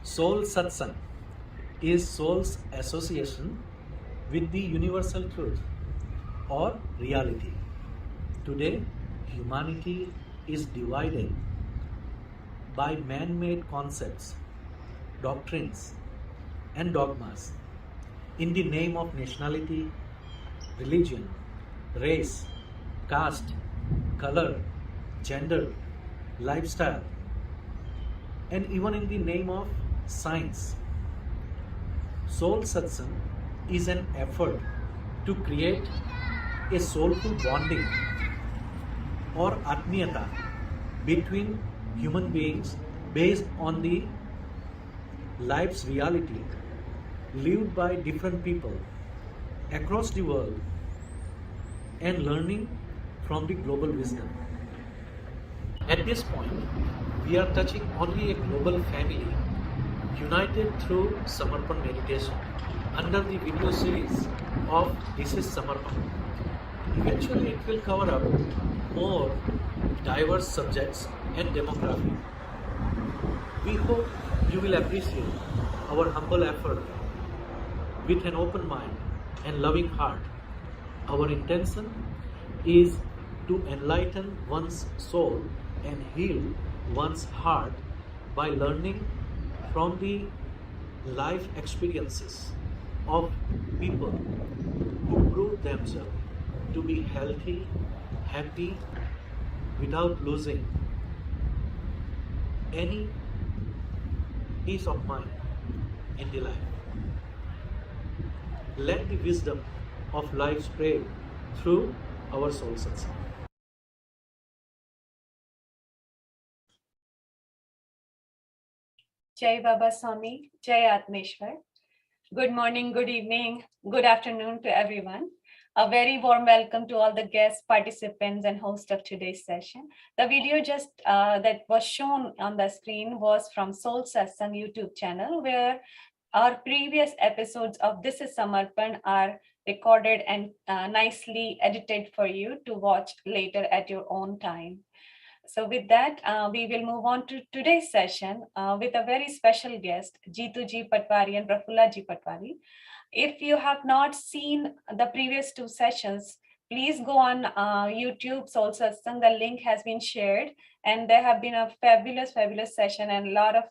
Soul Satsang is soul's association with the universal truth or reality. Today, humanity is divided by man-made concepts, doctrines, and dogmas in the name of nationality, religion, race, caste, color, gender, lifestyle, and even in the name of science. Soul Satsang is an effort to create a soulful bonding or atmiyata between human beings based on the life's reality lived by different people across the world and learning from the global wisdom. At this point, we are touching only a global family united through Samarpan Meditation under the video series of This is Samarpan. Eventually, it will cover up more diverse subjects and demography. We hope you will appreciate our humble effort with an open mind and loving heart. Our intention is to enlighten one's soul and heal one's heart by learning from the life experiences of people who prove themselves to be healthy, happy, without losing any peace of mind in the life. Let the wisdom of life spread through our soul satsang. Jai Baba Swami, Jai Atmeshwar. Good morning, good evening, good afternoon to everyone. A very warm welcome to all the guests, participants, and hosts of today's session. The video just that was shown on the screen was from Soul Satsang YouTube channel, where our previous episodes of This is Samarpan are recorded and nicely edited for you to watch later at your own time. So with that, we will move on to today's session with a very special guest, Jitendra Patwari and Prafulla Patwari. If you have not seen the previous two sessions, please go on YouTube, Soul Satsang. The link has been shared, and there have been a fabulous session, and a lot of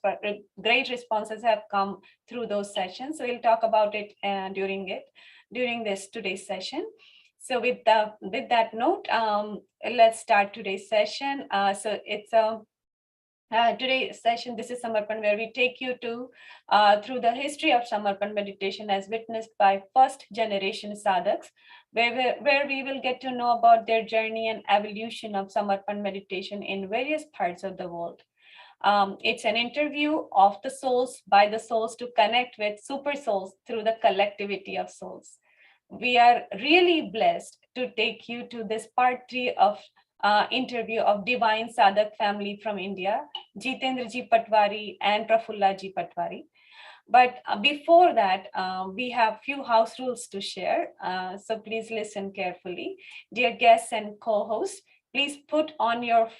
great responses have come through those sessions. So we'll talk about it during this today's session. So with that note, let's start today's session. So it's today's session, This is Samarpan, where we take you to through the history of Samarpan meditation as witnessed by first generation sadhaks, where we will get to know about their journey and evolution of Samarpan meditation in various parts of the world. It's an interview of the souls by the souls to connect with super souls through the collectivity of souls. We are really blessed to take you to this part 3 of interview of Divine Sadhak family from India, Jitendraji Patwari and Prafulla Patwari. But before that, we have few house rules to share. So please listen carefully. Dear guests and co-hosts, please put on your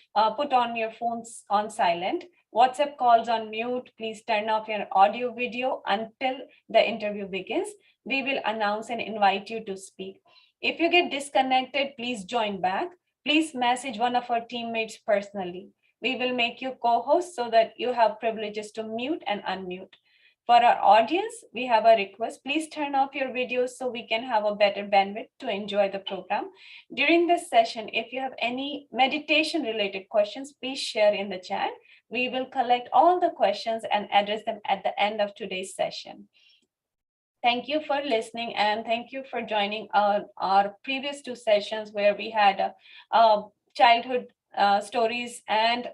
phones on silent. WhatsApp calls on mute. Please turn off your audio video until the interview begins. We will announce and invite you to speak. If you get disconnected, please join back. Please message one of our teammates personally. We will make you co-host so that you have privileges to mute and unmute. For our audience, we have a request. Please turn off your videos so we can have a better bandwidth to enjoy the program. During this session, if you have any meditation related questions, please share in the chat. We will collect all the questions and address them at the end of today's session. Thank you for listening, and thank you for joining our previous two sessions where we had childhood stories and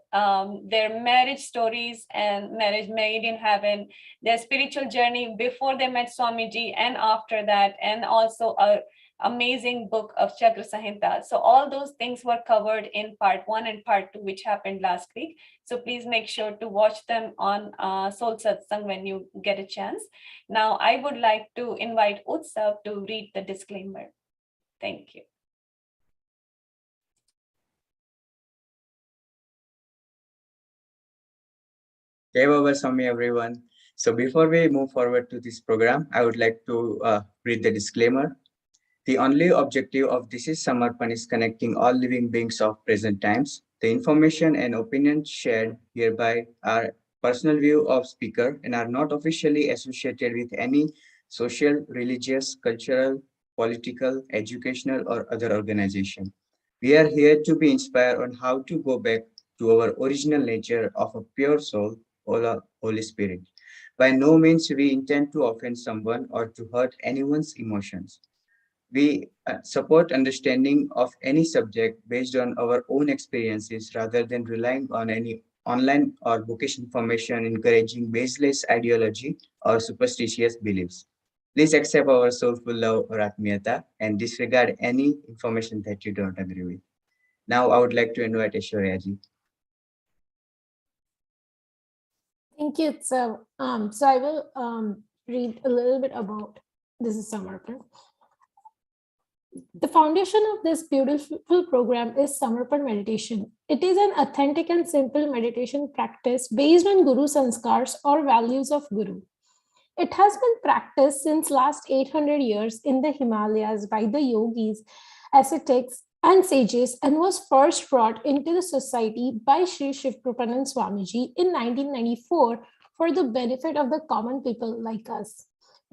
their marriage stories and marriage made in heaven, their spiritual journey before they met Swamiji and after that, and also a amazing book of Chakra Samhita. So all those things were covered in part 1 and part 2, which happened last week. So please make sure to watch them on Soul Satsang when you get a chance. Now, I would like to invite Utsav to read the disclaimer. Thank you. Jai Baba Swami, everyone. So before we move forward to this program, I would like to read the disclaimer. The only objective of this is Samarpan is connecting all living beings of present times. The information and opinions shared hereby are personal view of speaker and are not officially associated with any social, religious, cultural, political, educational, or other organization. We are here to be inspired on how to go back to our original nature of a pure soul, or the Holy Spirit. By no means we intend to offend someone or to hurt anyone's emotions. We support understanding of any subject based on our own experiences rather than relying on any online or bookish information encouraging baseless ideology or superstitious beliefs. Please accept our soulful love or atmiyata and disregard any information that you don't agree with. Now I would like to invite Aishwarya. Thank you. So I will read a little bit about this is Samarpan. The foundation of this beautiful program is Samarpan Meditation. It is an authentic and simple meditation practice based on Guru Sanskars or values of Guru. It has been practiced since last 800 years in the Himalayas by the yogis, ascetics, and sages, and was first brought into the society by Sri Shivkrupanand Swamiji in 1994 for the benefit of the common people like us.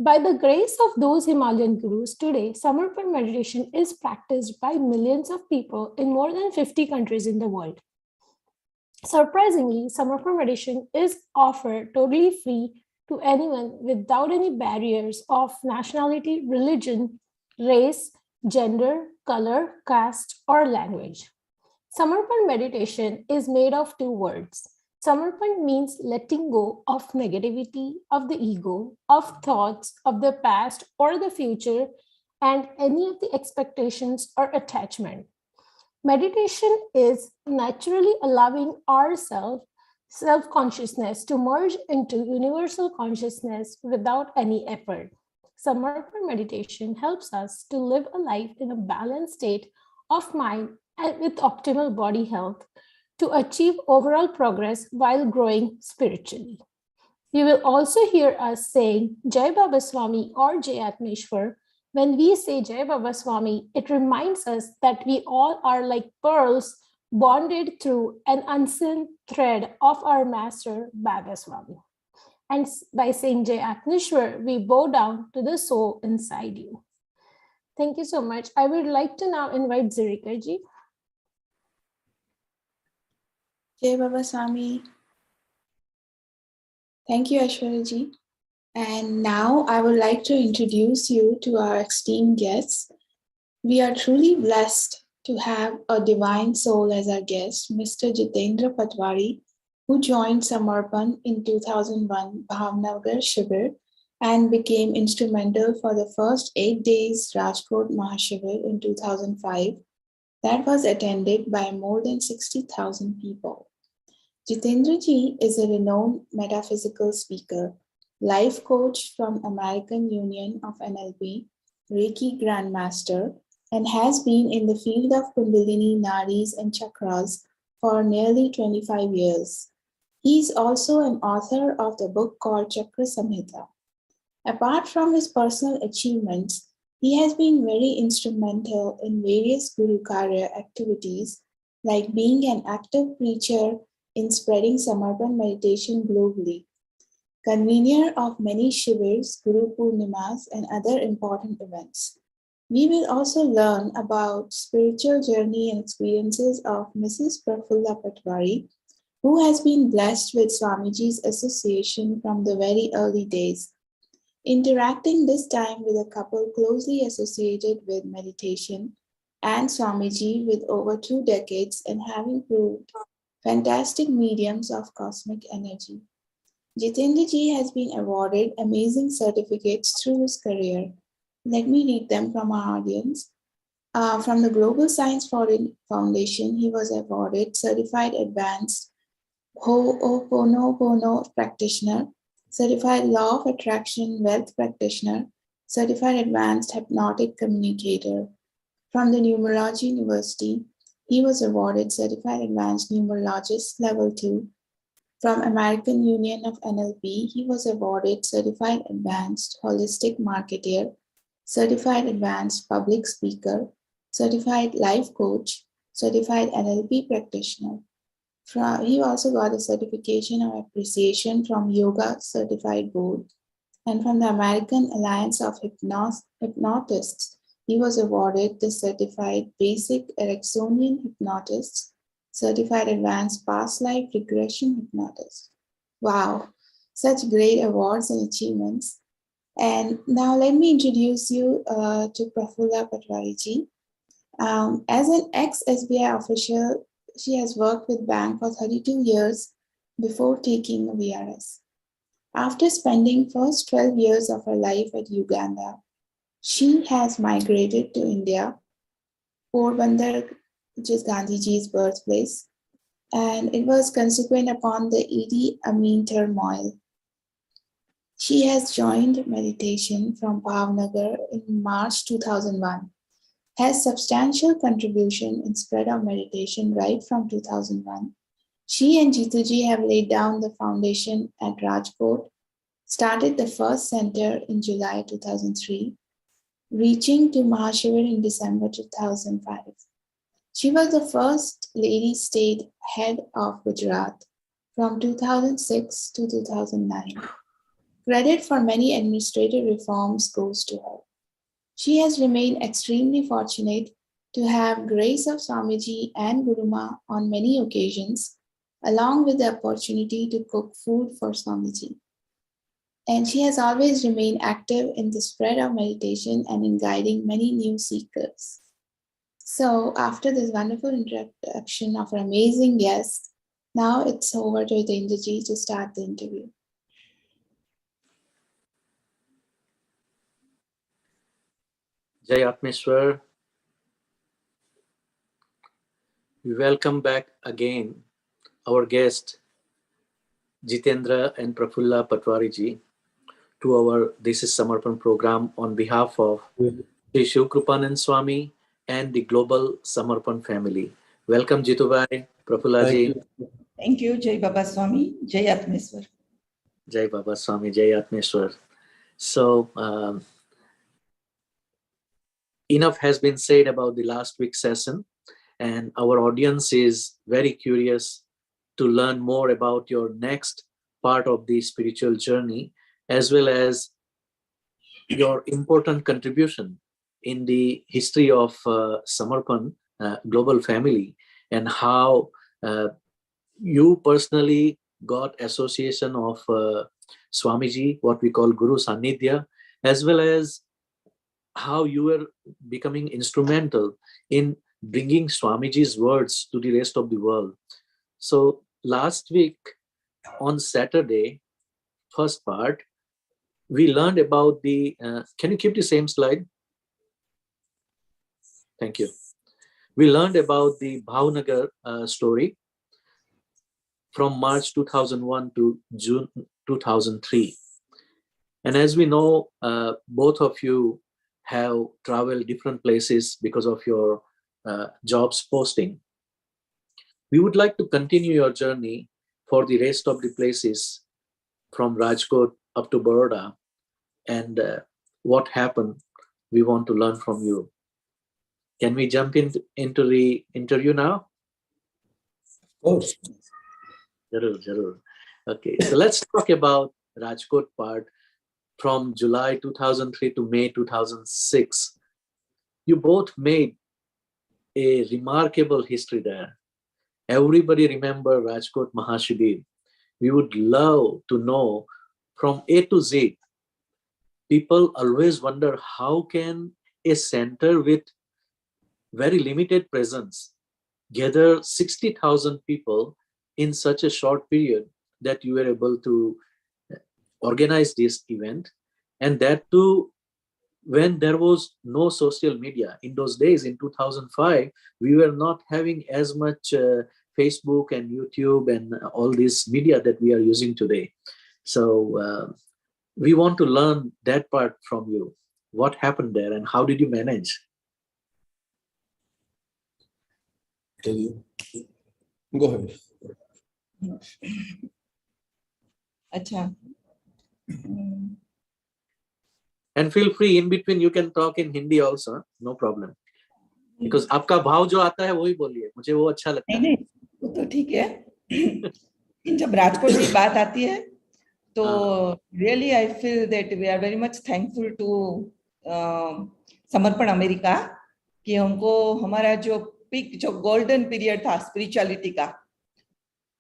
By the grace of those Himalayan gurus, today Samarpan meditation is practiced by millions of people in more than 50 countries in the world. Surprisingly, Samarpan meditation is offered totally free to anyone without any barriers of nationality, religion, race, gender, color, caste, or language. Samarpan meditation is made of two words. Samarpan means letting go of negativity, of the ego, of thoughts of the past or the future, and any of the expectations or attachment. Meditation is naturally allowing ourselves self-consciousness to merge into universal consciousness without any effort. Samarpan meditation helps us to live a life in a balanced state of mind and with optimal body health to achieve overall progress while growing spiritually. You will also hear us saying Jai Baba Swami or Jai Atmeshwar. When we say Jai Baba Swami, it reminds us that we all are like pearls bonded through an unseen thread of our master, Baba Swami. And by saying Jai Atmeshwar, we bow down to the soul inside you. Thank you so much. I would like to now invite Zirika ji. Jai Baba Swami. Thank you, Aishwarya ji. And now I would like to introduce you to our esteemed guests. We are truly blessed to have a divine soul as our guest, Mr. Jitendra Patwari, who joined Samarpan in 2001 Bhavnagar Shibir and became instrumental for the first 8 days Rajkot Mahashibir in 2005 that was attended by more than 60,000 people. Jitendraji is a renowned metaphysical speaker, life coach from American Union of NLP, Reiki Grand Master, and has been in the field of Kundalini, Nadis and Chakras for nearly 25 years. He is also an author of the book called Chakra Samhita. Apart from his personal achievements, he has been very instrumental in various Gurukarya activities, like being an active preacher in spreading Samarpan meditation globally, convener of many Shibirs, GuruPoornimas, and other important events. We will also learn about spiritual journey and experiences of Mrs. Prafulla Patwari, who has been blessed with Swamiji's association from the very early days, interacting this time with a couple closely associated with meditation and Swamiji with over 2 decades and having proved fantastic mediums of cosmic energy. Jitendraji has been awarded amazing certificates through his career. Let me read them from our audience. From the Global Science Foundation, he was awarded Certified Advanced Ho'oponopono Practitioner, Certified Law of Attraction Wealth Practitioner, Certified Advanced Hypnotic Communicator. From the Numerology University, he was awarded Certified Advanced Numerologist Level 2, From American Union of NLP, he was awarded Certified Advanced Holistic Marketer, Certified Advanced Public Speaker, Certified Life Coach, Certified NLP Practitioner. He also got a certification of appreciation from Yoga Certified Board, and from the American Alliance of Hypnotists, he was awarded the Certified Basic Ericksonian Hypnotist, Certified Advanced Past Life Regression Hypnotist. Wow, such great awards and achievements. And now let me introduce you to Prafulla Patwari ji. As an ex-SBI official, she has worked with bank for 32 years before taking a VRS. After spending first 12 years of her life at Uganda, she has migrated to India, Porbandar, which is Gandhiji's birthplace, and it was consequent upon the Idi Amin turmoil. She has joined meditation from Bhavnagar in March 2001, has substantial contribution in spread of meditation right from 2001. She and Jitendraji have laid down the foundation at Rajkot, started the first center in July 2003, reaching to Mahashibir in December 2005. She was the first lady state head of Gujarat from 2006 to 2009. Credit for many administrative reforms goes to her. She has remained extremely fortunate to have grace of Swamiji and Guruma on many occasions, along with the opportunity to cook food for Swamiji. And she has always remained active in the spread of meditation and in guiding many new seekers. So after this wonderful introduction of our amazing guest, now it's over to Jitendraji to start the interview. Jai Atmeshwar. We welcome back again our guest Jitendra and Prafulla Patwari ji to our This is Samarpan program on behalf of Sri Shivkrupanand Swami and the global Samarpan family. Welcome Jitubhai, Prafulla ji. Thank you, Jai Baba Swami, Jai Atmeshwar. Jai Baba Swami, Jai Atmeshwar. So, enough has been said about the last week's session, and our audience is very curious to learn more about your next part of the spiritual journey, as well as your important contribution in the history of Samarpan global family, and how you personally got association of Swamiji, what we call Guru Sanidhya, as well as how you were becoming instrumental in bringing Swamiji's words to the rest of the world. So last week on Saturday, first part, we learned about the, can you keep the same slide? Thank you. We learned about the Bhavnagar story from March 2001 to June 2003. And as we know, both of you have traveled different places because of your jobs posting. We would like to continue your journey for the rest of the places from Rajkot up to Baroda, and what happened, we want to learn from you. Can we jump into the interview now? Of course. Jarur. Okay, so let's talk about Rajkot part from July 2003 to May 2006. You both made a remarkable history there. Everybody remember Rajkot Mahashibir. We would love to know from A to Z. People always wonder how can a center with very limited presence gather 60,000 people in such a short period that you were able to organize this event, and that too when there was no social media. In those days, in 2005, we were not having as much Facebook and YouTube and all this media that we are using today. So we want to learn that part from you. What happened there and how did you manage? Tell you. Go ahead. अच्छा. And feel free in between you can talk in Hindi also, no problem. Because आपका भाव जो आता है वही बोलिए, मुझे वो अच्छा लगता है. नहीं, वो तो ठीक है. जब राजकोट की बात आती है तो really I feel that we are very much thankful to Samarpan America कि हमको हमारा जो पीक, जो गोल्डन पीरियड था स्पिरिचुअलिटी का,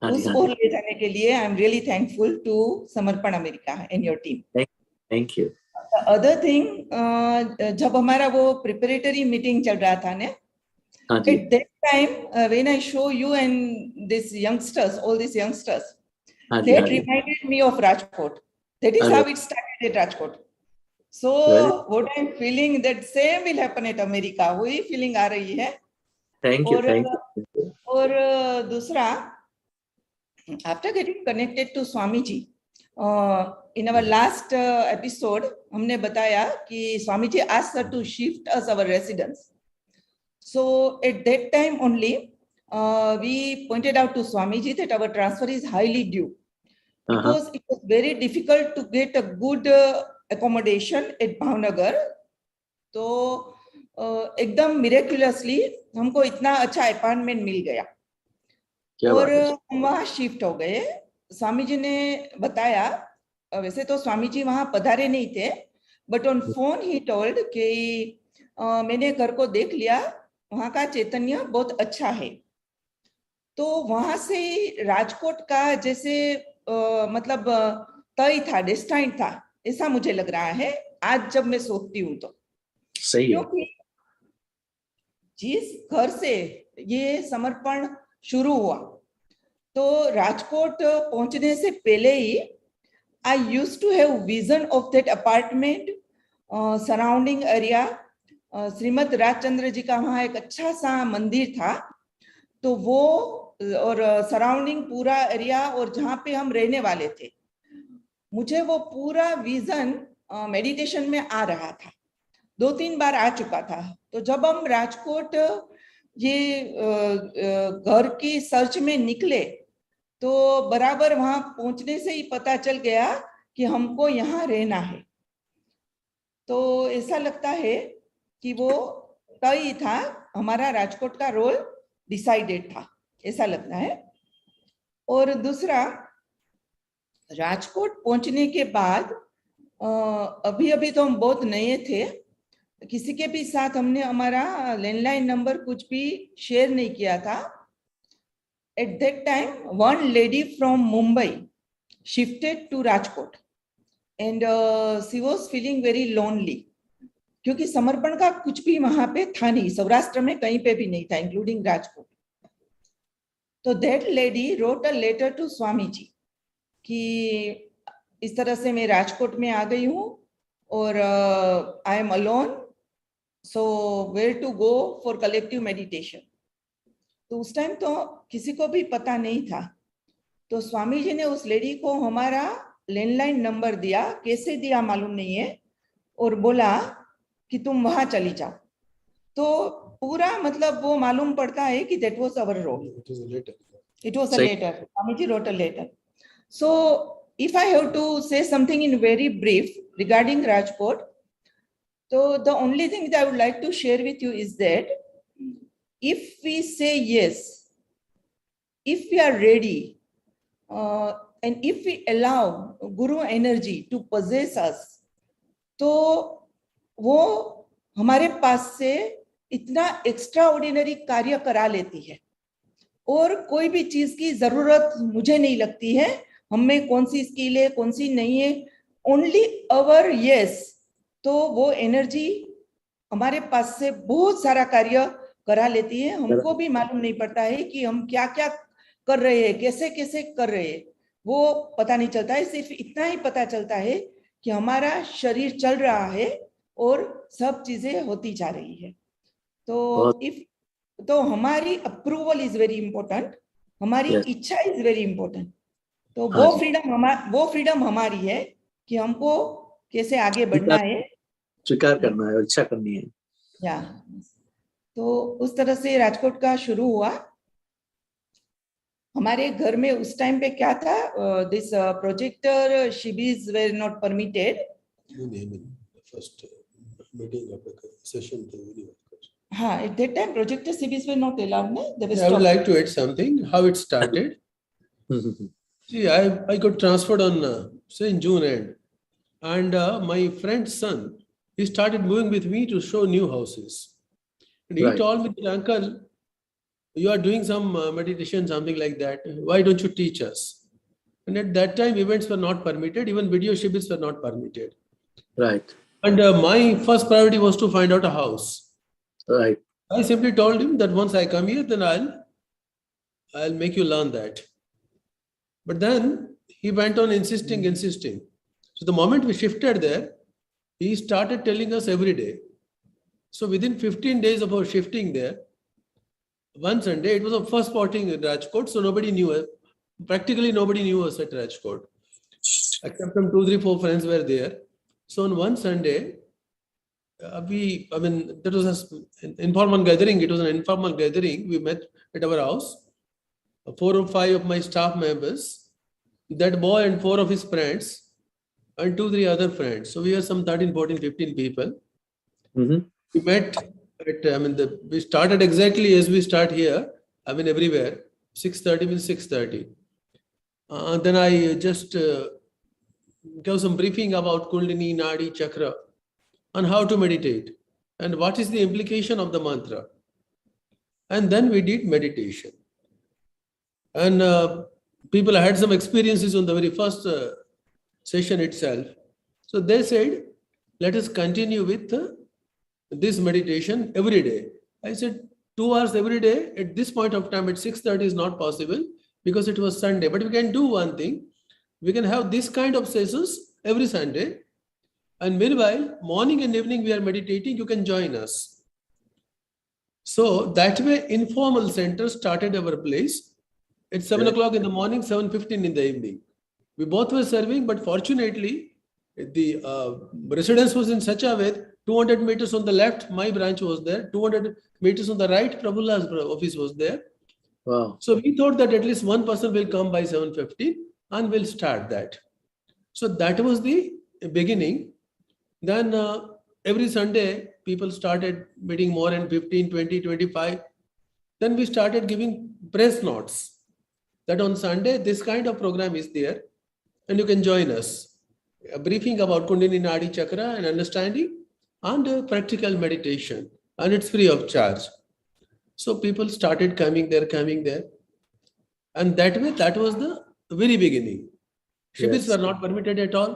उस ओर ले जाने के लिए I am really thankful to Samarpan America and your team. Thank you. Other thing, जब हमारा वो प्रिपरेटरी मीटिंग चल रहा था ने, at that time when I show you and these youngsters, all these youngsters, that reminded me of Rajkot. That is how it started at Rajkot. So what I'm feeling, that same will happen at America. वही feeling आ रही है. Thank you, thank you. और दूसरा, after getting connected to Swamiji, in our last episode, हमने बताया कि Swamiji asked her to shift us our residence. So at that time only, we pointed out to Swamiji that our transfer is highly due. Because it was very difficult to get a good accommodation at Bhavnagar. तो एकदम miraculously हमको इतना अच्छा apartment मिल गया और हम वहाँ shift हो गए. स्वामी जी ने बताया, वैसे तो स्वामी जी वहाँ पधारे नहीं थे, but on phone he told कि मैंने घर को देख लिया, वहाँ का चैतन्य बहुत अच्छा है. तो वहां से राजकोट का जैसे मतलब तय था, डेस्टाइन था, ऐसा मुझे लग रहा है आज जब मैं सोचती हूँ तो. सही है. क्योंकि जिस घर से ये समर्पण शुरू हुआ, तो राजकोट पहुंचने से पहले ही I used to have vision of that apartment, surrounding area. Shrimad Rajchandra ji का वहाँ एक अच्छा सा मंदिर था, तो वो और सराउंडिंग पूरा एरिया और जहाँ पे हम रहने वाले थे, मुझे वो पूरा विजन मेडिटेशन में आ रहा था. 2-3 बार आ चुका था. तो जब हम राजकोट ये घर की सर्च में निकले, तो बराबर वहां पहुंचने से ही पता चल गया कि हमको यहाँ रहना है. तो ऐसा लगता है कि वो तय था, हमारा राजकोट का रोल डिसाइडेड था, ऐसा लगता है. और दूसरा, राजकोट पहुंचने के बाद अभी अभी तो हम बहुत नए थे, किसी के भी साथ हमने हमारा लैंडलाइन नंबर कुछ भी शेयर नहीं किया था. At that time, one lady from Mumbai shifted to Rajkot and she was feeling very lonely. क्योंकि समर्पण का कुछ भी वहां पे था नहीं, सौराष्ट्र में कहीं पे भी नहीं था, इंक्लूडिंग राजकोट. तो that lady wrote a letter to Swami ji कि इस तरह से मैं राजकोट में आ गई हूँ और I am alone, so where to go for collective meditation. तो उस टाइम तो किसी को भी पता नहीं था. तो स्वामी जी ने उस लेडी को हमारा लैंडलाइन नंबर दिया, कैसे दिया मालूम नहीं है, और बोला कि तुम वहां चली जाओ. तो पूरा मतलब वो मालूम पड़ता है कि that was our role. It was a letter. Swami ji wrote a letter. So if I have to say something in very brief regarding Rajkot, so the only thing that I would like to share with you is that if we say yes, if we are ready, and if we allow Guru energy to possess us, तो वो हमारे पास से इतना extraordinary कार्य करा लेती है और कोई भी चीज की जरूरत मुझे नहीं लगती है. हम में कौन सी स्किल है, कौन सी नहीं है, ओनली अवर यस. तो वो एनर्जी हमारे पास से बहुत सारा कार्य करा लेती है. हमको भी मालूम नहीं पड़ता है कि हम क्या क्या कर रहे हैं, कैसे कैसे कर रहे हैं, वो पता नहीं चलता है. सिर्फ इतना ही पता चलता है कि हमारा शरीर चल रहा है और सब चीजें होती जा रही है. तो हमारी अप्रूवल इज वेरी इंपॉर्टेंट, हमारी इच्छा इज वेरी इंपॉर्टेंट. तो वो फ्रीडम हमारी है कि हमको कैसे आगे बढ़ना है, स्वीकार करना है और इच्छा करनी है. तो उस तरह से राजकोट का शुरू हुआ. हमारे घर में उस टाइम पे क्या था, दिस प्रोजेक्टर शिबीर्स were not permitted. You name it. The first meeting of the session. हाँ, at that time projector CBs were not allowed. No? They were I would stopped. like to add something. How it started. See, I got transferred on say in June end, and my friend's son, he started moving with me to show new houses, and he Right. told me that, uncle, you are doing some meditation, something like that. Why don't you teach us? And at that time, events were not permitted. Even video shibirs were not permitted. Right. And my first priority was to find out a house. Right. I simply told him that once I come here, then I'll make you learn that. But then he went on insisting. So the moment we shifted there, he started telling us every day. So within 15 days of our shifting there, one Sunday, it was our first spotting in Rajkot, so nobody knew us. Practically nobody knew us at Rajkot, except some 2, 3, 4 friends were there. So on one Sunday, that was an informal gathering. It was an informal gathering. We met at our house. 4 or 5 of my staff members, that boy and 4 of his friends, and 2, 3 other friends. So we were some 13, 14, 15 people. Mm-hmm. We met at, we started exactly as we start here, everywhere. 6:30 means 6:30. Then I just gave some briefing about Kundalini, Nadi, Chakra, and how to meditate, and what is the implication of the mantra. And then we did meditation. And people had some experiences on the very first session itself. So they said, let us continue with this meditation every day. I said, 2 hours every day at this point of time at 6:30 is not possible because it was Sunday. But we can do one thing. We can have this kind of sessions every Sunday. And meanwhile, morning and evening we are meditating. You can join us. So that way, informal center started our place at 7 o'clock in the morning, 7:15 in the evening. We both were serving, but fortunately, the residence was in such a way, 200 meters on the left, my branch was there. 200 meters on the right, Prafulla's office was there. Wow. So we thought that at least one person will come by 7:15 and we'll start that. So that was the beginning. Then every Sunday, people started meeting more than 15, 20, 25. Then we started giving press notes that on Sunday, this kind of program is there and you can join us. A briefing about Kundalini, Nadi, Chakra and understanding and practical meditation. And it's free of charge. So people started coming there. And that way, that was the very beginning. Shibirs were not permitted at all.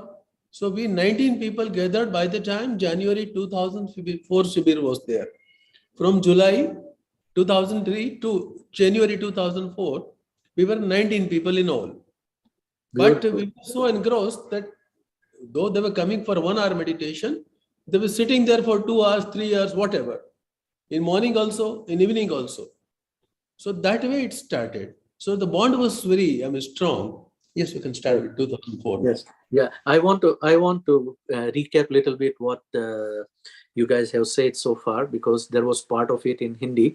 So we 19 people gathered by the time January 2004 Shibir was there. From July 2003 to January 2004, we were 19 people in all. But we were so engrossed that though they were coming for 1 hour meditation, they were sitting there for 2 hours, 3 hours, whatever. In morning also, in evening also. So that way it started. So the bond was very, strong. Yes, we can start with 2004. Yes. Yeah. I want to recap a little bit what you guys have said so far, because there was part of it in Hindi.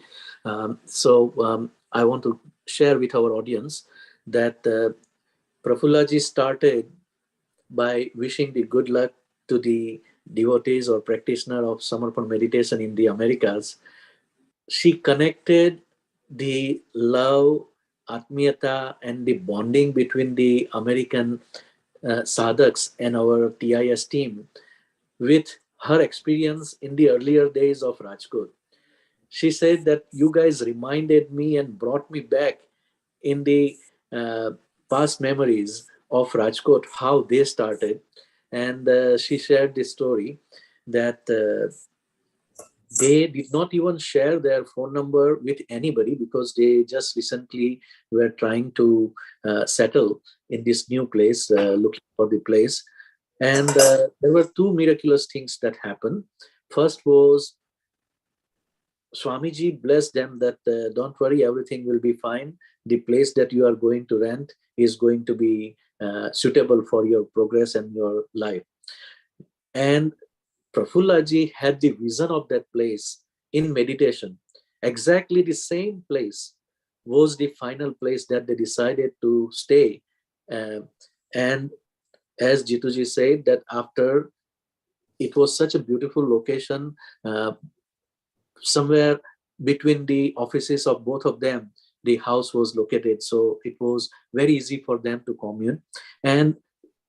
I want to share with our audience that Prafullaji started by wishing the good luck to the devotees or practitioner of Samarpan Meditation in the Americas. She connected the love, atmiyata, and the bonding between the American sadhaks and our TIS team with her experience in the earlier days of Rajkot. She said that you guys reminded me and brought me back in the past memories of Rajkot, how they started. And she shared this story that they did not even share their phone number with anybody because they just recently were trying to settle in this new place, looking for the place. And there were 2 miraculous things that happened. First was Swamiji blessed them that don't worry, everything will be fine. The place that you are going to rent is going to be suitable for your progress and your life. And Prafullaji had the vision of that place in meditation, exactly the same place was the final place that they decided to stay. And as Jituji said, that after, it was such a beautiful location, somewhere between the offices of both of them, the house was located. So it was very easy for them to commune. And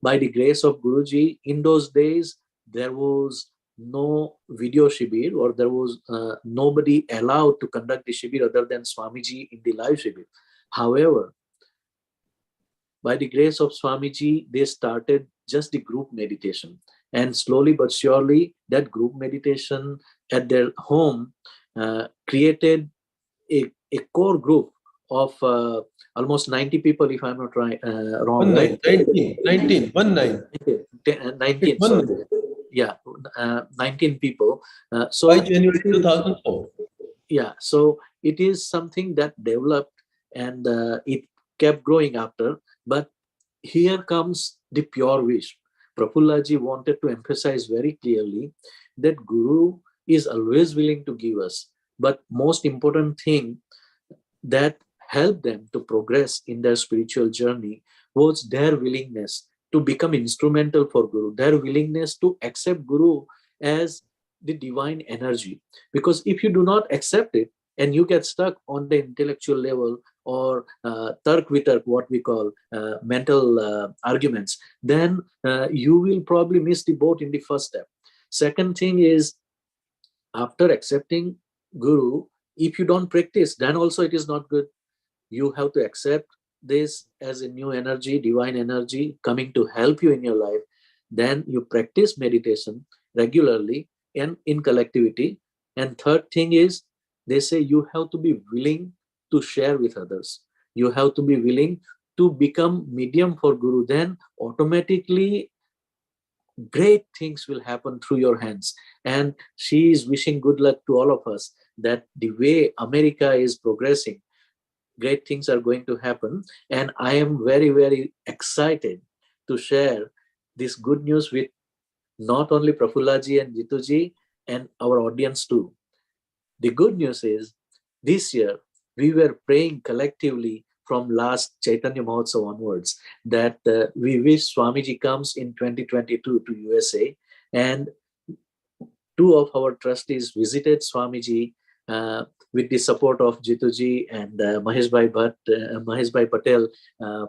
by the grace of Guruji, in those days, there was no video Shibir, or there was nobody allowed to conduct the Shibir other than Swamiji in the live Shibir. However, by the grace of Swamiji, they started just the group meditation. And slowly but surely, that group meditation at their home created a core group of almost 90 people, if I'm not wrong. 19, 19, sorry. Yeah, 19 people. So by January 2004. Yeah, so it is something that developed, and it kept growing after. But here comes the pure wish. Prafullaji wanted to emphasize very clearly that Guru is always willing to give us. But most important thing that helped them to progress in their spiritual journey was their willingness to become instrumental for Guru, their willingness to accept Guru as the divine energy. Because if you do not accept it and you get stuck on the intellectual level, or tark vitark, what we call mental arguments, then you will probably miss the boat in the first step. Second thing is, after accepting Guru, if you don't practice, then also it is not good. You have to accept this as a new energy, divine energy coming to help you in your life. Then you practice meditation regularly and in collectivity. And third thing is, they say you have to be willing to share with others. You have to be willing to become medium for Guru. Then automatically great things will happen through your hands. And she is wishing good luck to all of us, that the way America is progressing, great things are going to happen. And I am very, very excited to share this good news with not only Prafullaji and Jituji and our audience too. The good news is, this year we were praying collectively from last Chaitanya Mahotsav onwards that we wish Swamiji comes in 2022 to USA, and two of our trustees visited Swamiji with the support of Jituji and Maheshbhai Patel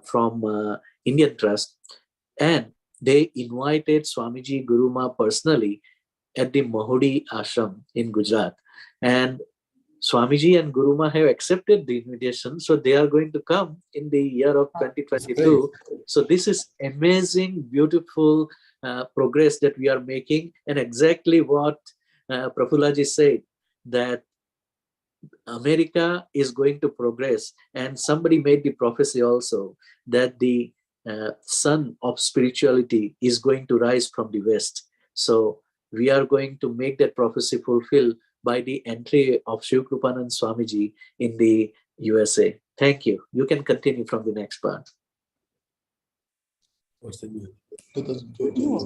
from Indian Trust, and they invited Swamiji Guruma personally at the Mahodi Ashram in Gujarat. And Swamiji and Guruma have accepted the invitation, so they are going to come in the year of 2022. So this is amazing, beautiful progress that we are making, and exactly what Prafullaji said, that America is going to progress. And somebody made the prophecy also that the sun of spirituality is going to rise from the west. So we are going to make that prophecy fulfill by the entry of Shiv Krupanand Swamiji in the USA. Thank you. You can continue from the next part. What's the new?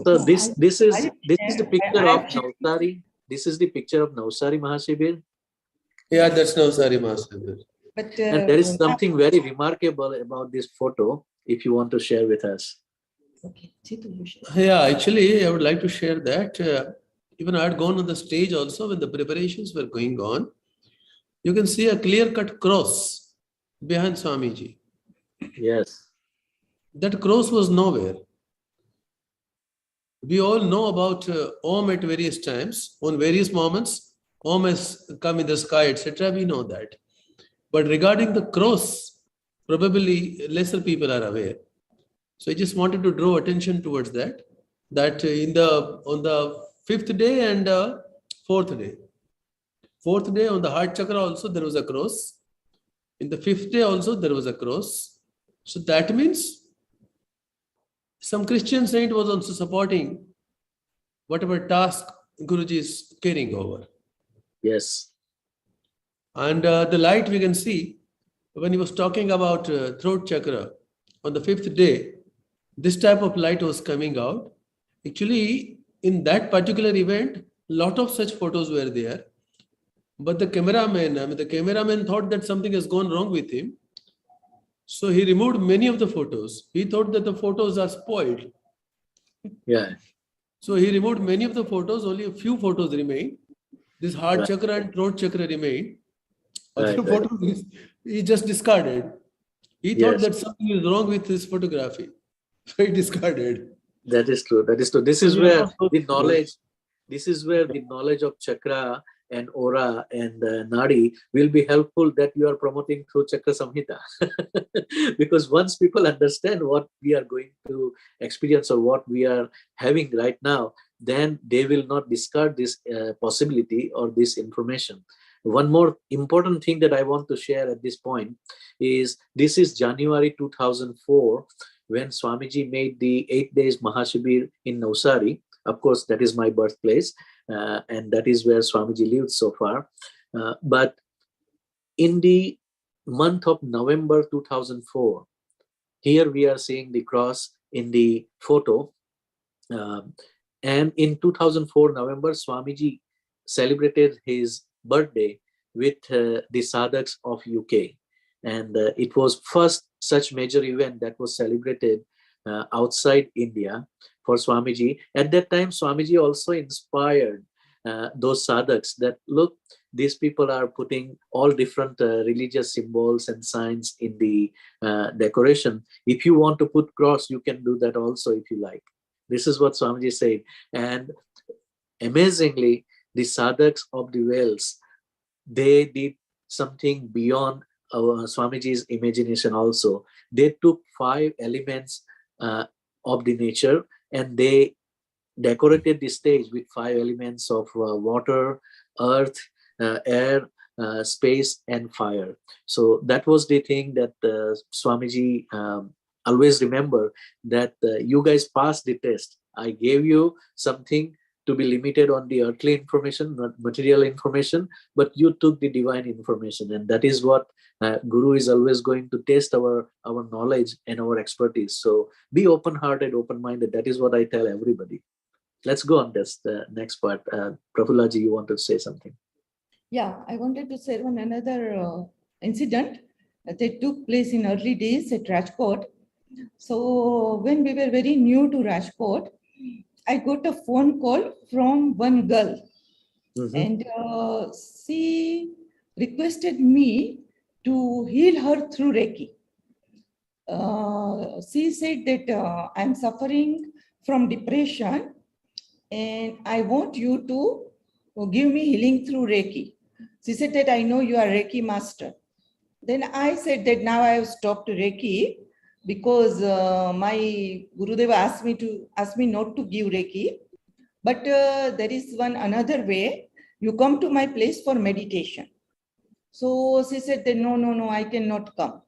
So this is the picture of Navsari. This is the picture of Navsari Mahashibir. Yeah, that's Navsari Mahashibir. But And there is something very remarkable about this photo, if you want to share with us. okay, Jitu, you should. Yeah, actually, I would like to share that. Even I had gone on the stage also when the preparations were going on. You can see a clear-cut cross behind Swamiji. Yes. That cross was nowhere. We all know about Om at various times, on various moments. Om has come in the sky, etc. We know that. But regarding the cross, probably lesser people are aware. So I just wanted to draw attention towards that. That on the 5th day and 4th day. 4th day on the heart chakra also there was a cross. In the 5th day also there was a cross. So that means some Christian saint was also supporting whatever task Guruji is carrying over. Yes. And the light we can see when he was talking about throat chakra on the 5th day, this type of light was coming out. Actually, in that particular event, a lot of such photos were there. But the cameraman thought that something has gone wrong with him. So he removed many of the photos. He thought that the photos are spoiled. Yeah. So he removed many of the photos, only a few photos remained. This heart Right. chakra and throat chakra remained. Other Right, right. photos he just discarded. He thought Yes. that something is wrong with his photography. So he discarded. That is true. That is true. This is So we are where not so the sure. knowledge, this is where the knowledge of chakra and aura and nadi will be helpful that you are promoting through Chakra Samhita. Because once people understand what we are going to experience or what we are having right now, then they will not discard this possibility or this information. One more important thing that I want to share at this point is this is January 2004 when Swamiji made the 8 days Mahashibir in Navsari. Of course, that is my birthplace, and that is where Swamiji lived so far. But in the month of November 2004, here we are seeing the cross in the photo. And in 2004 November, Swamiji celebrated his birthday with the sadhaks of UK. And it was first such major event that was celebrated outside India for Swamiji. At that time, Swamiji also inspired those sadhaks that, look, these people are putting all different religious symbols and signs in the decoration. If you want to put cross, you can do that also if you like. This is what Swamiji said. And amazingly, the sadhaks of the Wales, they did something beyond Swamiji's imagination also. They took 5 elements of the nature and they decorated the stage with 5 elements of water, earth, air, space, and fire. So that was the thing that Swamiji always remember, that you guys passed the test. I gave you something to be limited on the earthly information, not material information, but you took the divine information. And that is what Guru is always going to test our knowledge and our expertise. So be open-hearted, open-minded. That is what I tell everybody. Let's go on this next part. Prafulla ji, you wanted to say something? Yeah, I wanted to share one another incident that took place in early days at Rajkot. So when we were very new to Rajkot, I got a phone call from one girl, and she requested me to heal her through Reiki. She said that I'm suffering from depression and I want you to give me healing through Reiki. She said that I know you are Reiki master. Then I said that now I have stopped Reiki because my Gurudeva asked me not to give Reiki. But there is another way. You come to my place for meditation. So she said that no, I cannot come.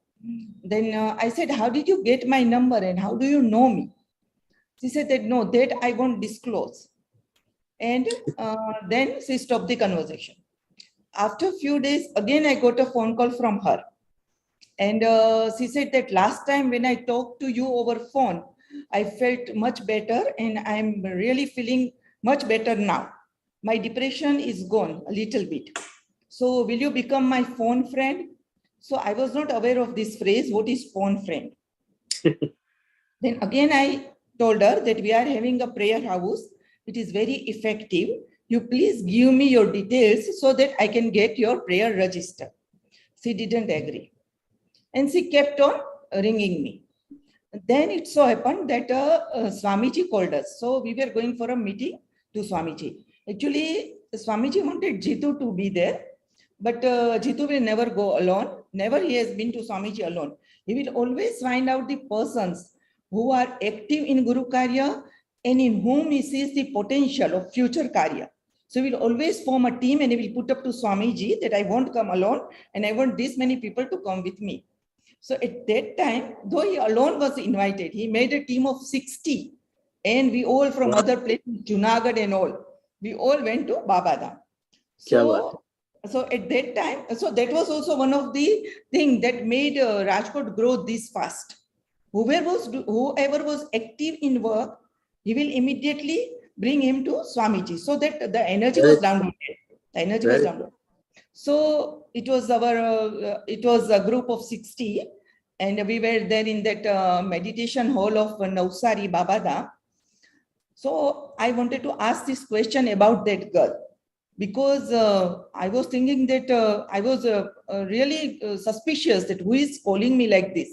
Then I said, how did you get my number and how do you know me? She said that no, that I won't disclose. And then she stopped the conversation. After a few days, again, I got a phone call from her. And she said that last time when I talked to you over phone, I felt much better and I'm really feeling much better now. My depression is gone a little bit. So will you become my phone friend? So I was not aware of this phrase, what is phone friend? Then again, I told her that we are having a prayer house. It is very effective. You please give me your details so that I can get your prayer register. She didn't agree. And she kept on ringing me. Then it so happened that Swamiji called us. So we were going for a meeting to Swamiji. Actually, Swamiji wanted Jitu to be there, but Jitu will never go alone. Never he has been to Swamiji alone. He will always find out the persons who are active in Gurukarya and in whom he sees the potential of future Karya. So he will always form a team and he will put up to Swamiji that I won't come alone and I want this many people to come with me. So at that time, though he alone was invited, he made a team of 60 and we all from other places, Junagadh and all, we all went to Babadam. So at that time, so that was also one of the things that made Rajkot grow this fast. Whoever was active in work, he will immediately bring him to Swamiji so that the energy was downloaded. The energy was downloaded. So it was a group of 60, and we were there in that meditation hall of Navsari Babada. So I wanted to ask this question about that girl, because I was thinking that I was really suspicious that who is calling me like this,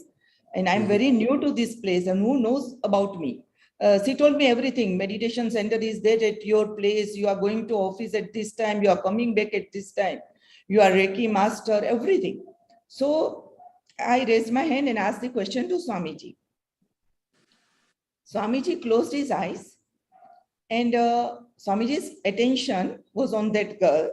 and I'm very new to this place, and who knows about me. She told me everything. Meditation center is there at your place. You are going to office at this time. You are coming back at this time. You are Reiki master, everything. So I raised my hand and asked the question to Swamiji. Swamiji closed his eyes, and Swamiji's attention was on that girl.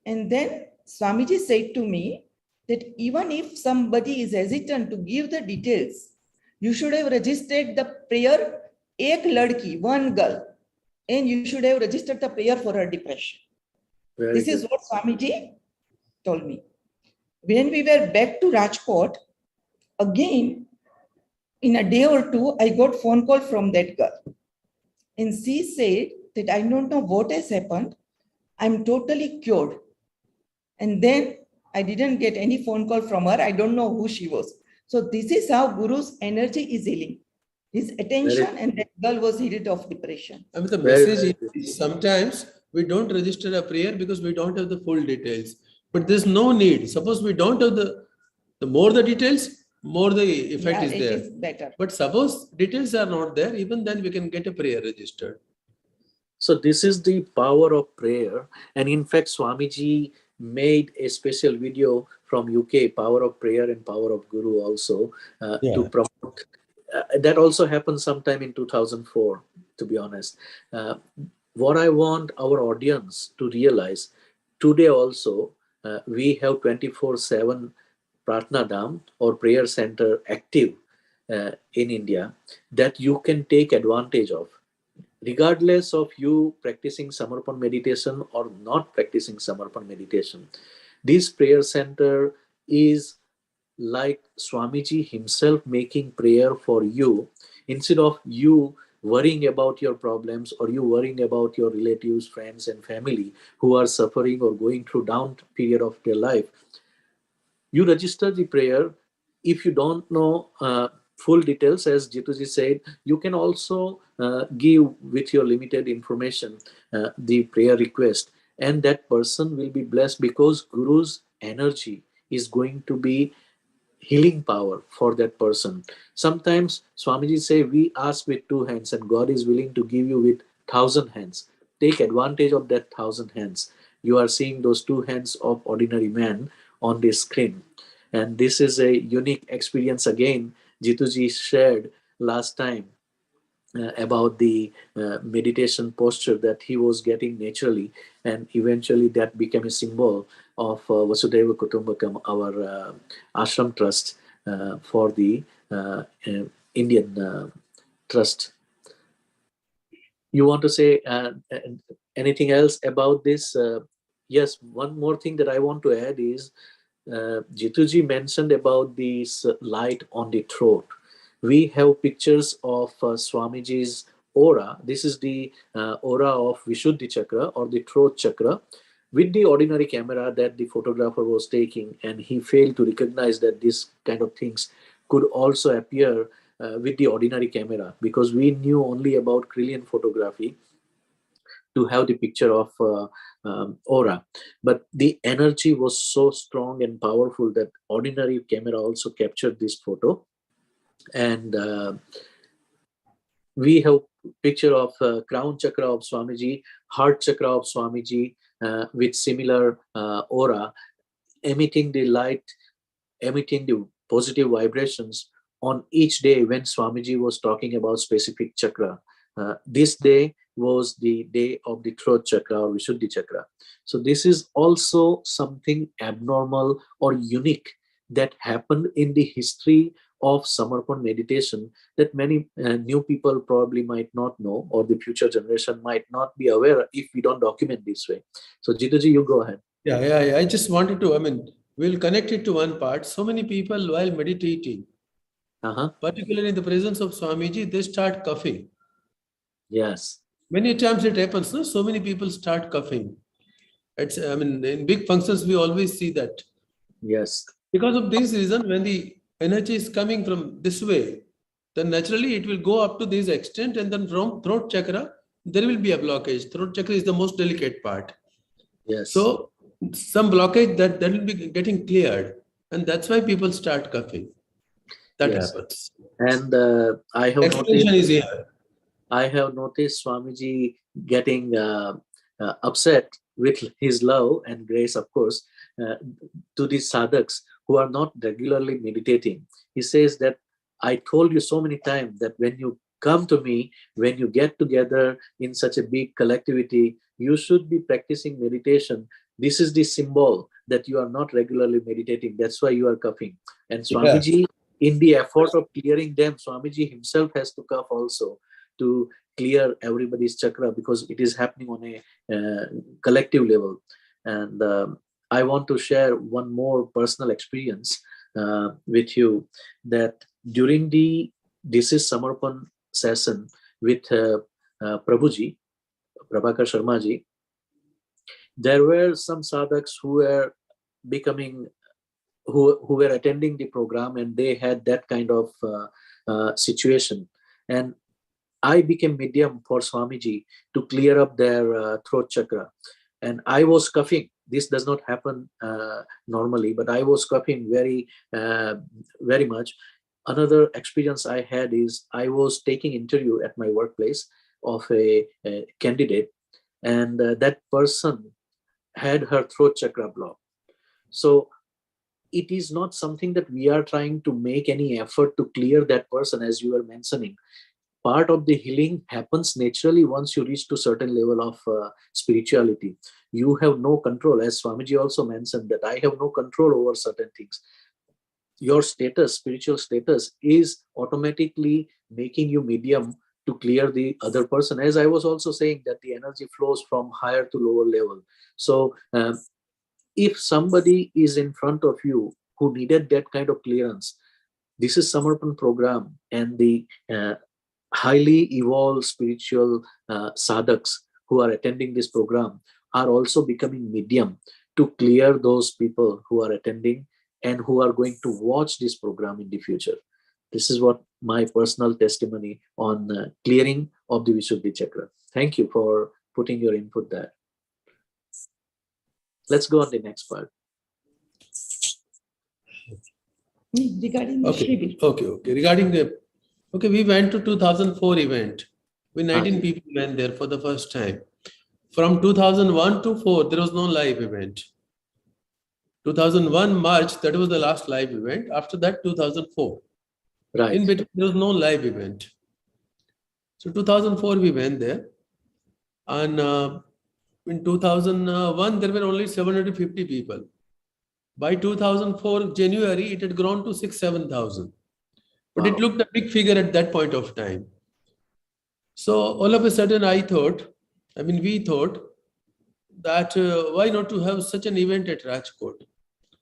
And then Swamiji said to me that even if somebody is hesitant to give the details, you should have registered the prayer, ek ladki, one girl, and you should have registered the prayer for her depression. This is what Swamiji told me. When we were back to Rajkot, again, in a day or two, I got phone call from that girl. And she said that I don't know what has happened. I'm totally cured. And then I didn't get any phone call from her. I don't know who she was. So this is how Guru's energy is healing. His attention, and that girl was healed of depression. I mean, the message is sometimes we don't register a prayer because we don't have the full details. But there's no need. Suppose we don't have the more the details, more the effect is there. It is better. But suppose details are not there, even then we can get a prayer registered. So this is the power of prayer. And in fact, Swamiji made a special video from UK, Power of Prayer and Power of Guru also, to promote. That also happened sometime in 2004, to be honest. What I want our audience to realize, today also, we have 24/7 Pratna Dham or prayer center active in India that you can take advantage of. Regardless of you practicing Samarpan meditation or not practicing Samarpan meditation, this prayer center is like Swamiji himself making prayer for you, instead of you worrying about your problems or you worrying about your relatives, friends and family who are suffering or going through down period of their life. You register the prayer. If you don't know full details, as Jituji said, you can also give with your limited information the prayer request, and that person will be blessed because Guru's energy is going to be healing power for that person. Sometimes Swamiji say we ask with 2 hands and God is willing to give you with 1,000 hands. Take advantage of that 1,000 hands. You are seeing those 2 hands of ordinary man on the screen. And this is a unique experience again Jituji shared last time about the meditation posture that he was getting naturally, and eventually that became a symbol of Vasudhaiva Kutumbakam, our ashram trust for the Indian trust. You want to say anything else about this? Yes, one more thing that I want to add is Jituji mentioned about this light on the throat. We have pictures of Swamiji's aura. This is the aura of Vishuddhi Chakra or the throat chakra with the ordinary camera that the photographer was taking, and he failed to recognize that this kind of things could also appear with the ordinary camera, because we knew only about Krillian photography to have the picture of aura. But the energy was so strong and powerful that ordinary camera also captured this photo. And we have picture of crown chakra of Swamiji, heart chakra of Swamiji with similar aura, emitting the light, emitting the positive vibrations on each day when Swamiji was talking about specific chakra. This day was the day of the throat chakra or Vishuddhi chakra. So this is also something abnormal or unique that happened in the history of Samarpan meditation that many new people probably might not know, or the future generation might not be aware if we don't document this way. So Jituji, you go ahead. Yeah. I just wanted to, we'll connect it to one part. So many people while meditating, particularly in the presence of Swamiji, they start coughing. Yes. Many times it happens, no? So many people start coughing. In big functions, we always see that. Yes. Because of this reason, when the energy is coming from this way, then naturally it will go up to this extent, and then from throat chakra, there will be a blockage. Throat chakra is the most delicate part. Yes. So some blockage that will be getting cleared, and that's why people start coughing. That Yes. happens. And I have Explanation noticed, is here. I have noticed Swamiji getting upset with his love and grace, of course, to these sadhaks who are not regularly meditating. He says that I told you so many times that when you come to me, when you get together in such a big collectivity, you should be practicing meditation. This is the symbol that you are not regularly meditating. That's why you are coughing. And Swamiji, in the effort of clearing them, Swamiji himself has to cough also to clear everybody's chakra, because it is happening on a collective level. And I want to share one more personal experience with you, that during this is Samarpan session with Prabhuji, Prabhakar Sharmaji, there were some sadhaks who were becoming, who were attending the program, and they had that kind of situation. And I became medium for Swamiji to clear up their throat chakra. And I was coughing. This does not happen normally, but I was coughing very, very much. Another experience I had is I was taking interview at my workplace of a candidate, and that person had her throat chakra blocked. So it is not something that we are trying to make any effort to clear that person, as you were mentioning. Part of the healing happens naturally once you reach to certain level of spirituality. You have no control, as Swamiji also mentioned, that I have no control over certain things. Your status, spiritual status, is automatically making you medium to clear the other person. As I was also saying, that the energy flows from higher to lower level. So if somebody is in front of you who needed that kind of clearance, this is Samarpan program, and the highly evolved spiritual sadhaks who are attending this program are also becoming medium to clear those people who are attending and who are going to watch this program in the future. This is what my personal testimony on clearing of the Vishuddhi Chakra. Thank you for putting your input there. Let's go on the next part. Regarding the Shibir. Okay. Regarding the, we went to 2004 event. We 19 people went there for the first time. From 2001 to 4, there was no live event. 2001 March, that was the last live event. After that, 2004. Right. In between, there was no live event. So 2004, we went there. And in 2001, there were only 750 people. By 2004, January, it had grown to 6,000-7,000. But it looked a big figure at that point of time. So all of a sudden, we thought that why not to have such an event at Rajkot?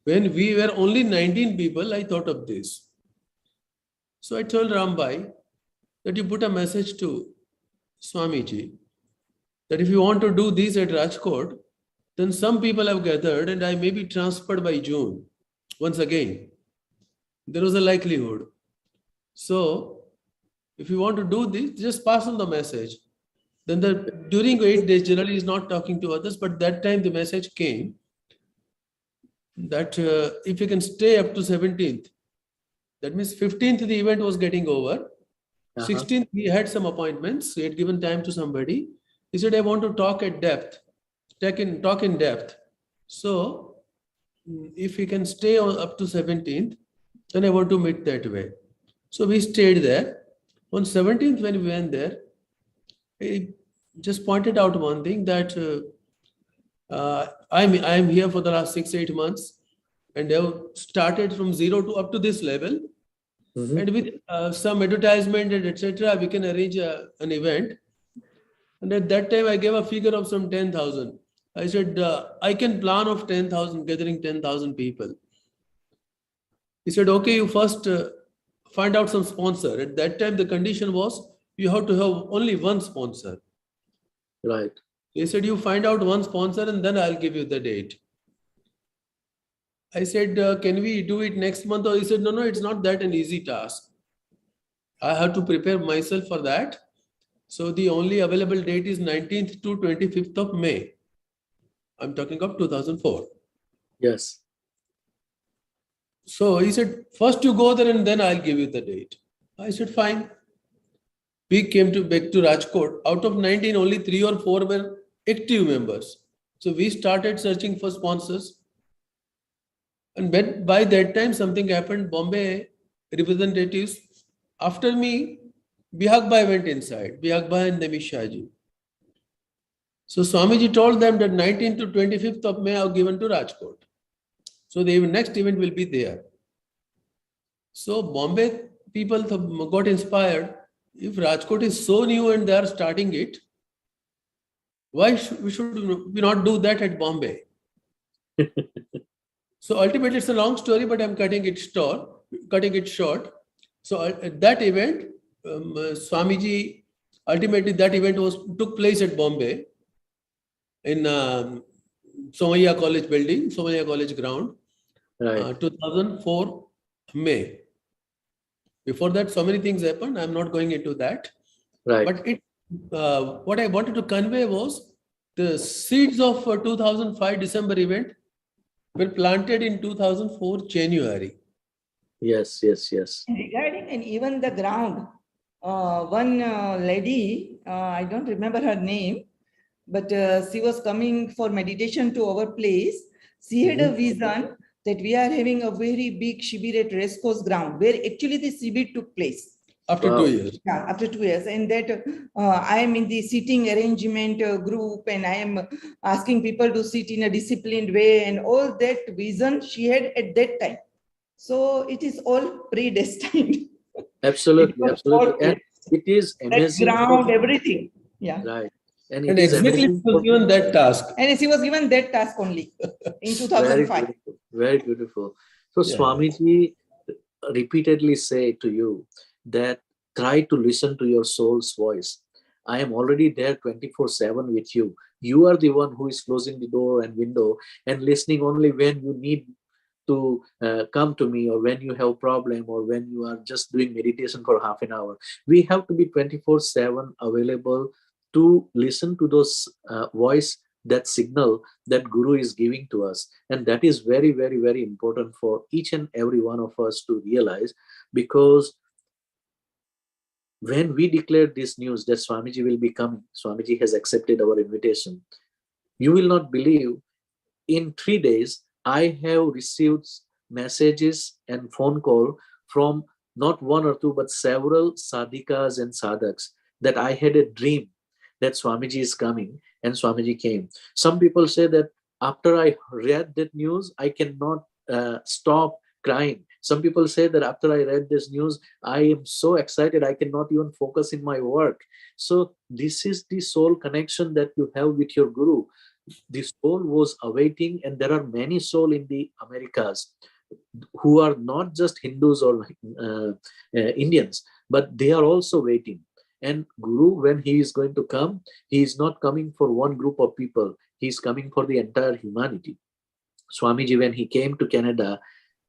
When we were only 19 people, I thought of this. So I told Rambai that you put a message to Swamiji that if you want to do this at Rajkot, then some people have gathered and I may be transferred by June. Once again, there was a likelihood. So if you want to do this, just pass on the message. Then during 8 days, generally is not talking to others, but that time the message came that if you can stay up to 17th, that means 15th the event was getting over. 16th we had some appointments. He had given time to somebody. He said, I want to talk at depth, talk in depth. So if we can stay up to 17th, then I want to meet that way. So we stayed there. On 17th, when we went there, he just pointed out one thing that I'm here for the last 6-8 months, and I've started from 0 to up to this level. And with some advertisement and etc., we can arrange an event. And at that time, I gave a figure of some 10,000. I said, I can plan of 10,000, gathering 10,000 people. He said, okay, you first find out some sponsor. At that time, the condition was you have to have only one sponsor. Right. He said, you find out one sponsor and then I'll give you the date. I said, can we do it next month? Or he said, no, it's not that an easy task. I have to prepare myself for that. So the only available date is 19th to 25th of May. I'm talking of 2004. Yes. So he said, first you go there and then I'll give you the date. I said, fine. We came back to Rajkot. Out of 19, only 3 or 4 were active members. So we started searching for sponsors. And by that time, something happened. Bombay representatives, after me, Bihagbai went inside. Bihagbai and Nemishaji. So Swamiji told them that 19th to 25th of May are given to Rajkot. So the next event will be there. So Bombay people got inspired. If Rajkot is so new and they are starting it, why should we not do that at Bombay? So ultimately, it's a long story, but I'm cutting it short. So at that event, Swamiji, ultimately that event took place at Bombay in Somaiya College building, Somaiya College ground, Right. 2004 May. Before that, so many things happened. I'm not going into that. Right. But what I wanted to convey was the seeds of 2005 December event were planted in 2004 January. Yes. Regarding and even the ground, one lady, I don't remember her name, but she was coming for meditation to our place. She had a vision that we are having a very big Shibir at Racecourse ground, where actually the Shibir took place. After 2 years. Yeah, after 2 years. And that I am in the seating arrangement group, and I am asking people to sit in a disciplined way, and all that vision she had at that time. So it is all predestined. Absolutely. And it is amazing. That ground, everything. Yeah. Right. And And it is exactly amazing. was given that task. And she was given that task only in 2005. Very beautiful. So Yeah. Swamiji repeatedly say to you that try to listen to your soul's voice. I am already there 24/7 with you. You are the one who is closing the door and window and listening only when you need to come to me, or when you have a problem, or when you are just doing meditation for half an hour. We have to be 24/7 available to listen to those voice, that signal that Guru is giving to us. And that is very, very, very important for each and every one of us to realize, because when we declared this news that Swamiji will be coming, Swamiji has accepted our invitation. You will not believe, in 3 days, I have received messages and phone call from not one or two, but several sadhikas and sadhaks that I had a dream that Swamiji is coming, and Swamiji came. Some people say that after I read that news, I cannot stop crying. Some people say that after I read this news, I am so excited, I cannot even focus in my work. So this is the soul connection that you have with your Guru. The soul was awaiting, and there are many souls in the Americas who are not just Hindus or Indians, but they are also waiting. And Guru, when he is going to come, he is not coming for one group of people. He is coming for the entire humanity. Swamiji, when he came to Canada,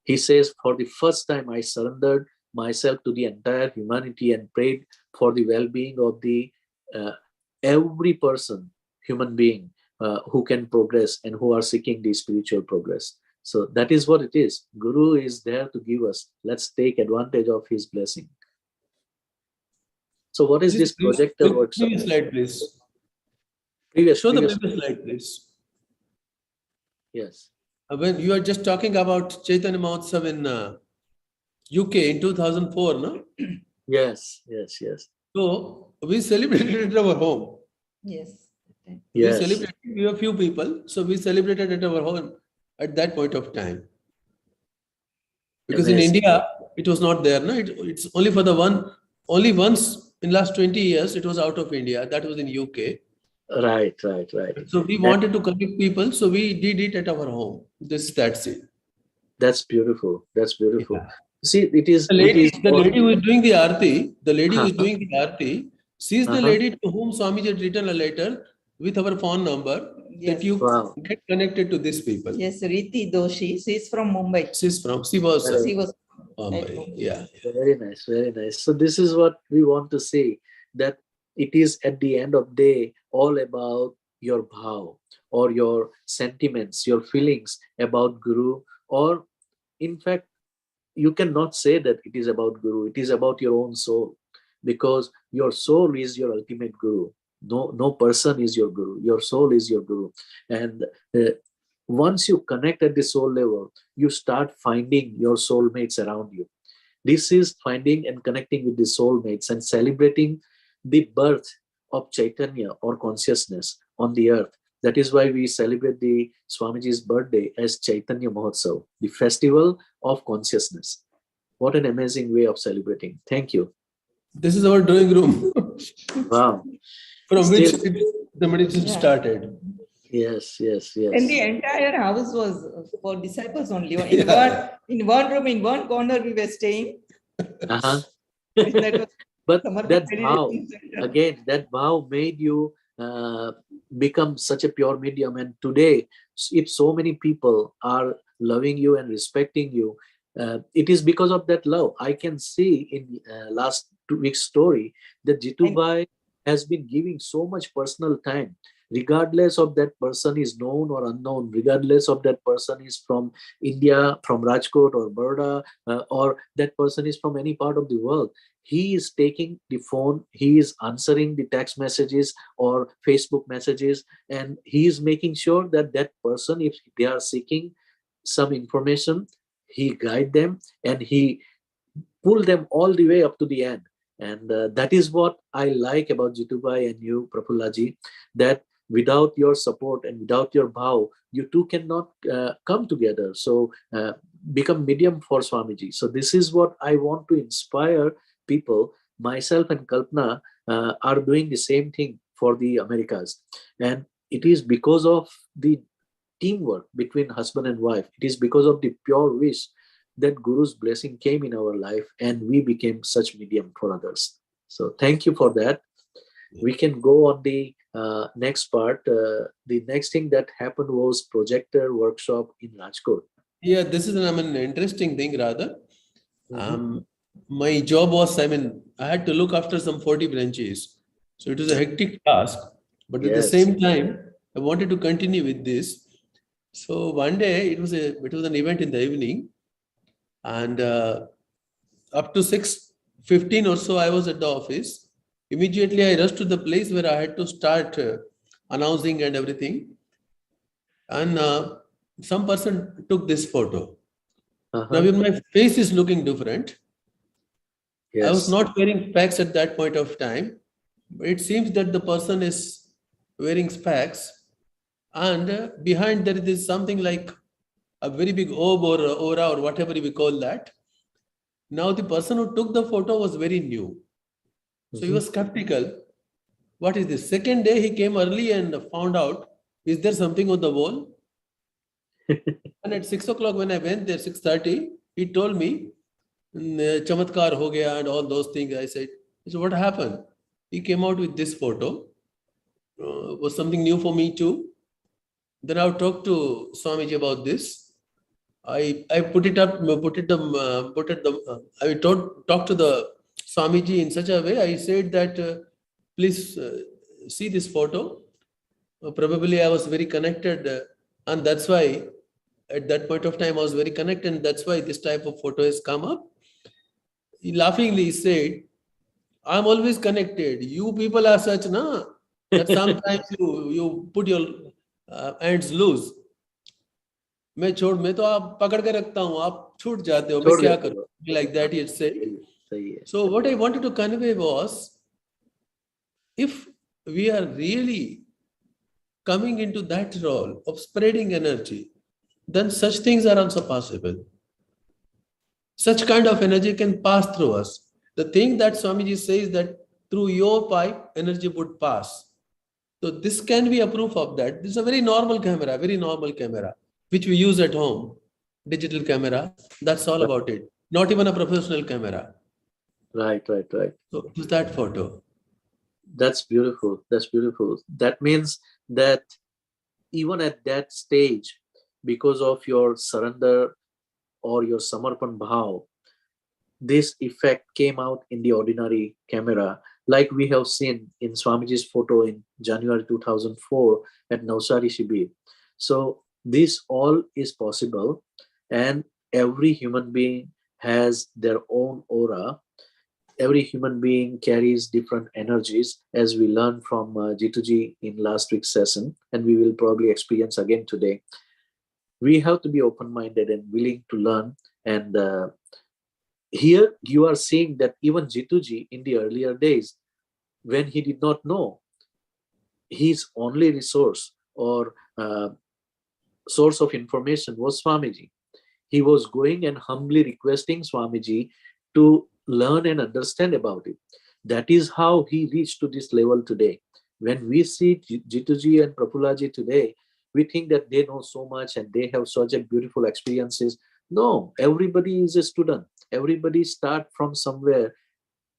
he says, for the first time, I surrendered myself to the entire humanity and prayed for the well-being of the every person, human being, who can progress and who are seeking the spiritual progress. So that is what it is. Guru is there to give us. Let's take advantage of his blessing. So what is this projector workshop? Previous slide, please. Show the previous slide, please. Yes. When you are just talking about Chaitanya Mahotsav in UK in 2004, no? Yes. So we celebrated at our home. Yes. We celebrated, we were few people, so we celebrated at our home at that point of time. Because Amazing. in India, it was not there, no? It's only for only once in last 20 years, it was out of India. That was in UK. Right. So we wanted to connect people, so we did it at our home. That's it. That's beautiful. Yeah. See, it is the lady who is doing the arti, she's the Uh-huh. lady to whom Swamiji had written a letter with our phone number Yes. that you Wow. get connected to these people. Yes, Riti Doshi. She's from Mumbai. She was She was Mumbai. Yeah. Very nice, very nice. So this is what we want to say, that it is at the end of the day all about your bhav or your sentiments, your feelings about Guru, or in fact, you cannot say that it is about Guru. It is about your own soul, because your soul is your ultimate Guru. No person is your Guru. Your soul is your Guru. And once you connect at the soul level, you start finding your soulmates around you. This is finding and connecting with the soulmates and celebrating the birth of Chaitanya or consciousness on the earth. That is why we celebrate the Swamiji's birthday as Chaitanya Mahotsav, the festival of consciousness. What an amazing way of celebrating. Thank you. This is our drawing room Wow. from which Still- the meditation started. Yes. And the entire house was for disciples only. Yeah. In one room, in one corner, we were staying. Uh-huh. That was But Samarpan that vow, Meditation Center. again, that vow made you become such a pure medium. And today, if so many people are loving you and respecting you, it is because of that love. I can see in last 2 weeks' story that Jitubai has been giving so much personal time, regardless of that person is known or unknown, regardless of that person is from India, from Rajkot or Baroda, or that person is from any part of the world. He is taking the phone, he is answering the text messages or Facebook messages, and he is making sure that that person, if they are seeking some information, he guide them and he pull them all the way up to the end. And that is what I like about Jitubai and you, Prafullaji, that without your support and without your bhav, you two cannot come together. So become medium for Swamiji. So this is what I want to inspire people. Myself and Kalpana are doing the same thing for the Americas. And it is because of the teamwork between husband and wife. It is because of the pure wish that Guru's blessing came in our life and we became such medium for others. So thank you for that. We can go on the next part. The next thing that happened was projector workshop in Rajkot. Yeah, this is an interesting thing rather. Mhm. My job was, I had to look after some 40 branches. So it was a hectic task. But at the Yes. same time, I wanted to continue with this. So one day it was an event in the evening, and up to 6:15 or so, I was at the office. Immediately, I rushed to the place where I had to start announcing and everything. And some person took this photo. Uh-huh. Now, when my face is looking different, Yes. I was not wearing specs at that point of time. But it seems that the person is wearing specs, and behind there is something like a very big orb or aura or whatever we call that. Now, the person who took the photo was very new. So he was skeptical. What is this? Second day, he came early and found out, is there something on the wall? And at 6 o'clock when I went there, 6:30, he told me, chamatkar ho gaya and all those things. I said, so what happened? He came out with this photo. Was something new for me too. Then I talked to Swamiji about this. I talked to the Swamiji in such a way. I said that please see this photo. Probably I was very connected, and that's why at that point of time I was very connected, and that's why this type of photo has come up. He laughingly said, I'm always connected. You people are such, na, that sometimes you put your hands loose. मैं तो आप पकड़ के रखता हूँ, आप छूट जाते हो, मैं क्या करूँ? Like that he said. So what I wanted to convey was, if we are really coming into that role of spreading energy, then such things are also possible. Such kind of energy can pass through us. The thing that Swamiji says that through your pipe, energy would pass. So this can be a proof of that. This is a very normal camera, which we use at home. Digital camera, that's all about it. Not even a professional camera. Right. So it was that photo. That's beautiful. That's beautiful. That means that even at that stage, because of your surrender or your Samarpan Bhav, this effect came out in the ordinary camera, like we have seen in Swamiji's photo in January 2004 at Navsari Shibir. So this all is possible, and every human being has their own aura. Every human being carries different energies, as we learned from Jituji in last week's session, and we will probably experience again today. We have to be open-minded and willing to learn. And here you are seeing that even Jituji in the earlier days, when he did not know, his only resource or source of information was Swamiji. He was going and humbly requesting Swamiji to learn and understand about it. That is how he reached to this level today. When we see Jituji and Prafullaji today, we think that they know so much and they have such a beautiful experiences. No, everybody is a student. Everybody start from somewhere,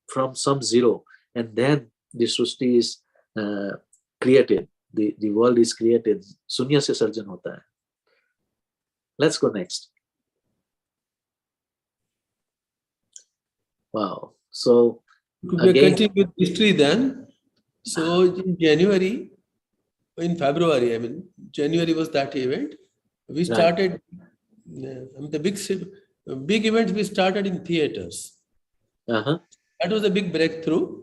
from some zero, and then the Srishti is created. The world is created. Sunya se sarjan hota hai. Let's go next. Wow. So we again, continue with history then. So in January, in February, I mean, January was that event. We started the big events. We started in theaters. That was a big breakthrough.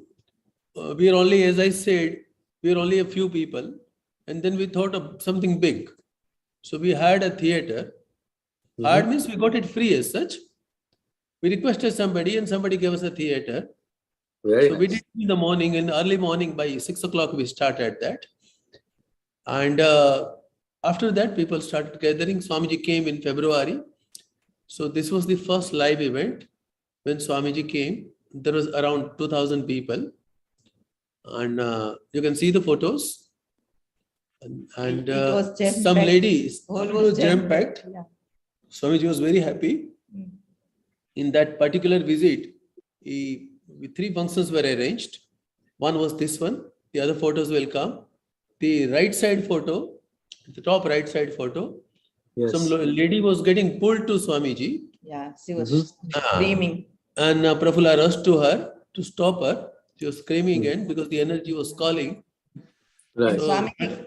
We are only, as I said, we are only a few people, and then we thought of something big. So we had a theater. Hard means we got it free as such. We requested somebody, and somebody gave us a theater. Very so nice. we did in the morning, in the early morning by 6 o'clock we started that. And after that, people started gathering. Swamiji came in February. So this was the first live event. When Swamiji came, there was around 2,000 people. And you can see the photos. And It was jam-packed. some ladies, All it was was jam-packed. Yeah. Swamiji was very happy. In that particular visit, 3 functions were arranged. One was this one. The other photos will come. The right side photo, the top right side photo, Yes. some lady was getting pulled to Swamiji. Yeah, she was screaming. And Prafulla rushed to her to stop her. She was screaming again because the energy was calling. Right. So,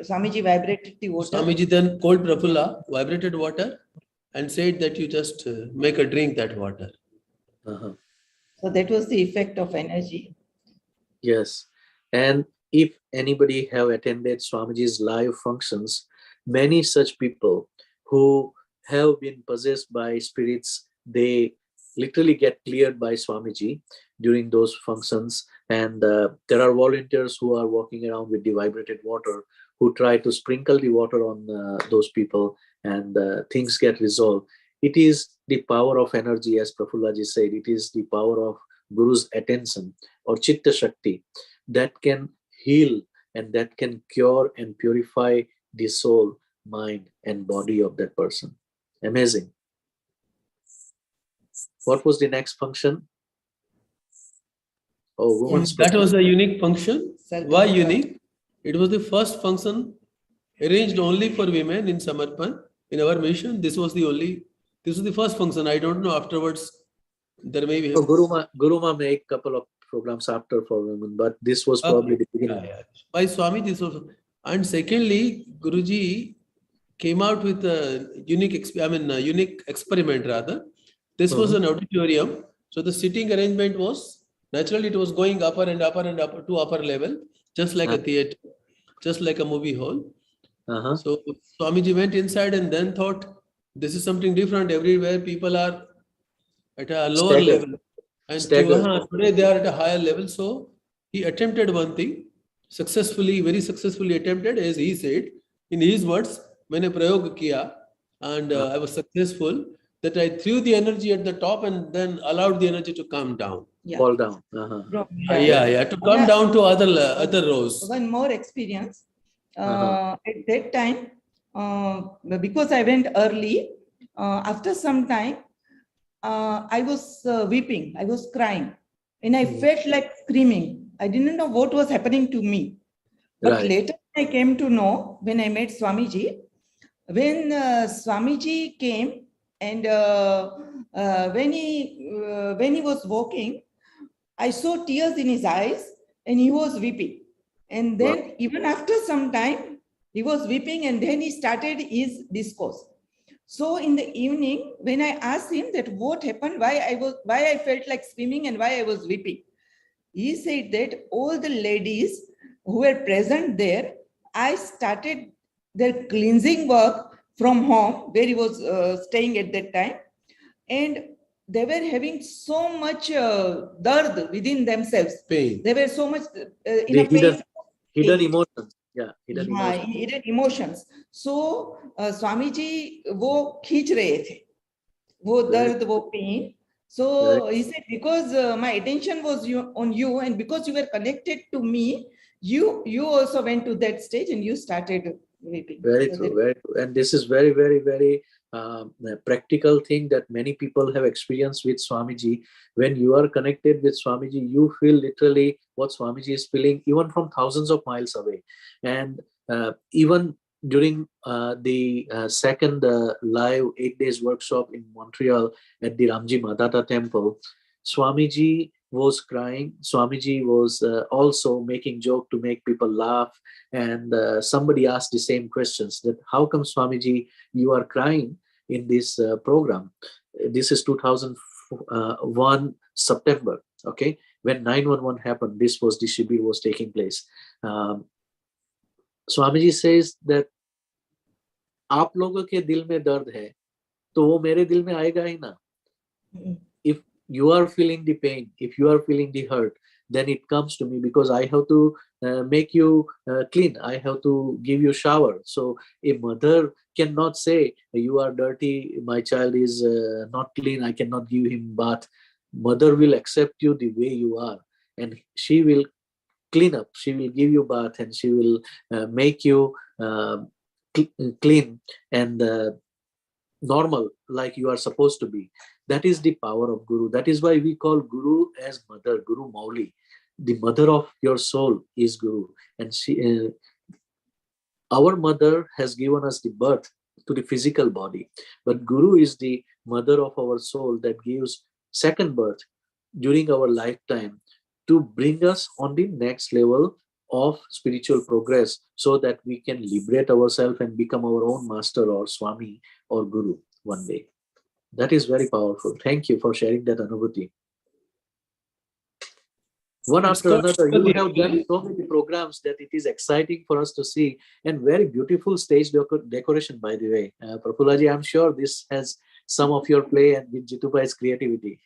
Swamiji vibrated the water. Swamiji then called Prafulla, vibrated water, and said that you just make her drink that water. So that was the effect of energy. Yes. And if anybody have attended Swamiji's live functions, many such people who have been possessed by spirits, they literally get cleared by Swamiji during those functions. And there are volunteers who are walking around with the vibrated water, who try to sprinkle the water on those people, and things get resolved. It is the power of energy, as Prafullaji said. It is the power of Guru's attention or Chitta Shakti that can heal and that can cure and purify the soul, mind, and body of that person. Amazing. What was the next function? Oh, women's That was a unique function. Why Self-control. unique? It was the first function arranged only for women in Samarpan. In our mission, this was the first function. I don't know afterwards. There may be. So Guruma made a couple of programs after for women, but this was probably the beginning. By Swami, this was. And secondly, Guruji came out with a unique experiment rather. This was an auditorium. So the sitting arrangement was, naturally it was going upper and upper and upper to upper level, just like a theater, just like a movie hall. So Swamiji went inside and then thought, this is something different. Everywhere people are at a lower level. And today they are at a higher level. So he attempted one thing, very successfully attempted, as he said, in his words, मैंने प्रयोग किया, and I was successful, that I threw the energy at the top and then allowed the energy to come down. Fall down. To come down to other rows. One more experience. At that time, because I went early, after some time, I was weeping, I was crying, and I felt like screaming. I didn't know what was happening to me. But Right. later I came to know when I met Swamiji. When Swamiji came and when he was walking, I saw tears in his eyes and he was weeping. And then even after some time, he was weeping and then he started his discourse. So in the evening, when I asked him that what happened, why I felt like screaming and why I was weeping, he said that all the ladies who were present there, I started their cleansing work from home where he was staying at that time. And they were having so much dard within themselves. Pain. They were so much in The a pain. hidden emotions. Yeah, hidden Yeah, emotions. hidden emotions. So Swamiji वो खींच रहे थे, वो दर्द, वो pain. So he said, because my attention was on you, and because you were connected to me, you also went to that stage and you started weeping. Very So true, that- very true. And this is very, very, very practical thing that many people have experienced with Swamiji. When you are connected with Swamiji, you feel literally what Swamiji is feeling, even from thousands of miles away. And even during the second live 8 days workshop in Montreal at the Ramji Madata temple, Swamiji was crying. Swamiji was also making joke to make people laugh. And somebody asked the same questions, that how come Swamiji you are crying in this program? This is 2001 September, okay, when 911 happened. This was the Shibir was taking place. Swamiji says that आप लोगों के दिल में दर्द है तो वो मेरे दिल में आएगा ही ना. If you are feeling the pain, if you are feeling the hurt, then it comes to me, because I have to make you clean. I have to give you shower. So a mother cannot say, you are dirty, my child is not clean, I cannot give him bath. Mother will accept you the way you are, and she will clean up, she will give you bath, and she will make you clean and normal, like you are supposed to be. That is the power of Guru. That is why we call Guru as mother, Guru Mauli. The mother of your soul is Guru. And she, our mother has given us the birth to the physical body. But Guru is the mother of our soul that gives second birth during our lifetime to bring us on the next level of spiritual progress, so that we can liberate ourselves and become our own master or Swami or Guru one day. That is very powerful. Thank you for sharing that anubhuti. One It's after called another, you Kundalini. have done so many programs that it is exciting for us to see, and very beautiful stage decoration, by the way. Prafullaji, I'm sure this has some of your play and with Jitubai's creativity.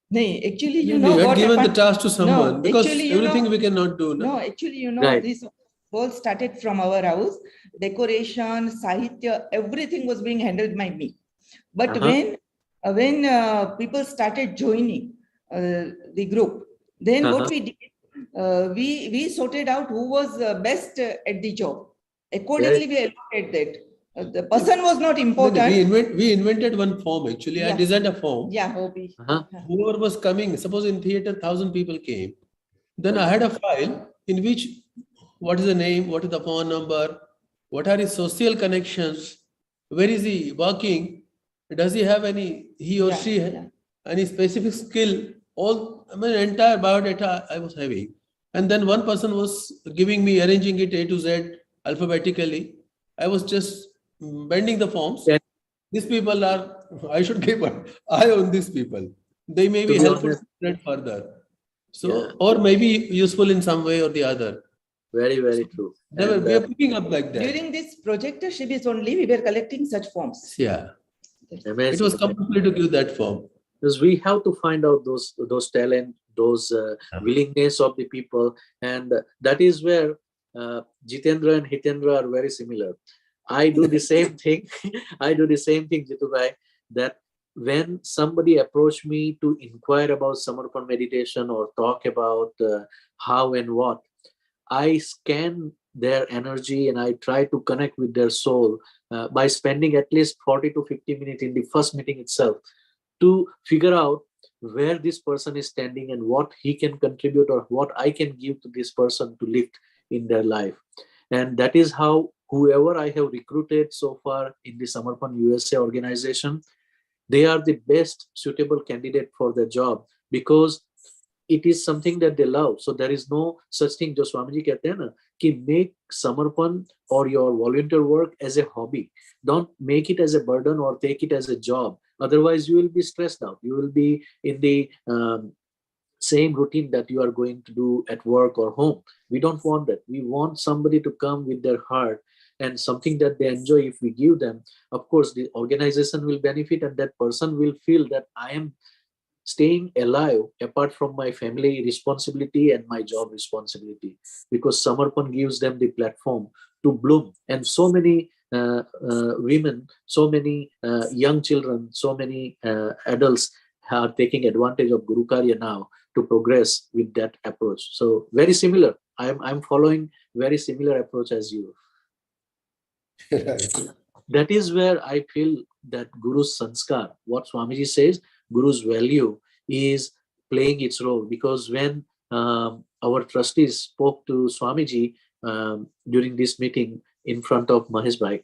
No, actually, you We know had what given the happened? task to someone, No, because actually, you everything know- we cannot do. No? No, actually, you know, Right. this all started from our house. Decoration, sahitya, everything was being handled by me. But when people started joining the group, then what we did, we sorted out who was best at the job. Accordingly, we allocated that. The person was not No, important. we invented one form actually. I Yeah. designed a form. Yeah, hobby. Whoever was coming, suppose in theater 1,000 people came, then I had a file in which what is the name, what is the phone number, what are his social connections, where is he working, does he have any, he or Yeah, she yeah. any specific skill, all, I mean, entire biodata I was having. And then one person was giving me, arranging it A to Z alphabetically. I was just bending the forms. Yeah. These people are, I should keep an eye on these people. They may To be be helpful honest, to spread further. So, Yeah. or maybe useful in some way or the other. Very, very true. We And, are picking up like that. During this projector Shibirs only, we were collecting such forms. Yeah. amazing. It was compulsory to give that form. Because we have to find out those talent, those willingness of the people, and that is where Jitendra and Hitendra are very similar. I do the same thing. I do the same thing, Jitubai, that when somebody approached me to inquire about Samarpan meditation or talk about how and what, I scan their energy and I try to connect with their soul by spending at least 40 to 50 minutes in the first meeting itself to figure out where this person is standing and what he can contribute or what I can give to this person to lift in their life. And that is how whoever I have recruited so far in the Samarpan USA organization, they are the best suitable candidate for the job because it is something that they love. So there is no such thing, जो स्वामी जी कहते हैं ना, कि make Samarpan or your volunteer work as a hobby. Don't make it as a burden or take it as a job. Otherwise, you will be stressed out. You will be in the same routine that you are going to do at work or home. We don't want that. We want somebody to come with their heart and something that they enjoy. If we give them, of course, the organization will benefit and that person will feel that I am staying alive apart from my family responsibility and my job responsibility, because Samarpan gives them the platform to bloom. And so many women, so many young children, so many adults are taking advantage of Gurukarya now to progress with that approach. So very similar. I'm following very similar approach as you. That is where I feel that Guru's sanskar, what Swamiji says, Guru's value is playing its role. Because when our trustees spoke to Swamiji during this meeting in front of Mahesh Bhai,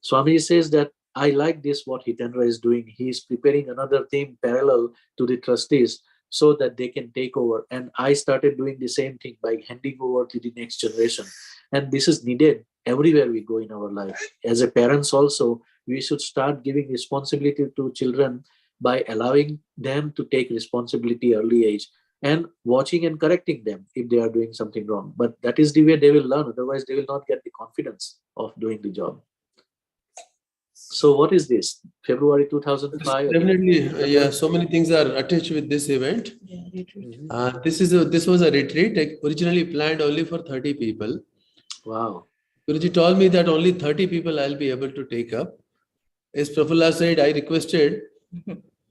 Swamiji says that I like this, what Jitendra is doing. He is preparing another theme parallel to the trustees so that they can take over. And I started doing the same thing by handing over to the next generation. And this is needed everywhere we go in our life. As a parents also, we should start giving responsibility to children by allowing them to take responsibility early age and watching and correcting them if they are doing something wrong. But that is the way they will learn. Otherwise, they will not get the confidence of doing the job. So what is this? February 2005? Definitely, yeah. So many things are attached with this event. This was a retreat, like originally planned only for 30 people. Wow. Guruji told me that only 30 people I'll be able to take up. As Prafulla said, I requested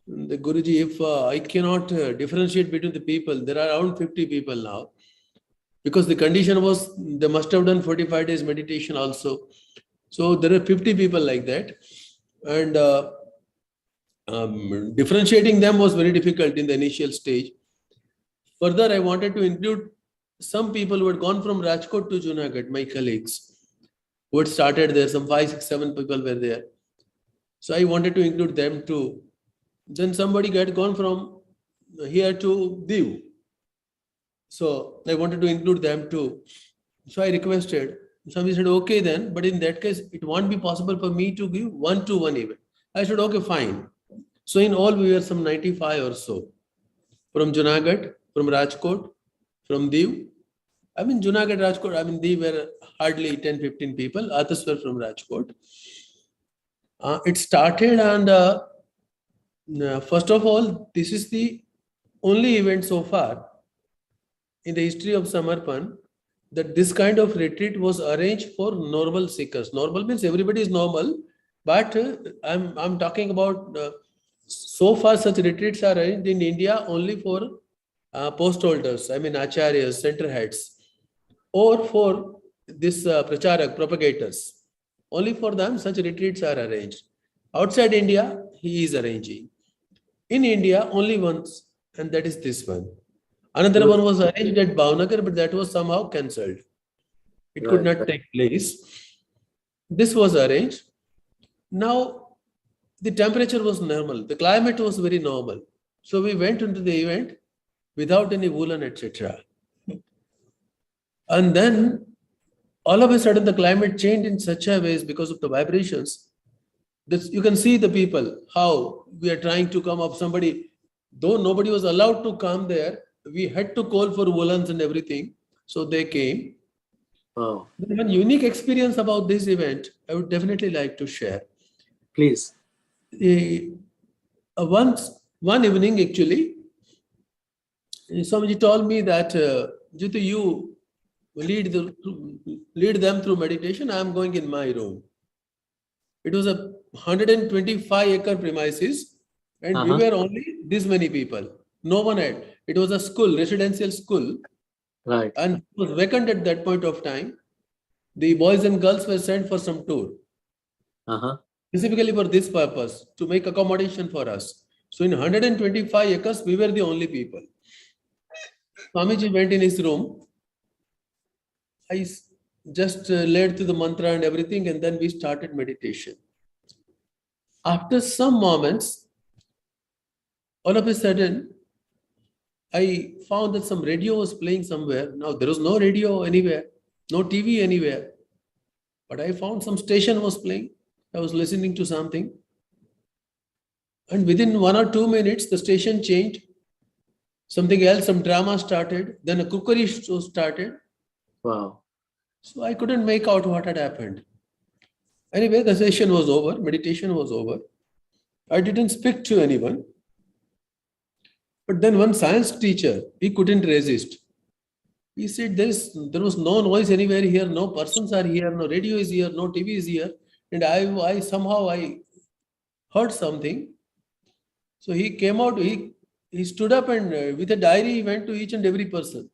the Guruji, if I cannot differentiate between the people, there are around 50 people now. Because the condition was they must have done 45 days meditation also. So there are 50 people like that. And differentiating them was very difficult in the initial stage. Further, I wanted to include some people who had gone from Rajkot to Junagadh, my colleagues, who had started there. Some 5, 6, 7 people were there. So I wanted to include them too. Then somebody had gone from here to Diu. So I wanted to include them too. So I requested. Somebody said, okay then, but in that case, it won't be possible for me to give 1-to-1 event. I said, okay, fine. So in all, we were some 95 or so. From Junagadh, from Rajkot, from Diu. I mean, Junagadh, Rajkot, I mean, they were hardly 10, 15 people. Others were from Rajkot. It started and first of all, this is the only event so far in the history of Samarpan that this kind of retreat was arranged for normal seekers. Normal means everybody is normal, but I'm talking about so far such retreats are arranged in India only for post holders, I mean acharyas, center heads, or for this pracharak, propagators. Only for them such retreats are arranged. Outside India, he is arranging. In India, only once, and that is this one. Another one was arranged at Bhavnagar, but that was somehow cancelled. It could not take place. This was arranged. Now, the temperature was normal. The climate was very normal. So we went into the event without any woolen, etc. And then, all of a sudden, the climate changed in such a way because of the vibrations. You can see the people, how we are trying to come up. Somebody, though nobody was allowed to come there, we had to call for woolens and everything. So they came. Wow. One unique experience about this event, I would definitely like to share. Please. One evening, actually, Swamiji told me that, Jitu, you lead them through meditation. I am going in my room. It was a 125-acre premises, and we were only this many people. No one had. It was a school, residential school. Right. And it was vacant at that point of time. The boys and girls were sent for some tour. Specifically for this purpose, to make accommodation for us. So in 125 acres, we were the only people. Swamiji went in his room. I just led to the mantra and everything, and then we started meditation. After some moments, all of a sudden, I found that some radio was playing somewhere. Now, there was no radio anywhere, no TV anywhere. But I found some station was playing. I was listening to something. And within 1 or 2 minutes, the station changed. Something else, some drama started. Then a cookery show started. Wow. So I couldn't make out what had happened. Anyway, the session was over. Meditation was over. I didn't speak to anyone. But then one science teacher, he couldn't resist. He said, there was no noise anywhere here, no persons are here, no radio is here, no TV is here. And I somehow heard something. So he came out, he stood up and with a diary, he went to each and every person.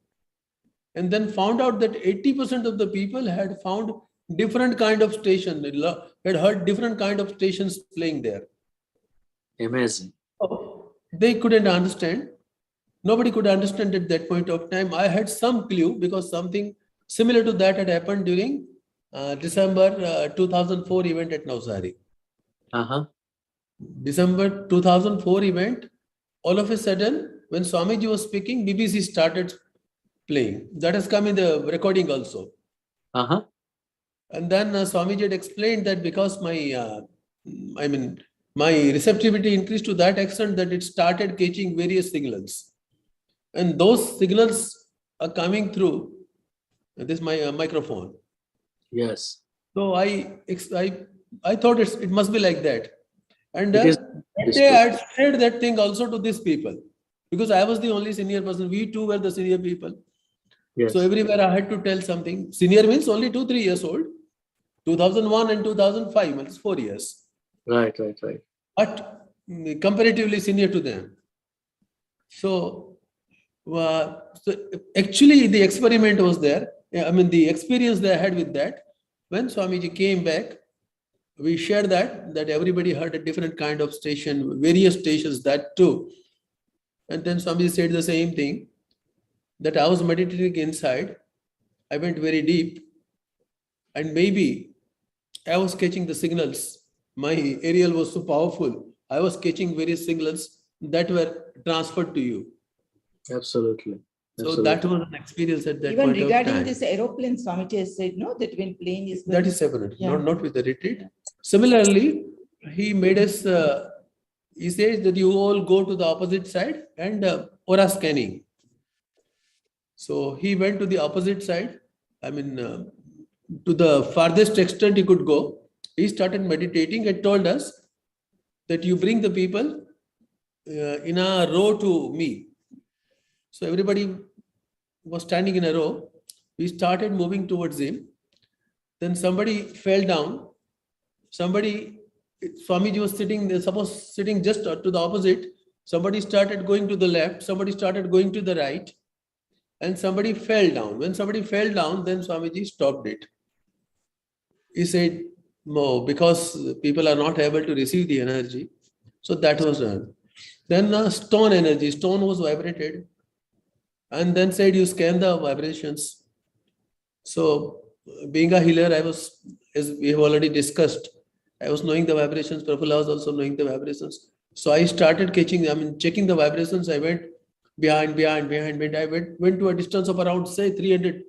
And then found out that 80% of the people had found different kind of station, had heard different kind of stations playing there. Amazing. They couldn't understand. Nobody could understand at that point of time. I had some clue because something similar to that had happened during December 2004 event at Navsari. December 2004 event, all of a sudden, when Swamiji was speaking, BBC started playing. That has come in the recording also. And then Swamiji had explained that because my receptivity increased to that extent that it started catching various signals. And those signals are coming through this my microphone. Yes. So I thought it must be like that. And It is- that day I had shared that thing also to these people. Because I was the only senior person. We too were the senior people. Yes. So everywhere I had to tell something. Senior means only 2-3 years old. 2001 and 2005, means 4 years. Right. But comparatively senior to them. So actually the experiment was there. The experience they had with that. When Swamiji came back, we shared that everybody heard a different kind of station, various stations, that too. And then Swamiji said the same thing, that I was meditating inside. I went very deep. And maybe I was catching the signals. My aerial was so powerful. I was catching various signals that were transferred to you. Absolutely. So that was an experience at that Even point of regarding time. this aeroplane, Swamiji has said, no, that when plane is That is separate, Yeah. not with the retreat. Similarly, he made us, he says that you all go to the opposite side and aura scanning. So he went to the opposite side, to the farthest extent he could go. He started meditating and told us that you bring the people in a row to me. So everybody was standing in a row. We started moving towards him. Then somebody fell down. Swamiji was sitting there, sitting just to the opposite. Somebody started going to the left. Somebody started going to the right. And somebody fell down. When somebody fell down, then Swamiji stopped it. He said, no, because people are not able to receive the energy. So that was done. Then stone energy, stone was vibrated. And then said, you scan the vibrations. So being a healer, I was, as we have already discussed, I was knowing the vibrations. Prafulla was also knowing the vibrations. So I started checking the vibrations. I went behind. I went to a distance of around, say, 300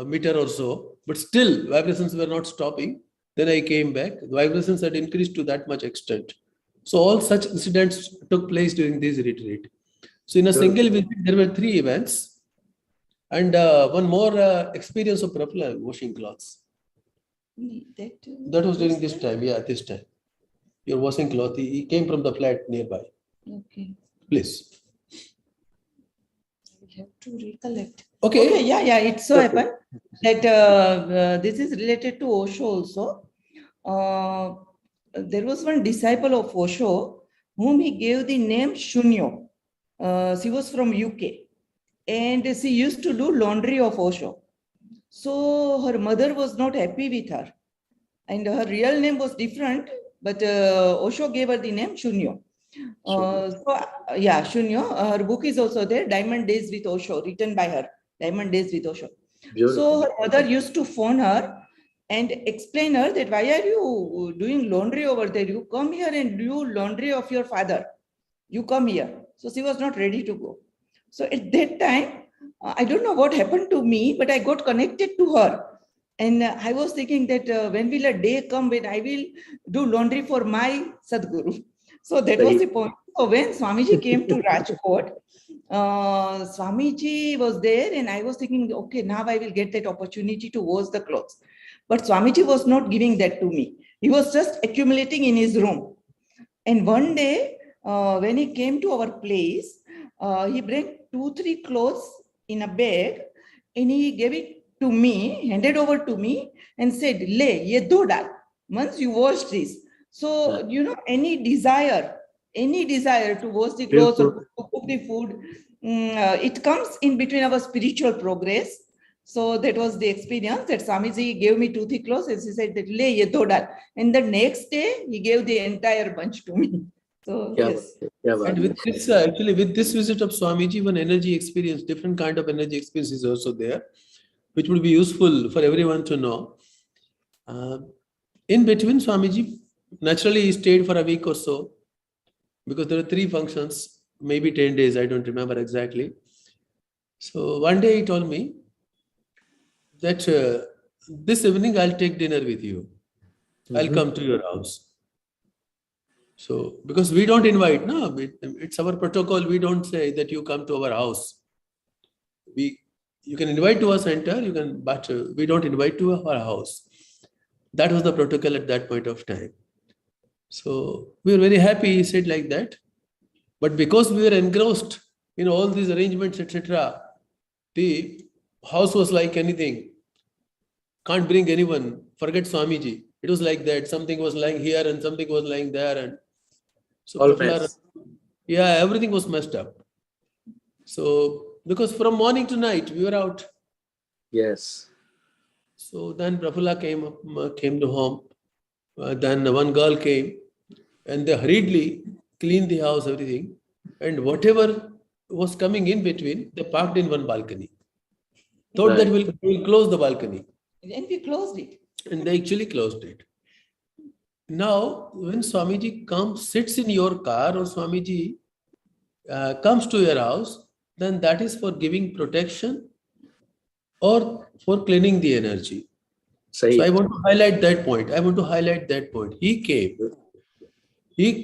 meter or so. But still, vibrations were not stopping. Then I came back. The vibrations had increased to that much extent. So all such incidents took place during this retreat. So in a single visit, there were 3 events. And one more experience of Prafulla washing clothes. That was during this time. Yeah, this time. You're washing cloth. He came from the flat nearby. Okay. Please. We have to recollect. Okay. Yeah. It so happened that this is related to Osho also. There was one disciple of Osho whom he gave the name Shunyo. She was from UK and she used to do laundry of Osho. So her mother was not happy with her and her real name was different, but Osho gave her the name Shunyo. Yeah, Shunya, her book is also there, Diamond Days with Osho, written by her, Diamond Days with Osho. Beautiful. So her mother used to phone her and explain her that why are you doing laundry over there? You come here and do laundry of your father. You come here. So she was not ready to go. So at that time, I don't know what happened to me, but I got connected to her. And I was thinking that when will a day come when I will do laundry for my Sadguru? So that was the point. So when Swamiji came to Rajkot, Swamiji was there and I was thinking, okay, now I will get that opportunity to wash the clothes. But Swamiji was not giving that to me. He was just accumulating in his room. And one day, when he came to our place, he brought 2-3 clothes in a bag and he gave it to me, handed over to me and said, Le, ye do dal. Once you wash this. So, you know, any desire to wash the clothes or to cook the food, it comes in between our spiritual progress. So that was the experience that Swamiji gave me 2-3 clothes and he said that Le, ye do dal. And the next day, he gave the entire bunch to me. So, yes. And with this, actually, with this visit of Swamiji, one energy experience, different kind of energy experience is also there, which would be useful for everyone to know. In between, Swamiji, naturally, he stayed for a week or so because there were 3 functions, maybe 10 days, I don't remember exactly. So one day he told me that this evening I'll take dinner with you. I'll come to your house. So, because we don't invite, no, it's our protocol. We don't say that you come to our house. You can invite to a center, but we don't invite to our house. That was the protocol at that point of time. So we were very happy. He said like that. But because we were engrossed in all these arrangements, etc., the house was like anything. Can't bring anyone. Forget Swamiji. It was like that. Something was lying here and something was lying there, and so everything was messed up. So because from morning to night we were out. Yes. So then Prafulla came to home. Then one girl came and they hurriedly cleaned the house, everything, and whatever was coming in between, they parked in one balcony. Thought that we'll close the balcony. And we closed it. And they actually closed it. Now, when Swamiji sits in your car, or Swamiji comes to your house, then that is for giving protection or for cleaning the energy. So I want to highlight that point. He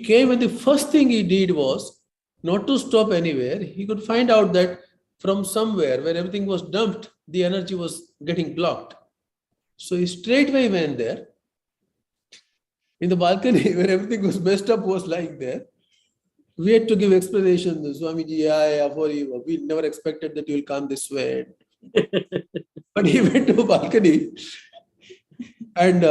came and the first thing he did was not to stop anywhere. He could find out that from somewhere where everything was dumped, the energy was getting blocked. So he straightway went there. In the balcony where everything was messed up was lying there. We had to give explanation. Swamiji, we never expected that you will come this way. But he went to a balcony. And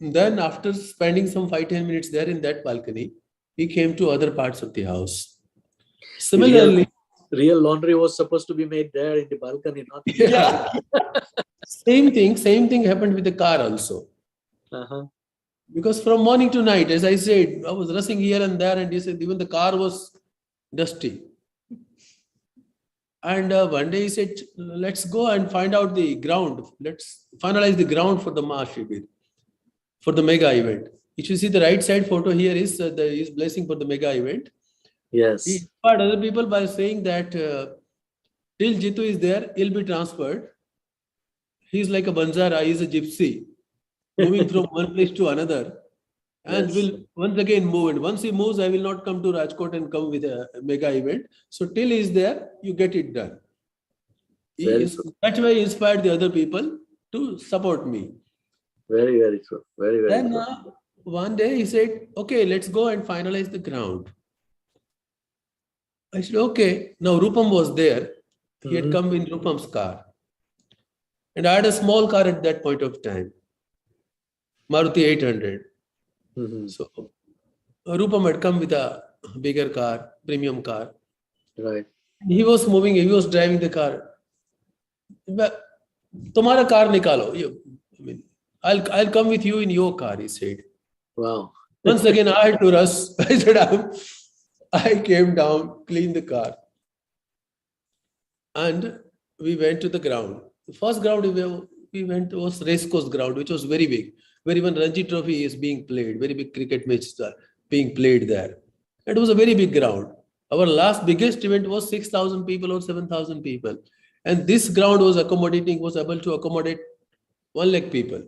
then after spending some 5-10 minutes there in that balcony, he came to other parts of the house. Similarly, real laundry was supposed to be made there in the balcony, not Same thing happened with the car also. Because from morning to night, as I said, I was rushing here and there, and he said even the car was dusty. And one day he said, let's go and find out the ground. Let's finalize the ground for the Mahashibir, for the mega event. If you see the right side photo here is his blessing for the mega event. Yes. He inspired other people by saying that till Jitu is there, he'll be transferred. He's like a Banjara, he's a gypsy, moving from one place to another, and will once again move. And once he moves, I will not come to Rajkot and come with a mega event. So till he is there, you get it done. That's why he inspired the other people to support me. Very, very true. Very, very then, true. One day he said, okay, let's go and finalize the ground. I said, okay. Now Rupam was there. He had come in Rupam's car. And I had a small car at that point of time, Maruti 800. So Rupam had come with a bigger car, premium car. Right. He was moving, he was driving the car. Tumhara car nikalo. I'll come with you in your car, he said. Wow. Once again, I had to rush. I said, I came down, cleaned the car, and we went to the ground. The first ground we went was Racecourse ground, which was very big, where even Ranji Trophy is being played. Very big cricket matches are being played there. It was a very big ground. Our last biggest event was 6,000 people or 7,000 people, and this ground was able to accommodate 1 lakh people.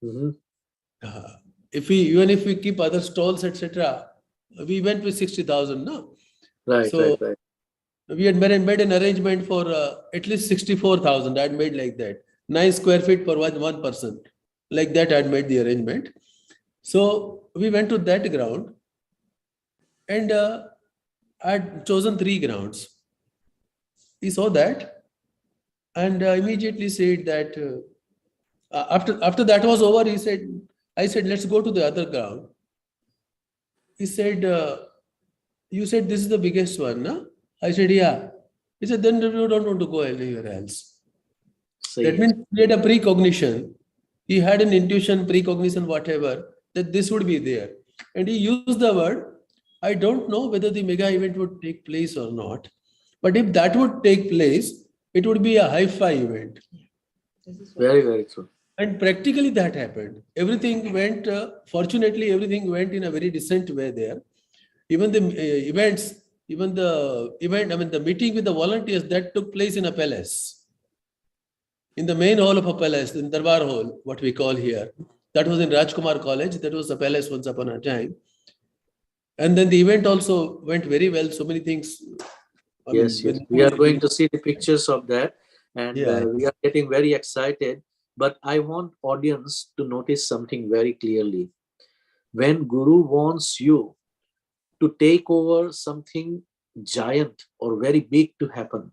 Mhm. Even if we keep other stalls, etc., we went with 60,000. No, Right, so right. we had made an arrangement for at least 64,000. I'd made like that, 9 square feet for one person. Like that, I'd made the arrangement. So we went to that ground, and I'd chosen 3 grounds. He saw that, and immediately said that after that was over, I said, let's go to the other ground. He said, you said this is the biggest one, no? I said, yeah. He said, then you don't want to go anywhere else. That means he had a precognition. He had an intuition, precognition, whatever, that this would be there. And he used the word, I don't know whether the mega event would take place or not. But if that would take place, it would be a hi-fi event. Very, very true. And practically that happened. Everything went, fortunately, everything went in a very decent way there. Even the the meeting with the volunteers, that took place in a palace. In the main hall of a palace, in Darbar Hall, what we call here. That was in Rajkumar College. That was a palace once upon a time. And then the event also went very well. So many things. Yes. We are going to see the pictures of that, and we are getting very excited. But I want audience to notice something very clearly. When Guru wants you to take over something giant or very big to happen,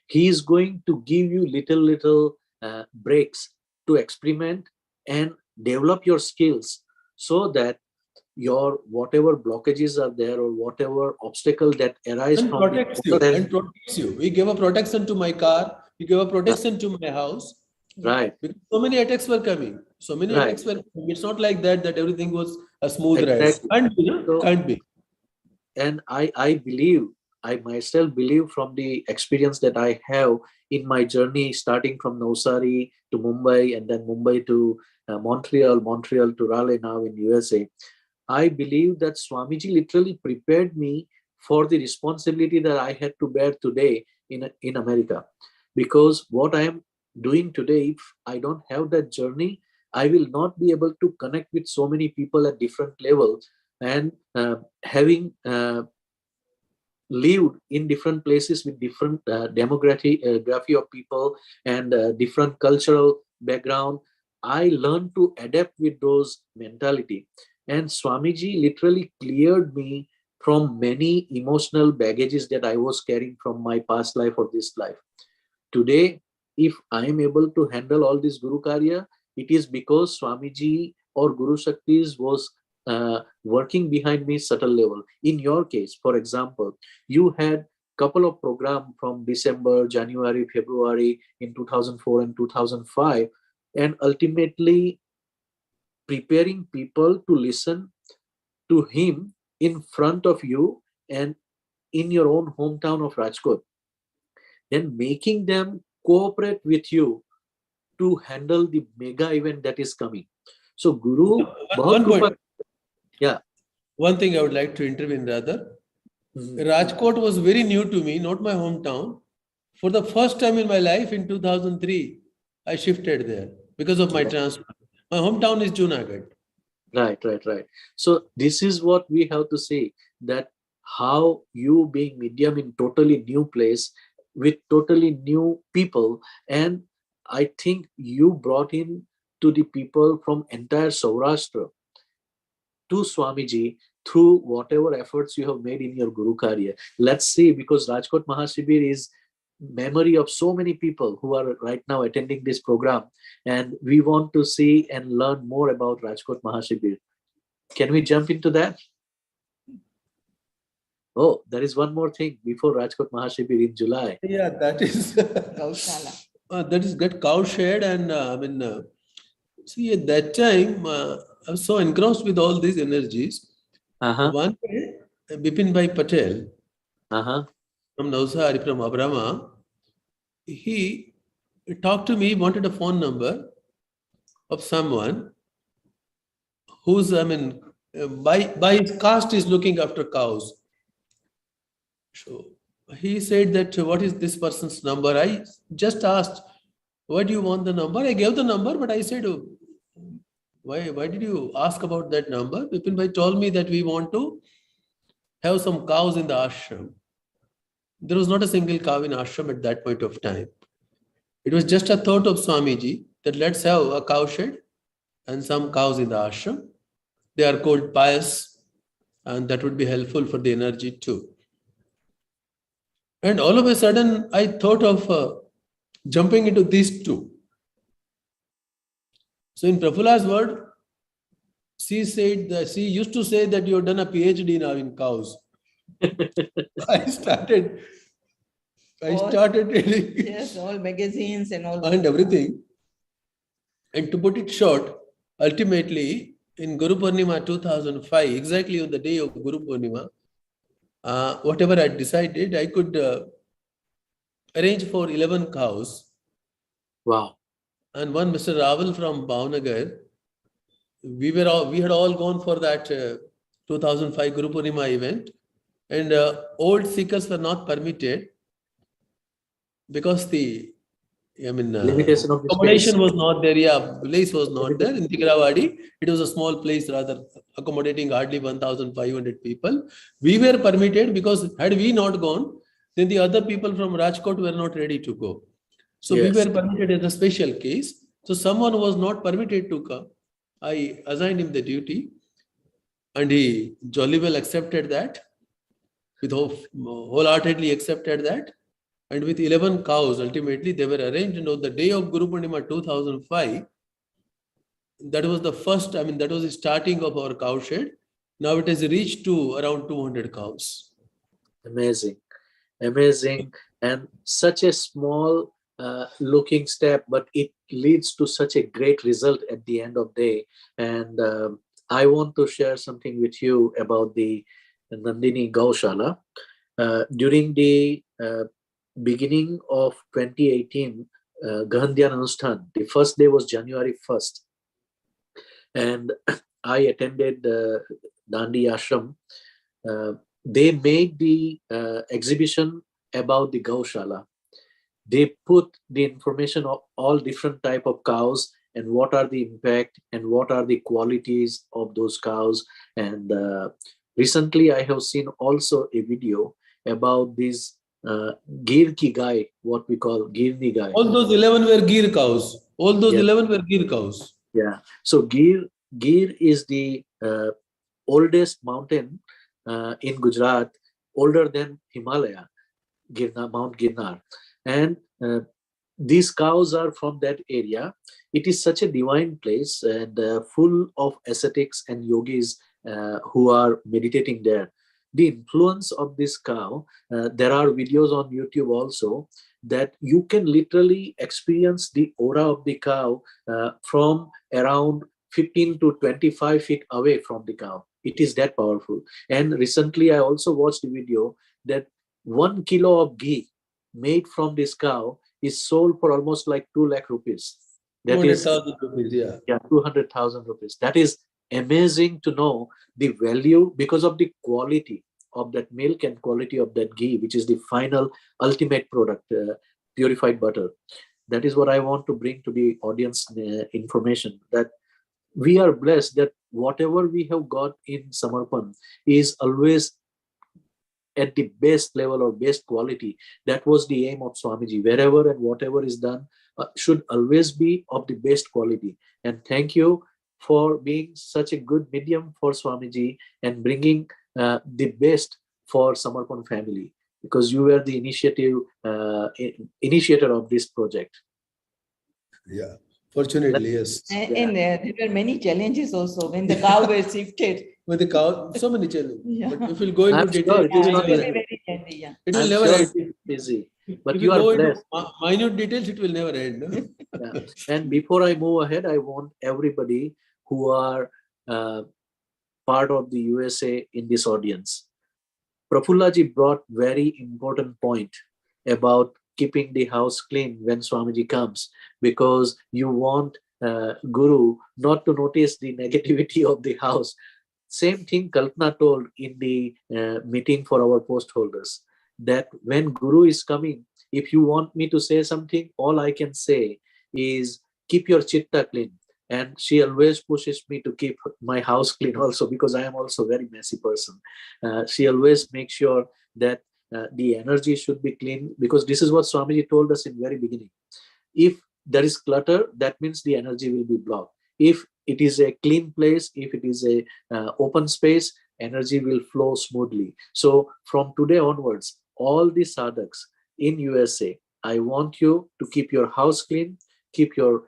he is going to give you little breaks to experiment and develop your skills, so that your whatever blockages are there or whatever obstacle that arise and from protects you. We gave a protection to my car. We gave a protection to my house. Right. Because so many attacks were coming. It's not like that everything was a smooth ride. Can't be, no? Can't be. And I myself believe from the experience that I have in my journey, starting from Navsari to Mumbai, and then Mumbai to Montreal to Raleigh, now in USA. I believe that Swamiji literally prepared me for the responsibility that I had to bear today in America. Because what I am doing today, if I don't have that journey, I will not be able to connect with so many people at different levels, and having lived in different places with different demography of people and different cultural background, I learned to adapt with those mentality. And Swamiji literally cleared me from many emotional baggages that I was carrying from my past life or this life. Today, if I am able to handle all this Gurukarya, it is because Swamiji or Guru Shaktis was working behind me subtle level. In your case, for example, you had couple of programs from December, January, February in 2004 and 2005, and ultimately preparing people to listen to him in front of you and in your own hometown of Rajkot, then making them cooperate with you to handle the mega event that is coming. So Guru, One thing I would like to intervene rather. Rajkot was very new to me, not my hometown. For the first time in my life in 2003, I shifted there because of my transfer. My hometown is Junagadh. Right. So this is what we have to say, that how you being medium in totally new place with totally new people, and I think you brought in to the people from entire Saurashtra to Swamiji through whatever efforts you have made in your Gurukarya. Let's see, because Rajkot Mahashibir is memory of so many people who are right now attending this program, and we want to see and learn more about Rajkot Mahashibir. Can we jump into that? Oh, there is one more thing before Rajkot Mahashibir in July. Yeah, that is that is that cow shed, and see, at that time I was so engrossed with all these energies. One day Bipin Bhai Patel Uh-huh. from Navsari, from Abrama, he talked to me, wanted a phone number of someone who's, by his caste is looking after cows. So he said that, what is this person's number? I just asked, why do you want the number? I gave the number, but I said, oh, why did you ask about that number? Bipin Bhai told me that we want to have some cows in the ashram. There was not a single cow in ashram at that point of time. It was just a thought of Swamiji that let's have a cow shed and some cows in the ashram. They are called pious, and that would be helpful for the energy too. And all of a sudden, I thought of jumping into these two. So in Prafulla's word, she used to say that you have done a PhD now in cows. I started reading Yes, all magazines and all. and everything. And to put it short, ultimately in GuruPoornima 2005, exactly on the day of GuruPoornima, whatever I decided, I could arrange for 11 cows. Wow. And one Mr. Raval from Bhavnagar, we had all gone for that 2005 GuruPoornima event, and old seekers were not permitted because Limitation of the accommodation space. was not there. Yeah, place was not there. In Tikravadi, it was a small place, rather accommodating hardly 1,500 people. We were permitted because had we not gone, then the other people from Rajkot were not ready to go. So Yes. we were permitted as a special case. So someone who was not permitted to come, I assigned him the duty, and he jolly well accepted that, wholeheartedly accepted that. And with 11 cows, ultimately they were arranged. And on the day of GuruPoornima 2005, that was the first, that was the starting of our cow shed. Now it has reached to around 200 cows. Amazing. Amazing. And such a small looking step, but it leads to such a great result at the end of the day. And I want to share something with you about the Nandini Gaushala. During the beginning of 2018, Gahandhyan Anushthan, the first day was January 1st. And I attended Dandi Ashram. They made the exhibition about the Gaushala. They put the information of all different type of cows and what are the impact and what are the qualities of those cows. And recently I have seen also a video about this Gir ki Gai, what we call Girni Gai. All those 11 were Gir cows. All those Yeah. 11 were Gir cows. Yeah. So Gir is the oldest mountain in Gujarat, older than Himalaya, Mount Girnar. And these cows are from that area. It is such a divine place and full of ascetics and yogis who are meditating there. The influence of this cow, there are videos on YouTube also that you can literally experience the aura of the cow from around 15 to 25 feet away from the cow. It is that powerful. And recently I also watched a video that 1 kilo of ghee made from this cow is sold for almost like 2 lakh rupees. That is 200,000 rupees, yeah. Yeah, 200,000 rupees. That is amazing to know the value because of the quality of that milk and quality of that ghee, which is the final ultimate product, purified butter. That is what I want to bring to the audience information, that we are blessed that whatever we have got in Samarpan is always at the best level or best quality. That was the aim of Swamiji. Wherever and whatever is done should always be of the best quality. And thank you for being such a good medium for Swamiji and bringing the best for Samarpan family, because you were the initiator of this project. Yeah, fortunately, yes. And there were many challenges also when the cow were shifted. With the cow, so many challenges. Yeah. But if we'll go into I'm detail, sure it is not Very, easy. very handy, yeah. it will I'm never sure end. it is easy, but If you we are go into blessed. minute details, it will never end. No? Yeah. And before I move ahead, I want everybody who are part of the USA in this audience, Prafullaji brought very important point about keeping the house clean when Swamiji comes, because you want Guru not to notice the negativity of the house. Same thing Kalpana told in the meeting for our post holders, that when Guru is coming, if you want me to say something, all I can say is keep your chitta clean. And she always pushes me to keep my house clean also, because I am also a very messy person. She always makes sure that the energy should be clean, because this is what Swamiji told us in very beginning. If there is clutter, that means the energy will be blocked. If it is a clean place, if it is a open space, energy will flow smoothly. So from today onwards, all the sadhaks in USA, I want you to keep your house clean, keep your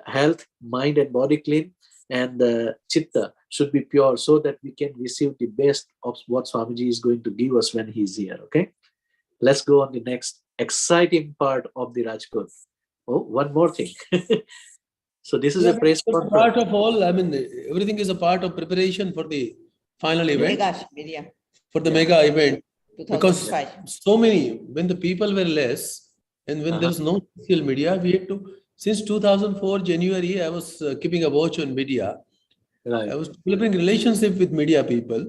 health, mind and body clean, and chitta should be pure, so that we can receive the best of what Swamiji is going to give us when he is here. Okay, let's go on the next exciting part of the Rajkot. Oh, one more thing. So this is a press Part conference. of all, I mean, everything is a part of preparation for the final event, Mega Shibir, yeah. for the mega event. Because 2005. so many, when the people were less and when there was no social media, we had to, since 2004 January, I was keeping a watch on media. Right. I was developing relationship with media people,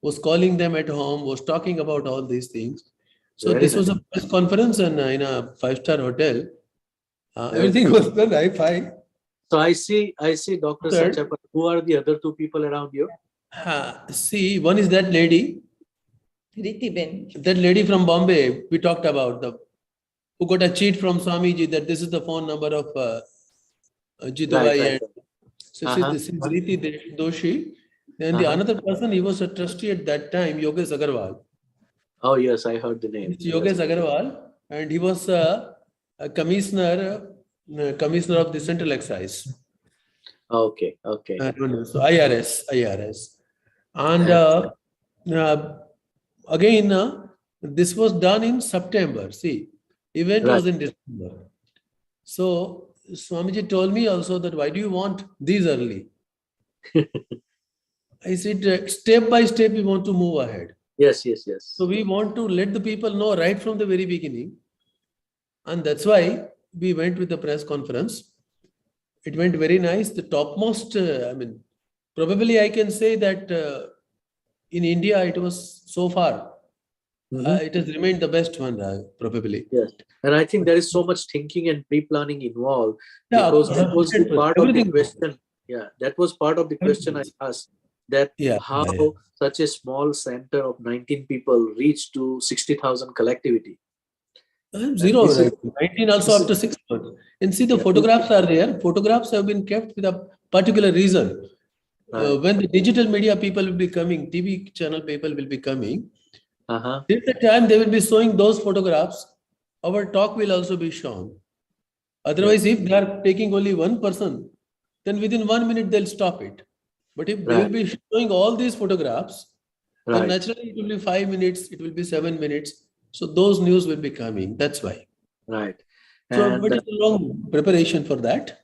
was calling them at home, was talking about all these things. So Very this was nice. a press conference and in a 5-star hotel. Very Everything was done, fine. So I see Dr. Third. Sachapan. Who are the other two people around you? See, one is that lady. Riti Ben. That lady from Bombay, we talked about, who got a cheat from Swamiji that this is the phone number of Jitendra. Right. So this is Riti Doshi. Then the another person, he was a trustee at that time, Yogesh Agarwal. Oh yes, I heard the name. It's Yogesh Agarwal, and he was a commissioner of the Central Excise. Okay. So IRS. And again, this was done in September. See, event was in December. So Swamiji told me also that why do you want these early? I said, step by step, we want to move ahead. Yes. So we want to let the people know right from the very beginning. And that's why we went with the press conference. It went very nice. The topmost, probably I can say that in India, it was so far. It has remained the best one, probably. Yes. And I think there is so much thinking and pre-planning involved, Yeah, because that was the part of the everything. question. Yeah, that was part of the question I asked, that how such a small center of 19 people reached to 60,000 collectivity. Zero, right? 19 also up to 6 months. And see, the photographs are there. Photographs have been kept with a particular reason. When the digital media people will be coming, TV channel people will be coming, till the time they will be showing those photographs, our talk will also be shown. Otherwise, if they are taking only one person, then within 1 minute they'll stop it. But if they will be showing all these photographs, then naturally it will be 5 minutes, it will be 7 minutes. So those news will be coming. That's why. Right. So but it's a long preparation for that.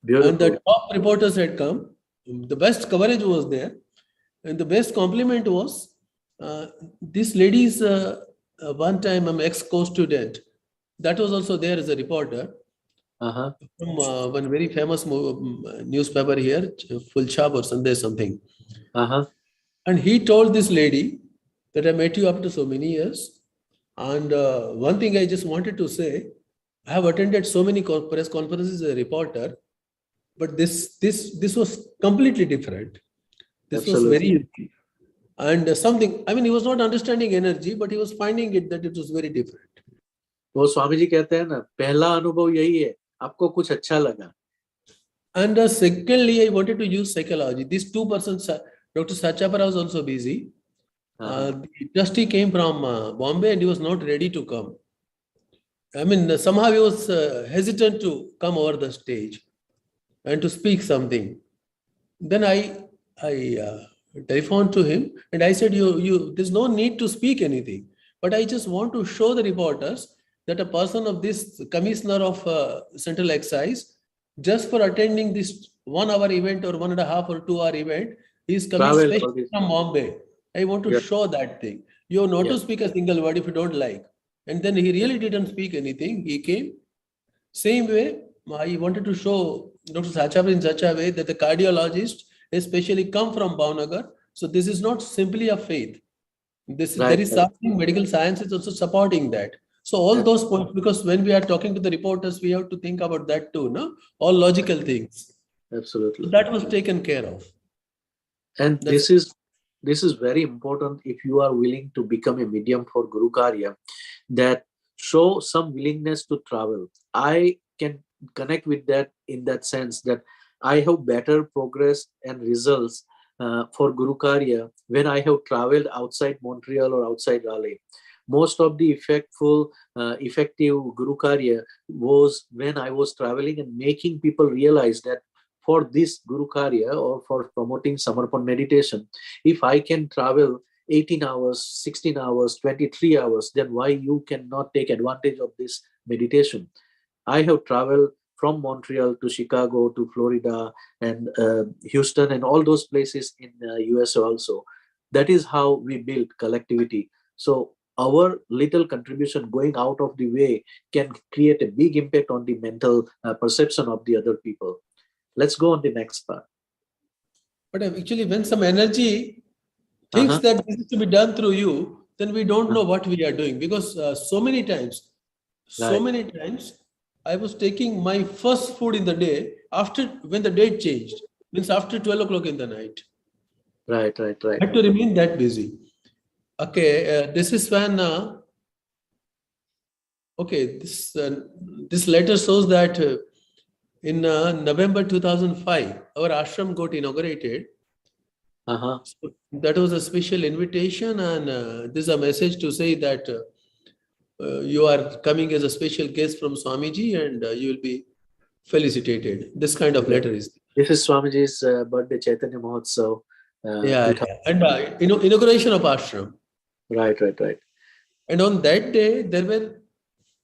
Beautiful. And the top reporters had come. The best coverage was there. And the best compliment was, this lady is one time I'm ex-co-student. That was also there as a reporter. From one very famous newspaper here, Fulchab or Sunday something. And he told this lady that I met you after so many years. And one thing I just wanted to say, I have attended so many press conferences as a reporter, but this was completely different. This was very unique. And something, he was not understanding energy, but he was finding it that it was very different. वो स्वामी जी कहते हैं ना, पहला अनुभव यही है, आपको कुछ अच्छा लगा. And secondly, I wanted to use psychology. These two persons, Dr. Sachapara was also busy. The trustee came from Bombay and he was not ready to come. Somehow he was hesitant to come over the stage and to speak something. Then I telephoned to him and I said, there's no need to speak anything, but I just want to show the reporters that a person of this commissioner of Central Excise, just for attending this 1 hour event or 1.5 or 2 hour event, he is coming specially from Bombay. I want to show that thing. You have not Yeah. to speak a single word if you don't like. And then he really didn't speak anything. He came. Same way, I wanted to show Dr. Sachavar in such a way that the cardiologist especially come from Bhavnagar. So this is not simply a faith. There is something medical science is also supporting that. So all those points, because when we are talking to the reporters, we have to think about that too, no? All logical things. Absolutely. So that was taken care of. And this is very important if you are willing to become a medium for Gurukarya, that show some willingness to travel. I can connect with that in that sense that I have better progress and results for Gurukarya when I have traveled outside Montreal or outside Raleigh. Most of the effective Gurukarya was when I was traveling and making people realize that for this Gurukarya or for promoting Samarpan meditation, if I can travel 18 hours, 16 hours, 23 hours, then why you cannot take advantage of this meditation? I have traveled from Montreal to Chicago to Florida and Houston and all those places in US also. That is how we build collectivity. So our little contribution going out of the way can create a big impact on the mental perception of the other people. Let's go on the next part. But actually, when some energy thinks that this is to be done through you, then we don't know what we are doing, because so many times, I was taking my first food in the day after when the date changed, means after 12 o'clock in the night. Right. I had to remain that busy. Okay, this is when. This letter shows that in November 2005, our ashram got inaugurated. So that was a special invitation, and this is a message to say that you are coming as a special guest from Swamiji, and you will be felicitated. This kind of letter is. This is Swamiji's birthday Chaitanya Mahotsav. And inauguration of ashram. Right. And on that day, there were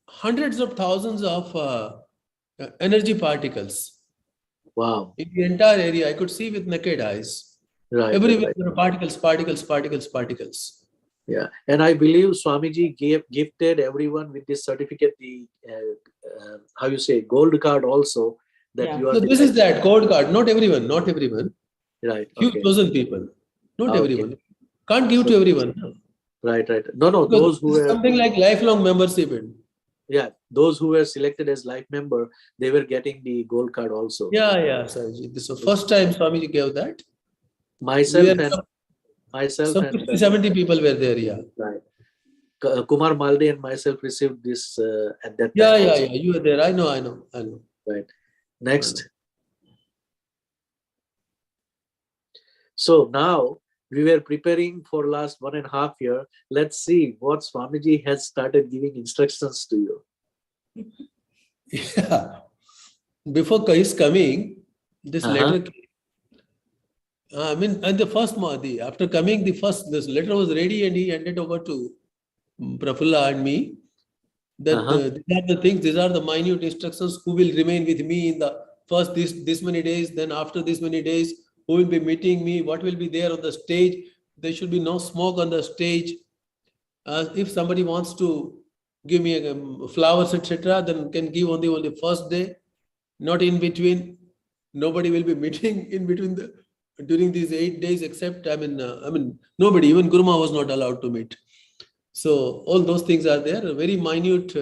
hundreds of thousands of energy particles. Wow. In the entire area, I could see with naked eyes. Everywhere there are particles. Yeah, and I believe Swamiji gifted everyone with this certificate, the how you say, gold card also. That you are. So this is that gold card. Not everyone. Right. Few chosen people. Not everyone. Can't give to everyone. Right. No. Those who were something like lifelong membership. Yeah, those who were selected as life member, they were getting the gold card also. Yeah, Sarji. This is the first time Swamiji gave that. Myself some and 70 people were there. Yeah. Right. Kumar Malde and myself received this at that time. Yeah. You were there. I know. Right. Next. So now we were preparing for last 1.5 years. Let's see what Swamiji has started giving instructions to you. Yeah. Before his coming, this letter came. And the first after coming, this letter was ready, and he handed over to Prafulla and me. That these are the things, these are the minute instructions. Who will remain with me in the first this many days? Then after this many days, who will be meeting me? What will be there on the stage? There should be no smoke on the stage. If somebody wants to give me flowers, etc., then can give on the first day, not in between. Nobody will be meeting in between during these 8 days, except nobody, even Guruma was not allowed to meet. So all those things are there. Very minute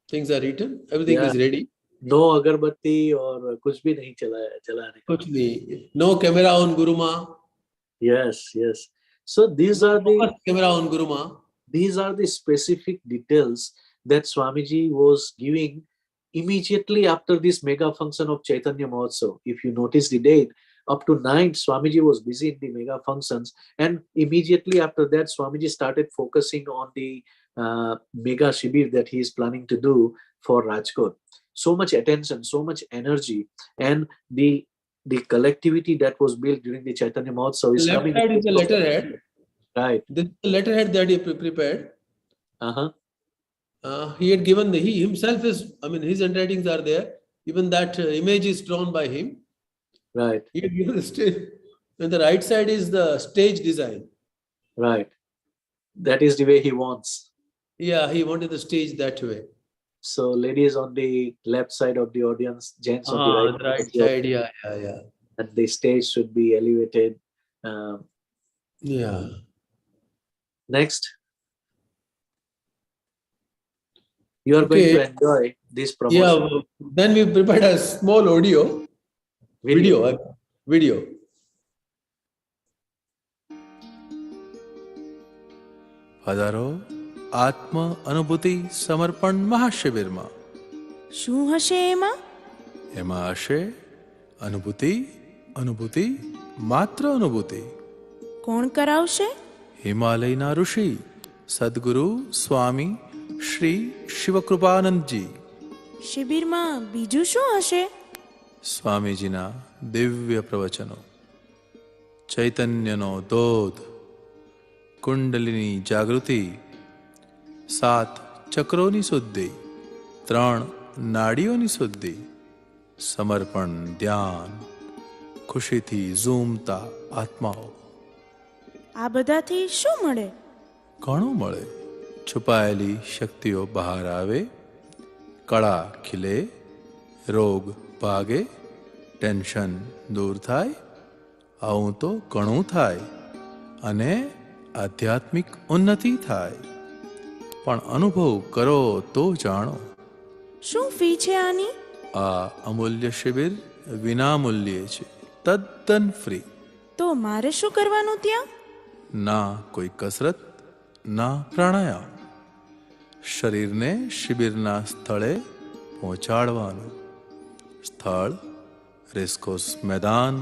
things are written. Everything is ready. No agarbatti or kuch bhi nahi chalane. Kuch nahi. No camera on Guruma. Yes. So these are the camera on Guruma. These are the specific details that Swamiji was giving immediately after this mega function of Chaitanya Mahotsav. If you notice the date, up to 9, Swamiji was busy in the mega functions, and immediately after that, Swamiji started focusing on the mega Shibir that he is planning to do for Rajkot. So much attention, so much energy, and the collectivity that was built during the Chaitanya Mahotsav is coming. Left side is the letterhead. Right. This is the letterhead that he prepared. He had given he himself is, his handwritings are there. Even that image is drawn by him. Right. He had given the stage. And the right side is the stage design. Right. that is the way he wants. Yeah, he wanted the stage that way. So ladies on the left side of the audience, gents on the right, The right side, yeah. and the stage should be elevated. Yeah. Next. You are going to enjoy this promotion. Yeah, well, then we prepared a small audio. Video. હજારો આત્મ અનુભૂતિ સમર્પણ મહાશિબિરમાં શું હશે એમાં? એમાં હશે અનુભૂતિ, અનુભૂતિ, માત્ર અનુભૂતિ. કોણ કરાવશે? હિમાલયના ઋષિ સદગુરુ સ્વામી શ્રી શિવકૃપાનંદજી. શિબિરમાં બીજું શું હશે? સ્વામીજીના દિવ્ય પ્રવચનો, ચૈતન્યનો ધોધ, કુંડલિની જાગૃતિ, 7 ચક્રોની શુદ્ધિ, 3 નાડીઓની શુદ્ધિ, સમર્પણ ધ્યાન, ખુશીથી ઝૂમતા આત્માઓ. આ બધાથી શું મળે? ઘણું મળે. છુપાયેલી શક્તિઓ બહાર આવે, કળા ખીલે, રોગ ભાગે, ટેન્શન દૂર થાય. આવું તો ઘણું થાય અને આધ્યાત્મિક ઉન્નતિ થાય. પણ અનુભવ કરો તો જાણો. શું ફી છે આની? આ અમૂલ્ય શિબિર વિનામૂલ્યે છે, તદ્દન ફ્રી. તો મારે શું કરવાનું ત્યાં? ના કોઈ કસરત, ના પ્રાણાયામ. શરીરને શિબિરના સ્થળે પહોંચાડવાનું. સ્થળ રેસકોર્સ મેદાન.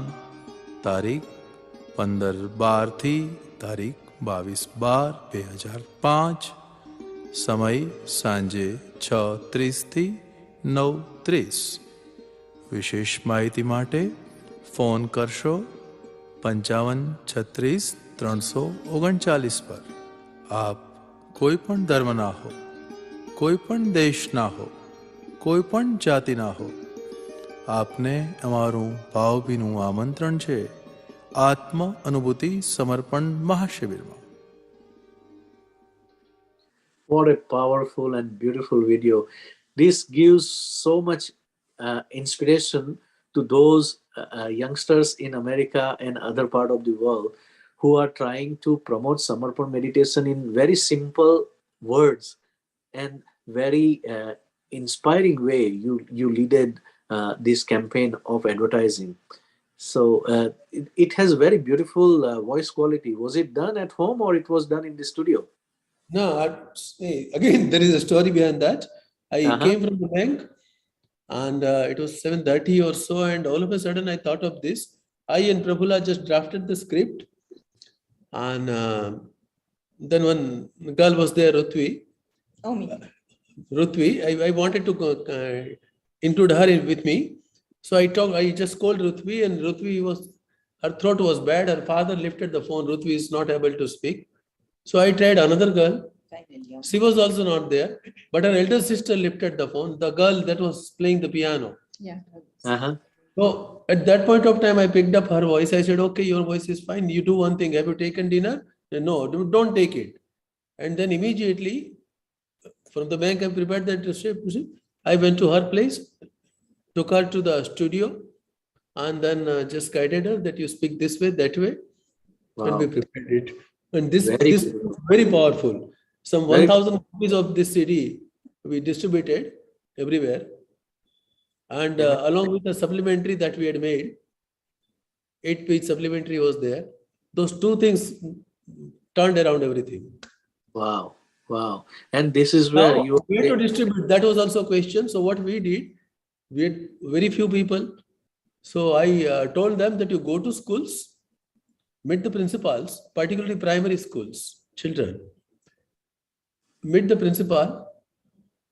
તારીખ 15/12 થી તારીખ 22/12/2005. સમય સાંજે 6:30 થી 9:30. વિશેષ માહિતી માટે ફોન કરશો 55 36 339 પર. આપ કોઈ પણ ધર્મના હો, કોઈ પણ દેશના હો, કોઈ પણ જાતિના હો, આપને અમારું ભાવભીનું આમંત્રણ છે આત્મ અનુભૂતિ સમર્પણ મહાશિબિરમાં. What a powerful and beautiful video. This gives so much inspiration to those youngsters in America and other part of the world who are trying to promote Samarpan meditation in very simple words and very inspiring way. You leaded this campaign of advertising. So it has very beautiful voice quality. Was it done at home or it was done in the studio? No, again, there is a story behind that. I came from the bank and it was 7:30 or so, and all of a sudden I thought of this. I and Prafulla just drafted the script, and then one girl was there, Rutvi. I wanted to include her with me. So I just called Rutvi, and her throat was bad. Her father lifted the phone. Rutvi is not able to speak. So I tried another girl. She was also not there, but her elder sister lifted the phone, the girl that was playing the piano. So at that point of time, I picked up her voice. I said, okay, your voice is fine. You do one thing. Have you taken dinner? No, don't take it. And then immediately from the bank, I prepared that script. I went to her place, took her to the studio, and then just guided her that you speak this way, that way. Wow. And we prepared it. And this is Cool. very powerful. Some 1,000 copies of this CD we distributed everywhere. And along with the supplementary that we had made, 8-page supplementary was there. Those two things turned around everything. Wow. And this is where now, we had to distribute. That was also a question. So what we did, we had very few people. So I told them that you go to schools, meet the principals, particularly primary schools, children. Meet the principal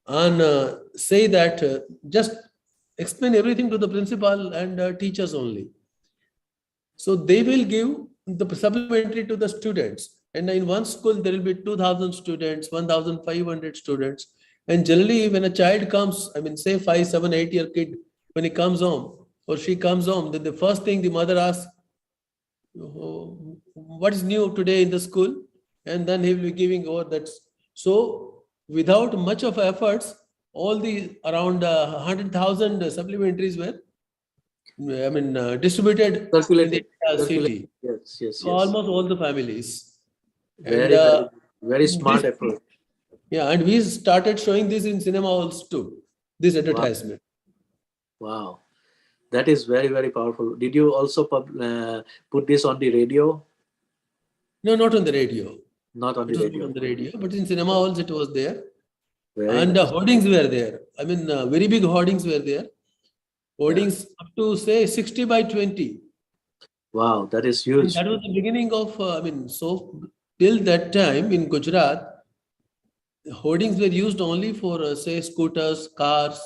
and say that just explain everything to the principal and teachers only. So they will give the supplementary to the students. And in one school, there will be 2,000 students, 1,500 students. And generally, when a child comes, say 5, 7, 8-year kid, when he comes home or she comes home, then the first thing the mother asks, what is new today in the school? and then he will be giving over that. So without much of efforts, all the around 100,000 supplementaries were, distributed in the Circulated. entire Circulated. city. Yes, yes, So yes. almost all the families. Very, And very smart this- approach. Yeah, and we started showing this in cinema halls too, this advertisement. Wow. That is very, very powerful. Did you also put this on the radio? No, not on the radio. Not on It the was radio. not on the radio, but in cinema halls it was there. Very And nice. hoardings were there. Very big hoardings were there. Hoardings up to say 60 by 20. Wow, that is And huge. that was the beginning of, so till that time in Gujarat, hoardings were used only for, say, scooters, cars,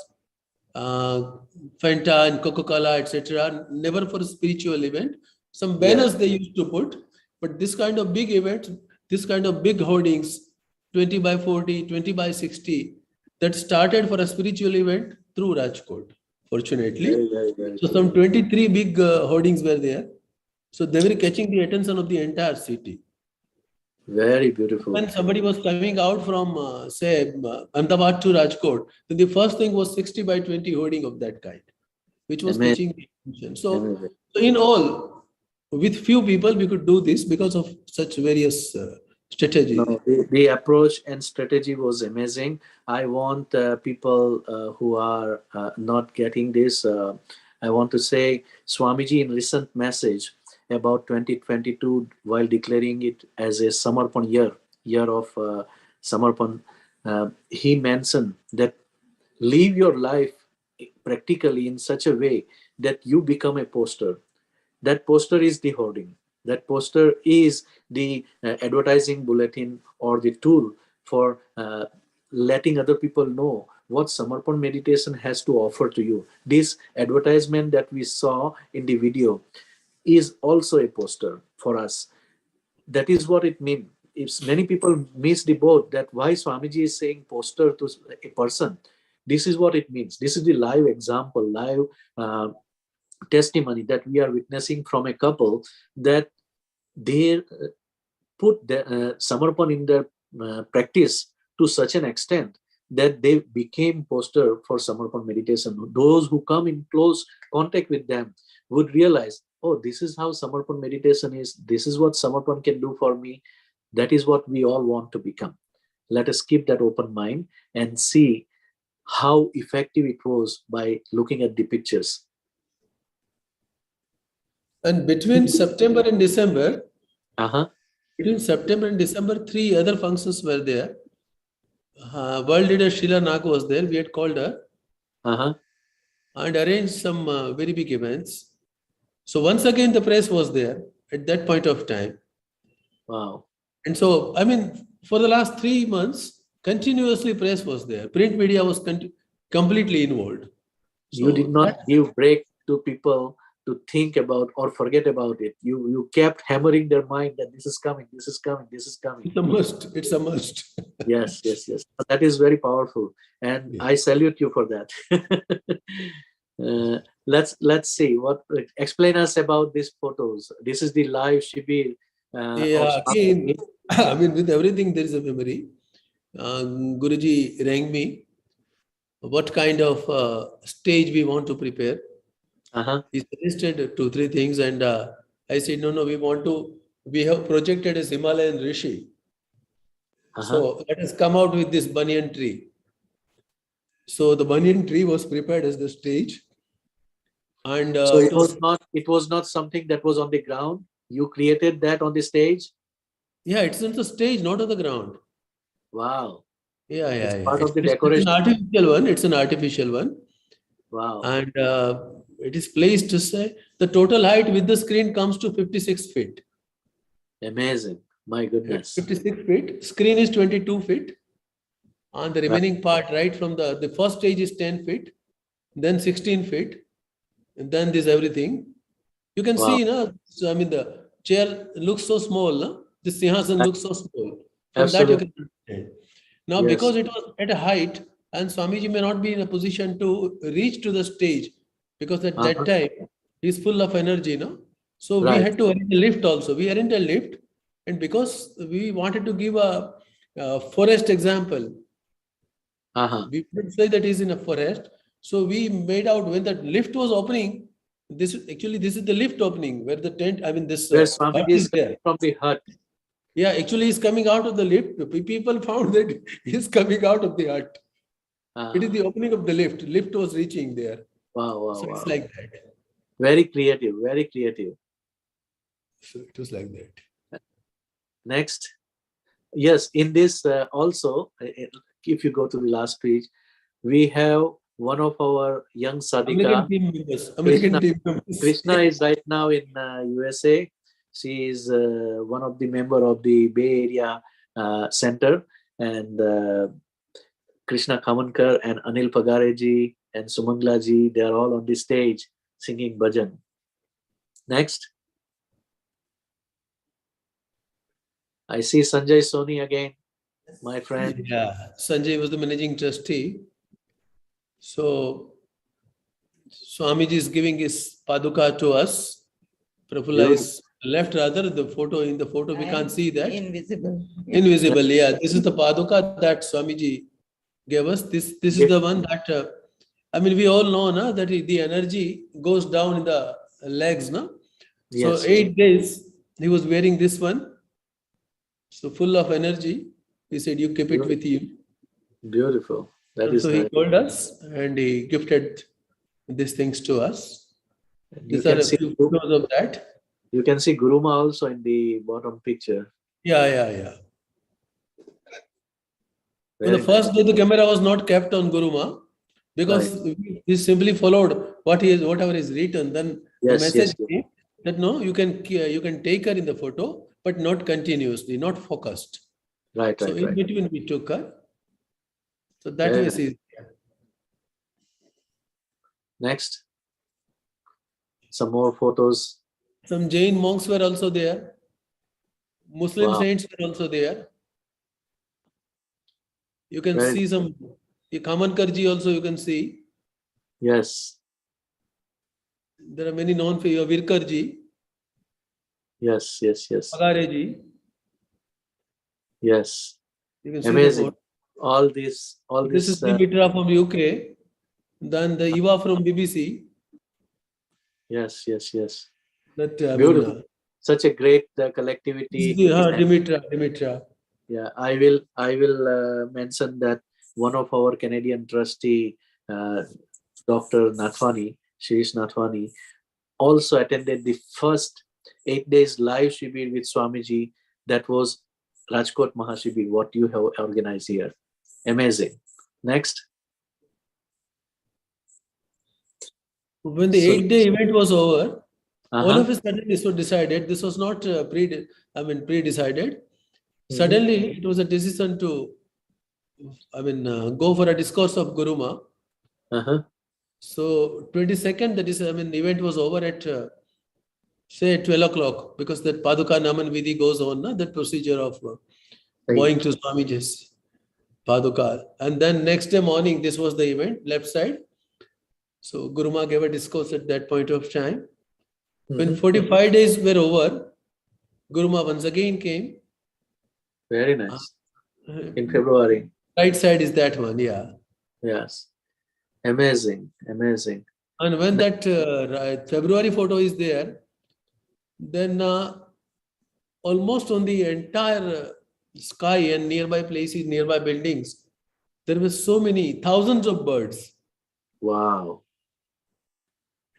Fanta and Coca-Cola, etc. Never for a spiritual event. Some banners they used to put, but this kind of big event, this kind of big hoardings, 20 by 40, 20 by 60, that started for a spiritual event through Rajkot, fortunately. Very, very, very So some 23 big hoardings were there. So they were catching the attention of the entire city. Very beautiful. When somebody was coming out from, Ahmedabad to Rajkot, then the first thing was 60 by 20 hoarding of that kind, which was Amazing. catching the attention. So Amazing. in all, with few people, we could do this because of such various strategies. No, the approach and strategy was amazing. I want people who are not getting this, I want to say Swamiji in recent message about 2022, while declaring it as a Samarpan year of Samarpan, he mentioned that live your life practically in such a way that you become a poster. That poster is the hoarding. That poster is the advertising bulletin or the tool for letting other people know what Samarpan meditation has to offer to you. This advertisement that we saw in the video is also a poster for us. That is what it means. If many people miss the boat, that why Swamiji is saying poster to a person, this is what it means. This is the live example, live testimony that we are witnessing from a couple, that they put the Samarpan in their practice to such an extent that they became poster for Samarpan meditation. Those who come in close contact with them would realize, oh, this is how Samarpan meditation is. This is what Samarpan can do for me. That is what we all want to become. Let us keep that open mind and see how effective it was by looking at the pictures. And between September and December, Uh-huh. between September and December, 3 other functions were there. World leader Sheila Nag was there. We had called her Uh-huh. and arranged some very big events. So once again, the press was there at that point of time. Wow. And so, for the last 3 months, continuously press was there. Print media was completely involved. You So did not give break to people to think about or forget about it. You kept hammering their mind that this is coming, this is coming, this is coming. it's a must. It's a must. Yes. That is very powerful. And Yeah. I salute you for that. Let's see explain us about these photos. This is the live Shibir. Again, with everything, there is a memory. Guruji rang me, what kind of stage we want to prepare. Uh-huh. He suggested 2-3 things, and I said, no, we have projected as Himalayan Rishi. Uh-huh. So let us come out with this banyan tree. So the banyan tree was prepared as the stage. And So it was not something that was on the ground. You created that on the stage. Yeah, it's on the stage, not on the ground. Wow. Yeah. It's part of the It's decoration. an artificial one. It's an artificial one. Wow. And it is placed to say the total height with the screen comes to 56 feet. Amazing. My goodness. 56 feet. Screen is 22 feet. And the remaining part, right from the first stage is 10 feet, then 16 feet, and then this everything. You can see, the chair looks so small, no? The Sinhasan looks so small. From that you can understand. Now, Yes. because it was at a height, and Swamiji may not be in a position to reach to the stage, because at that time, he's full of energy, no? So we Right. had to arrange a lift also. We arranged a lift, And because we wanted to give a forest example, we couldn't say that he's in a forest. So we made out when the lift was opening, this is the lift opening where the tent, this Where hut Swamiji is is there. from the hut. Yeah, actually he's coming out of the lift. People found that he's coming out of the hut. It is the opening of the lift. Lift was reaching there. Wow. So it's like that. Very creative, very creative. So it was like that. Next. Yes, in this also, if you go to the last page, we have one of our young sadhika. American team members. Krishna is right now in USA. She is one of the member of the Bay Area Center, and Krishna Kamankar and Anil Pagareji and Sumanglaji, they are all on the stage singing bhajan. Next. I see Sanjay Soni again, my friend. Yeah, Sanjay was the managing trustee. So Swamiji is giving his paduka to us. Prafulla is left, rather in the photo we can't see that. Invisible. Invisible, yeah. This is the paduka that Swamiji gave us. This is the one that we all know that the energy goes down in the legs, no? Yes. So 8 days he was wearing this one. So full of energy. He said, you keep it with you. Beautiful. And so he told us and he gifted these things to us. These are a few photos of that. You can see Guruma also in the bottom picture. Yeah. On the first day, the camera was not kept on Guruma because he simply followed whatever is written. Then the message came that no, you can take her in the photo, but not continuously, not focused. Right. So in between we took her. So that way she is there. Next. Some more photos. Some Jain monks were also there. Muslim saints were also there. You can see some Kamankarji also you can see. Yes. There are many known figures. Virkarji. Yes. Pagareji. Yes. You can see amazing. All this this is Dimitra from UK. Then the Eva from BBC. Yes. That beautiful. Such a great collectivity. Dimitra. Yeah, I will mention that one of our Canadian trustee, Dr. Nathwani, Shirish Nathwani, also attended the first 8 days live Shibir with Swamiji. That was Rajkot Mahashibir, what you have organized here. Amazing. Next. When the 8-day event was over, all of a sudden this was decided. This was not pre-decided. Suddenly it was a decision to, go for a discourse of Guruma. So 22nd, the event was over at say 12 o'clock because that Paduka Naman Vidhi goes on, that procedure of going to Swamiji's Paduka. And then next day morning, this was the event, left side. So Guruma gave a discourse at that point of time. When 45 days were over, Guruma once again came. Very nice. In February. Right side is that one, yeah. Yes. Amazing. And when that February photo is there, then almost on the entire sky and nearby places, nearby buildings, there were so many, thousands of birds. Wow.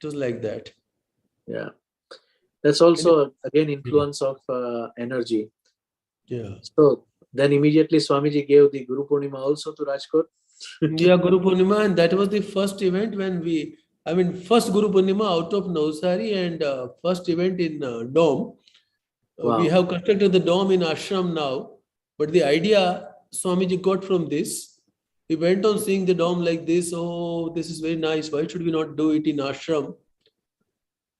It was like that. Yeah. That's also, again, influence of energy. Yeah. So then immediately Swamiji gave the GuruPoornima also to Rajkot. Yeah, GuruPoornima, and that was the first event when first GuruPoornima out of Navsari and first event in Dome. Wow. We have constructed the Dome in Ashram now, but the idea Swamiji got from this, he went on seeing the Dome like this, oh, this is very nice, why should we not do it in Ashram?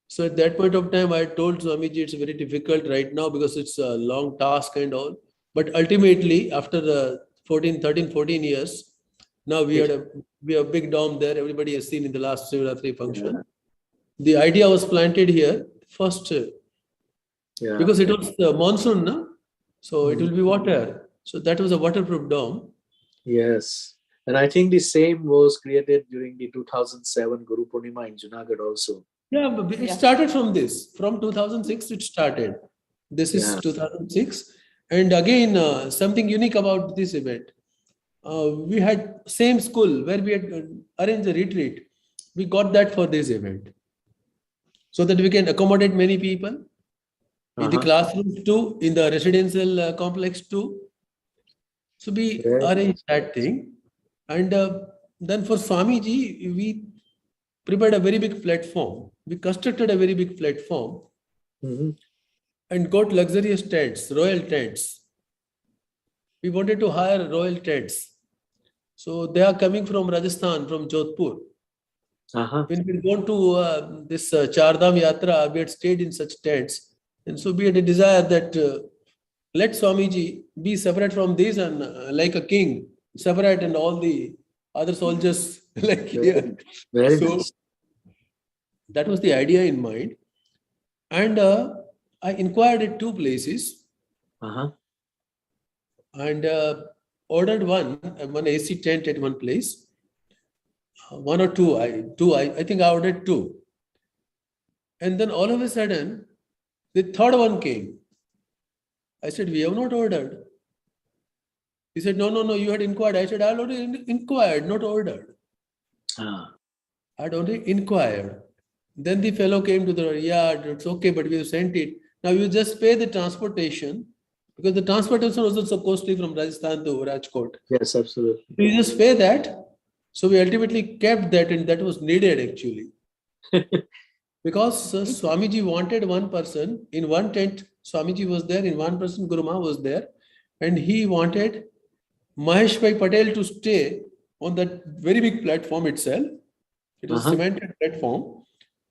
So at that point of time, I told Swamiji it's very difficult right now because it's a long task and all. But ultimately, after the 13-14 years, now we have a big dome there. Everybody has seen in the last Shivratri function. The idea was planted here first because it was the monsoon, no? So it will be water. So that was a waterproof dome. Yes. And I think the same was created during the 2007 GuruPoornima in Junagadh also. Yeah, but it started from this. From 2006 it started. This is Yeah. 2006. And again, something unique about this event. We had same school where we had arranged a retreat. We got that for this event. So that we can accommodate many people. In the classrooms too, in the residential complex too. So we arranged that thing. And then for Swamiji, we prepared a very big platform. We constructed a very big platform and got luxurious tents, royal tents. We wanted to hire royal tents. So they are coming from Rajasthan, from Jodhpur. When we gone to this Char Dham Yatra, we had stayed in such tents. And so we had a desire that let Swamiji be separate from this and like a king, separate and all the other soldiers like here. Very So nice. that was the idea in mind. And I inquired at two places and ordered one AC tent at one place. One or two, I think I ordered two. And then all of a sudden, the third one came. I said, we have not ordered. He said, no, you had inquired. I said, I already inquired, not ordered. I had only inquired. Then the fellow came to the, it's okay, but we have sent it. Now you just pay the transportation because the transportation was also costly from Rajasthan to Rajkot. Yes, absolutely. You just pay that. So we ultimately kept that, and that was needed actually. Because Swamiji wanted one person in one tent. Swamiji was there, in one person Guru Ma was there, and he wanted Mahesh Bhai Patel to stay on that very big platform itself. It was a cemented platform,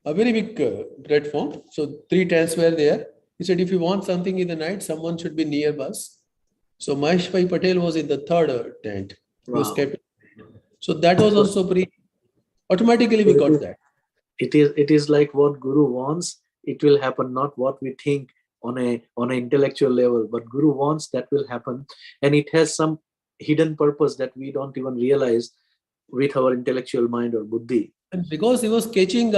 a very big platform. So 3 tents were there. He said, if you want something in the night, someone should be near us. So Mahesh Bhai Patel was in the 3rd tent. He was kept. So that was also automatically we got that. It is like what Guru wants, it will happen, not what we think on an intellectual level, but Guru wants, that will happen. And it has some hidden purpose that we don't even realize with our intellectual mind or buddhi. And because he was catching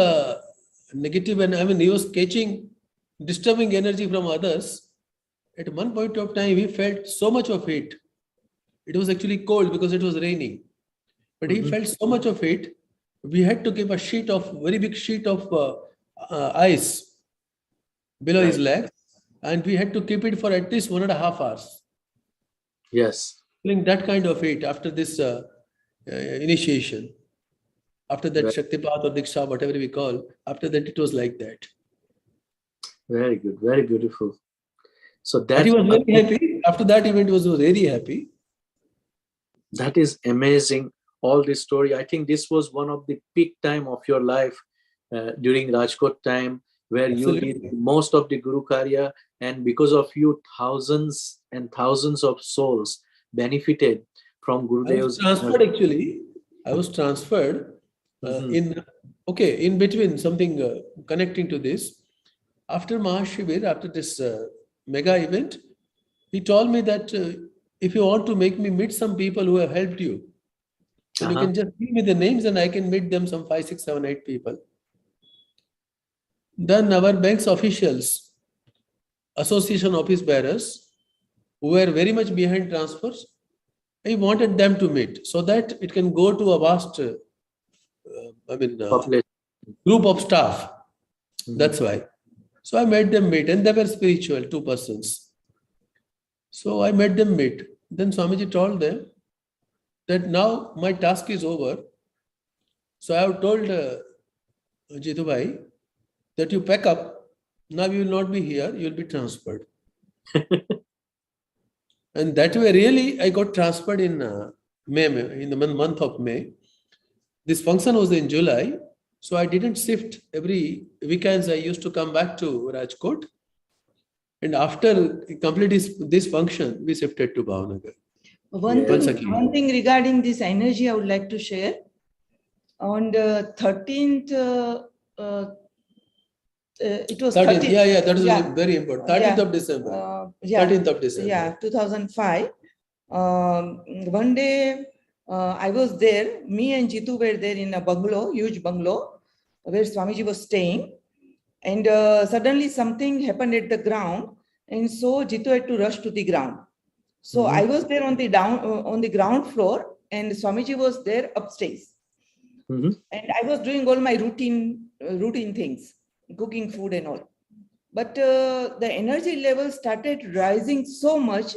negative, and he was catching disturbing energy from others, at one point of time, he felt so much of it. It was actually cold because it was raining. But he felt so much of it, we had to give a very big sheet of ice below his legs, and we had to keep it for at least 1.5 hours. Yes. Feeling that kind of heat after this initiation, after that Shaktipat or Diksha, whatever we call, after that it was like that. Very good, very beautiful. So that he was very happy. After that event, was very happy. That is amazing. All this story. I think this was one of the peak time of your life during Rajkot time, where Absolutely. you did most of the Gurukarya, and because of you, thousands and thousands of souls benefited from Gurudev's. I was transferred in between something connecting to this. After Mahashibir, after this mega event, he told me that if you want to make me meet some people who have helped you, then you can just give me the names and I can meet them, some 5, 6, 7, 8 people. Then our bank's officials, association office bearers, who were very much behind transfers, I wanted them to meet so that it can go to a vast group of staff. That's why. So I made them meet, and they were spiritual, 2 persons. So I made them meet. Then Swamiji told them that now my task is over. So I have told Jitu Bhai that you pack up. Now you will not be here, you will be transferred. And that way, really, I got transferred in May, in the month of May. This function was in July. So I didn't shift. Every weekends I used to come back to Rajkot. And after completing this function, we shifted to Bhavnagar. One thing regarding this energy I would like to share. On the 13th it was 13th. 13th. Yeah, that is Yeah. very important. 13th of December. 13th of December. Yeah, 2005. One day I was there. Me and Jitu were there in a bungalow, huge bungalow, where Swamiji was staying. And suddenly something happened at the ground, and so Jitu had to rush to the ground. So I was there on the ground floor, and Swamiji was there upstairs. And I was doing all my routine things, cooking food and all. But the energy level started rising so much,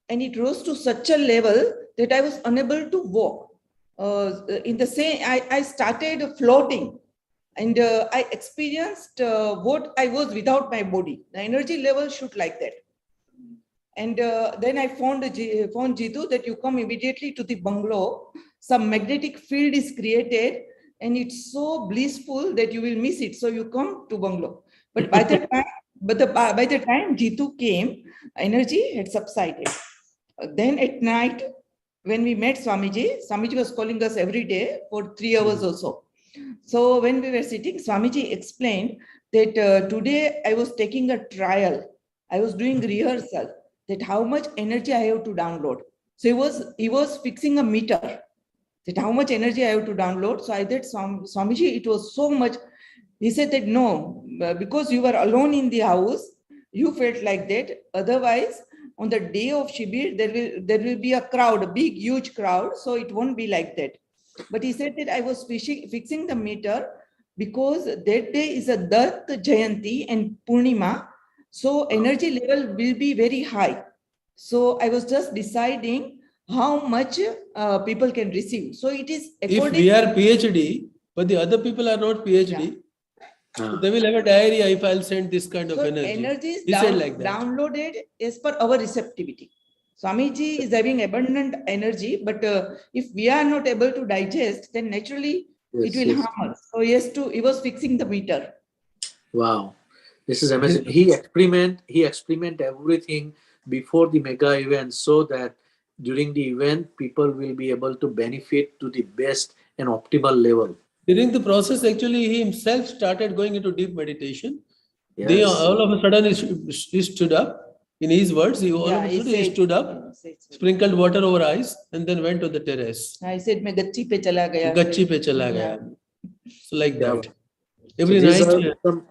and it rose to such a level that I was unable to walk. I started floating. And I experienced what I was without my body. The energy level shoot like that. And then I found Jitu that you come immediately to the bungalow. Some magnetic field is created, and it's so blissful that you will miss it. So you come to bungalow. But by the time Jitu came, energy had subsided. Then at night, when we met Swamiji was calling us every day for 3 hours or so. So when we were sitting, Swamiji explained that today I was taking a trial. I was doing rehearsal that how much energy I have to download. So he was fixing a meter that how much energy I have to download. So I said, Swamiji, it was so much. He said that no, because you were alone in the house, you felt like that. Otherwise, on the day of Shibir, there will be a crowd, a big, huge crowd. So it won't be like that. But he said that I was fixing the meter because that day is a Datt Jayanti and Purnima. So energy level will be very high. So I was just deciding how much people can receive. So it is according. If we are PhD, but the other people are not PhD, so they will have a diary if I'll send this kind of energy. Energy is like that. downloaded as per our receptivity. Swamiji is having abundant energy, but if we are not able to digest, then naturally it will harm us. So he was fixing the meter. Wow, this is amazing. He experiment everything before the mega event so that during the event people will be able to benefit to the best and optimal level. During the process, actually, he himself started going into deep meditation. Yes. They all of a sudden he stood up. In his words, he stood up, sprinkled water over eyes, and then went to the terrace. I said, "Main gachi pe chala gaya." Gachi pe chala gaya. So like that. Every night.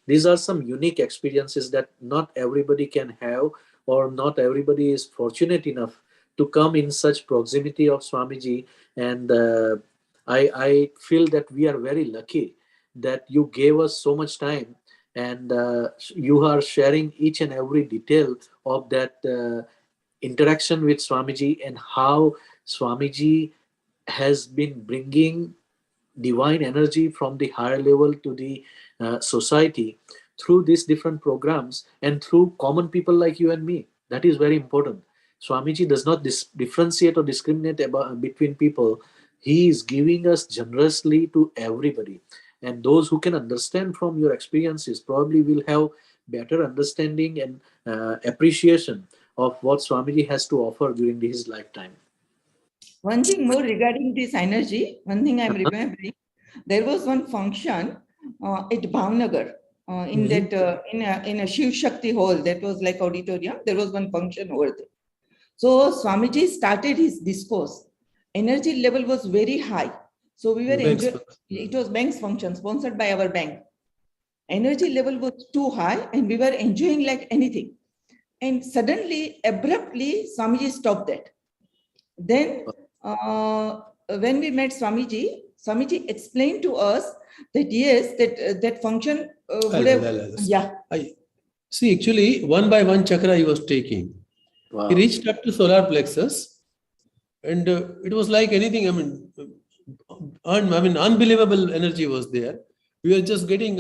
These are some unique experiences that not everybody can have, or not everybody is fortunate enough to come in such proximity of Swamiji. And I feel that we are very lucky that you gave us so much time. And you are sharing each and every detail of that interaction with Swamiji and how Swamiji has been bringing divine energy from the higher level to the society through these different programs and through common people like you and me. That is very important. Swamiji does not differentiate or discriminate between people. He is giving us generously to everybody. And those who can understand from your experiences probably will have better understanding and appreciation of what Swamiji has to offer during his lifetime. One thing more regarding this energy, one thing I'm remembering, there was one function at Bhavnagar in a Shiv Shakti hall that was like auditorium. There was one function over there. So Swamiji started his discourse. Energy level was very high. So we were enjoying, it was bank's function sponsored by our bank. Energy level was too high and we were enjoying like anything. And suddenly, abruptly, Swamiji stopped that. Then when we met Swamiji, Swamiji explained to us that yes, that function would have. See, actually, one by one chakra he was taking. Wow. He reached up to solar plexus, and it was like anything. Unbelievable energy was there. We were just getting,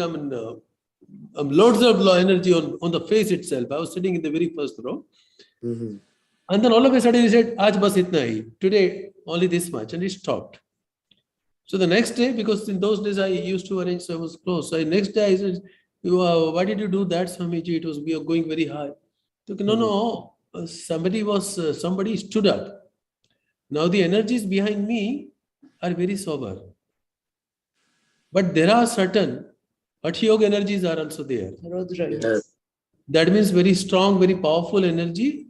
loads of energy on the face itself. I was sitting in the very first row. Mm-hmm. And then all of a sudden he said, "Aaj bas itna hi. Today, only this much." And he stopped. So the next day, because in those days I used to arrange, so I was close. So next day I said, "Why did you do that, Swamiji? It was going very high." So, no. Somebody stood up. Now the energies behind me are very sober. But there are certain Hatha Yoga energies are also there. Rudra, Yes. That means very strong, very powerful energy,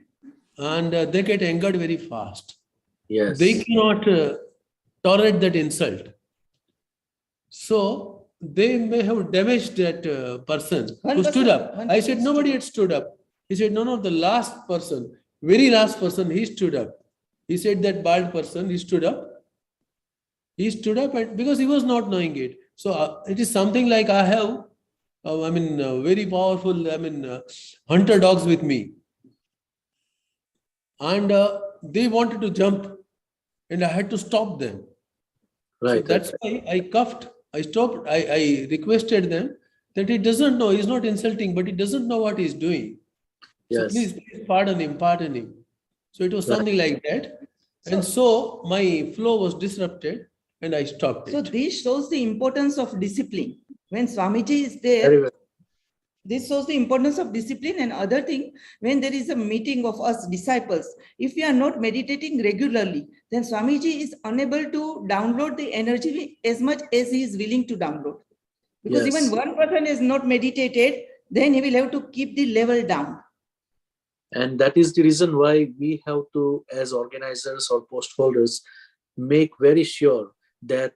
and they get angered very fast. Yes. They cannot tolerate that insult. So they may have damaged that person who stood up. I said, nobody had stood up. He said, no, the last person, very last person, he stood up. He said that bald person, he stood up. He stood up and because he was not knowing it. So it is something like I have, very powerful, hunter dogs with me. And they wanted to jump and I had to stop them. Right. So that's why I cuffed, I stopped, I requested them that he doesn't know, he's not insulting, but he doesn't know what he's doing. So Yes. please pardon him. So it was Right. something like that. And so my flow was disrupted and I stopped So it. this shows the importance of discipline. When Swamiji is there, Very well. this shows the importance of discipline. And other thing, when there is a meeting of us disciples, if we are not meditating regularly, then Swamiji is unable to download the energy as much as he is willing to download. Because Yes. even one person is not meditated, then he will have to keep the level down. And that is the reason why we have to, as organizers or post holders, make very sure that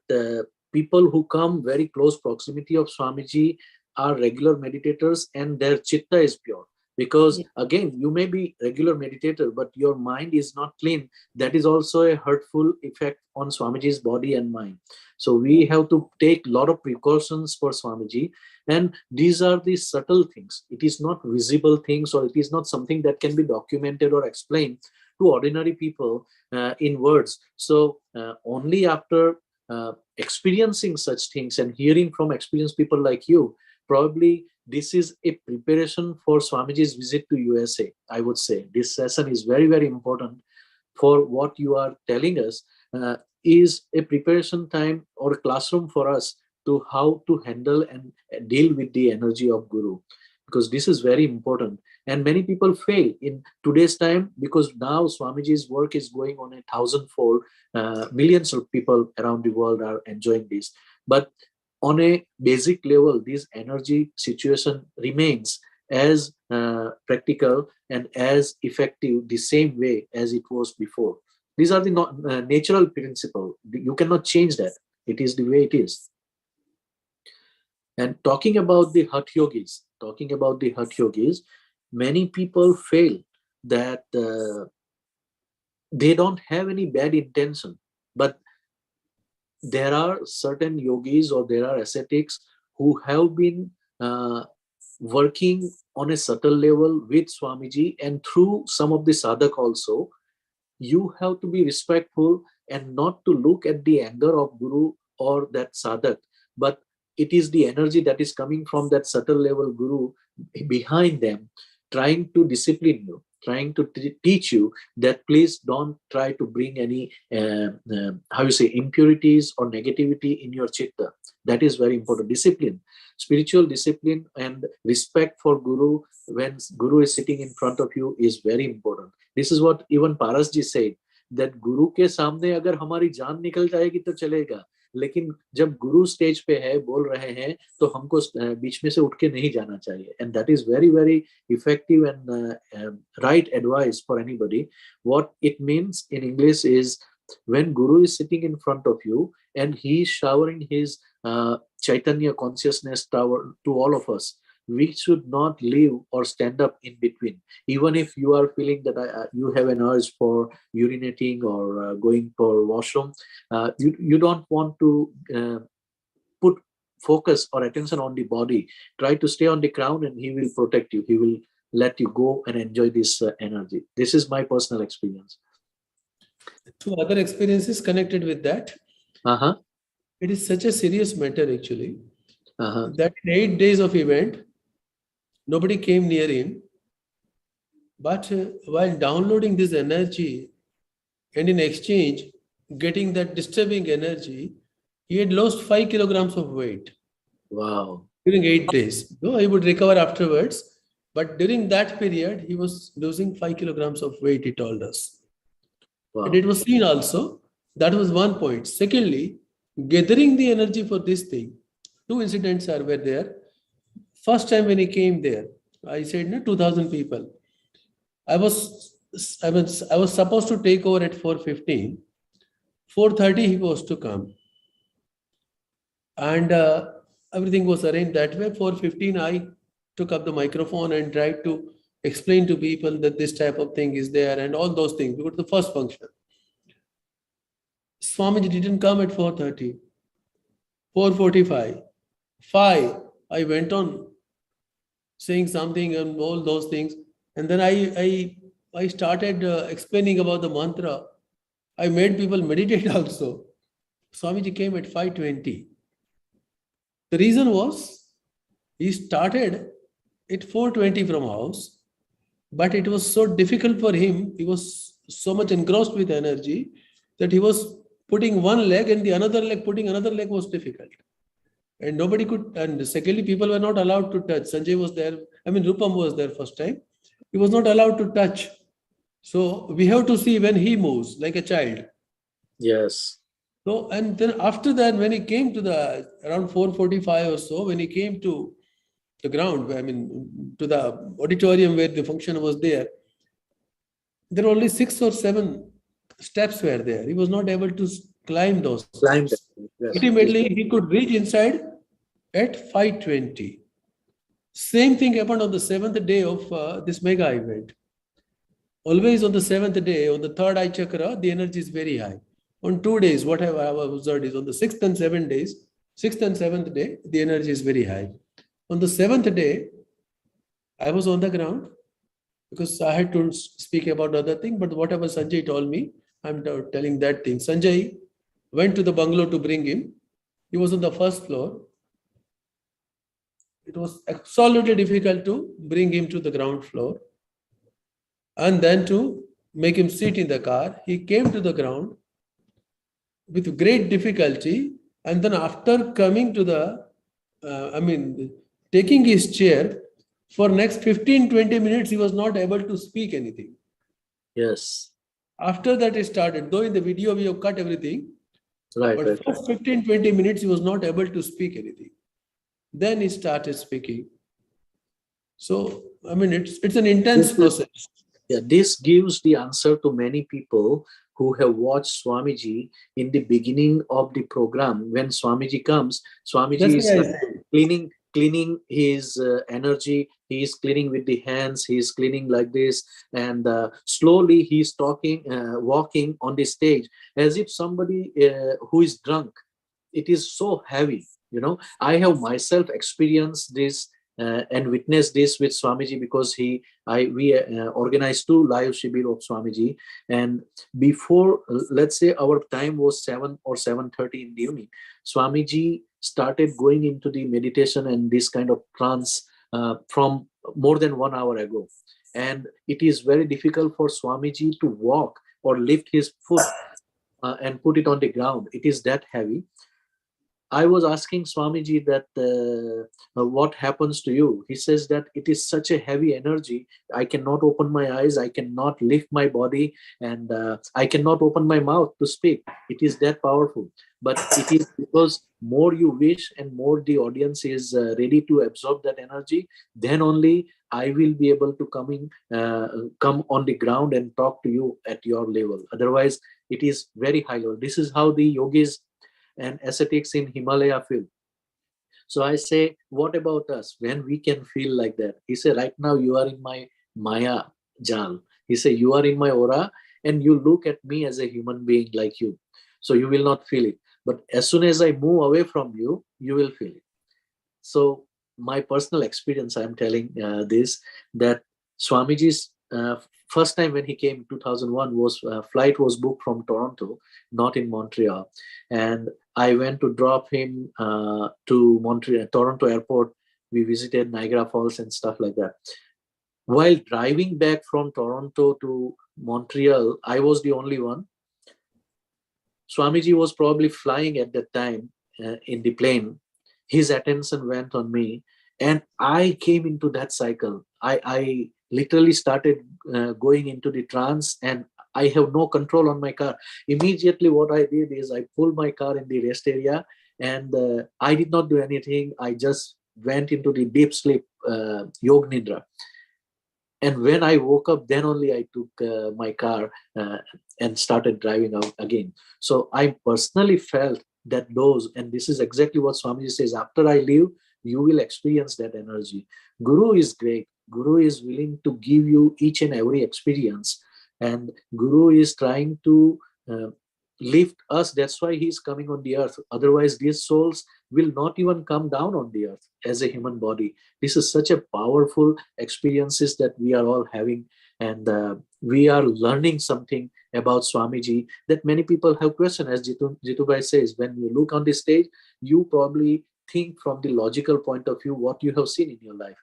people who come very close proximity of Swamiji are regular meditators and their chitta is pure. Because again, you may be regular meditator, but your mind is not clean. That is also a hurtful effect on Swamiji's body and mind. So we have to take a lot of precautions for Swamiji. And these are the subtle things. It is not visible things, or it is not something that can be documented or explained to ordinary people in words. So only after experiencing such things and hearing from experienced people like you, probably this is a preparation for Swamiji's visit to USA. I would say this session is very, very important for what you are telling us, is a preparation time or a classroom for us to how to handle and deal with the energy of Guru, because this is very important. And many people fail in today's time because now Swamiji's work is going on 1,000-fold. Millions of people around the world are enjoying this. But on a basic level, this energy situation remains as practical and as effective the same way as it was before. These are the natural principle. You cannot change that. It is the way it is. And talking about the Hatha Yogis, many people fail that they don't have any bad intention, but there are certain yogis or there are ascetics who have been working on a subtle level with Swamiji and through some of the sadhak also. You have to be respectful and not to look at the anger of Guru or that sadhak, but it is the energy that is coming from that subtle level Guru behind them, trying to discipline you, trying to teach you that please don't try to bring any, impurities or negativity in your chitta. That is very important. Discipline, spiritual discipline and respect for Guru when Guru is sitting in front of you is very important. This is what even Parasji said, that Guru ke सामने अगर हमारी जान निकल जाएगी तो चलेगा, लेकिन जब गुरु स्टेज पे है, बोल रहे हैं, तो हमको बीच में से उठ के नहीं जाना चाहिए. And that is very, very effective and right advice for anybody. What it means in English is, when Guru is sitting in front of you and he is showering his Chaitanya consciousness to all of us, we should not leave or stand up in between. Even if you are feeling that you have an urge for urinating or going for washroom, you don't want to put focus or attention on the body. Try to stay on the ground and he will protect you. He will let you go and enjoy this energy. This is my personal experience. Two other experiences connected with that. It is such a serious matter actually, that in 8 days of event, nobody came near him. But while downloading this energy and in exchange getting that disturbing energy, he had lost 5 kilograms of weight. Wow. During 8 days. Though he would recover afterwards, but during that period, he was losing 5 kilograms of weight, he told us. Wow. And it was seen also. That was one point. Secondly, gathering the energy for this thing. 2 incidents were there. First time when he came there, I said, no, 2,000 people. I was supposed to take over at 4:15. 4:30 he was to come. And everything was arranged that way. 4:15 I took up the microphone and tried to explain to people that this type of thing is there and all those things. We got the first function. Swamiji didn't come at 4:30. 4:45. 5, I went on saying something and all those things. And then I started explaining about the mantra. I made people meditate also. Swamiji came at 5:20. The reason was, he started at 4:20 from house, but it was so difficult for him. He was so much engrossed with energy that he was putting one leg and the another leg, putting another leg was difficult. And nobody could, and secondly, people were not allowed to touch. Sanjay was there, Rupam was there first time. He was not allowed to touch. So we have to see when he moves like a child. Yes. So, and then after that, when he came to the, around 4:45 or so, when he came to the ground, to the auditorium where the function was there were only 6 or 7 steps were there. He was not able to climb those steps. Yes. Ultimately, he could reach inside at 5:20. Same thing happened on the 7th day of this mega event. Always on the 7th day, on the 3rd eye chakra, the energy is very high. On 2 days, what I have observed is on the 6th and 7th days, 6th and 7th day, the energy is very high. On the 7th day, I was on the ground because I had to speak about other thing, but whatever Sanjay told me, I'm telling that thing. Sanjay went to the bungalow to bring him. He was on the 1st floor. It was absolutely difficult to bring him to the ground floor and then to make him sit in the car. He came to the ground with great difficulty, and then after coming to the, taking his chair, for next 15-20 minutes, he was not able to speak anything. Yes. After that, he started, though in the video we have cut everything, Right. but first 15-20 minutes, he was not able to speak anything. Then he started speaking. So, it's an intense process. Yeah, this gives the answer to many people who have watched Swamiji in the beginning of the program. When Swamiji comes, Swamiji is cleaning his energy. He is cleaning with the hands. He is cleaning like this, and slowly he is walking on the stage as if somebody who is drunk. It is so heavy. I have myself experienced this and witnessed this with Swamiji because we organized 2 live Shibir of Swamiji, and before, let's say our time was 7 or 7:30 in the evening, Swamiji started going into the meditation and this kind of trance from more than 1 hour ago, and it is very difficult for Swamiji to walk or lift his foot and put it on the ground. It is that heavy. I was asking Swamiji that what happens to you? He says that it is such a heavy energy. I cannot open my eyes. I cannot lift my body, and I cannot open my mouth to speak. It is that powerful. But it is because more you wish and more the audience is ready to absorb that energy, then only I will be able to come on the ground and talk to you at your level. Otherwise, it is very high level. This is how the yogis and ascetics in Himalaya feel. So I say, what about us when we can feel like that? He said, right now you are in my Maya Jal. He said, you are in my aura and you look at me as a human being like you. So you will not feel it. But as soon as I move away from you, you will feel it. So my personal experience, I'm telling this, that Swamiji's first time when he came in 2001 was flight was booked from Toronto, not in Montreal. And I went to drop him to Toronto airport. We visited Niagara Falls and stuff like that. While driving back from Toronto to Montreal, I was the only one. Swamiji was probably flying at that time in the plane. His attention went on me and I came into that cycle. I literally started going into the trance and I have no control on my car. Immediately what I did is I pulled my car in the rest area and I did not do anything. I just went into the deep sleep, Yog Nidra. And when I woke up, then only I took my car and started driving out again. So I personally felt that those, and this is exactly what Swamiji says, after I leave, you will experience that energy. Guru is great. Guru is willing to give you each and every experience. And Guru is trying to lift us. That's why he's coming on the earth. Otherwise, these souls will not even come down on the earth as a human body. This is such a powerful experiences that we are all having, and we are learning something about Swamiji that many people have questioned. As Jitubai says, when you look on the stage, you probably think from the logical point of view what you have seen in your life.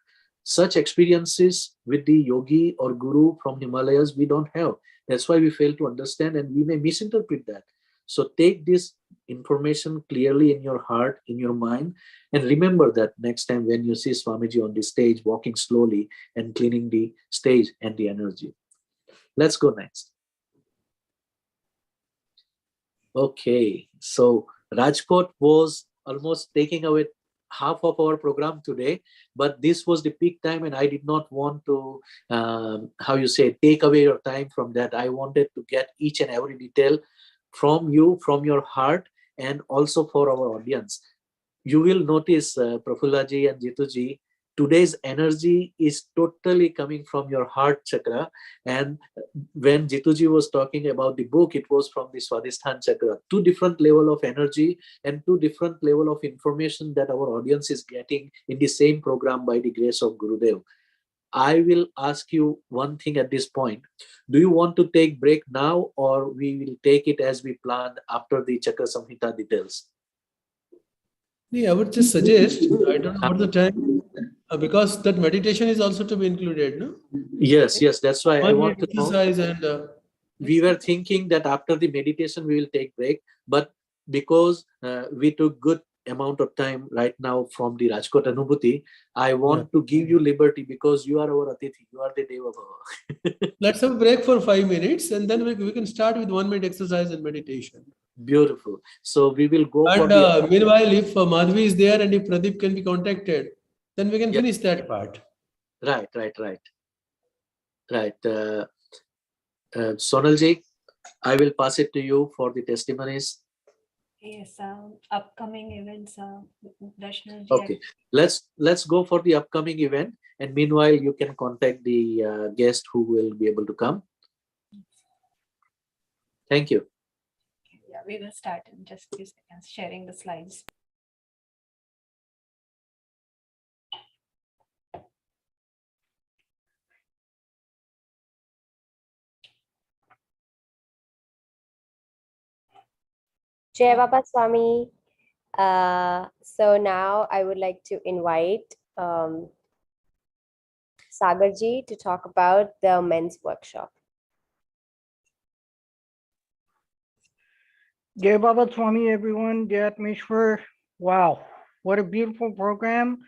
Such experiences with the yogi or guru from Himalayas we don't have. That's why we fail to understand, and we may misinterpret that. So take this information clearly in your heart, in your mind, and remember that next time when you see Swamiji on the stage, walking slowly and cleaning the stage and the energy. Let's go next. Okay, so Rajkot was almost taking away half of our program today, but this was the peak time and I did not want to, take away your time from that. I wanted to get each and every detail from you, from your heart, and also for our audience. You will notice, Prafullaji and Jituji, today's energy is totally coming from your heart chakra. And when Jituji was talking about the book, it was from the Swadhisthana chakra. Two different level of energy and two different level of information that our audience is getting in the same program by the grace of Gurudev. I will ask you one thing at this point. Do you want to take break now, or we will take it as we planned after the Chakra Samhita details? Yeah, I would just suggest, I don't know what the time, because that meditation is also to be included, no? Yes, that's why I want to know. Exercise and we were thinking that after the meditation we will take break, but because we took good amount of time right now from the Rajkot Anubhuti, I want to give you liberty because you are our Atithi, you are the Deva Bhava. Let's have a break for 5 minutes and then we can start with 1 minute exercise and meditation. Beautiful. So we will go and for the... meanwhile, if Madhvi is there and if Pradeep can be contacted, then we can finish that part. Right. Sonalji, I will pass it to you for the testimonies. Yes, upcoming events, Darshanji. Okay, let's go for the upcoming event, and meanwhile you can contact the guest who will be able to come. Thank you. Yeah, we will start in just a few seconds sharing the slides. Jai Baba Swami. So now I would like to invite Sagarji to talk about the men's workshop. Jai Baba Swami, everyone. Jai Atmeshwar. Wow, what a beautiful program.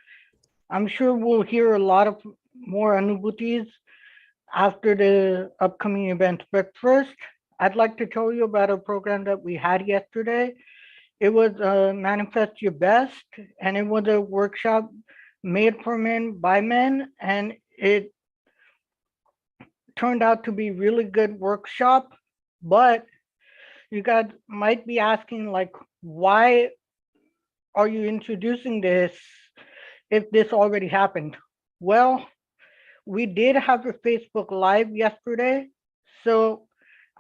I'm sure we'll hear a lot of more Anubhutis after the upcoming event. But first, I'd like to tell you about a program that we had yesterday. It was Manifest Your Best, and it was a workshop made for men by men, and it turned out to be really good workshop. But you guys might be asking, like, why are you introducing this if this already happened? Well, we did have a Facebook Live yesterday, so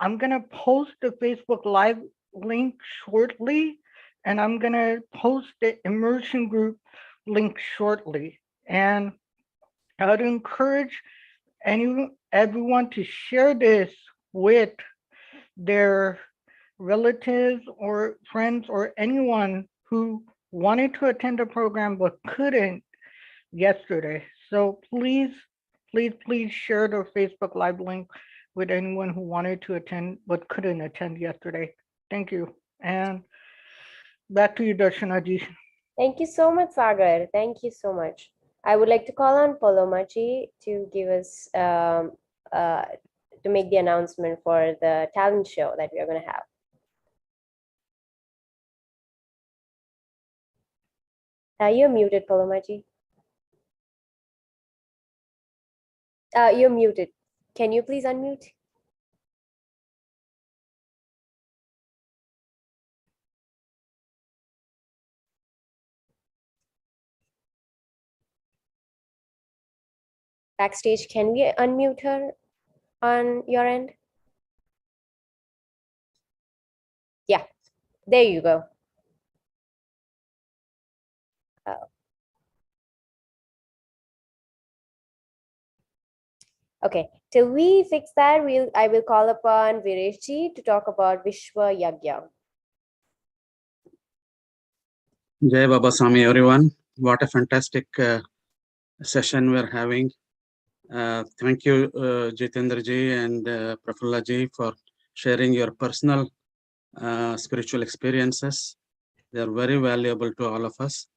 I'm gonna post the Facebook Live link shortly, and I'm gonna post the immersion group link shortly. And I would encourage everyone to share this with their relatives or friends or anyone who wanted to attend the program but couldn't yesterday. So please share the Facebook Live link with anyone who wanted to attend but couldn't attend yesterday. Thank you. And back to you, Darshanaji. Thank you so much, Sagar. Thank you so much. I would like to call on Polomachi to give us, to make the announcement for the talent show that we are going to have. You're muted, Polomachi. You're muted. Can you please unmute? Backstage, can we unmute her on your end? Yeah, there you go. Okay, till we fix that, I will call upon Vireshji to talk about Vishwa Yagya. Jai Baba Swami, everyone. What a fantastic session we're having. Thank you, Jitendraji and Prafulla for sharing your personal spiritual experiences. They are very valuable to all of us.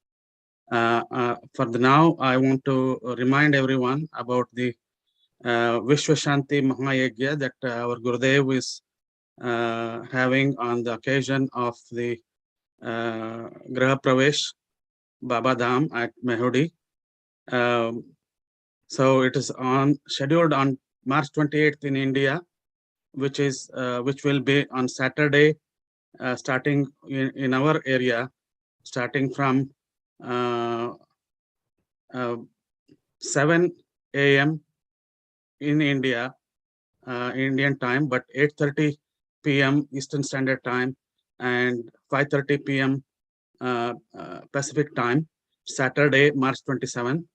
For now, I want to remind everyone about the Vishwa Shanti Mahayagya that our Gurudev is having on the occasion of the Graha Pravesh Baba Dham at Mehudi. So it is scheduled on March 28th in India, which will be on Saturday, starting in our area, starting from 7 a.m. in India, Indian time, but 8:30 p.m. Eastern Standard Time and 5:30 p.m. Pacific Time, Saturday, March 27.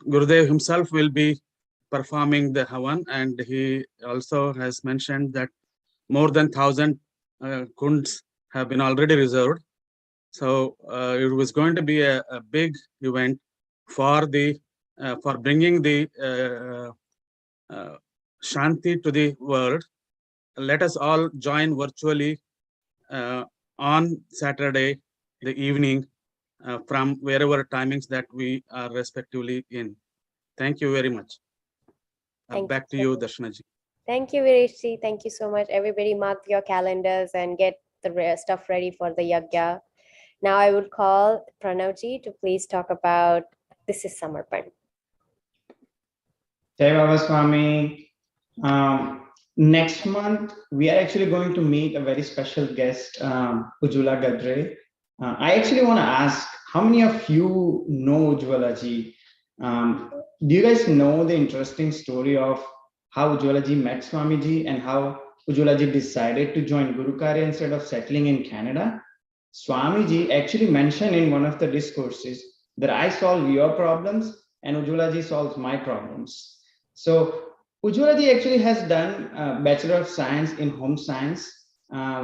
Gurudev himself will be performing the Havan, and he also has mentioned that more than 1,000 kunds have been already reserved. So it was going to be a big event for bringing the Shanti to the world. Let us all join virtually on Saturday, the evening, from wherever timings that we are respectively in. Thank you very much. Back to you, Darshanaji. Thank you, Vireshji. Thank you so much. Everybody mark your calendars and get the stuff ready for the yagya. Now I would call Pranavji to please talk about This is Samarpan. Jai Baba Swami. Next month, we are actually going to meet a very special guest, Ujjwala Gadre. I actually want to ask, how many of you know Ujjwala-ji? Do you guys know the interesting story of how Ujjwala-ji met Swamiji and how Ujjwala-ji decided to join Gurukarya instead of settling in Canada? Swamiji actually mentioned in one of the discourses that I solve your problems and Ujjwala-ji solves my problems. So Ujjwala-ji actually has done a Bachelor of Science in Home Science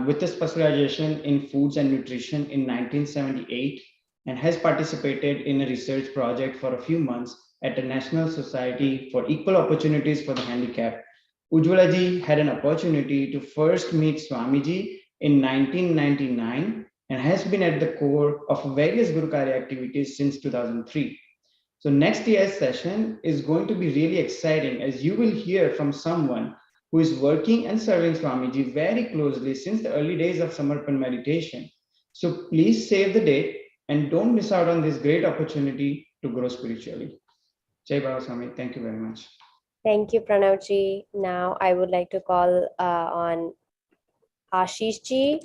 with a specialization in foods and nutrition in 1978 and has participated in a research project for a few months at the National Society for Equal Opportunities for the Handicapped. Ujjwala-ji had an opportunity to first meet Swamiji in 1999 and has been at the core of various Gurukarya activities since 2003. So next year's session is going to be really exciting as you will hear from someone who is working and serving Swamiji very closely since the early days of Samarpan Meditation. So please save the date and don't miss out on this great opportunity to grow spiritually. Jai Baba Swami, thank you very much. Thank you, Pranavji. Now I would like to call on Ashishji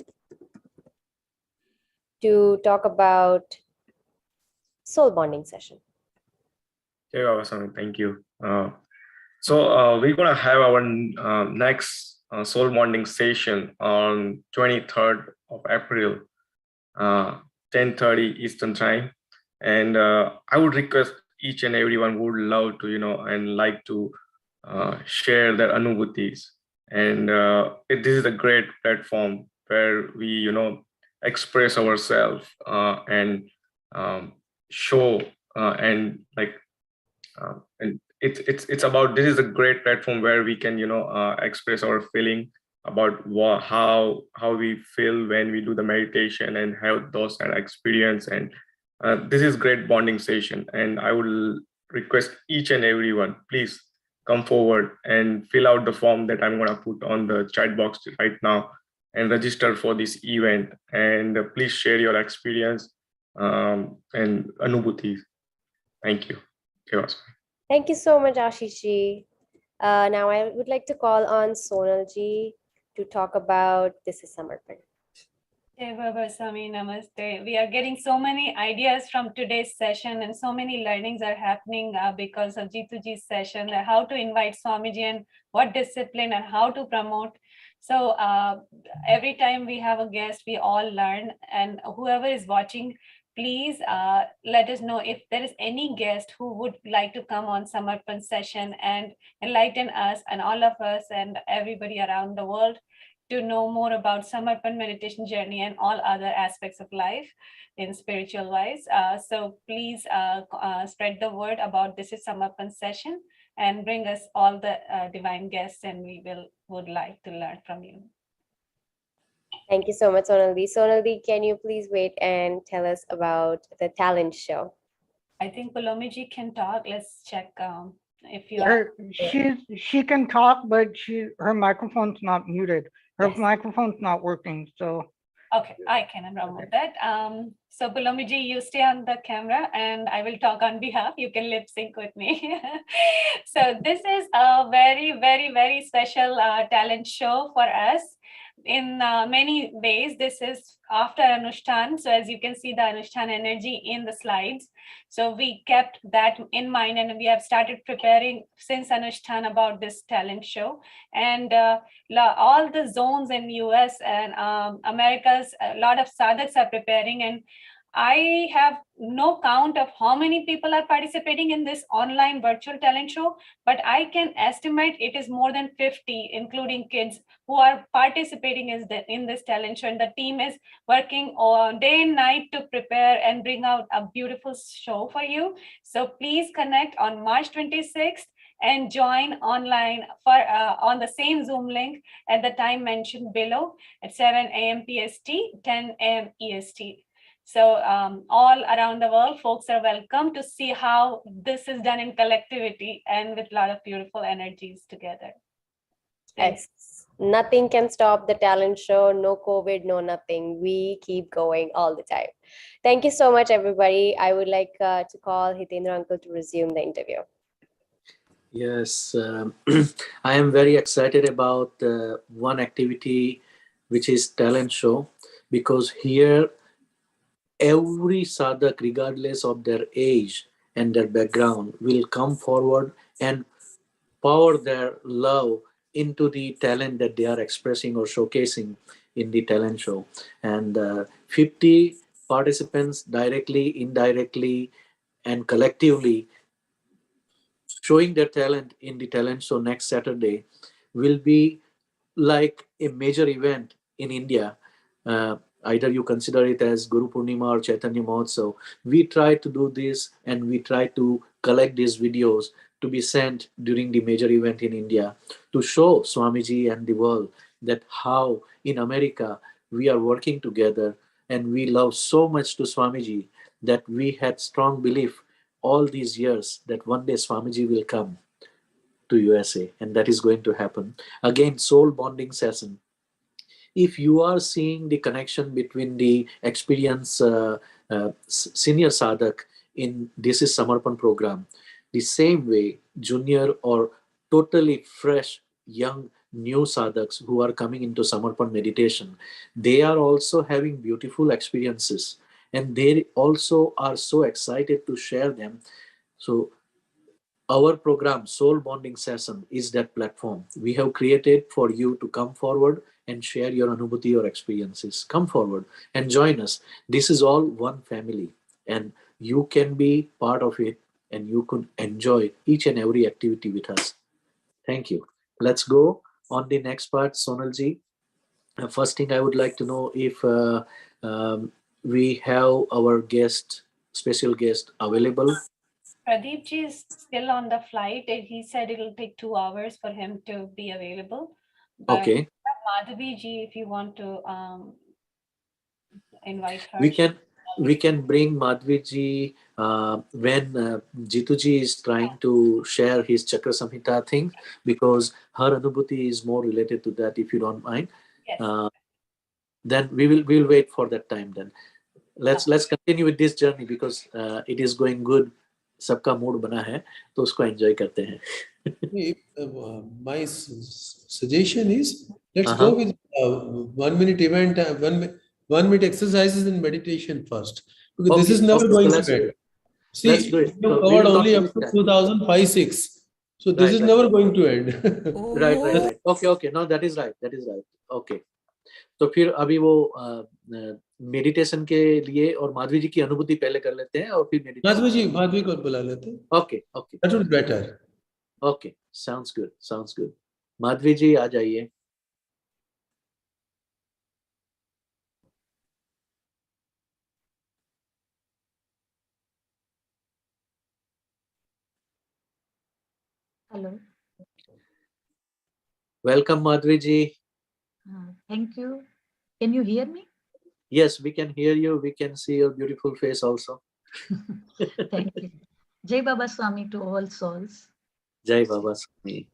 to talk about soul bonding session. Okay, awesome. Thank you. So we're gonna have our next soul bonding session on 23rd of April, 10:30 Eastern Time, and I would request each and everyone would love to, and like to share their anubhutis. And this is a great platform where we, express ourselves and show and like. And it's about, this is a great platform where we can express our feeling about how we feel when we do the meditation and have those kind of experience. And this is great bonding session, and I will request each and everyone, please come forward and fill out the form that I'm going to put on the chat box right now and register for this event. And please share your experience and anubhutis. Thank you. Thank you so much, Ashish. Now I would like to call on Sonalji to talk about This is Samarpan. Hey Baba Swami, namaste. We are getting so many ideas from today's session, and so many learnings are happening because of Jituji's session, how to invite Swamiji and what discipline and how to promote. So every time we have a guest, we all learn, and whoever is watching, please let us know if there is any guest who would like to come on Samarpan session and enlighten us and all of us and everybody around the world to know more about Samarpan meditation journey and all other aspects of life in spiritual wise. So please spread the word about This is Samarpan session and bring us all the divine guests, and we would like to learn from you. Thank you so much, Sonalji. Sonalji, can you please wait and tell us about the talent show? I think Palomiji can talk. Let's check if you she can talk, but her microphone's not muted. Her microphone's not working, so. Okay, I can promote that. So Palomiji, you stay on the camera and I will talk on behalf. You can lip sync with me. So this is a very, very, very special talent show for us. In many ways, this is after Anushtan. So as you can see the Anushtan energy in the slides. So we kept that in mind and we have started preparing since Anushtan about this talent show. And all the zones in US and Americas, a lot of sadhaks are preparing, and I have no count of how many people are participating in this online virtual talent show, but I can estimate it is more than 50, including kids, who are participating in this talent show. And the team is working day and night to prepare and bring out a beautiful show for you. So please connect on March 26th and join online for on the same Zoom link at the time mentioned below at 7 a.m. PST, 10 a.m. EST. So all around the world, folks are welcome to see how this is done in collectivity and with a lot of beautiful energies together. Yes. Nothing can stop the talent show. No COVID, no nothing. We keep going all the time. Thank you so much, everybody. I would like to call Jitendra uncle to resume the interview. Yes, I am very excited about one activity, which is talent show, because here every sadhak, regardless of their age and their background, will come forward and pour their love into the talent that they are expressing or showcasing in the talent show. And 50 participants directly, indirectly, and collectively showing their talent in the talent show next Saturday will be like a major event in India. Either you consider it as GuruPoornima or Chaitanya Mahotsav. We try to do this and we try to collect these videos to be sent during the major event in India to show Swamiji and the world that how in America we are working together, and we love so much to Swamiji that we had strong belief all these years that one day Swamiji will come to USA, and that is going to happen. Again, soul bonding session. If you are seeing the connection between the experienced senior sadhak in This is Samarpan program, the same way junior or totally fresh young new sadhaks who are coming into Samarpan meditation, they are also having beautiful experiences and they also are so excited to share them. So our program, Soul Bonding Session, is that platform we have created for you to come forward and share your anubhuti or experiences. Come forward and join us. This is all one family, and you can be part of it, and you could enjoy each and every activity with us. Thank you. Let's go on the next part, Sonalji. First thing I would like to know if we have our guest, special guest available. Pradeep ji is still on the flight. He said it'll take 2 hours for him to be available. But okay. Madhavi ji, if you want to invite her. We can bring Madhavi ji when Jitu ji is trying to share his Chakra Samhita thing, because her anubhuti is more related to that, if you don't mind. Yes. Then we'll wait for that time then. Let's continue with this journey because it is going good सबका mood बना है तो उसको enjoy करते हैं. My suggestion is, let's go with 1 minute event, 1 minute exercises and meditation first, because this is never going to end. See, let's do it. we have covered only up to 2005-6, so this is never going to end. Right. Okay. No, that is right. Okay. तो फिर अभी वो meditation के लिए और माधवी जी की अनुभूति पहले कर लेते हैं और फिर मेडिटेशन. माधवी को बुला लेते हैं. Okay. That would be better. Okay, sounds good. Madhavi जी आ जाइए. Hello. Welcome, Madhvi ji. Thank you. Can you hear me? Yes, we can hear you. We can see your beautiful face also. Thank you. Jai Baba Swami to all souls. Jai Baba Swami.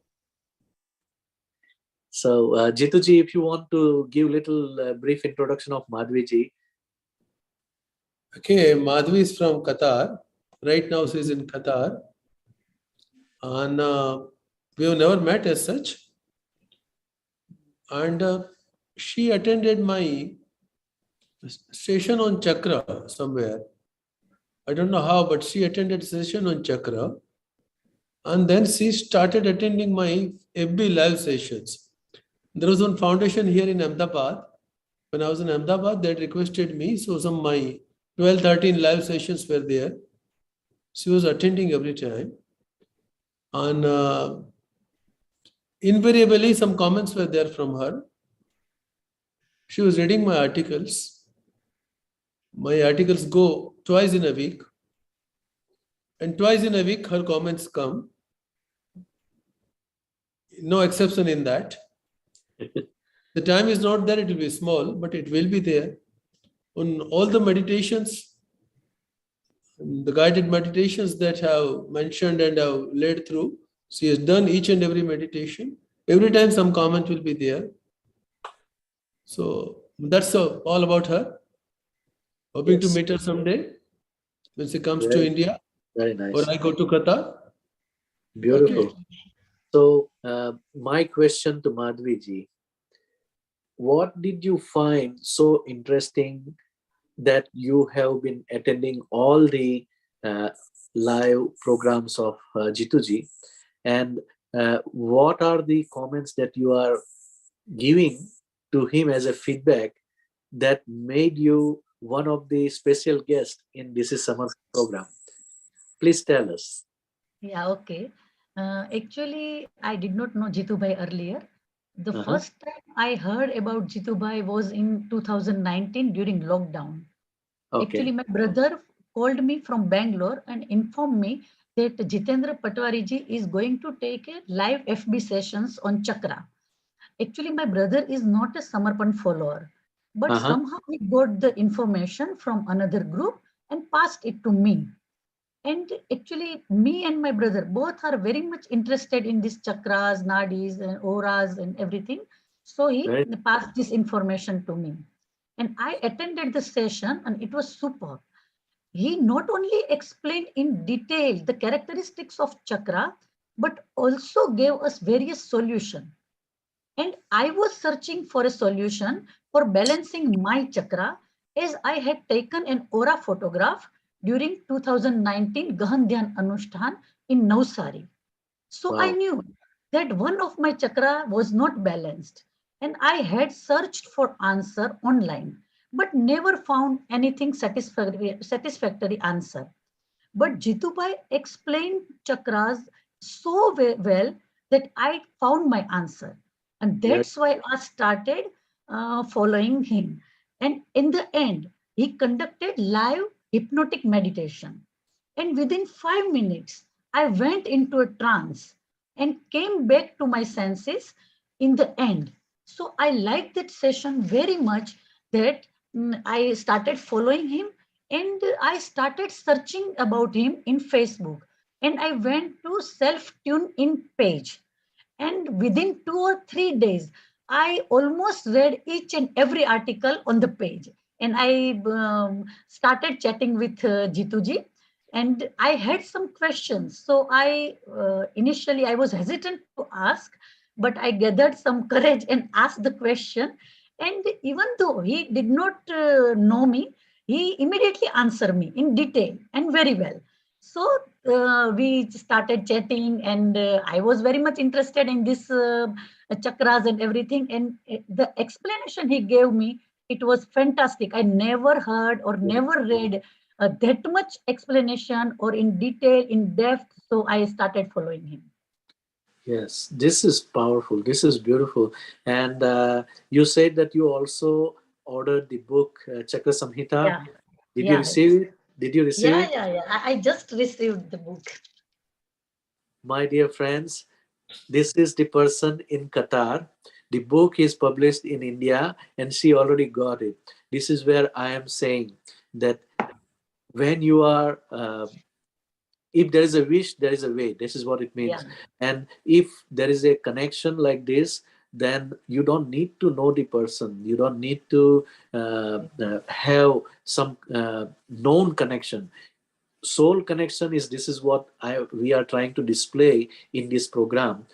So, Jitu ji, if you want to give little brief introduction of Madhvi ji. Okay, Madhvi is from Qatar. Right now she is in Qatar. And we have never met as such. And she attended my session on Chakra somewhere. I don't know how, but she attended session on Chakra. And then she started attending my FB live sessions. There was one foundation here in Ahmedabad. When I was in Ahmedabad, they had requested me. So some my 12, 13 live sessions were there. She was attending every time. And invariably, some comments were there from her. She was reading my articles. My articles go twice in a week. And twice in a week, her comments come. No exception in that. The time is not there, it will be small, but it will be there. On all the meditations, the guided meditations that have mentioned and have led through, she has done each and every meditation. Every time some comment will be there. So that's all about her. Hoping to meet her someday when she comes to India. Very nice. Or I go to Qatar. Beautiful. Okay. So my question to Madhvi ji, what did you find so interesting that you have been attending all the live programs of Jitu ji, and what are the comments that you are giving to him as a feedback that made you one of the special guests in This is Summer program? Please tell us. Yeah, okay. Actually, I did not know Jitu Bhai earlier. The first time I heard about Jitu Bhai was in 2019 during lockdown. Okay. Actually, my brother called me from Bangalore and informed me that Jitendra Patwari ji is going to take a live FB sessions on Chakra. Actually, my brother is not a Samarpan follower, but somehow he got the information from another group and passed it to me. And actually, me and my brother both are very much interested in these chakras, nadis, and auras, and everything. So he passed this information to me. And I attended the session, and it was super. He not only explained in detail the characteristics of chakra, but also gave us various solutions. And I was searching for a solution for balancing my chakra, as I had taken an aura photograph during 2019 Gahan Dhyan Anushthan in Navsari. So I knew that one of my chakra was not balanced, and I had searched for answer online, but never found anything satisfactory answer. But Jitu Bhai explained chakras so well that I found my answer. And that's why I started following him. And in the end, he conducted live hypnotic meditation. And within 5 minutes, I went into a trance and came back to my senses in the end. So I liked that session very much that I started following him, and I started searching about him in Facebook. And I went to self-tune-in page. And within 2 or 3 days, I almost read each and every article on the page. And I started chatting with Jitu ji. And I had some questions. So I initially I was hesitant to ask, but I gathered some courage and asked the question. And even though he did not know me, he immediately answered me in detail and very well. So we started chatting, and I was very much interested in this chakras and everything. And the explanation he gave me, it was fantastic. I never heard or never read that much explanation or in detail, in depth. So I started following him. Yes, this is powerful. This is beautiful. And you said that you also ordered the book Chakra Samhita. Yeah. Did you receive it? Did you receive it? Yeah. I just received the book. My dear friends, this is the person in Qatar. The book is published in India and she already got it. This is where I am saying that when you are, if there is a wish, there is a way. This is what it means. Yeah. And if there is a connection like this, then you don't need to know the person. You don't need to have some known connection. Soul connection is, this is what we are trying to display in this program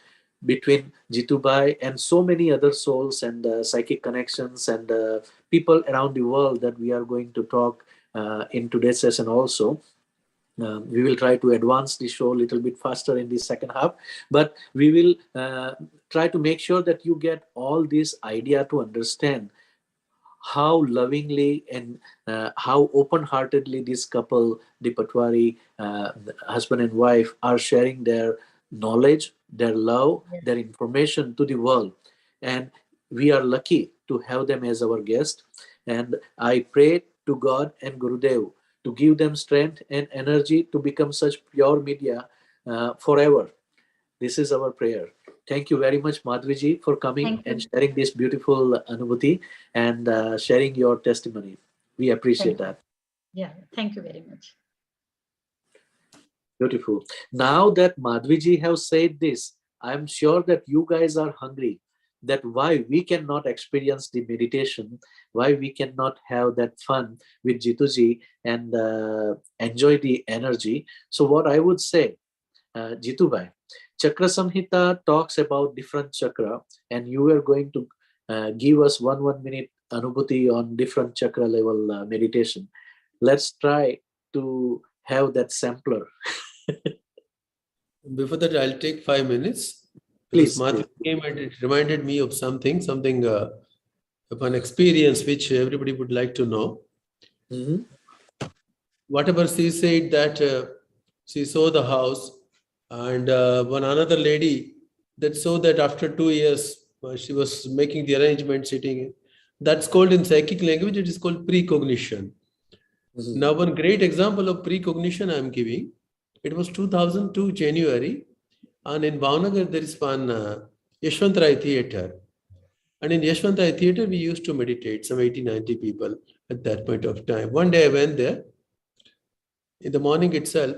between Jitubai and so many other souls and psychic connections and people around the world that we are going to talk in today's session also. We will try to advance the show a little bit faster in the second half, but we will try to make sure that you get all this idea to understand how lovingly and how open-heartedly this couple, the Patwari, husband and wife, are sharing their knowledge, their love, their information to the world. And we are lucky to have them as our guest. And I pray to God and Gurudev to give them strength and energy to become such pure media forever. This is our prayer. Thank you very much, Madhviji, for coming and sharing this beautiful anubhuti and sharing your testimony. We appreciate that. Yeah, thank you very much. Beautiful. Now that Madhviji have said this, I'm sure that you guys are hungry, that why we cannot experience the meditation, why we cannot have that fun with Jituji and enjoy the energy. So what I would say, Jitubai, Chakra Samhita talks about different chakra, and you are going to give us 1 minute anubhuti on different chakra level meditation. Let's try to have that sampler. Before that, I'll take 5 minutes. Please. Madhu came and it reminded me of something of an experience which everybody would like to know. Mm-hmm. Whatever she said that she saw the house, and one another lady that saw that after 2 years she was making the arrangement sitting. That's called in psychic language, it is called precognition. Mm-hmm. Now, one great example of precognition I am giving. It was 2002 January, and in Bhavnagar there is one Yashwant Theatre. And in Yashwant Theatre we used to meditate, some 80-90 people at that point of time. One day I went there, in the morning itself,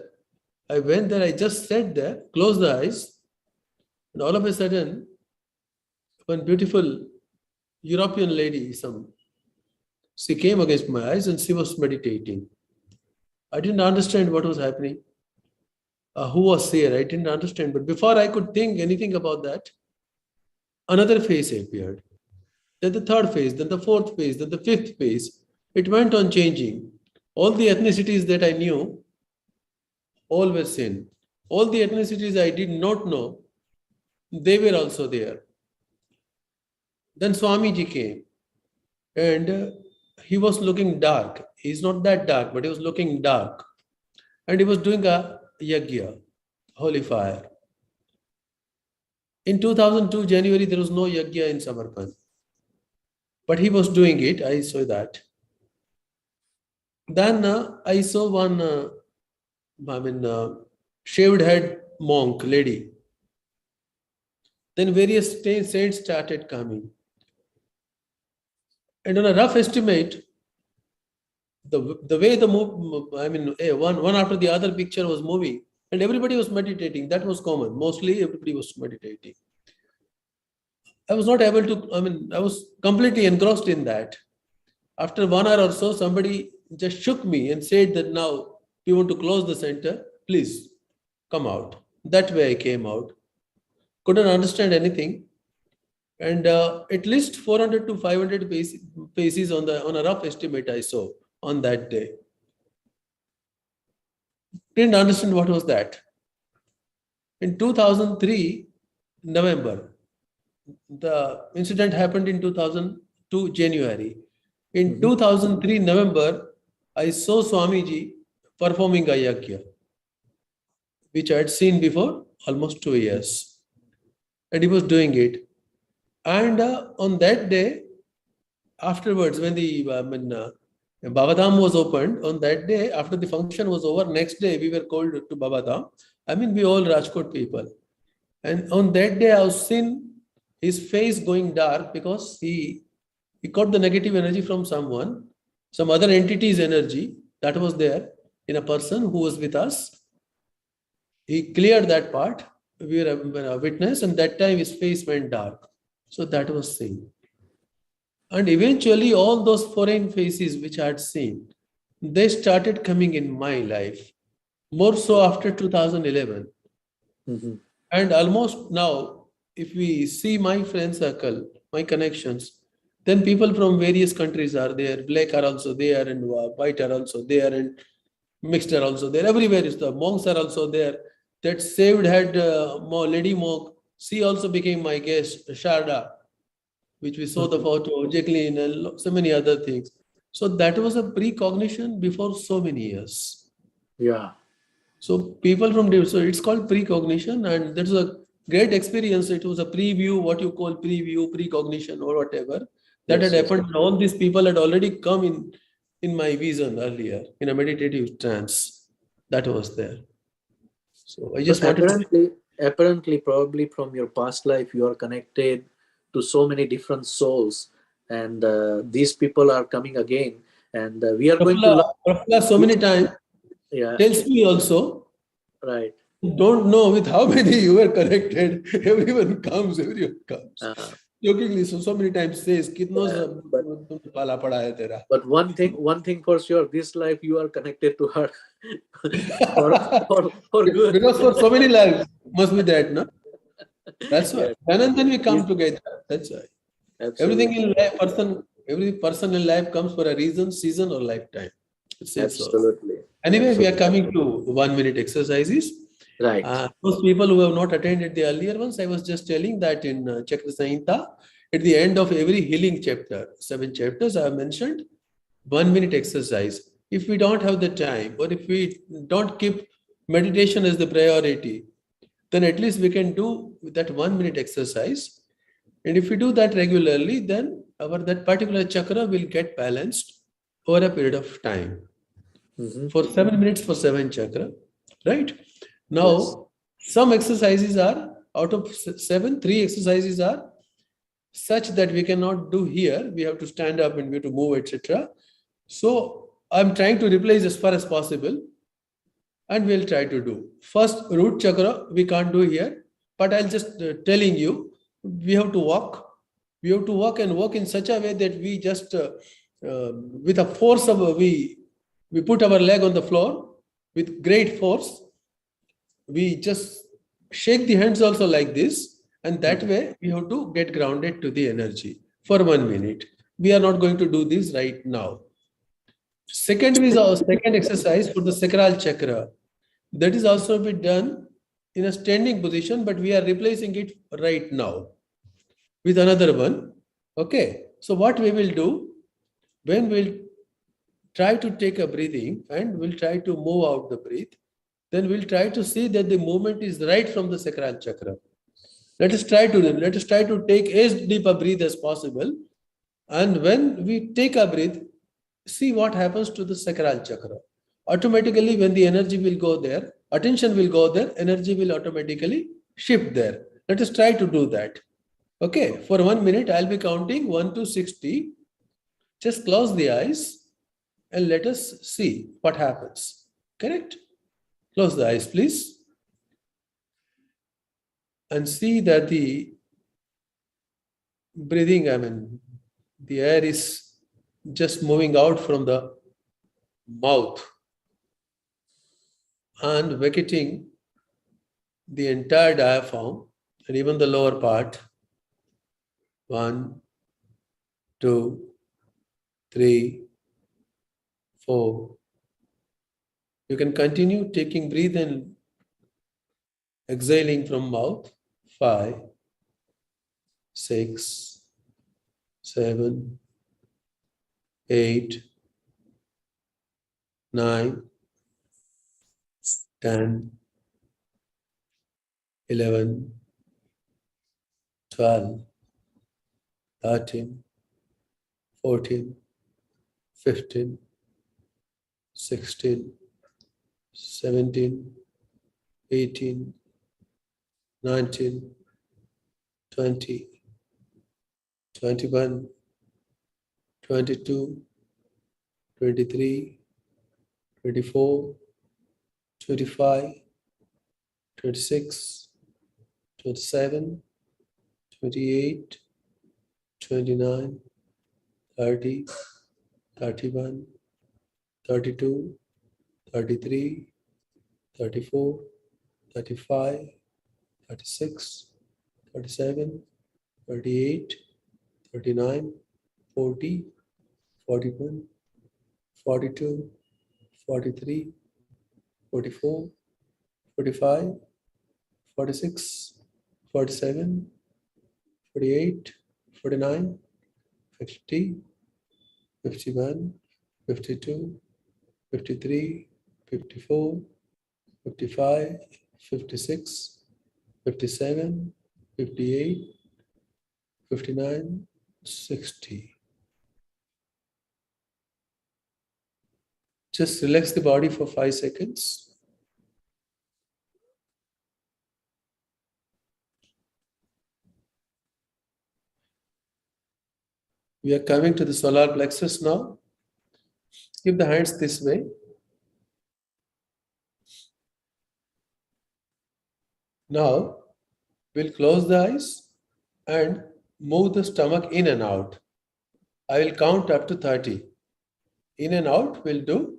I went there, I just sat there, closed the eyes, and all of a sudden, one beautiful European lady, she came against my eyes and she was meditating. I didn't understand what was happening. Who was there? I didn't understand. But before I could think anything about that, another face appeared. Then the third face, then the fourth face, then the fifth face. It went on changing. All the ethnicities that I knew, all were seen. All the ethnicities I did not know, they were also there. Then Swamiji came, and he was looking dark. He's not that dark, but he was looking dark. And he was doing a yagya, holy fire. In 2002 January, there was no yagya in Samarpan. But he was doing it, I saw that. Then I saw one, shaved head monk lady. Then various saints started coming. And on a rough estimate, the way one after the other picture was moving, and everybody was meditating. That was common. Mostly everybody was meditating. I was not able to, I was completely engrossed in that. After 1 hour or so, somebody just shook me and said that now you want to close the center, please come out. That way I came out. Couldn't understand anything. And at least 400 to 500 faces on a rough estimate I saw on that day. Didn't understand what was that. In 2003, November, the incident happened in 2002, January. In 2003, November, I saw Swamiji performing a yajna, which I had seen before almost 2 years. And he was doing it. And on that day, afterwards, when the Bhavadam was opened, on that day, after the function was over, next day we were called to Bhavadam. I mean, we all Rajkot people. And on that day, I was seeing his face going dark because he got the negative energy from someone, some other entity's energy that was there in a person who was with us. He cleared that part. We were a witness, and that time his face went dark. So that was seen. And eventually all those foreign faces which I had seen, they started coming in my life, more so after 2011. And almost now, if we see my friend circle, my connections, then people from various countries are there. Black are also there, and white are also there, and mixed are also there. Everywhere is the monks are also there. That saved had Lady Monk. She also became my guest, Sharda, which we saw the photo, Jacqueline, and so many other things. So that was a precognition before so many years. Yeah. So people from, so it's called precognition, and that's a great experience. It was a preview, what you call preview, precognition or whatever. That had happened. All these people had already come in my vision earlier, in a meditative trance. That was there. So I just wanted apparently, probably from your past life, you are connected to so many different souls, and these people are coming again, and we are going to Prafulla so many times tells me also, right, don't know with how many you were connected. Everyone comes. Jokingly, so many times says, but one thing for sure, this life you are connected to her for good. Because for so many lives must be that, no? That's why. And then we come together. That's why. Absolutely. Everything in life, every person in life comes for a reason, season, or lifetime. Absolutely. So. Anyway, we are coming to 1 minute exercises. Right. Those people who have not attended the earlier ones, I was just telling that in Chakra Samhita, at the end of every healing chapter, 7 chapters, I have mentioned 1 minute exercise. If we don't have the time, or if we don't keep meditation as the priority, then at least we can do that 1 minute exercise. And if we do that regularly, then that particular chakra will get balanced over a period of time. For 7 minutes for 7 chakra, right? Now, some exercises are, out of 7, 3 exercises are such that we cannot do here. We have to stand up and we have to move, etc. So I'm trying to replace as far as possible, and we'll try to do. First, root chakra, we can't do here, but I'll just telling you, we have to walk. We have to walk and walk in such a way that we just, with a force of, we put our leg on the floor with great force. We just shake the hands also like this, and that way we have to get grounded to the energy for 1 minute. We are not going to do this right now. Second is our second exercise for the sacral chakra. That is also be done in a standing position, but we are replacing it right now with another one. Okay. So what we will do, when we'll try to take a breathing and we'll try to move out the breath, then we'll try to see that the movement is right from the sacral chakra. Let us try to take as deep a breath as possible. And when we take a breath, see what happens to the sacral chakra. Automatically, when the energy will go there, attention will go there, energy will automatically shift there. Let us try to do that. Okay, for 1 minute, I'll be counting 1 to 60. Just close the eyes and let us see what happens. Correct? Close the eyes, please. And see that the breathing, the air is just moving out from the mouth. and vacating the entire diaphragm and even the lower part. 1, 2, 3, 4. You can continue taking breath and exhaling from mouth. 5, 6, 7, 8, 9, 10, 11, 12, 13, 14, 15, 16, 17, 18, 19, 20, 21, 22, 23, 24, 25, 26, 27, 28, 29, 30, 31, 32, 33, 34, 35, 36, 37, 38, 39, 40, 41, 42, 43, 44, 45, 46, 47, 48, 49, 50, 51, 52, 53, 54, 55, 56, 57, 58, 59, 60. Just relax the body for 5 seconds. We are coming to the solar plexus now. Keep the hands this way. Now, we'll close the eyes and move the stomach in and out. I will count up to 30. In and out, we'll do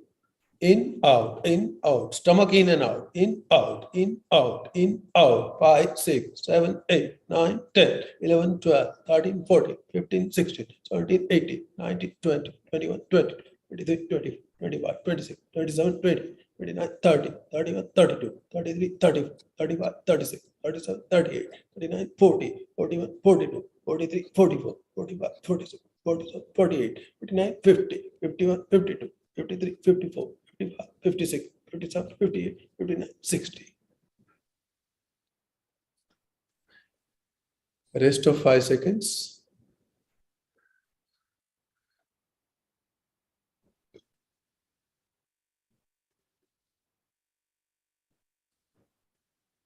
in, out, stomach in and out, in, out, in, out, in, out, 5, 6, 7, 8, 9, 10, 11, 12, 13, 14, 15, 16, 17, 18, 19, 20, 21, 20, 23, 24, 25, 26, 27, 20, 29, 30, 31, 32, 33, 34, 35, 36, 37, 38, 39, 40, 41, 42, 43, 44, 45, 46, 47, 48, 49, 50, 51, 52, 53, 54, 55, 56, 57, 58, 59, 60. Rest of 5 seconds.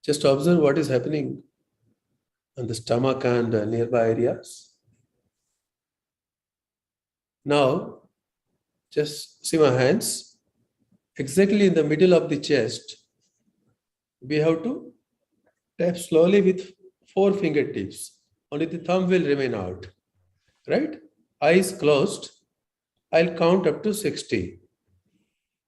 Just observe what is happening on the stomach and nearby areas. Now, just see my hands. Exactly in the middle of the chest, we have to tap slowly with 4 fingertips. Only the thumb will remain out. Right? Eyes closed. I'll count up to 60.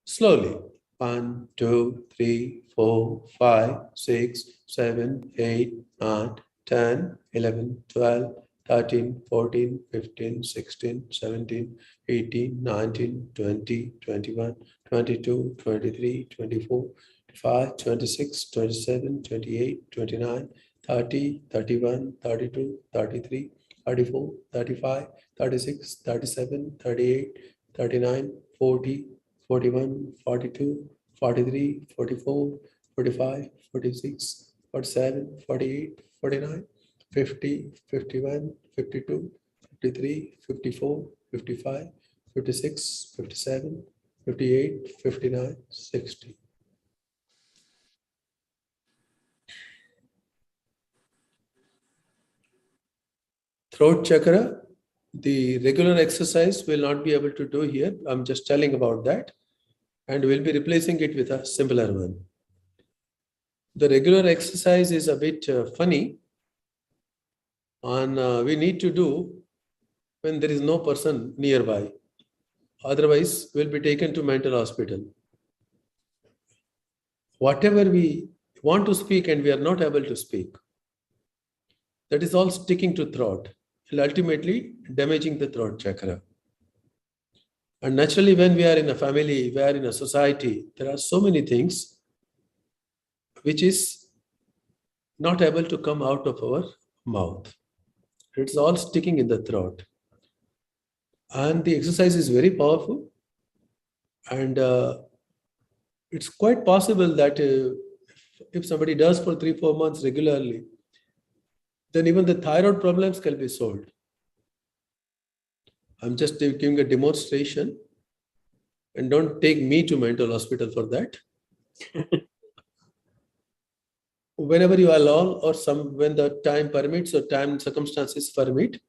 Slowly. 1, 2, 3, 4, 5, 6, 7, 8, 9, 10, 11, 12, 13, 14, 15, 16, 17, 18, 19, 20, 21, 22, 23, 24, 25, 26, 27, 28, 29, 30, 31, 32, 33, 34, 35, 36, 37, 38, 39, 40, 41, 42, 43, 44, 45, 46, 47, 48, 49, 50, 51, 52, 53, 54, 55, 56, 57, 58, 59, 60. Throat chakra, the regular exercise will not be able to do here. I'm just telling about that. And we'll be replacing it with a simpler one. The regular exercise is a bit funny, and we need to do when there is no person nearby. Otherwise, we'll be taken to mental hospital. whatever we want to speak and we are not able to speak, that is all sticking to throat and ultimately damaging the throat chakra. And naturally, when we are in a family, we are in a society, there are so many things which is not able to come out of our mouth. It's all sticking in the throat. And the exercise is very powerful. And it's quite possible that if somebody does for 3-4 months regularly, then even the thyroid problems can be solved. I'm just giving a demonstration, and don't take me to mental hospital for that. Whenever you are alone or when the time permits or time circumstances permit,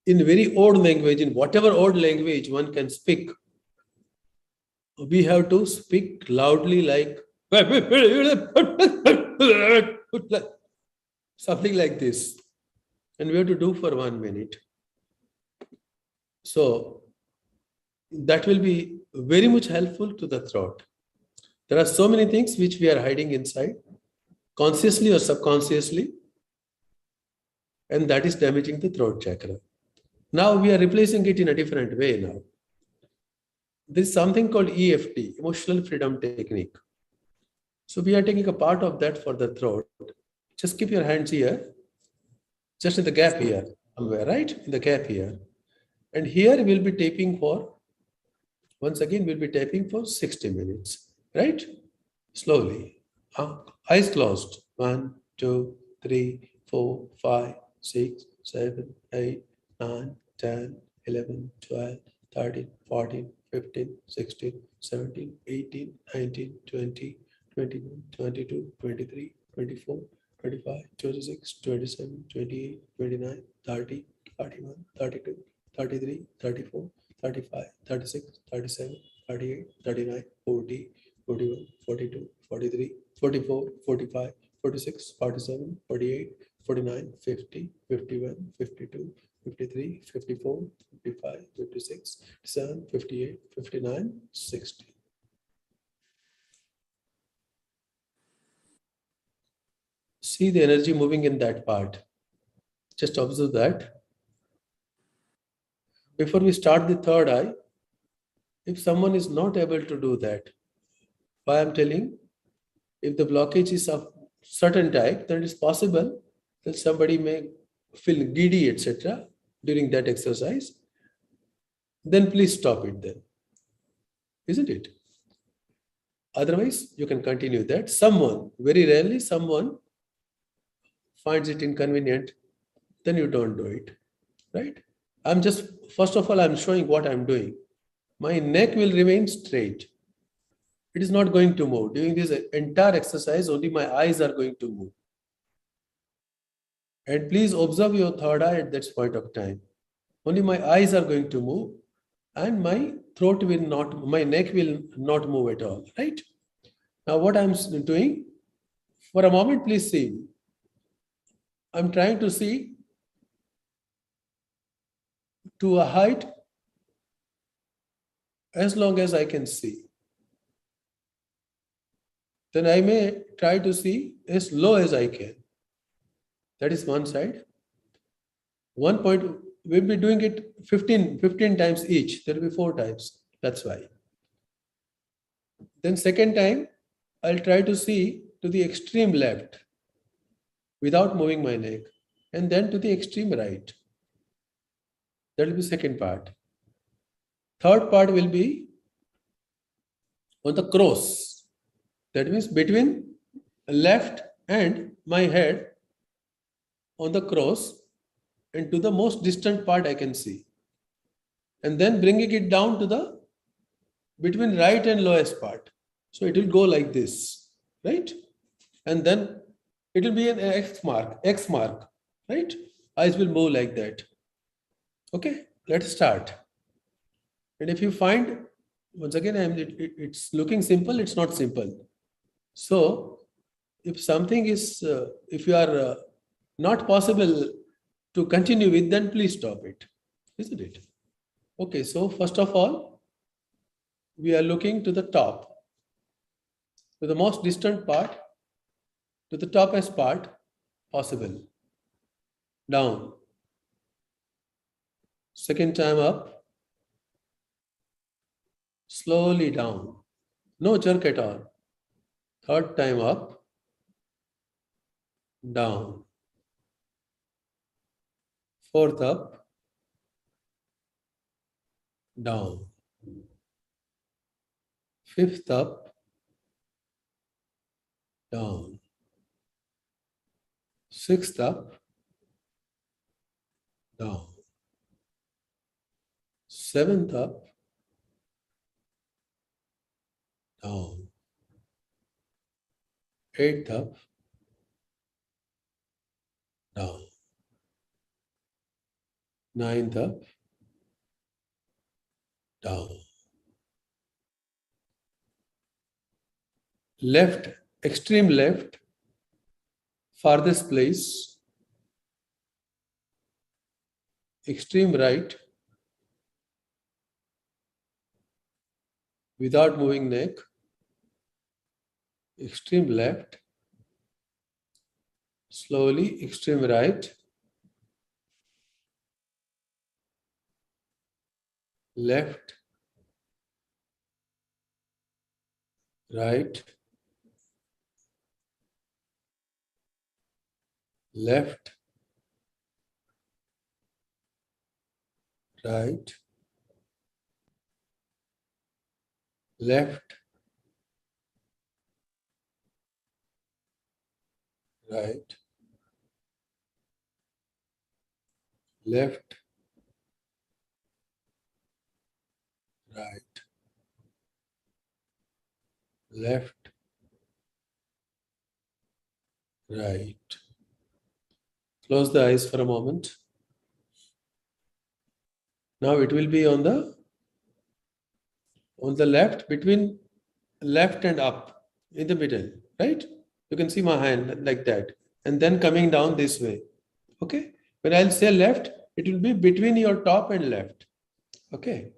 in very old language, in whatever old language one can speak, we have to speak loudly like something like this. And we have to do for 1 minute. So that will be very much helpful to the throat. There are so many things which we are hiding inside, consciously or subconsciously, and that is damaging the throat chakra. Now we are replacing it in a different way now. There is something called EFT, Emotional Freedom Technique. So we are taking a part of that for the throat. Just keep your hands here, just in the gap here, somewhere, right? In the gap here. And here we'll be taping for, once again, we'll be taping for 60 minutes, right? Slowly. Eyes closed. 1, 2, 3, 4, 5, 6, 7, 8, 9, 10, 11, 12, 13, 14, 15, 16, 17, 18, 19, 20, 21, 22, 23, 24, 25, 26, 27, 28, 29, 30, 31, 32, 33, 34, 35, 36, 37, 38, 39, 40, 41, 42, 43, 44, 45, 46, 47, 48, 49, 50, 51, 52, 53, 54, 55, 56, 57, 58, 59, 60. See the energy moving in that part. Just observe that. Before we start the third eye, if someone is not able to do that, why I'm telling, if the blockage is of certain type, then it is possible that somebody may feel giddy, etc. during that exercise. Then please stop it then. Isn't it? Otherwise, you can continue that. Someone, very rarely someone finds it inconvenient, then you don't do it, right? First of all, I'm showing what I'm doing. My neck will remain straight. It is not going to move. During this entire exercise, only my eyes are going to move. And please observe your third eye at that point of time. Only my eyes are going to move and my throat will not, my neck will not move at all, right? Now what I'm doing, for a moment, please see. I'm trying to see to a height as long as I can see. Then I may try to see as low as I can. That is one side. One point, we'll be doing it 15 times each. There will be 4 times. That's why. Then second time, I'll try to see to the extreme left without moving my neck. And then to the extreme right. That will be second part. Third part will be on the cross. That means between left and my head on the cross and to the most distant part I can see. And then bringing it down to the between right and lowest part. So it will go like this, right? And then it will be an X mark, right? Eyes will move like that. Okay, let's start. And if you find, once again, it's looking simple, it's not simple. So if something is, if you are not possible to continue with, then please stop it, isn't it? Okay, so first of all, we are looking to the top. to the most distant part, to the topmost part possible. Down. Second time up. Slowly down. No jerk at all. Third time up. Down. Fourth up. Down. Fifth up. Down. Sixth up. Down. Seventh up. Down. Eighth up. Down. Ninth up. Down. Left, extreme left, farthest place. Extreme right, without moving neck. Extreme left, slowly, extreme right. Left, right, left, right, left, right, left, right, left, right. Close the eyes for a moment. Now it will be on the left, between left and up, in the middle, right? You can see my hand like that. And then coming down this way. Okay? When I'll say left, it will be between your top and left. Okay?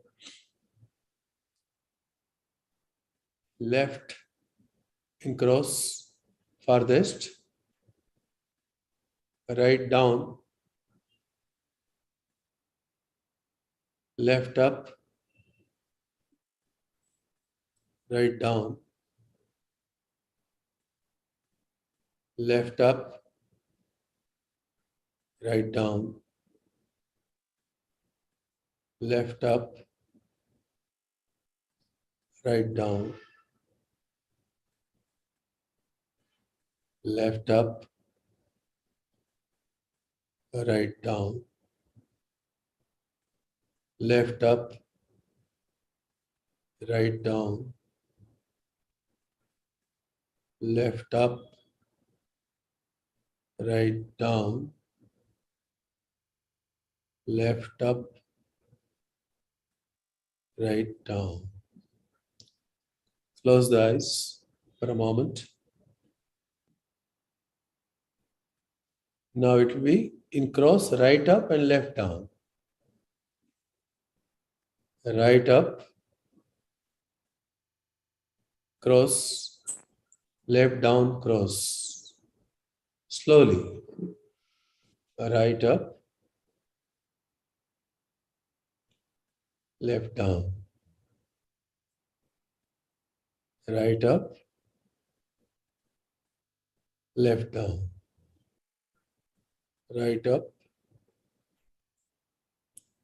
Left in cross, farthest. Right down. Left up. Right down. Left up. Right down. Left up. Right down. Left up. Right down. Left up. Right down. Left up. Right down. Left up. Right down. Close the eyes for a moment. Now it will be in cross, right up and left down. Right up, cross, left down, cross. Slowly. Right up, left down. Right up, left down. Right up,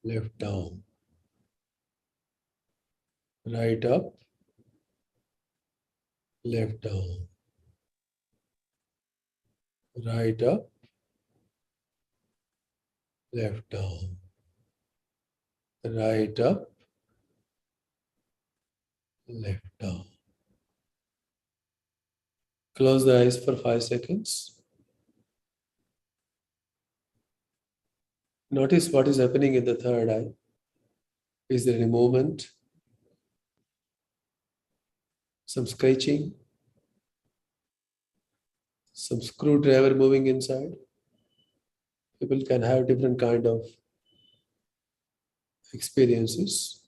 left down. Right up, left down. Right up, left down. Right up, left down. Close the eyes for 5 seconds. Notice what is happening in the third eye. Is there any movement? Some scratching? Some screwdriver moving inside? People can have different kind of experiences.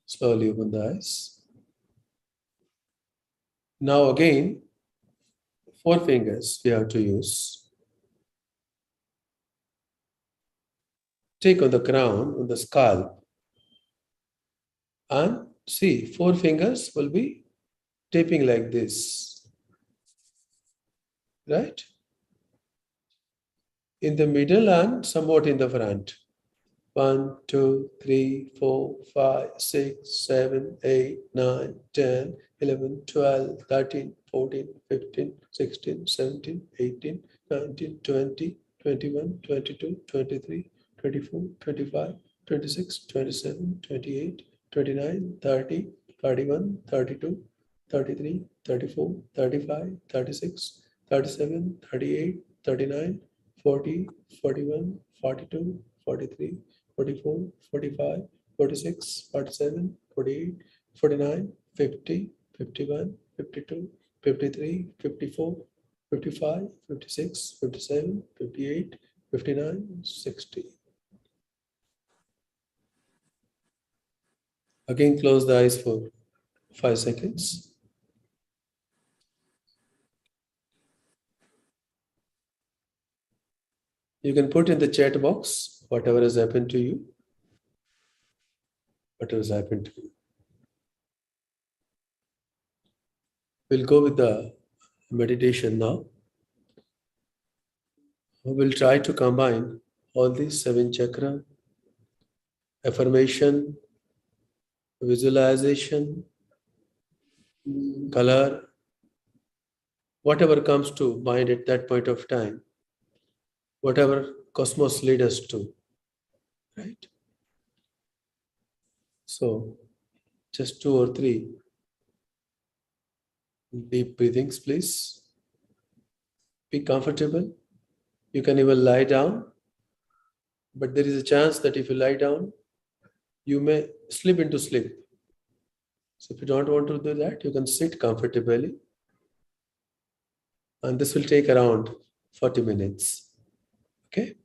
Slowly open the eyes. Now again, 4 fingers we have to use. Take on the crown, on the scalp, and see 4 fingers will be tapping like this, right? In the middle and somewhat in the front. 1, 2, 3, 4, 5, 6, 7, 8, 9, 10, 11, 12, 13, 14, 15, 16, 17, 18, 19, 20, 21, 22, 23, 24, 25, 26, 27, 28, 29, 30, 31, 32, 33, 34, 35, 36, 37, 38, 39, 40, 41, 42, 43, 44, 45, 46, 47, 48, 49, 50, 51, 52, 53, 54, 55, 56, 57, 58, 59, 60. Again, close the eyes for 5 seconds. You can put in the chat box whatever has happened to you. What has happened to you. We'll go with the meditation now. We will try to combine all these 7 chakra, affirmation, visualization, color, whatever comes to mind at that point of time, whatever cosmos leads us to, right? So, just 2 or 3 deep breathings, please. Be comfortable. You can even lie down, but there is a chance that if you lie down, you may slip into sleep. So if you don't want to do that, you can sit comfortably. And this will take around 40 minutes. Okay?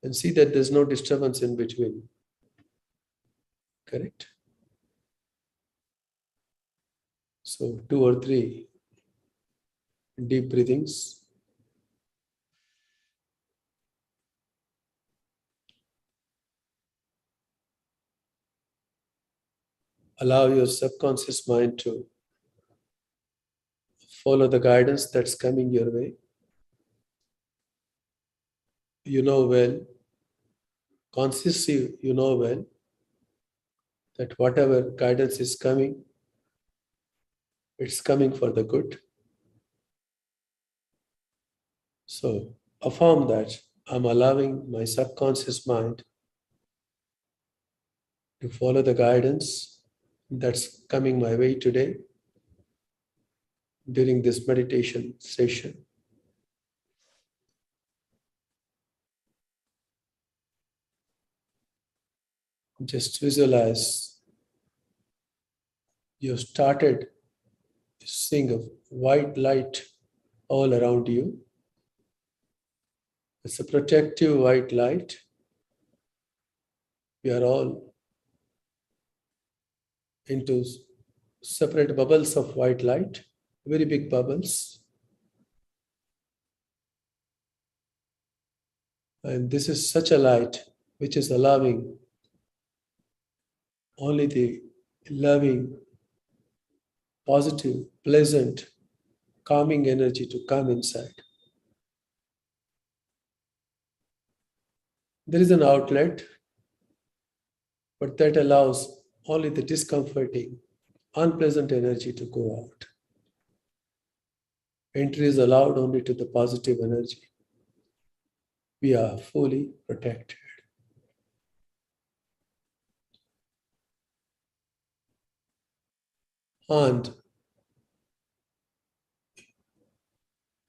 And see that there's no disturbance in between. Correct? So 2 or 3 deep breathings. Allow your subconscious mind to follow the guidance that's coming your way. You know well, consciously you know well, that whatever guidance is coming, it's coming for the good. So affirm that I'm allowing my subconscious mind to follow the guidance that's coming my way today during this meditation session. Just visualize you started seeing a white light all around you. It's a protective white light. We are all into separate bubbles of white light, very big bubbles. And this is such a light which is allowing only the loving, positive, pleasant, calming energy to come inside. There is an outlet, but that allows only the discomforting, unpleasant energy to go out. Entry is allowed only to the positive energy. We are fully protected. And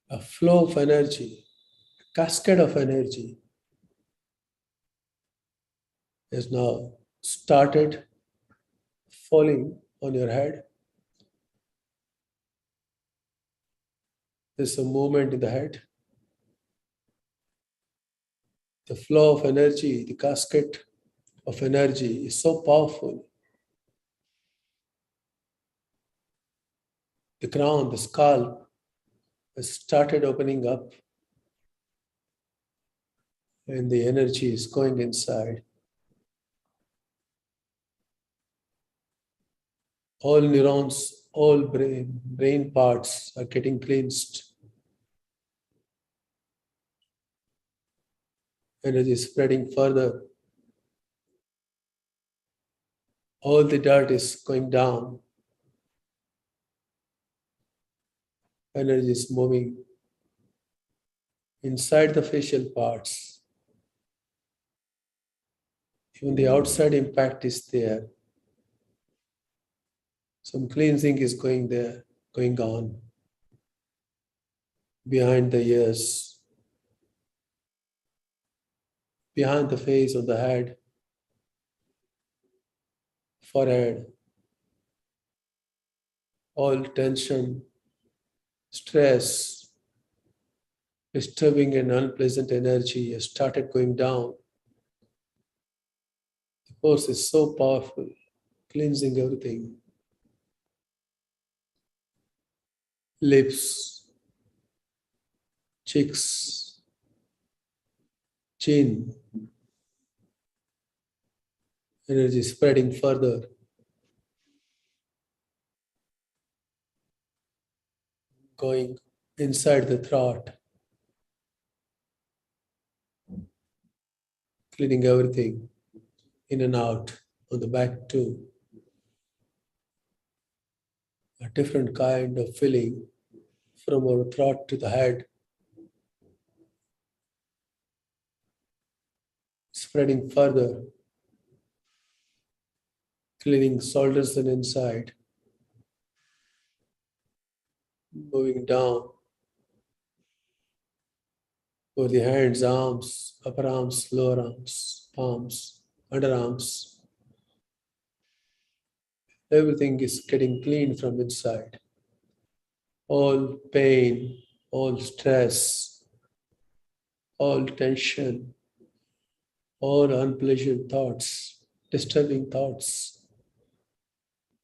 a flow of energy, a cascade of energy is now started falling on your head. There's a movement in the head. The flow of energy, the cascade of energy is so powerful. the crown, the skull has started opening up, and the energy is going inside. All neurons, all brain parts are getting cleansed. Energy is spreading further. All the dirt is going down. Energy is moving inside the facial parts. Even the outside impact is there. Some cleansing is going on behind the ears, behind the face of the head, forehead. All tension, stress, disturbing and unpleasant energy has started going down. The force is so powerful, cleansing everything. Lips, cheeks, chin. Energy spreading further. Going inside the throat. Cleaning everything in and out on the back too. A different kind of feeling from our throat to the head. Spreading further. Cleaning shoulders and inside. Moving down. For the hands, arms, upper arms, lower arms, palms, underarms. Everything is getting clean from inside. All pain, all stress, all tension, all unpleasant thoughts, disturbing thoughts,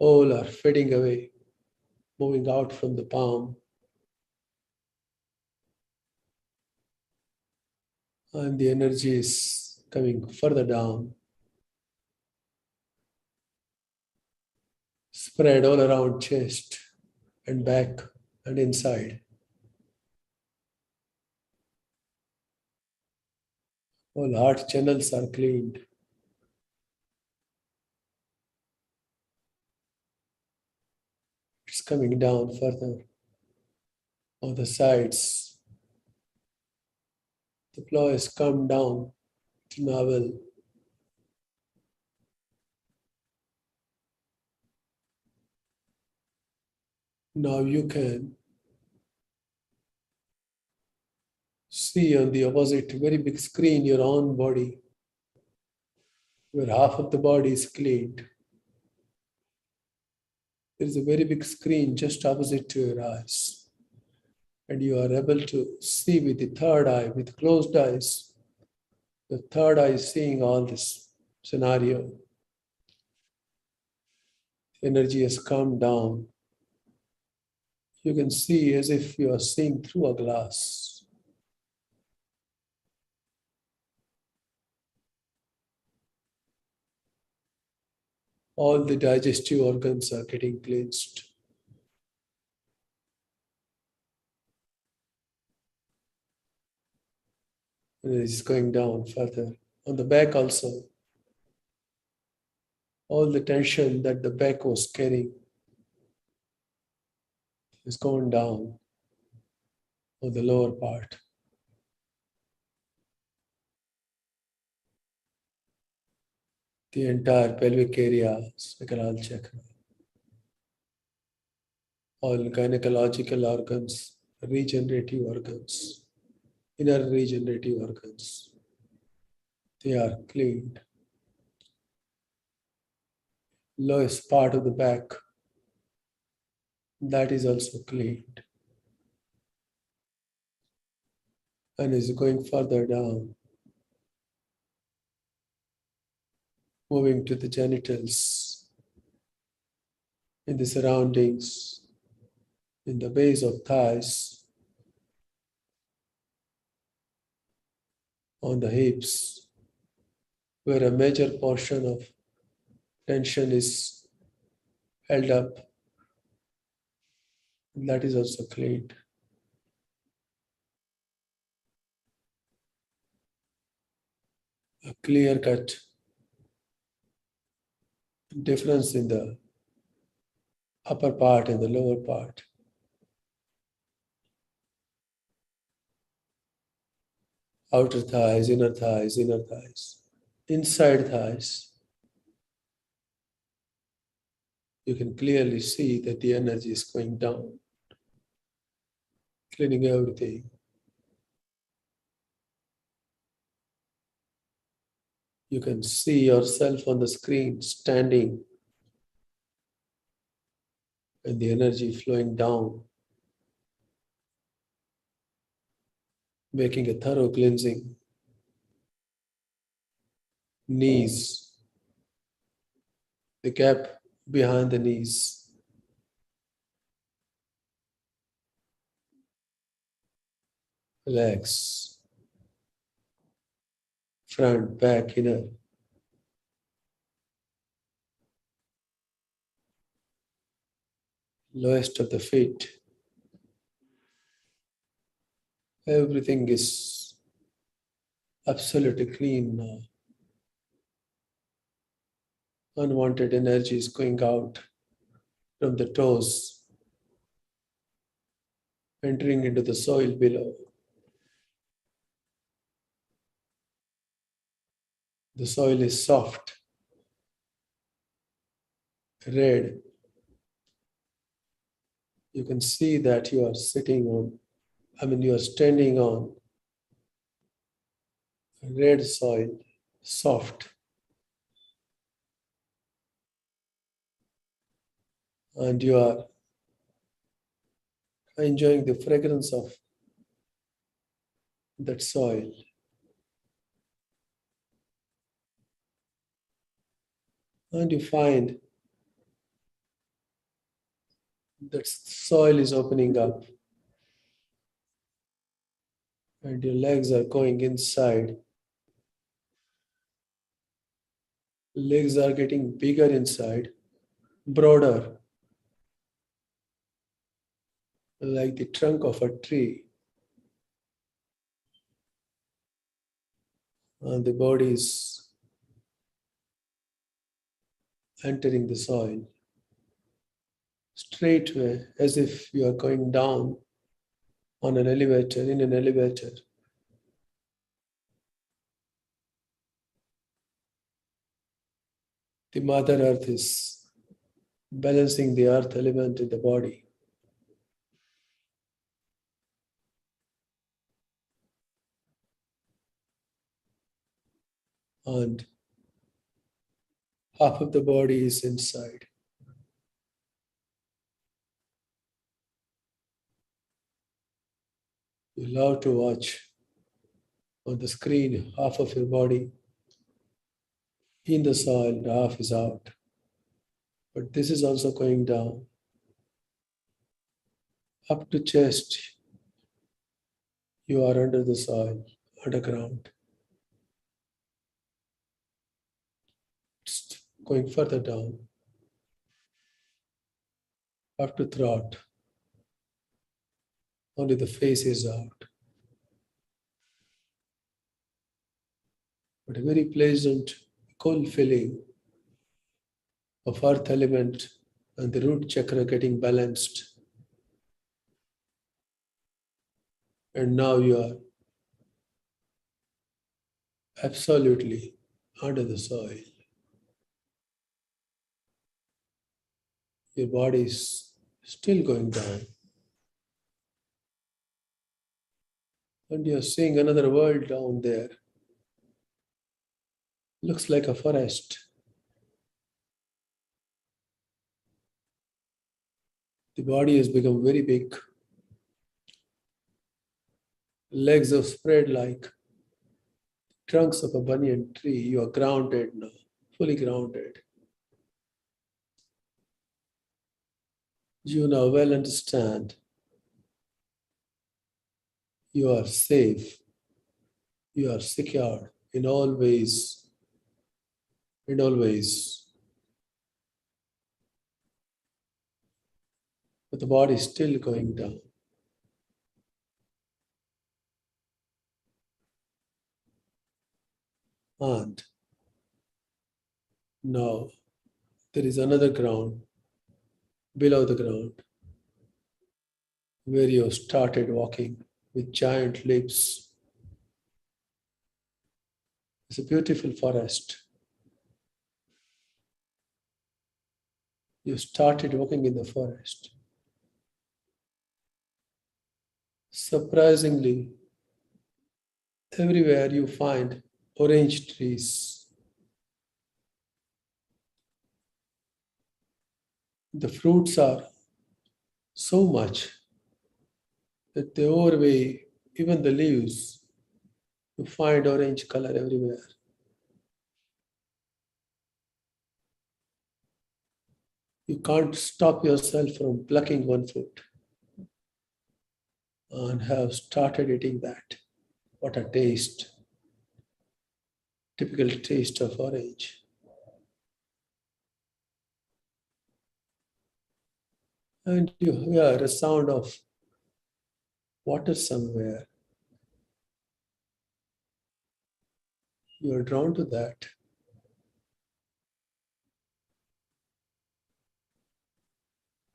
all are fading away, moving out from the palm. And the energy is coming further down. Spread all around chest and back and inside. All heart channels are cleaned. It's coming down further on the sides. The flow has come down to navel. Now you can see on the opposite very big screen your own body, where half of the body is cleaned. There is a very big screen just opposite to your eyes. And you are able to see with the third eye, with closed eyes. The third eye is seeing all this scenario. Energy has come down. You can see as if you are seeing through a glass. All the digestive organs are getting cleansed. And it is going down further. On the back also, all the tension that the back was carrying is going down on the lower part. The entire pelvic area, sacral chakra. All gynecological organs, regenerative organs, inner regenerative organs. They are cleaned. Lowest part of the back, that is also cleaned. And is going further down, moving to the genitals, in the surroundings, in the base of thighs, on the hips, where a major portion of tension is held up. That is also cleaned. A clear-cut difference in the upper part and the lower part. Outer thighs, inner thighs, inner thighs, inside thighs. You can clearly see that the energy is going down, cleaning everything. You can see yourself on the screen standing and the energy flowing down, making a thorough cleansing. Knees, the gap behind the knees. Legs, front, back, inner. Lowest of the feet. Everything is absolutely clean now. Unwanted energy is going out from the toes, entering into the soil below. The soil is soft, red. You can see that you are sitting on, you are standing on red soil, soft. And you are enjoying the fragrance of that soil. And you find that soil is opening up and your legs are going inside. Legs are getting bigger inside, broader, like the trunk of a tree. And the body is entering the soil straightway, as if you are going down on an elevator, in an elevator. The Mother Earth is balancing the earth element in the body. And half of the body is inside. You love to watch on the screen half of your body in the soil, half is out. But this is also going down up to chest. You are under the soil, underground. It's going further down up to throat. Only the face is out. But a very pleasant, cool feeling of earth element and the root chakra getting balanced. And now you are absolutely under the soil. Your body is still going down. And you're seeing another world down there. Looks like a forest. The body has become very big. Legs are spread like trunks of a banyan tree. You are grounded now, fully grounded. You now well understand you are safe, you are secure in all ways and always. But the body is still going down. And now there is another ground below the ground where you started walking with giant leaps. It's a beautiful forest. You started walking in the forest. Surprisingly, everywhere you find orange trees. The fruits are so much that they overweigh even the leaves. You find orange color everywhere. You can't stop yourself from plucking one fruit and have started eating that. What a taste. Typical taste of orange. And you hear a sound of water somewhere. You are drawn to that.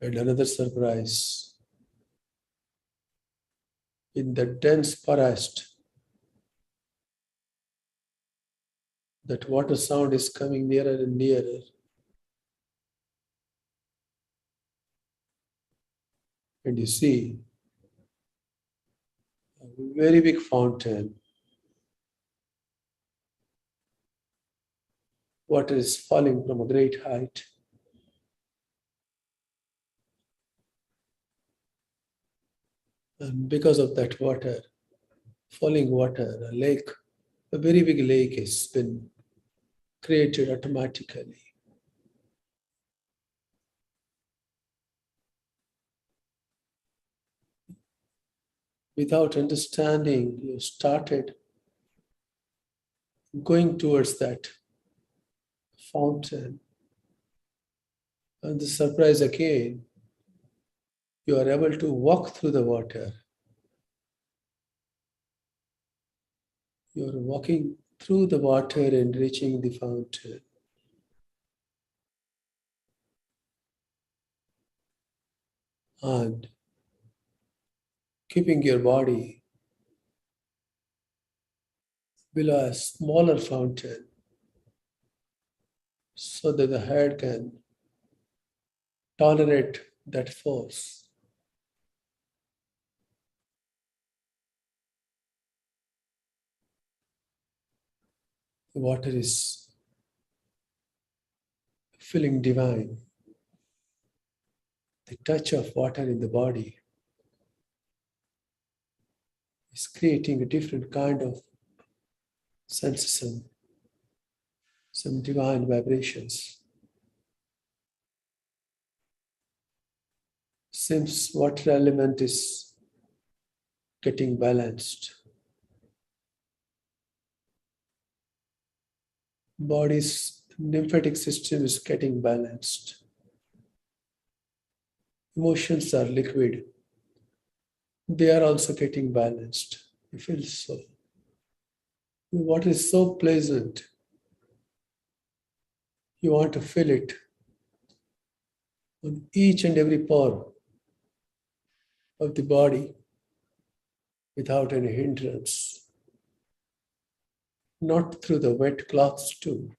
And another surprise. In the dense forest, that water sound is coming nearer and nearer. And you see a very big fountain. Water is falling from a great height. And because of that water, falling water, a lake, a very big lake has been created automatically. Without understanding, you started going towards that fountain. And the surprise again, you are able to walk through the water. You are walking through the water and reaching the fountain. And keeping your body below a smaller fountain so that the head can tolerate that force. The water is feeling divine. The touch of water in the body is creating a different kind of sensation, some divine vibrations. Since water element is getting balanced, body's lymphatic system is getting balanced. Emotions are liquid. They are also getting balanced. You feel so. Water is so pleasant. You want to feel it on each and every pore of the body without any hindrance. Not through the wet cloths too.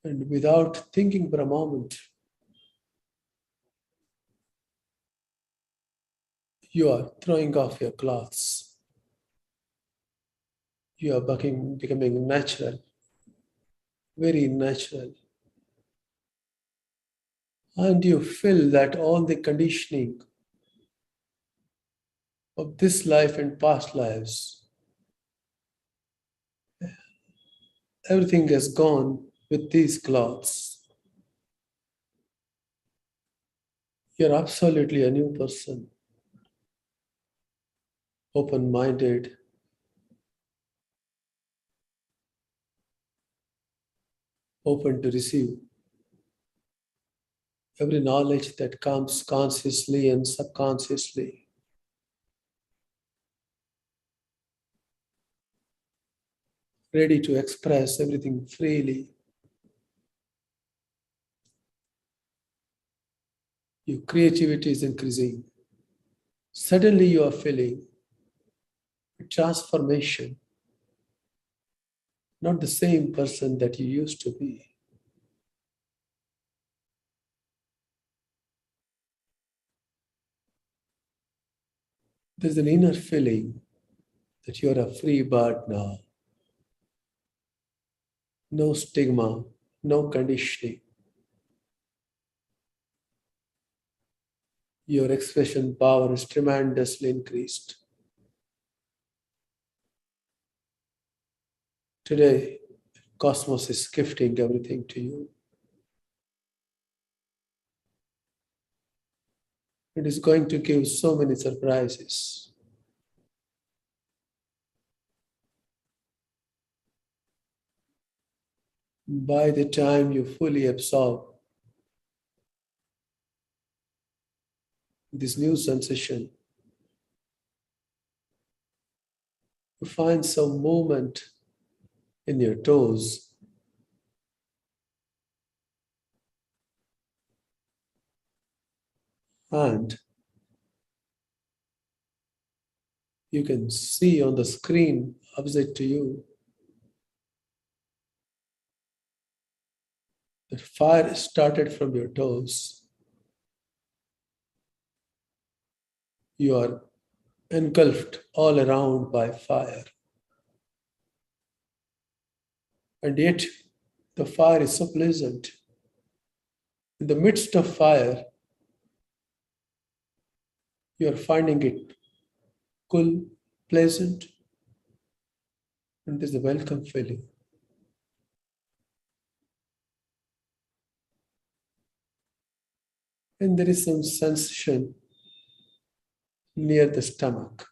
And without thinking for a moment, you are throwing off your clothes. You are becoming natural, very natural. And you feel that all the conditioning of this life and past lives, everything has gone with these clothes. You're absolutely a new person, open-minded, open to receive every knowledge that comes consciously and subconsciously. Ready to express everything freely. Your creativity is increasing. Suddenly you are feeling a transformation, not the same person that you used to be. There's an inner feeling that you're a free bird now. No stigma, no conditioning. Your expression power is tremendously increased. Today, Cosmos is gifting everything to you. It is going to give so many surprises. By the time you fully absorb this new sensation, you find some movement in your toes. And you can see on the screen opposite to you that fire started from your toes. You are engulfed all around by fire. And yet, the fire is so pleasant. In the midst of fire, you are finding it cool, pleasant, and there's a welcome feeling. And there is some sensation near the stomach.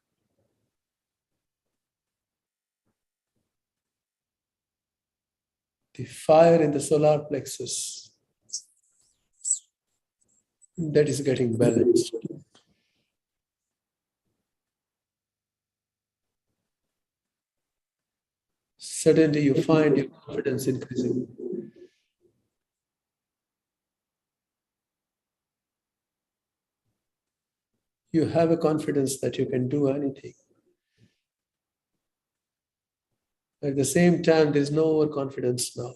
The fire in the solar plexus that is getting balanced. Suddenly you find your confidence increasing. You have a confidence that you can do anything. At the same time, there is no overconfidence now.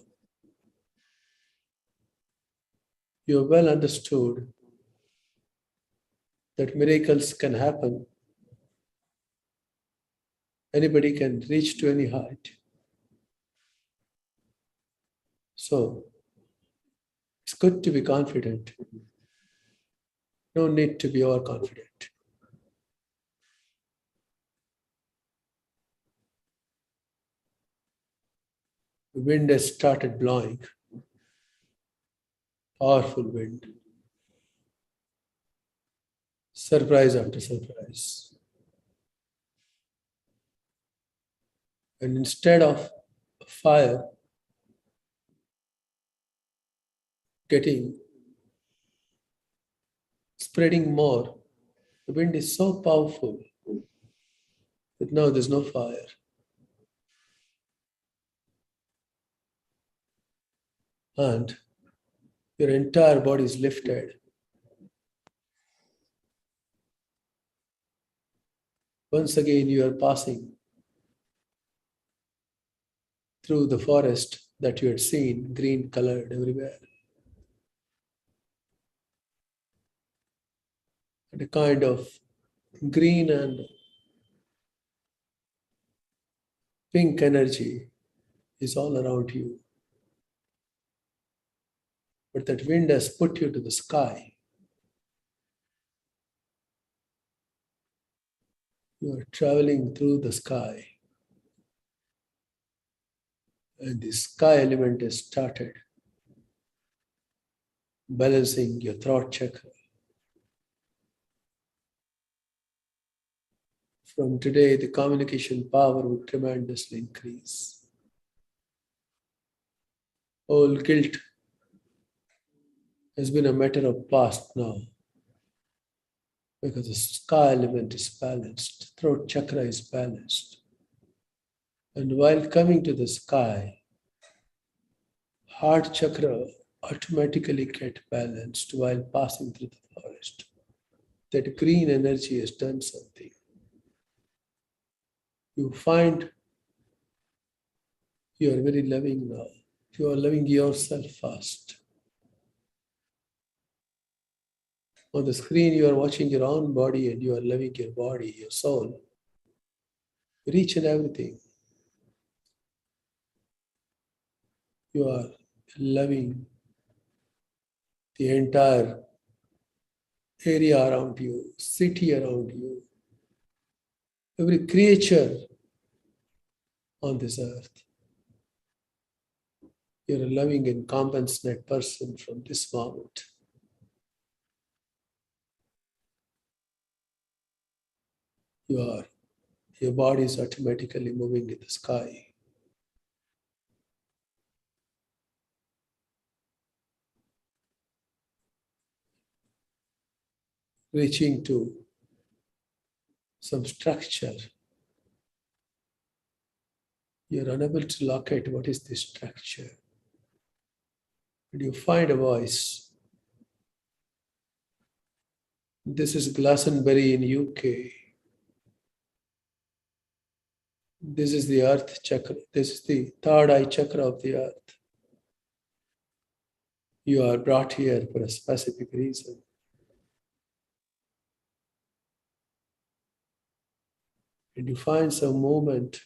You have well understood that miracles can happen. Anybody can reach to any height. So, it's good to be confident. No need to be overconfident. The wind has started blowing. Powerful wind. Surprise after surprise. And instead of fire spreading more, the wind is so powerful that now there's no fire. And your entire body is lifted. Once again, you are passing through the forest that you had seen, green colored everywhere. And a kind of green and pink energy is all around you. But that wind has put you to the sky. You are traveling through the sky. And the sky element has started balancing your throat chakra, From today, the communication power will tremendously increase. All guilt has been a matter of past now, because the sky element is balanced, throat chakra is balanced. And while coming to the sky, heart chakra automatically get balanced while passing through the forest. That green energy has done something. You find you are very loving now. You are loving yourself first. On the screen, you are watching your own body and you are loving your body, your soul, each and everything. You are loving the entire area around you, city around you, every creature on this earth. You're a loving and compassionate person from this moment. Your body is automatically moving in the sky. Reaching to some structure. You're unable to locate what is this structure. And you find a voice. This is Glastonbury in UK. This is the earth chakra. This is the third eye chakra of the earth. You are brought here for a specific reason. And you find some movement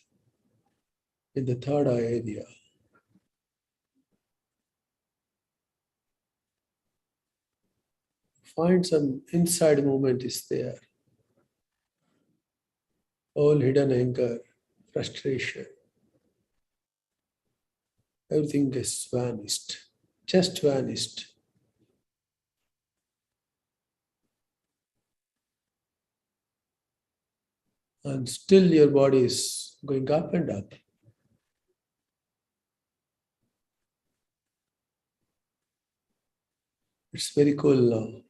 in the third eye area. Find some inside movement is there. All hidden anger, frustration, everything is vanished, just vanished. And still your body is going up and up. It's very cool now.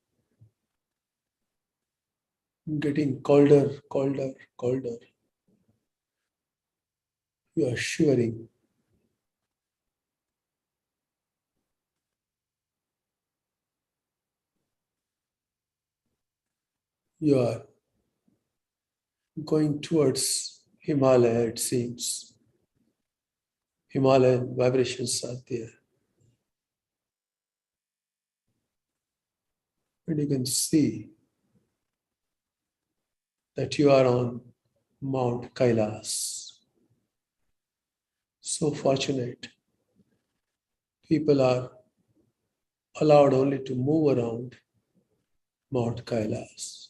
Getting colder, colder, colder. You are shivering. You are going towards Himalaya, it seems. Himalayan vibrations are there. And you can see that you are on Mount Kailas. So fortunate. People are allowed only to move around Mount Kailas.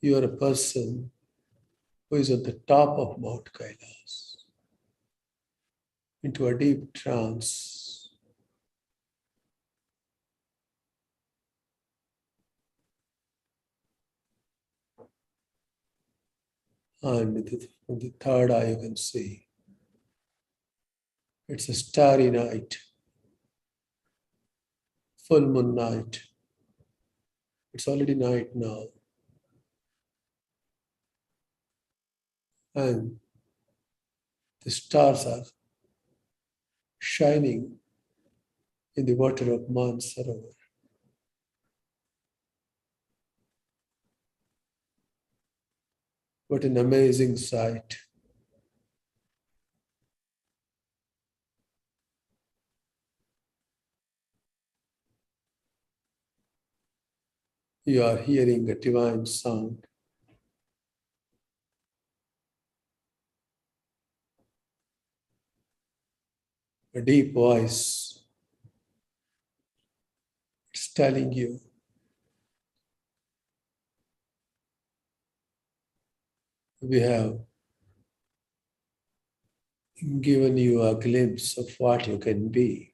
You are a person who is at the top of Mount Kailas, into a deep trance. And from the third eye you can see, it's a starry night, full moon night. It's already night now. And the stars are shining in the water of Mansarovar. What an amazing sight. You are hearing a divine sound. A deep voice. It's telling you we have given you a glimpse of what you can be.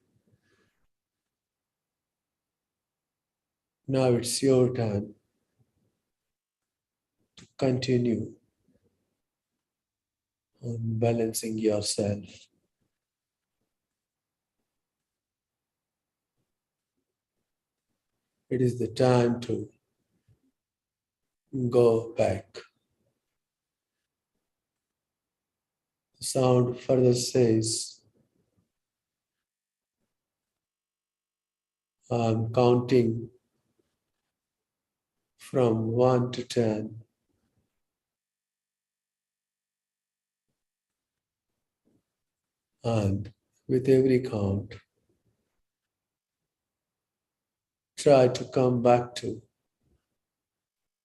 Now it's your turn to continue on balancing yourself. It is the time to go back. The sound further says, I'm counting from 1 to 10. And with every count, try to come back to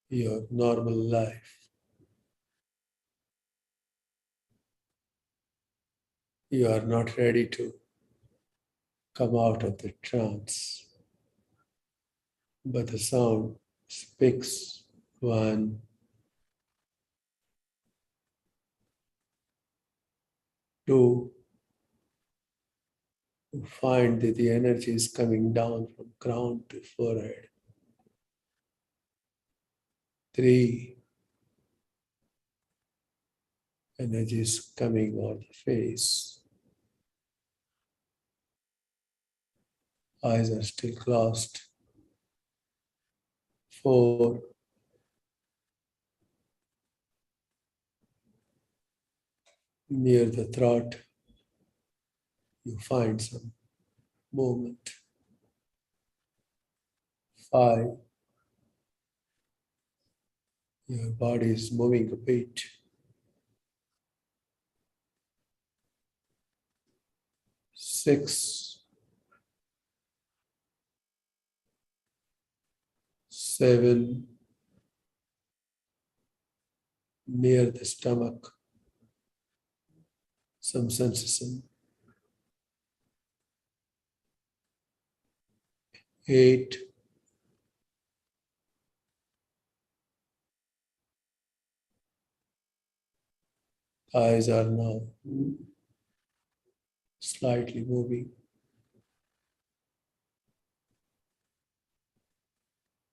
your normal life. You are not ready to come out of the trance, but the sound speaks 1, 2. You find that the energy is coming down from crown to forehead. 3. Energy is coming on the face. Eyes are still closed. 4. Near the throat, you find some movement. 5. Your body is moving a bit. 6. 7. Near the stomach, some sensation. 8. Eyes are now slightly moving.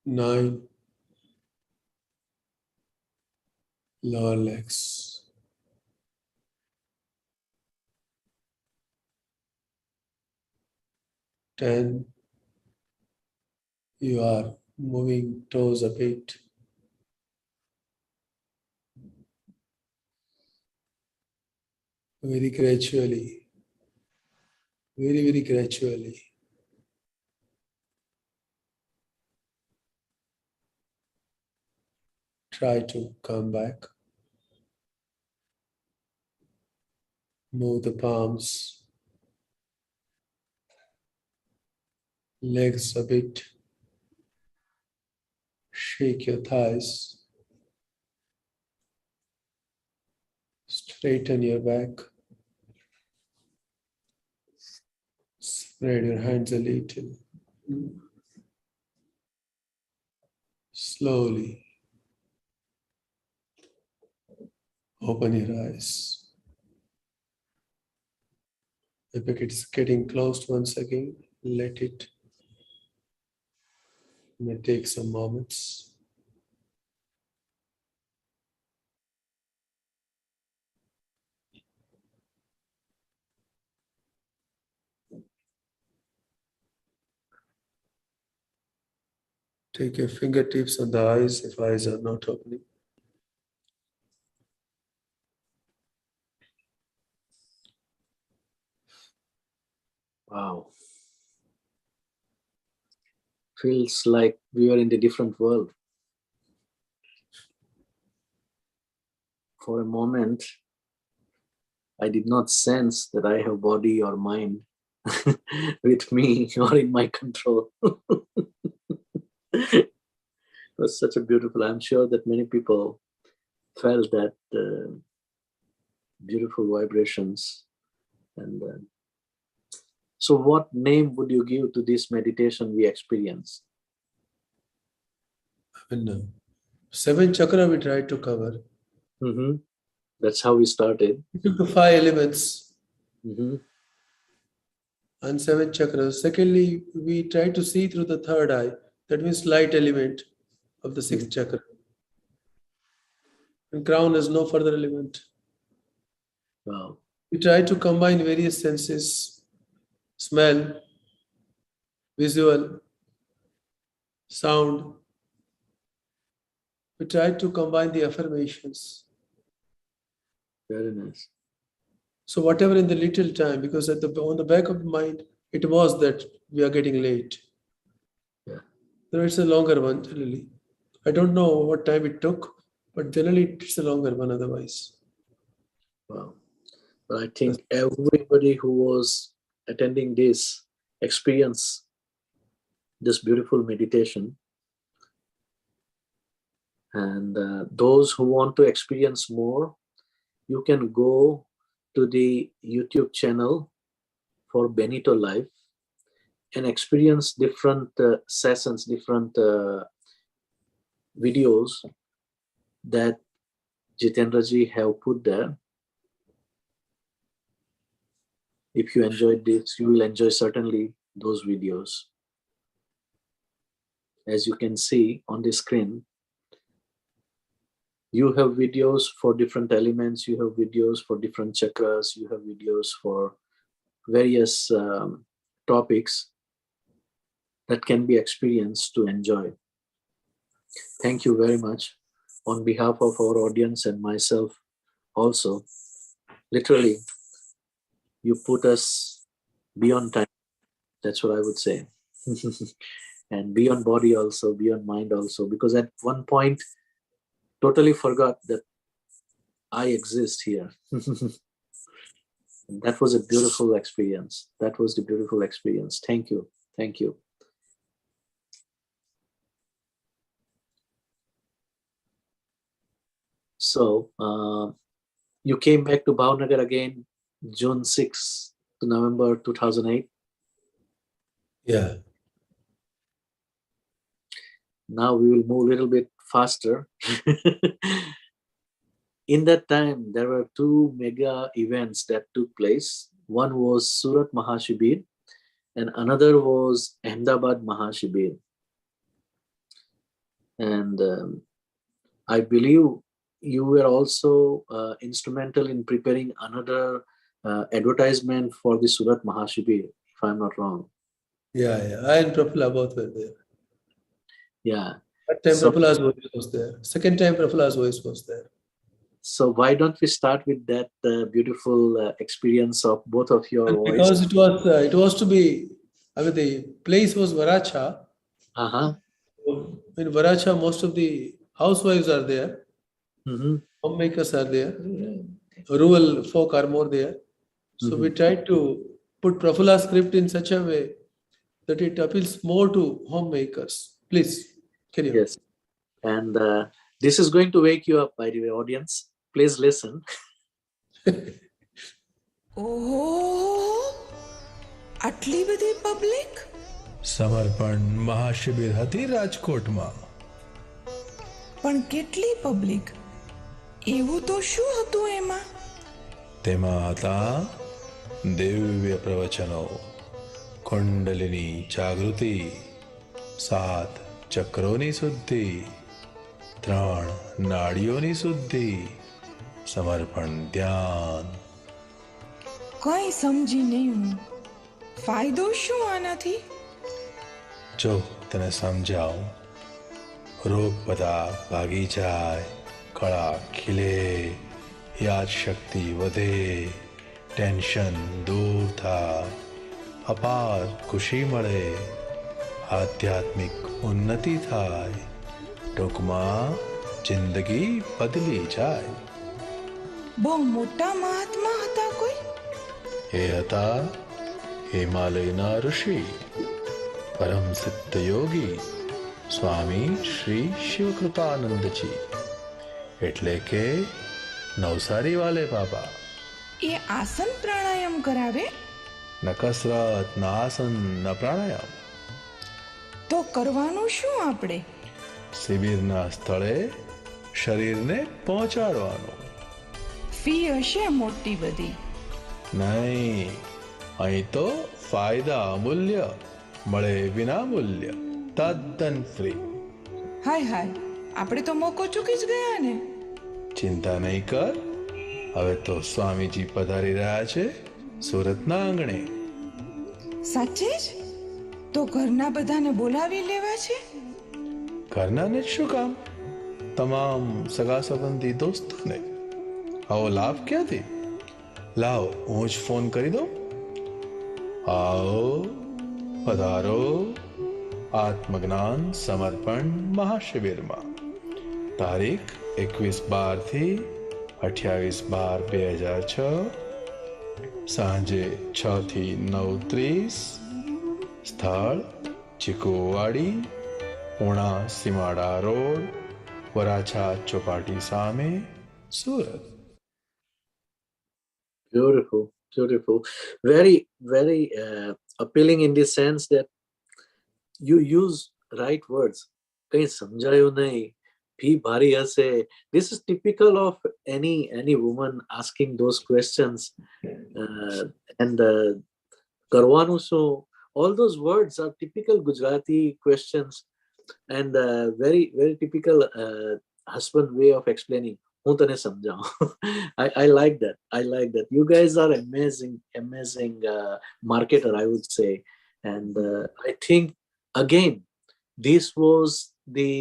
9. Lower legs. 10. You are moving toes a bit. 'Very gradually, very gradually. Try to come back. Move the palms, legs a bit. Shake your thighs. Straighten your back. Spread your hands a little. Slowly open your eyes. If it's getting closed once again, let it. It may take some moments. Take your fingertips on the eyes if eyes are not opening. Wow. Feels like we are in a different world. For a moment, I did not sense that I have body or mind with me or in my control. It was such a beautiful, I'm sure that many people felt that beautiful vibrations. And so what name would you give to this meditation we experience? I mean, 7 chakra we tried to cover. Mm-hmm. That's how we started. We took the 5 elements. Mm-hmm. And 7 chakras. Secondly, we try to see through the third eye. That means light element of the 6th chakra. And crown has no further element. Wow. We try to combine various senses, smell, visual, sound. We try to combine the affirmations. Very nice. So whatever in the little time, because on the back of the mind, it was that we are getting late. Yeah. So it's a longer one generally. I don't know what time it took, but generally it's a longer one otherwise. Wow. But I think everybody who was attending this experience this beautiful meditation. And those who want to experience more, you can go to the YouTube channel for Benito Life and experience different sessions, different videos that Jitendraji have put there. If you enjoyed this, you will enjoy certainly those videos. As you can see on the screen, you have videos for different elements, you have videos for different chakras, you have videos for various topics that can be experienced to enjoy. Thank you very much on behalf of our audience and myself also. Literally, you put us beyond time. That's what I would say. And beyond body also, beyond mind also, because at one point, totally forgot that I exist here. That was a beautiful experience. That was the beautiful experience. Thank you. Thank you. So you came back to Bhavnagar again, June 6 to November 2008. Yeah. Now we will move a little bit faster. In that time, there were two mega events that took place. One was Surat Mahashibir and another was Ahmedabad Mahashibir. And I believe you were also instrumental in preparing another advertisement for the Surat Mahashibir, if I'm not wrong. Yeah. I and Prafulla both were there. Yeah. That time So, Prafulla's voice was there. Second time Prafulla's voice was there. So why don't we start with that beautiful experience of both of your And voice? because it was to be, I mean, the place was Varacha. In Varacha, most of the housewives are there. Homemakers are there. Rural folk are more there. So we tried to put Prafulla's script in such a way that it appeals more to homemakers. Please, carry on. Yes. And this is going to wake you up, by the way, audience. Please listen. Oh, આટલી બધી public? સમર્પણ મહાશિબિર હતી રાજકોટમાં. પણ કેટલી public? એવું તો શું હતું એમાં? તેમાં હતા દિવ્ય પ્રવચનો, કુંડલિની જાગૃતિ, 7 ચક્રોની શુદ્ધિ, 3 નાડીઓની શુદ્ધિ, સમર્પણ ધ્યાન. કઈ સમજી નહીં હું. ફાયદો શું આનાથી? જો તને સમજાવું. રોગ બધા ભાગી જાય, કળા ખીલે, યાદ શક્તિ વધે, ટેન્શન દૂર થાય, અપાર ખુશી મળે, આધ્યાત્મિક ઉન્નતિ થાય. ટૂંકમાં જિંદગી બદલી જાય. બહુ મોટા મહાત્મા હતા કોઈ? એ હતા હિમાલયના ઋષિ, પરમ સિદ્ધ યોગી સ્વામી શ્રી શિવકૃપાનંદજી, એટલે કે નવસારી વાલે બાબા. એ આસન પ્રાણાયામ કરાવે? ન કસરત, ન આસન, ન પ્રાણાયામ. તો કરવાનું શું આપણે? શિબિરના સ્થળે શરીરને પહોંચાડવાનું. ફી હશે મોટી બધી? નહીં, અહીં તો ફાયદા અમૂલ્ય, મળે વિના મૂલ્ય, તદ્દન ફ્રી. હાય હાય, આપણે તો મોકો ચૂકી જ ગયા ને. ચિંતા નહીં કર, હવે તો સ્વામીજી પધારી રહ્યા છે સુરતના આંગણે. સાચે જ? તો ઘરના બધાને બોલાવી લેવા છે? ઘરનાને જ શું કામ, તમામ સગા સંબંધી દોસ્તોને. આવો લાભ ક્યાંથી? લાવો હું જ ફોન કરી દઉં. આવો પધારો આત્મજ્ઞાન સમર્પણ મહાશિબિરમાં. તારીખ 21/12 થી 28/12/2006, સાંજે 6 થી 9:30. સ્થળ ચીકુવાડી, પુણા સીમાડા રોડ, વરાછા ચોપાટી સામે, Surat. Beautiful, beautiful. Very, very appealing in the sense that you use right words. કઈ સમજાયું નહીં, ફી ભારી હશે. This is typical of any woman asking those questions. And કરવાનું શું? All those words are typical Gujarati questions and very, very typical husband way of explaining. હું તને સમજાવું. I like that. I like that. You guys are amazing marketer, I would say. And I think, again, this was the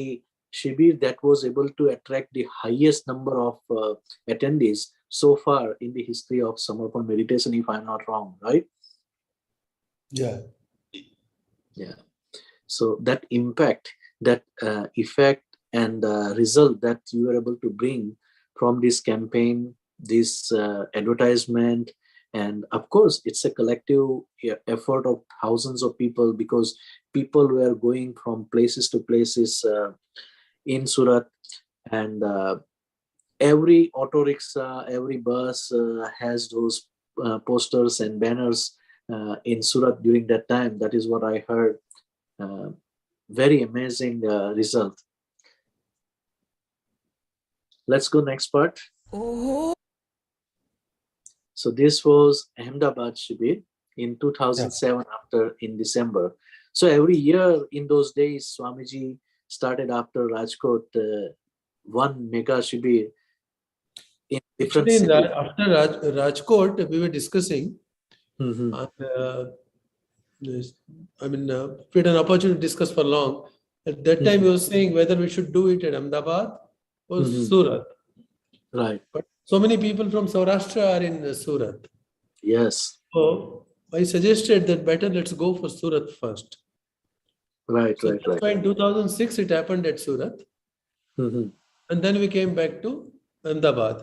Shibir that was able to attract the highest number of attendees so far in the history of Samarpan Meditation, if I'm not wrong, right? Yeah. Yeah. So that impact, that effect and result that you were able to bring from this campaign, this advertisement, and of course it's a collective effort of thousands of people, because people were going from places to places in Surat, and every auto rickshaw, every bus has those posters and banners in Surat during that time. That is what I heard. Very amazing result. Let's go next part. ઓહો, So this was Ahmedabad Shibir in 2007, after in December. So every year in those days, Swamiji started after Rajkot one mega Shibir in different Actually, cities. after Rajkot, we were discussing. Mhm. And, we had an opportunity to discuss for long. At that time, we were saying whether we should do it at Ahmedabad or Surat. Right. But so many people from Saurashtra are in Surat. Yes. So I suggested that better let's go for Surat first. Right. So Right. that's Right. why in 2006 it happened at Surat. Mhm. And then we came back to Ahmedabad.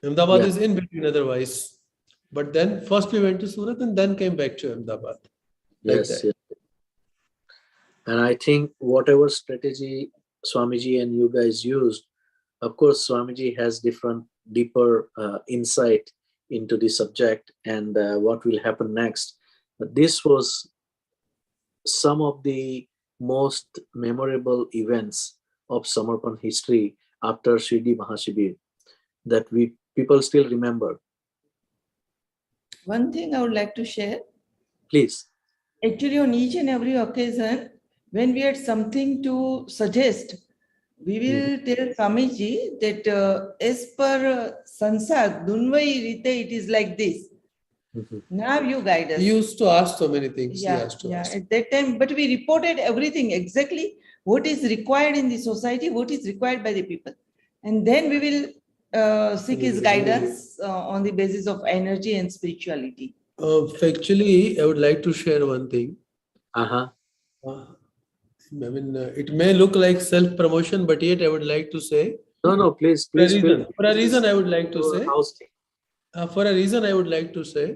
Ahmedabad Yeah. is in between otherwise. But then first we went to Surat and then came back to Ahmedabad. Like Yes, that. yes. And I think whatever strategy Swamiji and you guys used, of course, Swamiji has different, deeper insight into the subject and what will happen next. But this was some of the most memorable events of Samarpan history after Shirdi Mahashibir that people still remember. One thing I would like to share. Please. Actually, on each and every occasion, when we had something to suggest, we will tell Swamiji that as per Sansar, Dunvai Rite, it is like this. Now you guide us. He used to ask so many things. He Yeah, has to yeah. ask. At that time, but we reported everything exactly what is required in the society, what is required by the people, and then we will seek his guidance on the basis of energy and spirituality. Actually, I would like to share one thing. Uh-huh. It may look like self-promotion, but yet I would like to say. No, please. For a reason, I would like to say. For a reason, I would like to say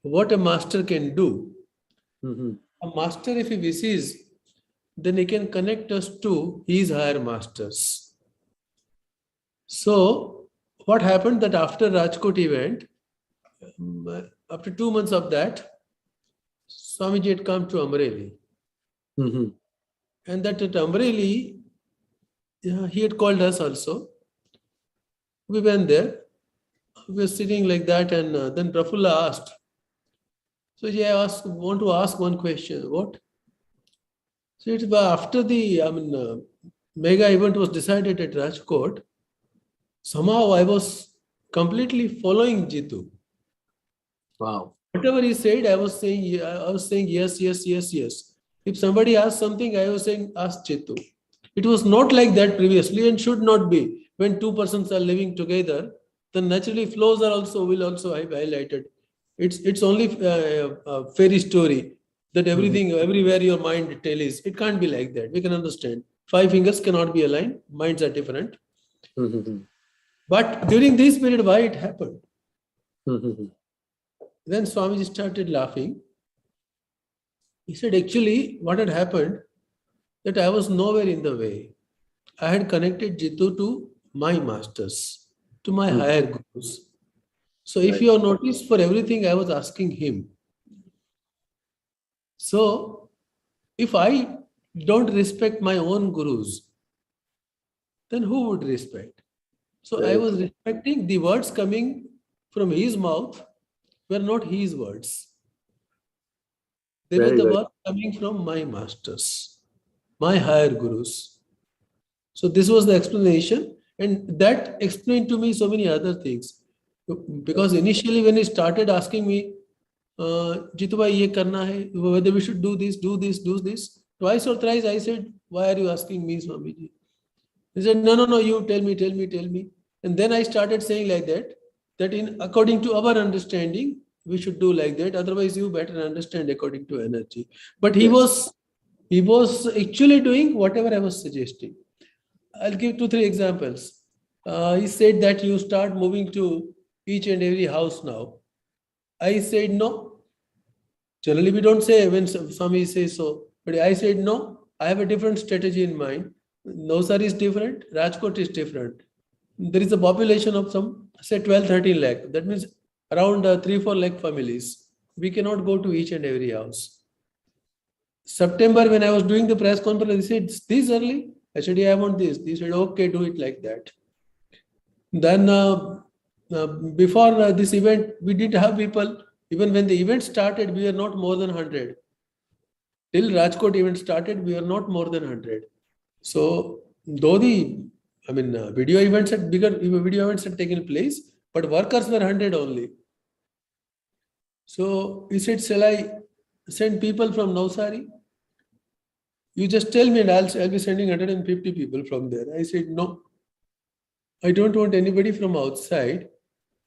what a master can do. A master, if he wishes, then he can connect us to his higher masters. So, what happened that after Rajkot event, after 2 months of that, Swamiji had come to Amreli. And that at Amreli, he had called us also. We went there. We were sitting like that, and then Prafulla asked. So I want to ask one question. What? So it was after the mega event was decided at Rajkot. Somehow I was completely following Jitu. Wow. Whatever he said, I was saying yes, yes, yes, yes. If somebody asked something, I was saying ask Jitu. It was not like that previously and should not be. When two persons are living together, then naturally flows will also have highlighted. It's only a fairy story that everything, everywhere your mind tells. It can't be like that. We can understand. 5 fingers cannot be aligned. Minds are different. But during this period, why it happened? Then Swamiji started laughing. He said, actually, what had happened, that I was nowhere in the way. I had connected Jitu to my masters, to my higher gurus. So if you have noticed, for everything I was asking him. So if I don't respect my own gurus, then who would respect? So I was respecting the words coming from his mouth were not his words. They were the words coming from my masters, my higher gurus. So this was the explanation, and that explained to me so many other things. Because initially when he started asking me, Jitu bhai, ye karna hai, whether we should do this, twice or thrice I said, why are you asking me, Swamiji? He said, no, you tell me. And then I started saying like that in according to our understanding, we should do like that. Otherwise, you better understand according to energy. But he was actually doing whatever I was suggesting. I'll give 2-3 examples. He said that you start moving to each and every house now. I said no. Generally, we don't say when Swami says so. But I said no. I have a different strategy in mind. Navsari is different. Rajkot is different. There is a population of some, say 12-13 lakh. That means around 3-4 lakh families. We cannot go to each and every house. September, when I was doing the press conference, they said, this early? I said, yeah, I want this. They said, okay, do it like that. Then before this event, we did have people, even when the event started, we were not more than 100. Till Rajkot event started, we were not more than 100. So, though video events had taken place, but workers were 100 only. So he said, shall I send people from Navsari? You just tell me and I'll be sending 150 people from there. I said, no, I don't want anybody from outside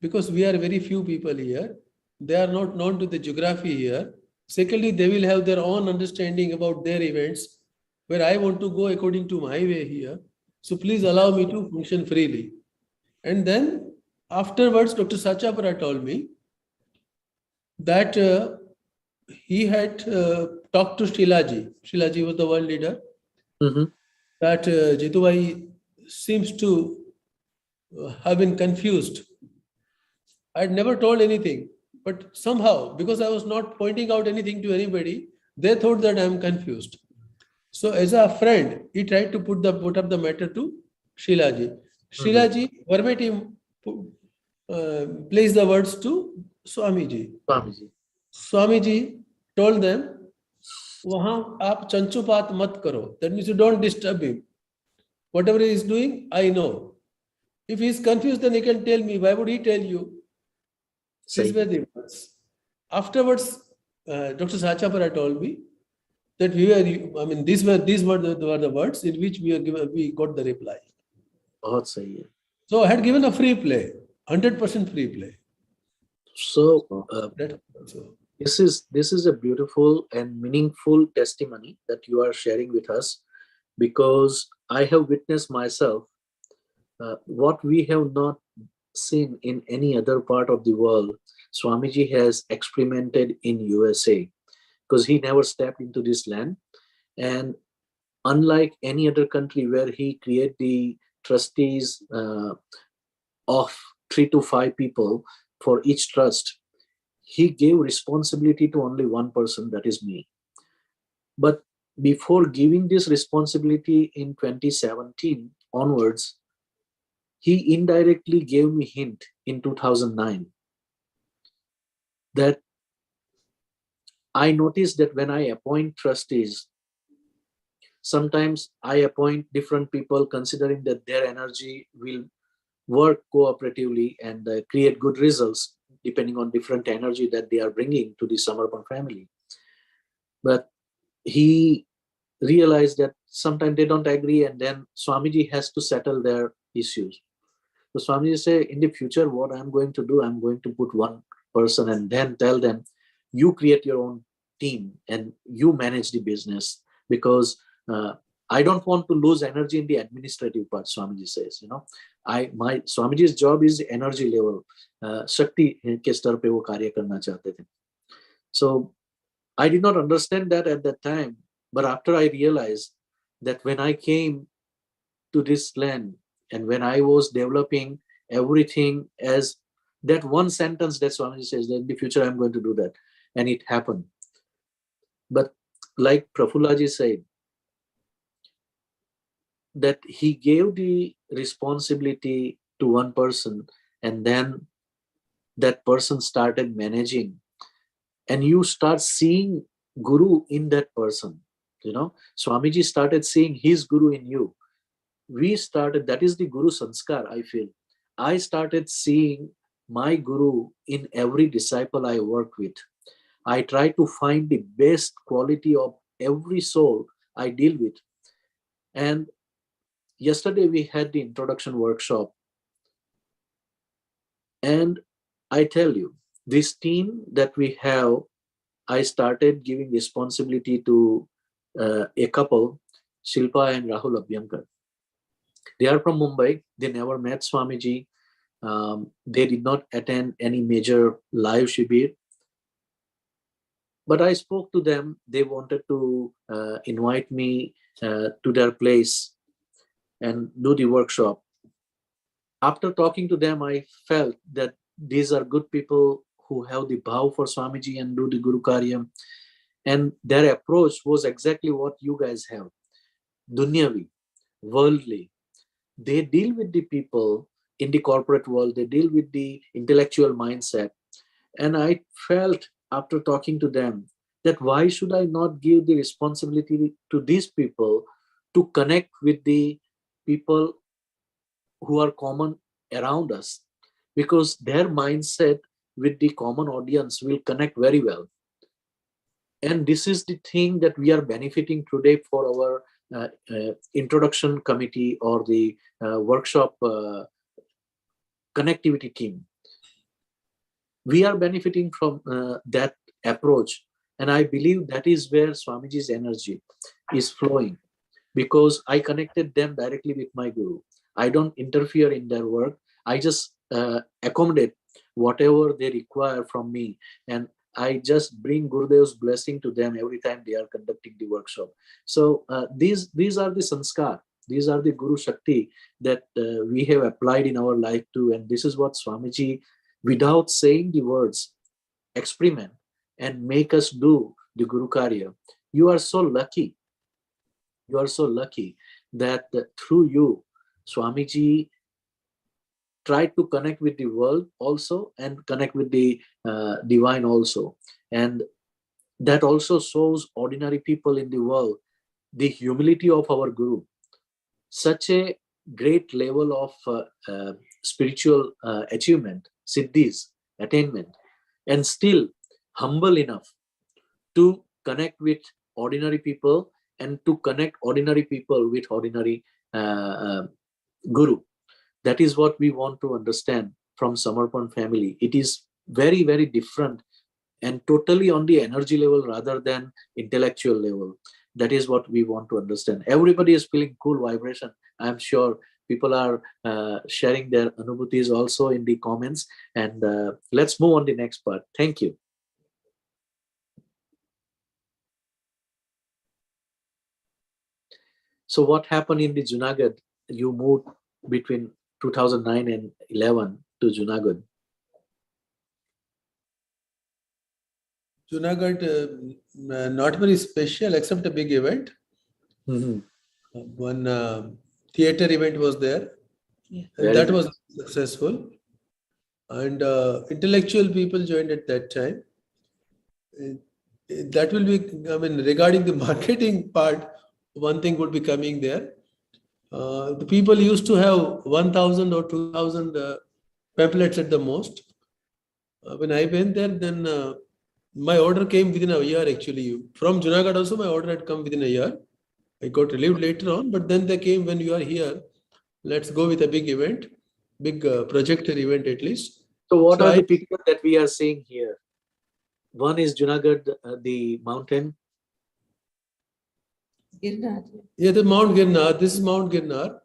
because we are very few people here. They are not known to the geography here. Secondly, they will have their own understanding about their events where I want to go according to my way here. So please allow me to function freely. And then afterwards, Dr. Sachapara told me that he had talked to Shilaji. Shilaji was the world leader. That Jitu bhai seems to have been confused. I had never told anything, but somehow, because I was not pointing out anything to anybody, they thought that I am confused. So as a friend, he tried to put up the matter to Shilaji. Shilaji verbatim placed the words to Swamiji. Swamiji told them, "Wahan aap chanchupat mat karo." That means you don't disturb him. Whatever he is doing, I know. If he is confused, then he can tell me. Why would he tell you? These were the words. Afterwards, Dr. Sachapara told me that these were the words in which we got the reply. So I had given a free play, 100% free play. So this is a beautiful and meaningful testimony that you are sharing with us, because I have witnessed myself what we have not seen in any other part of the world. Swamiji has experimented in USA, because he never stepped into this land, and unlike any other country where he created the trustees of 3 to 5 people for each trust, he gave responsibility to only one person, that is me. But before giving this responsibility in 2017 onwards, he indirectly gave me hint in 2009 that I noticed that when I appoint trustees, sometimes I appoint different people considering that their energy will work cooperatively and create good results depending on different energy that they are bringing to the Samarpan family. But he realized that sometimes they don't agree, and then Swamiji has to settle their issues. So Swamiji say, in the future, what I'm going to do, I'm going to put one person and then tell them, you create your own team and you manage the business, because I don't want to lose energy in the administrative part. Swamiji says, my Swamiji's job is energy level. Shakti ke star pe wo karya karna chahte the. So I did not understand that at that time, but after I realized that when I came to this land and when I was developing everything as that one sentence that Swamiji says, that in the future I'm going to do that, and it happened. But like Prafullaji said, that he gave the responsibility to one person, and then that person started managing, and you start seeing Guru in that person. Swamiji started seeing his Guru in you. We started, that is the Guru Sanskar, I feel. I started seeing my Guru in every disciple I work with. I try to find the best quality of every soul I deal with. And yesterday we had the introduction workshop. And I tell you, this team that we have, I started giving responsibility to a couple, Shilpa and Rahul Abhyankar. They are from Mumbai. They never met Swamiji. They did not attend any major live Shibir. But I spoke to them. They wanted to invite me to their place and do the workshop. After talking to them, I felt that these are good people who have the bhav for Swamiji and do the Gurukarya. And their approach was exactly what you guys have. Dunyavi, worldly. They deal with the people in the corporate world. They deal with the intellectual mindset. And I felt after talking to them that why should I not give the responsibility to these people to connect with the people who are common around us, because their mindset with the common audience will connect very well. And this is the thing that we are benefiting today for our introduction committee or the workshop connectivity team. We are benefiting from that approach. And I believe that is where Swamiji's energy is flowing, because I connected them directly with my Guru. I don't interfere in their work. I just accommodate whatever they require from me. And I just bring Gurudev's blessing to them every time they are conducting the workshop. So these are the sanskar. These are the Guru Shakti that we have applied in our life too. And this is what Swamiji, without saying the words, experiment and make us do the Gurukarya. You are so lucky. You are so lucky that through you, Swamiji tried to connect with the world also and connect with the divine also. And that also shows ordinary people in the world the humility of our Guru. Such a great level of spiritual achievement, siddhis, attainment, and still humble enough to connect with ordinary people and to connect ordinary people with ordinary Guru. That is what we want to understand from Samarpan family. It is very, very different and totally on the energy level rather than intellectual level. That is what we want to understand. Everybody is feeling cool vibration. I'm sure people are sharing their anubhutis also in the comments. And let's move on to the next part. Thank you. So what happened in the Junagadh? You moved between 2009 and 11 to Junagadh. Junagadh, not very special except a big event. Mm-hmm. One theater event was there. Yeah. And that was successful. And intellectual people joined at that time. That will be, I mean, regarding the marketing part, one thing would be coming there. The people used to have 1,000 or 2,000 pamphlets at the most. When I went there, then my order came within a year actually. From Junagadh also, my order had come within a year. I got relieved later on, but then they came when you are here. Let's go with a big event, big projector event at least. So what are the pictures that we are seeing here? One is Junagadh, the mountain. Yeah, the Mount Girnar. This is Mount Girnar.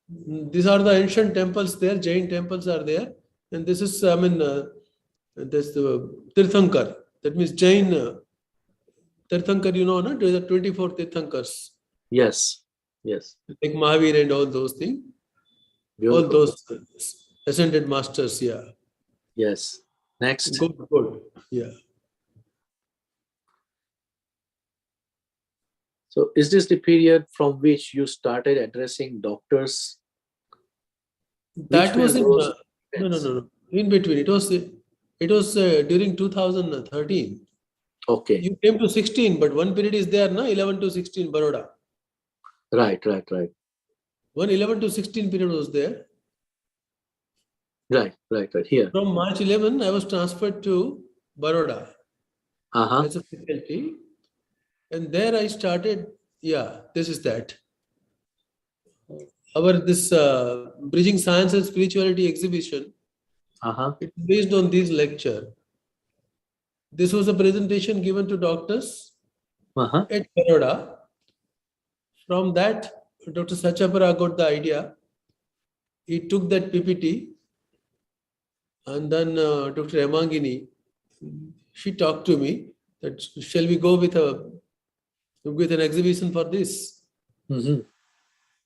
These are the ancient temples there. Jain temples are there. And this is, this Tirthankar. That means Jain Tirthankar, you know, no? There are 24 Tirthankars. Yes, yes. Like Mahavir and all those things. Beautiful. All those ascended masters, yeah. Yes. Next. Good. Yeah. So is this the period from which you started addressing doctors? That was in, no. In between. It was during 2013. Okay. You came to 16, but one period is there, na? 11 to 16, Baroda. Right. One 11 to 16 period was there. Right. Here. From March 11, I was transferred to Baroda as a faculty. And there I started, this is that. This Bridging Science and Spirituality exhibition, it's based on this lecture. This was a presentation given to doctors at Baroda. From that, Dr. Sachapara got the idea. He took that PPT, and then Dr. Emangini, she talked to me that shall we go with an exhibition for this? And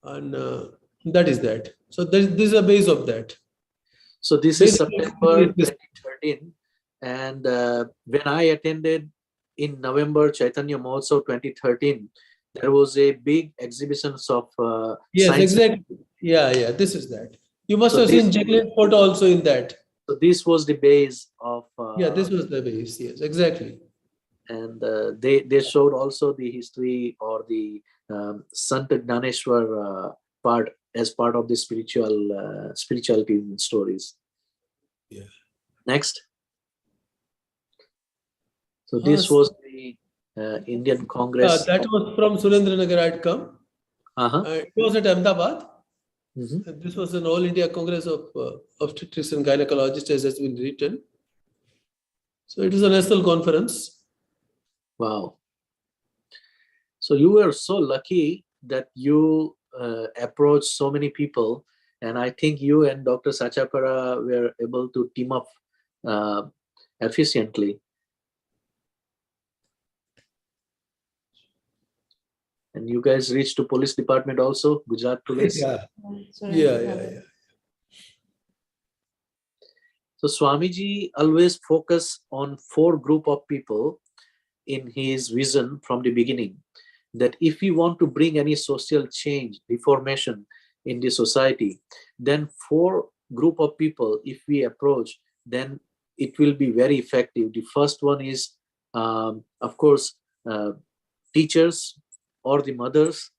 that is that. So this is a base of that. So this is September 2013, and when I attended in November Chaitanya Mahotsav 2013, there was a big exhibition of yes, science. exactly. Yeah. This is that. You must have seen Jacqueline's photo also in that. So this was the base of. This was the base. Yes, exactly. And they showed also the history or the Sant Gnaneshwar part as part of the spirituality stories. Yeah. Next. So this was the Indian Congress. That was from Surendranagar I'd come. It was at Ahmedabad. This was an All India Congress of Obstetrics and Gynecologists, as has been written. So it is a national conference. Wow. So you were so lucky that you approached so many people, and I think you and Dr. Sachapara were able to team up efficiently. And you guys reached to police department also, Gujarat Police. Yeah. So Swamiji always focused on 4 group of people in his vision from the beginning, that if we want to bring any social change, reformation in the society, then 4 group of people, if we approach, then it will be very effective. The first one is, of course, teachers or the mothers,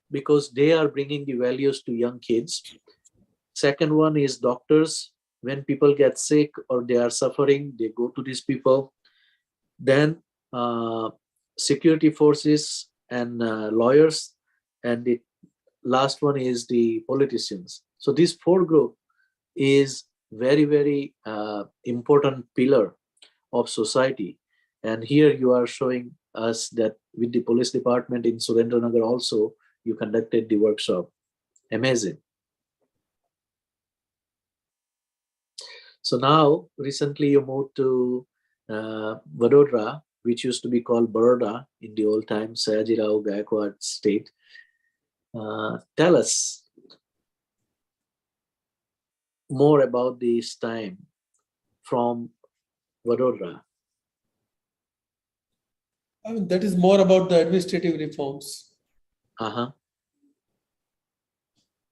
because they are bringing the values to young kids. Second one is doctors. When people get sick or they are suffering, they go to these people. Then security forces and lawyers, and the last one is the politicians. So this 4 group is very, very important pillar of society. And here you are showing us that with the police department in Surendranagar also, you conducted the workshop. Amazing. So now, recently you moved to Vadodara, which used to be called Baroda in the old times, Sayajirao Gaikwad state. Tell us more about this time from Vadodara. I mean, that is more about the administrative reforms.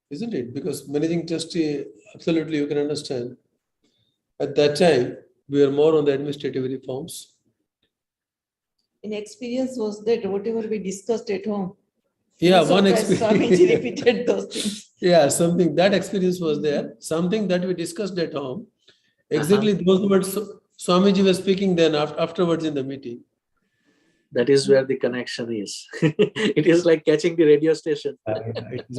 Isn't it? Because managing trustee, absolutely you can understand. At that time, we were more on the administrative reforms. In experience was that whatever we discussed at home, Yeah, I'm so one impressed Swamiji experience. repeated those things. Yeah, that experience was there. Something that we discussed at home. Exactly those words Swamiji was speaking then afterwards in the meeting. That is where the connection is. It is like catching the radio station. That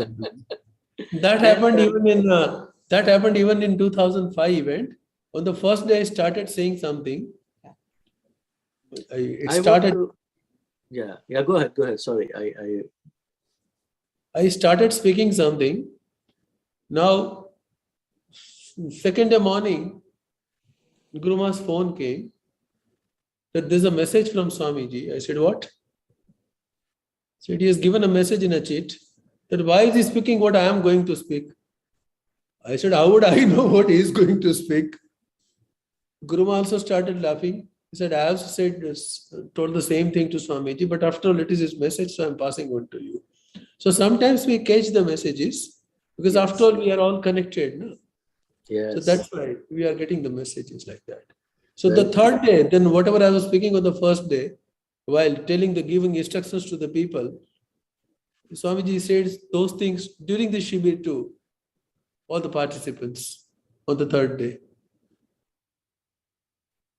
happened even in 2005 event. On the first day I started saying something. Yeah, go ahead. Sorry, I started speaking something. Now, second day morning, Guru Maharaj's phone came that there's a message from Swamiji. I said, what? He said, he has given a message in a chit that why is he speaking what I am going to speak? I said, how would I know what he is going to speak? Guru Maharaj also started laughing. He said, I also told the same thing to Swamiji, but after all, it is his message, so I'm passing on to you. So sometimes we catch the messages because after all, we are all connected. No? Yes. So that's why we are getting the messages like that. So the third day, then whatever I was speaking on the first day, while giving instructions to the people, Swamiji says those things during the Shibir too, all the participants on the third day.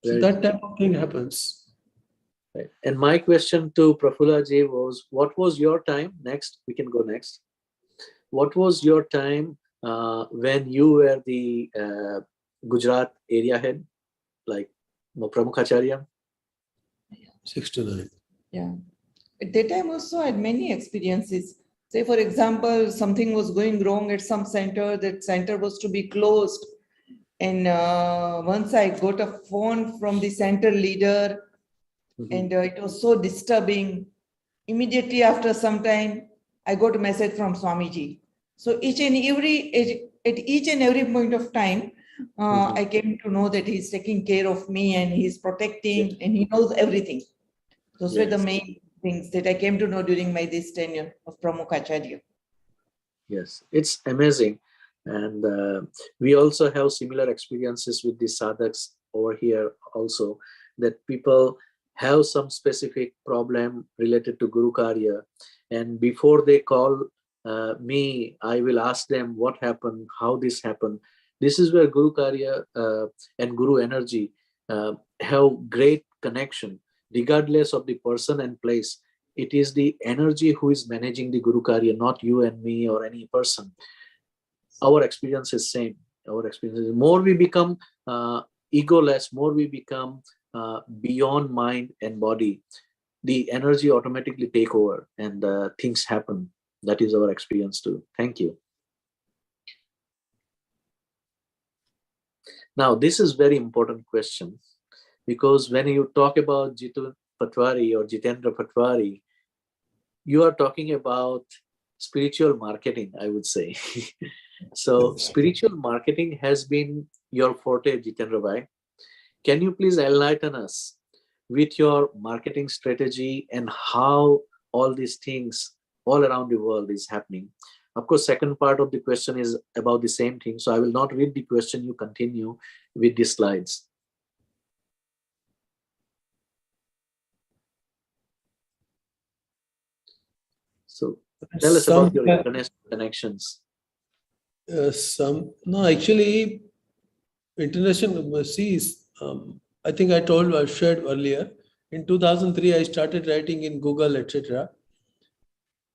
So that type of thing happens. Right. And my question to Prafulla ji was, what was your time? Next, we can go next. What was your time when you were the Gujarat area head, like Pramukhacharya? 6 to 9. Yeah. At that time also I had many experiences. Say, for example, something was going wrong at some center, that center was to be closed. And once I got a phone from the center leader, and it was so disturbing. Immediately after some time, I got a message from Swamiji. So at each and every point of time, I came to know that he's taking care of me and he's protecting and he knows everything. Those were the main things that I came to know during this tenure of Pramukhacharya. Yes, it's amazing. And we also have similar experiences with the sadhaks over here also, that people have some specific problem related to Gurukarya. And before they call me, I will ask them what happened, how this happened. This is where Gurukarya and Guru energy have great connection, regardless of the person and place. It is the energy who is managing the Gurukarya, not you and me or any person. Our experience is same. Our experience is more we become egoless, more we become beyond mind and body, the energy automatically take over and things happen. That is our experience too. Thank you. Now, this is very important question, because when you talk about Jitendra Patwari or Jitendra Patwari, you are talking about spiritual marketing, I would say. So spiritual marketing has been your forte, Jitendra Bhai. Can you please enlighten us with your marketing strategy and how all these things all around the world is happening? Of course, second part of the question is about the same thing. So I will not read the question. You continue with the slides. So tell us about your international connections. Actually, international overseas. I think I shared earlier. In 2003, I started writing in Google, etc.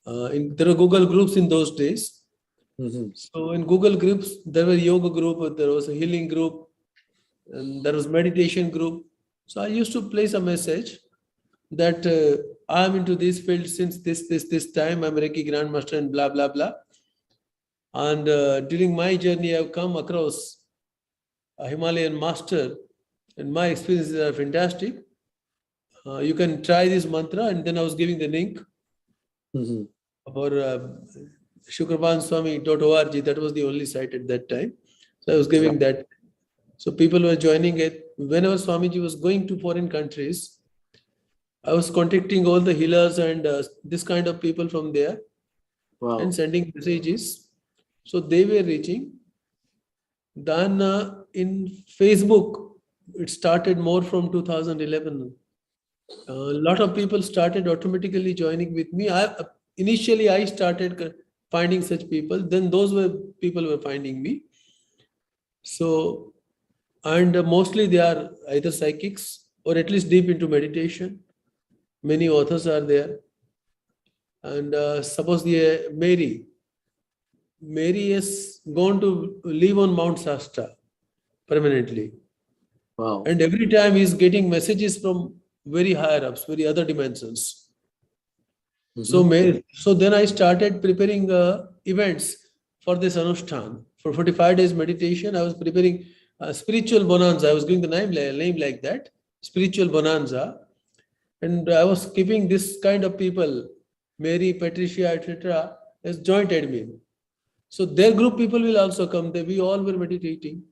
There were Google groups in those days. So in Google groups, there were yoga group, there was a healing group, and there was meditation group. So I used to place a message that I am into this field since this time. I'm Reiki Grand Master and blah, blah, blah. And during my journey, I've come across a Himalayan master, and my experiences are fantastic. You can try this mantra, and then I was giving the link about shukrabanswami.org. That was the only site at that time. So I was giving that. So people were joining it. Whenever Swamiji was going to foreign countries, I was contacting all the healers and this kind of people from there and sending messages. So they were reaching. Then in Facebook, it started more from 2011. A lot of people started automatically joining with me. initially I started finding such people, then those people were finding me. So, and mostly they are either psychics or at least deep into meditation. Many authors are there. And suppose Mary has gone to live on Mount Shasta permanently. Wow. And every time he's getting messages from very higher ups, very other dimensions. So then I started preparing events for this Anushthan. For 45 days meditation, I was preparing spiritual bonanza. I was giving the name like that, spiritual bonanza. And I was keeping this kind of people, Mary, Patricia, etc., as joint admin. So their group people will also come. We all were meditating,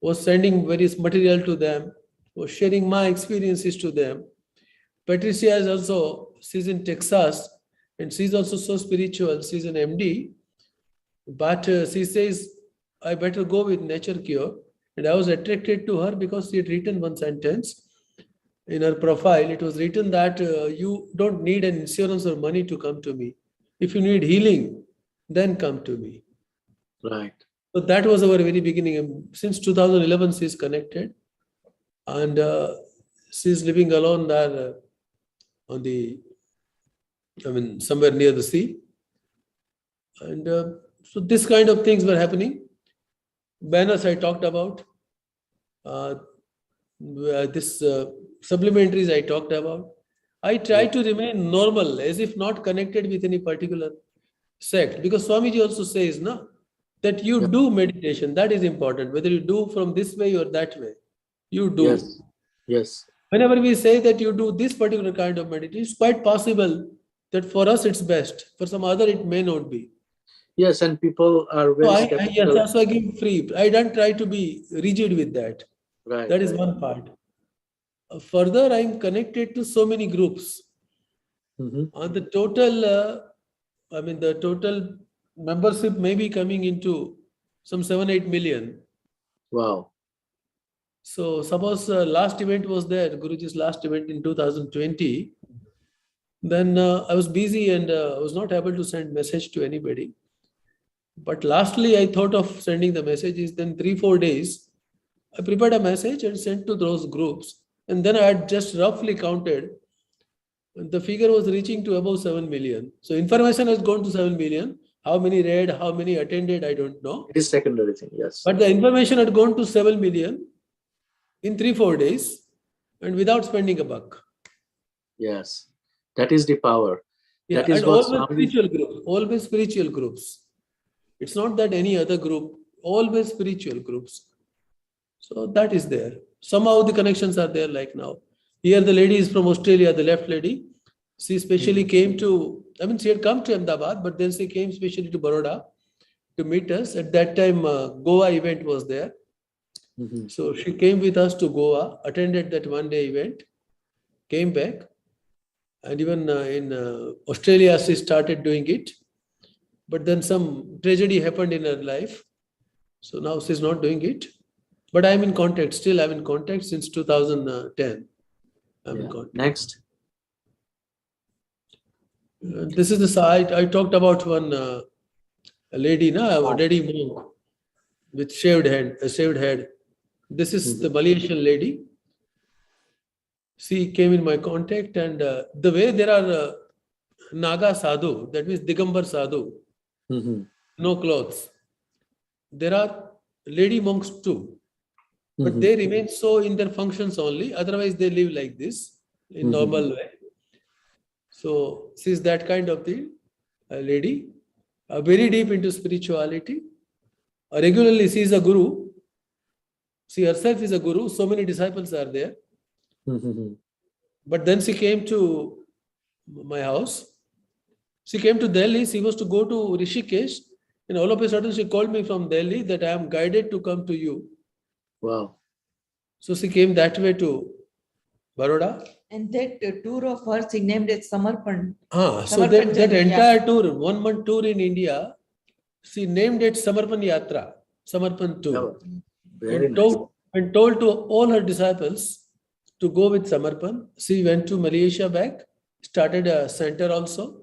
was sending various material to them, was sharing my experiences to them. Patricia is also, she's in Texas, and she's also so spiritual. She's an MD, but she says, I better go with Nature Cure. And I was attracted to her because she had written one sentence in her profile. It was written that you don't need an insurance or money to come to me. If you need healing, then come to me. Right. So that was our very beginning. And since 2011, she's connected, and she's living alone there on the, somewhere near the sea. And so this kind of things were happening. Banners I talked about. This supplementaries I talked about. I try to remain normal, as if not connected with any particular sect, because Swamiji also says, no, that you do meditation. That is important. Whether you do from this way or that way, you do. Yes. Yes. Whenever we say that you do this particular kind of meditation, it's quite possible that for us it's best. For some other, it may not be. Yes, and people are very skeptical. Yes, so I give free. I don't try to be rigid with that. Right. That is one part. Further, I'm connected to so many groups. On the total, the total membership may be coming into some 7-8 million. Wow. So suppose last event was there, Guruji's last event in 2020. Then I was busy and I was not able to send message to anybody. But lastly, I thought of sending the messages. Then 3-4 days, I prepared a message and sent to those groups. And then I had just roughly counted. The figure was reaching to above 7 million. So information has gone to 7 million. How many read, how many attended, I don't know. It is secondary thing, yes. But the information had gone to 7 million in 3-4 days and without spending a buck. Yes, that is the power. Yeah, that is and what always spiritual groups. It's not that any other group, always spiritual groups. So that is there. Somehow the connections are there like now. Here the lady is from Australia, the left lady. She specially came to, she had come to Ahmedabad, but then she came specially to Baroda to meet us. At that time, Goa event was there. So she came with us to Goa, attended that one-day event, came back. And even in Australia, she started doing it. But then some tragedy happened in her life. So now she's not doing it. But I'm in contact, still I'm in contact since 2010. I'm in contact. Next. This is the side I talked about one a lady, a lady monk with shaved head. This is the Malaysian lady. She came in my contact, and the way there are Naga sadhu, that means Digambar sadhu, no clothes. There are lady monks too, but they remain so in their functions only. Otherwise, they live like this in normal way. So she's that kind of the lady, very deep into spirituality. Regularly, she is a guru. She herself is a guru. So many disciples are there. But then she came to my house. She came to Delhi. She was to go to Rishikesh. And all of a sudden, she called me from Delhi that I am guided to come to you. Wow. So she came that way to Baroda. And that tour of hers, she named it Samarpan. So that entire tour, 1 month tour in India, she named it Samarpan Yatra, Samarpan tour. And told to all her disciples to go with Samarpan. She went to Malaysia back, started a center also.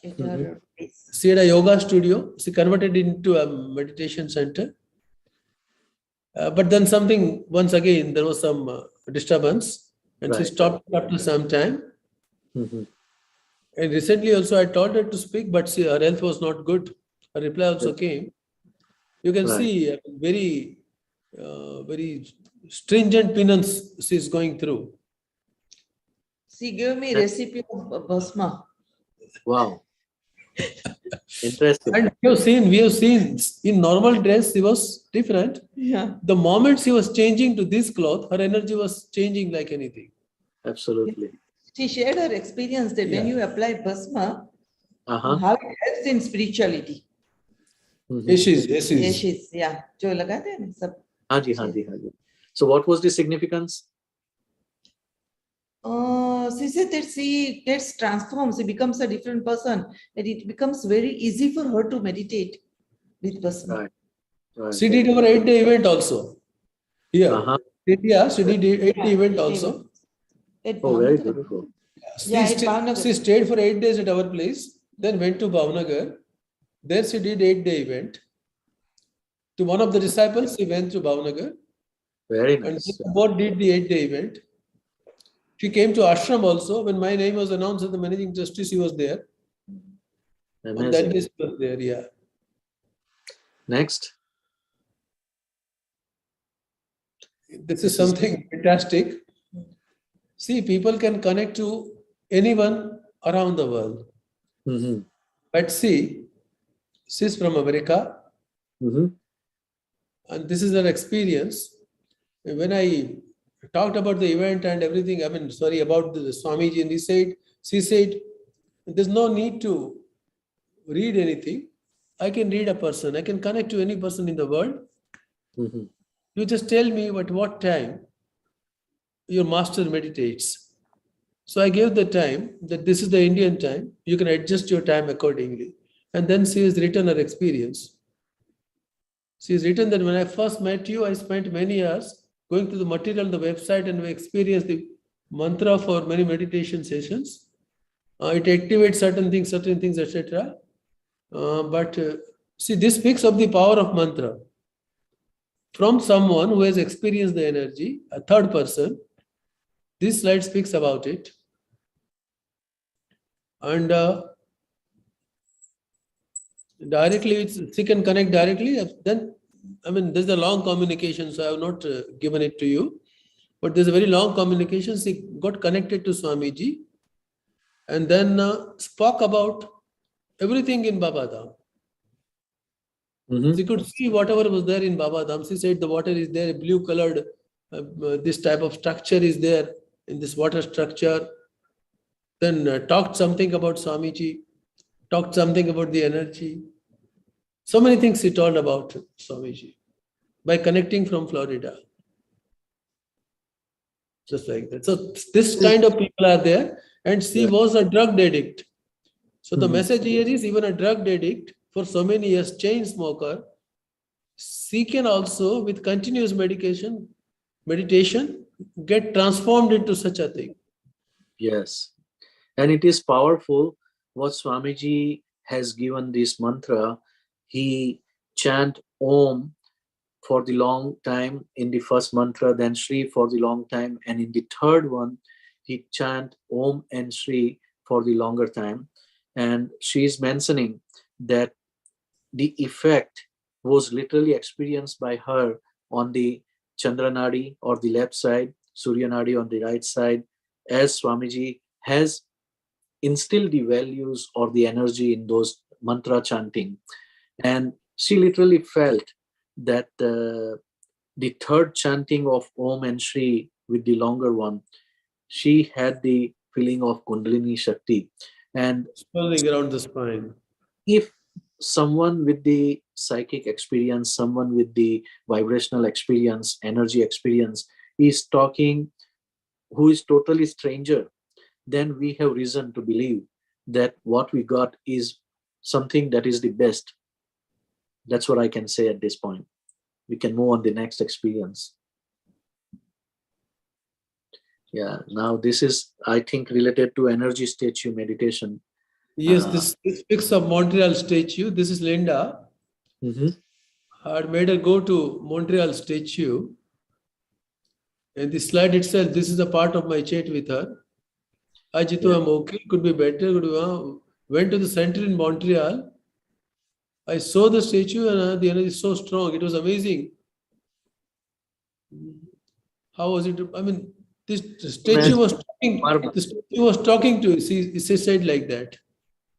at her place. She had a yoga studio. She converted it into a meditation center. But then something, once again, there was some disturbance and she stopped after some time. Mhm. And recently also I told her to speak, but her health was not good. Her reply also came. You can see very, very stringent penance she is going through. She gave me recipe of bhasma. Wow. Interesting. And we have seen in normal dress, she was different. Yeah. The moment she was changing to this cloth, her energy was changing like anything. Absolutely. She shared her experience that when you apply bhasma, how it helps in spirituality. Ashes. Yeah. जो लगाते हैं ना सब. हाँ जी, हाँ जी, हाँ जी. So what was the significance? She said that she gets transformed, she becomes a different person, and it becomes very easy for her to meditate with bhasma. Right. She did our 8-day event also. Here. India, she did 8-day event also. Oh, very beautiful. She stayed for 8 days at our place, then went to Bhavnagar. There she did 8-day event. To one of the disciples, she went to Bhavnagar. Very nice. And both did the 8-day event. She came to ashram also. When my name was announced as the managing trustee, she was there. Amazing. On that day she was there, yeah. Next. This is something fantastic. See, people can connect to anyone around the world. But see, she's from America. And this is her experience. When I talked about the event and everything, about the Swamiji, and she said, there's no need to read anything. I can read a person. I can connect to any person in the world. You just tell me at what time your master meditates. So I gave the time that this is the Indian time. You can adjust your time accordingly. And then she has written her experience. She has written that when I first met you, I spent many years going to the material, the website, and we experienced the mantra for many meditation sessions. It activates certain things, etc. But see, this speaks of the power of mantra. From someone who has experienced the energy, a third person, this slide speaks about it. And directly, she can connect directly. Then, there's a long communication, so I have not given it to you. But there's a very long communication. She got connected to Swamiji and then spoke about everything in Baba Dham. She could see whatever was there in Baba Dham. She said the water is there, blue colored, this type of structure is there in this water structure. Then talked something about Swamiji, talked something about the energy. So many things she told about Swamiji by connecting from Florida. Just like that. So this kind of people are there, and she was a drug addict. So the message here is, even a drug addict for so many years, chain smoker, she can also, with continuous meditation, get transformed into such a thing. Yes. And it is powerful what Swamiji has given this mantra. He chant Om for the long time in the first mantra, then Shri for the long time. And in the third one, he chant Om and Shri for the longer time. And she is mentioning that the effect was literally experienced by her on the Chandra Nadi or the left side, Surya Nadi on the right side, as Swamiji has instilled the values or the energy in those mantra chanting. And she literally felt that the third chanting of Om and Shri with the longer one, she had the feeling of Kundalini Shakti. And swelling around the spine. If someone with the psychic experience, someone with the vibrational experience, energy experience is talking, who is totally stranger, then we have reason to believe that what we got is something that is the best. That's what I can say at this point. We can move on to the next experience. Yeah, now this is, I think, related to energy statue meditation. Yes, this pics of Montreal statue. This is Linda. I had made her go to Montreal statue. And the slide itself, this is a part of my chat with her. Hi Jitu, I'm okay. Could be better. Went to the center in Montreal. I saw the statue and the energy is so strong. It was amazing. How was it? I mean, this statue was talking. The statue was talking to us. He said like that.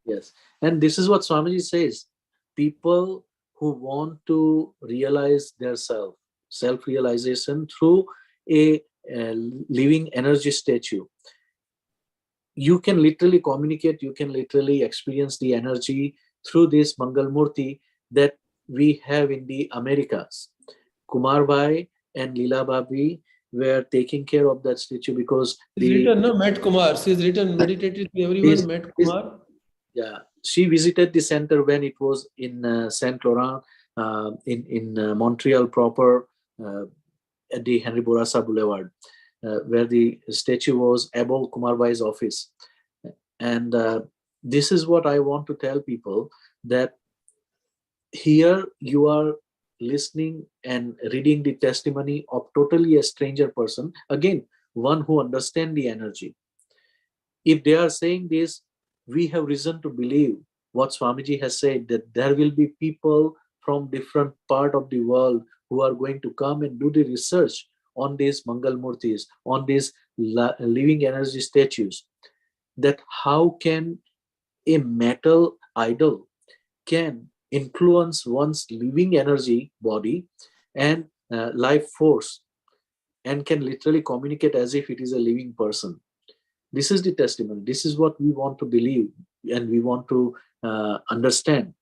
Yes, and this is what Swamiji says. People who want to realize their self-realization through a living energy statue. You can literally communicate, you can literally experience the energy through this Mangal Murti that we have in the Americas. Kumar Bhai and Leela Bhabi were taking care of that statue because She's written, no, met Kumar. She's written, meditated, everyone met Kumar. Yeah, she visited the center when it was in Saint Laurent, in Montreal proper, at the Henry Bourassa Boulevard, where the statue was above Kumar Bhai's office. And this is what I want to tell people, that here you are listening and reading the testimony of totally a stranger person, again, one who understands the energy. If they are saying this, we have reason to believe what Swamiji has said, that there will be people from different part of the world who are going to come and do the research on these Mangal Murtis, on these living energy statues, that how can a metal idol can influence one's living energy body and life force, and can literally communicate as if it is a living person. This is the testimony. This is what we want to believe, and we want to understand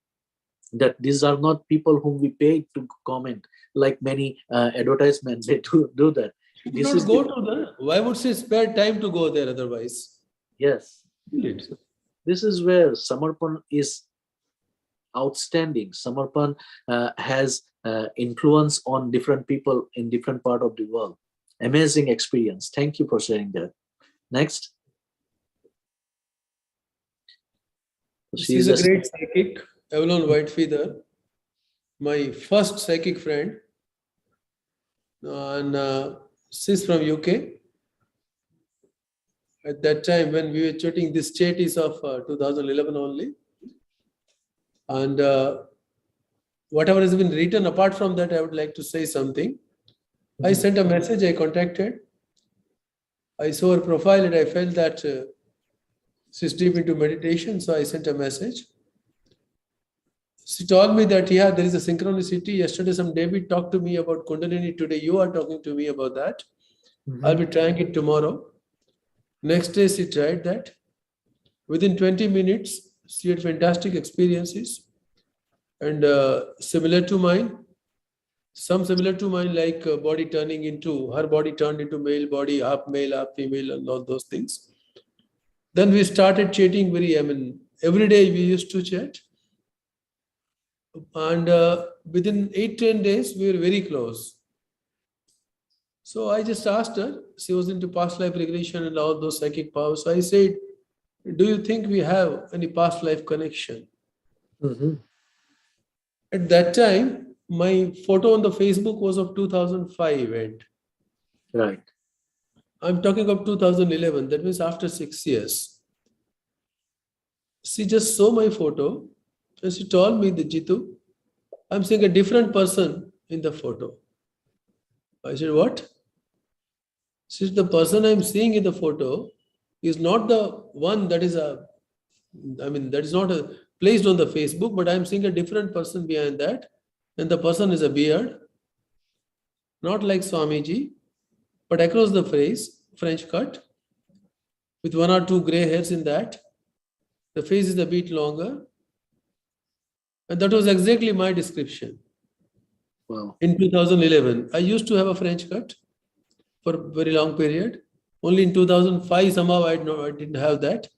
that these are not people whom we pay to comment, like many advertisements, they do that. This is go to the, why would she spare time to go there otherwise? Yes. This is where Samarpan is outstanding. Samarpan has influence on different people in different part of the world. Amazing experience. Thank you for sharing that. Next. She's a great psychic, Avalon Whitefeather, my first psychic friend, and she's from UK. At that time when we were chatting, this chat is of 2011 only. And whatever has been written apart from that, I would like to say something. I sent a message, I contacted. I saw her profile and I felt that she's deep into meditation, so I sent a message. She told me that, yeah, there is a synchronicity. Yesterday, some David talked to me about Kundalini. Today, you are talking to me about that. I'll be trying it tomorrow. Next day, she tried that. Within 20 minutes, she had fantastic experiences. And similar to mine, some similar to mine, like body turning into, her body turned into male body, half male, half female, and all those things. Then we started chatting every day we used to chat. And within 8-10 days, we were very close. So I just asked her, she was into past life regression and all those psychic powers. So I said, do you think we have any past life connection? At that time, my photo on the Facebook was of 2005 end. Right. I'm talking of 2011. That means after 6 years. She just saw my photo and she told me that, Jitu, I'm seeing a different person in the photo. I said, what? She said, the person I'm seeing in the photo is not the one that is that is not placed on the Facebook, but I'm seeing a different person behind that. And the person is a beard, not like Swamiji, but across the face, French cut, with 1 or 2 gray hairs in that. The face is a bit longer. And that was exactly my description. Wow. In 2011, I used to have a French cut for a very long period. Only in 2005, somehow I didn't have that.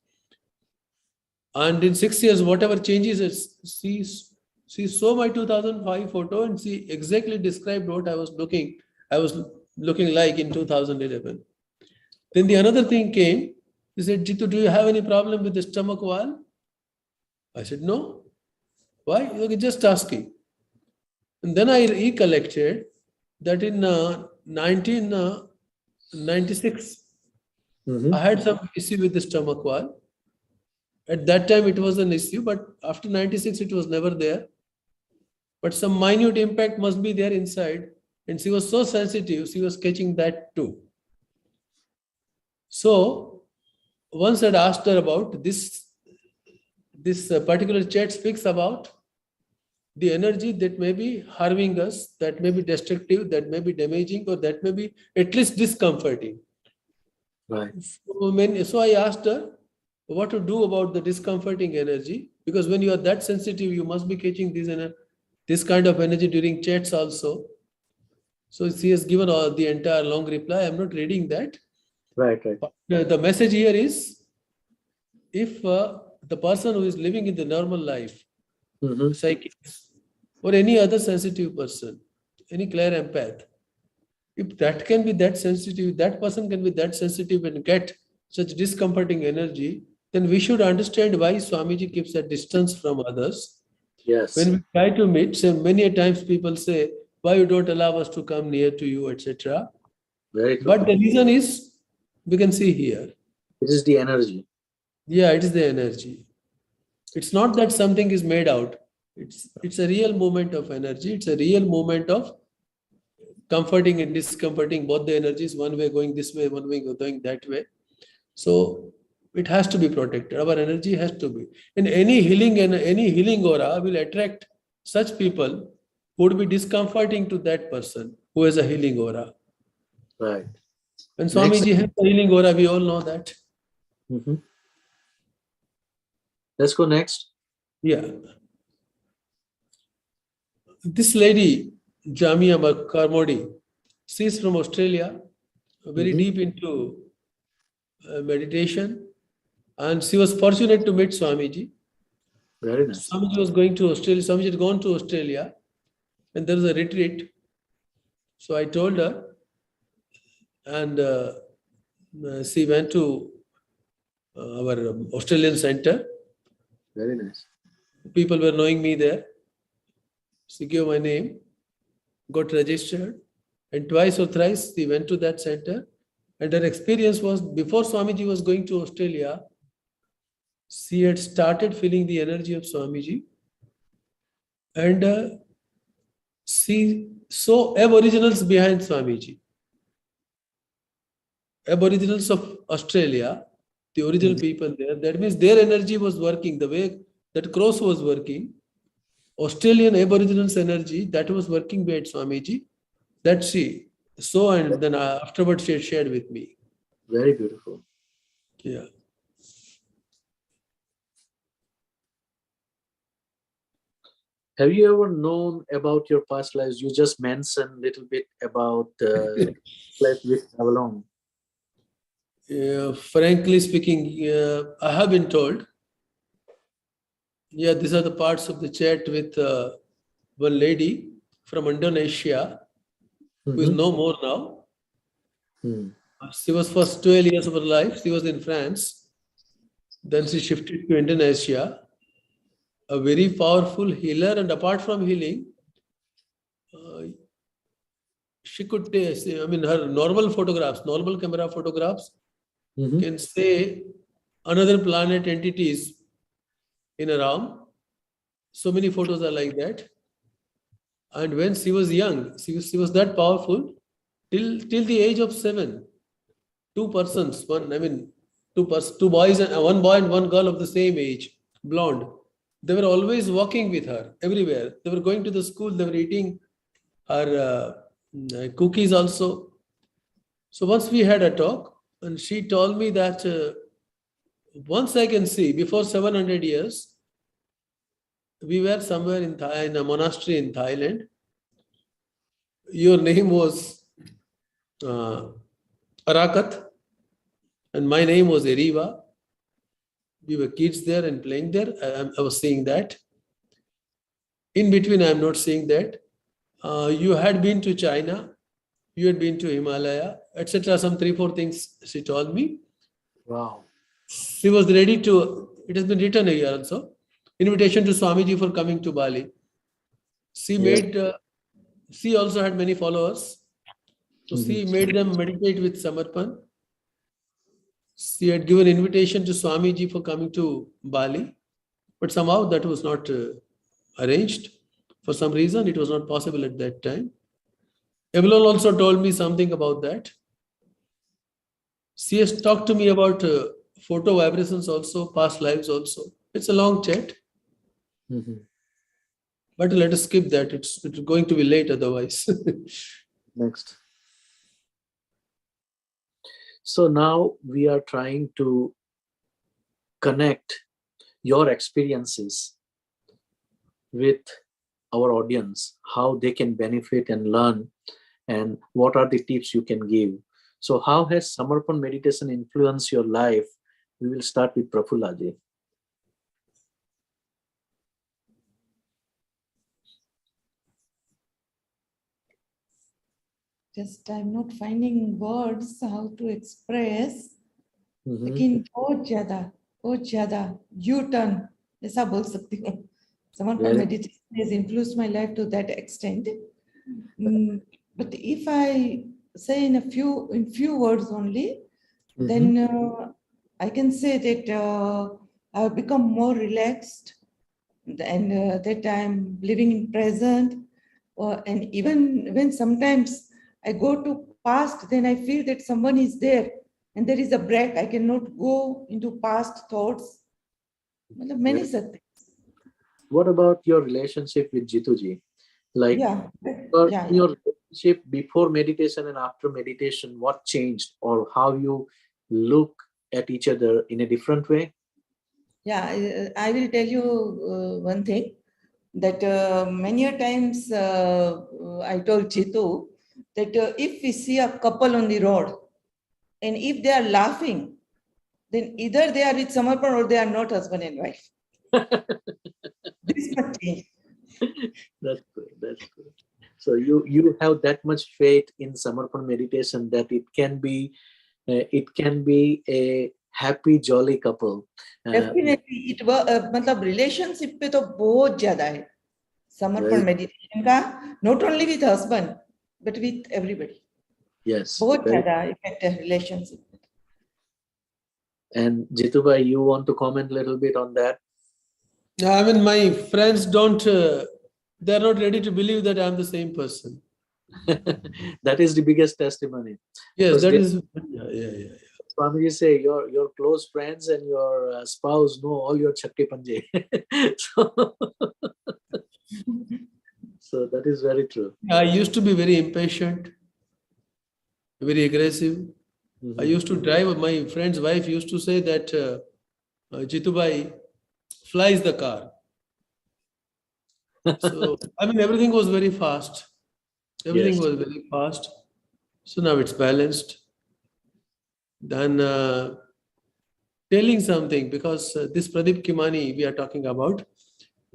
And in 6 years, whatever changes, she saw my 2005 photo and she exactly described what I was looking like in 2011. Then the another thing came. He said, Jitu, do you have any problem with the stomach wall? I said, no. Why? Okay, just asking. And then I recollected that in 1996, I had some issue with the stomach wall. At that time, it was an issue, but after 96, it was never there. But some minute impact must be there inside. And she was so sensitive, she was catching that too. So once I'd asked her about this particular chat speaks about the energy that may be harming us, that may be destructive, that may be damaging, or that may be at least discomforting. Right. So I asked her what to do about the discomforting energy, because when you are that sensitive, you must be catching this kind of energy during chats also. So she has given the entire long reply. I'm not reading that. Right. The message here is, if the person who is living in the normal life, psychics, or any other sensitive person, any clear empath, if that can be that sensitive, that person can be that sensitive and get such discomforting energy, then we should understand why Swamiji keeps a distance from others. Yes. When we try to meet, so many times people say, why you don't allow us to come near to you, etc. Very true. But the reason is, we can see here. It is the energy. Yeah, it is the energy. It's not that something is made out. It's a real movement of energy. It's a real movement of comforting and discomforting, both the energies, one way going this way, one way going that way. So it has to be protected. Our energy has to be. And any healing aura will attract such people who would be discomforting to that person who has a healing aura. Right. And Swamiji has a healing aura, we all know that. Let's go next. Yeah. This lady, Jamia Karmodi, she is from Australia, very deep into meditation, and she was fortunate to meet Swamiji. Very nice. Swamiji was going to Australia. Swamiji had gone to Australia, and there was a retreat. So I told her, and she went to our Australian center. Very nice. People were knowing me there. She gave my name, got registered, and twice or thrice she went to that center. And her experience was, before Swamiji was going to Australia, she had started feeling the energy of Swamiji, and she saw aboriginals behind Swamiji. Aboriginals of Australia, the original people there, that means their energy was working the way that cross was working. Australian Aboriginals' energy that was working behind Swamiji, that she saw, and then afterwards she had shared with me. Very beautiful. Yeah. Have you ever known about your past lives? You just mentioned a little bit about life with Avalon. Frankly speaking, I have been told. Yeah, these are the parts of the chat with one lady from Indonesia, who is no more now. She was first 12 years of her life. She was in France. Then she shifted to Indonesia. A very powerful healer, and apart from healing, she could taste, her normal photographs, normal camera photographs can say another planet entities in a realm. So many photos are like that. And when she was young, she was that powerful till the age of 7. Two persons, two boys, and one boy and one girl of the same age, blonde. They were always walking with her everywhere. They were going to the school. They were eating her cookies also. So once we had a talk, and she told me that once I can see, before 700 years, we were somewhere in a monastery in Thailand. Your name was Arakat, and my name was Eriva. We were kids there and playing there. I was seeing that. In between, I am not seeing that. You had been to China. You had been to Himalaya, etc. Some 3-4 things she told me. Wow. She was ready to, it has been written here also. invitation to Swamiji for coming to Bali. She made, she also had many followers. So she made them meditate with Samarpan. She had given invitation to Swamiji for coming to Bali, but somehow that was not arranged. For some reason, it was not possible at that time. Evelyn also told me something about that. She has talked to me about photo vibrations also, past lives also. It's a long chat. But let us skip that. It's going to be late otherwise. Next. So now we are trying to connect your experiences with our audience, how they can benefit and learn, and what are the tips you can give. So how has Samarpan meditation influenced your life? We will start with Prafulla ji. Just I'm not finding words how to express. लेकिन बहुत ज़्यादा U-turn ऐसा बोल सकती हूँ. Samarpan meditation has influenced my life to that extent. But if I say in few words only, then I can say that I've become more relaxed, and that I'm living in present. And even when sometimes I go to past, then I feel that someone is there and there is a break. I cannot go into past thoughts. Many such things. What about your relationship with Jituji? Like your relationship before meditation and after meditation, what changed, or how you look at each other in a different way? Yeah, I will tell you one thing, that many a times I told Chitu that if we see a couple on the road and if they are laughing, then either they are with Samarpan or they are not husband and wife. This much change. That's good. That's good. So you have that much faith in Samarpan meditation that it can be a happy, jolly couple. Definitely, it was मतलब relationship पे तो बहुत ज़्यादा है. Samarpan meditation का, not only with husband but with everybody. Yes. बहुत ज़्यादा effective relationship. And Jitubai, you want to comment a little bit on that? I mean, my friends don't, they're not ready to believe that I'm the same person. That is the biggest testimony. Yes, that is. Swamiji say your close friends and your spouse know all your chakti panje. So that is very true. I used to be very impatient, very aggressive. I used to drive. My friend's wife used to say that Jitubai flies the car. So, I mean, everything was very fast. Everything was very fast. So now it's balanced. Then telling something, because this Pradeep Kimani we are talking about,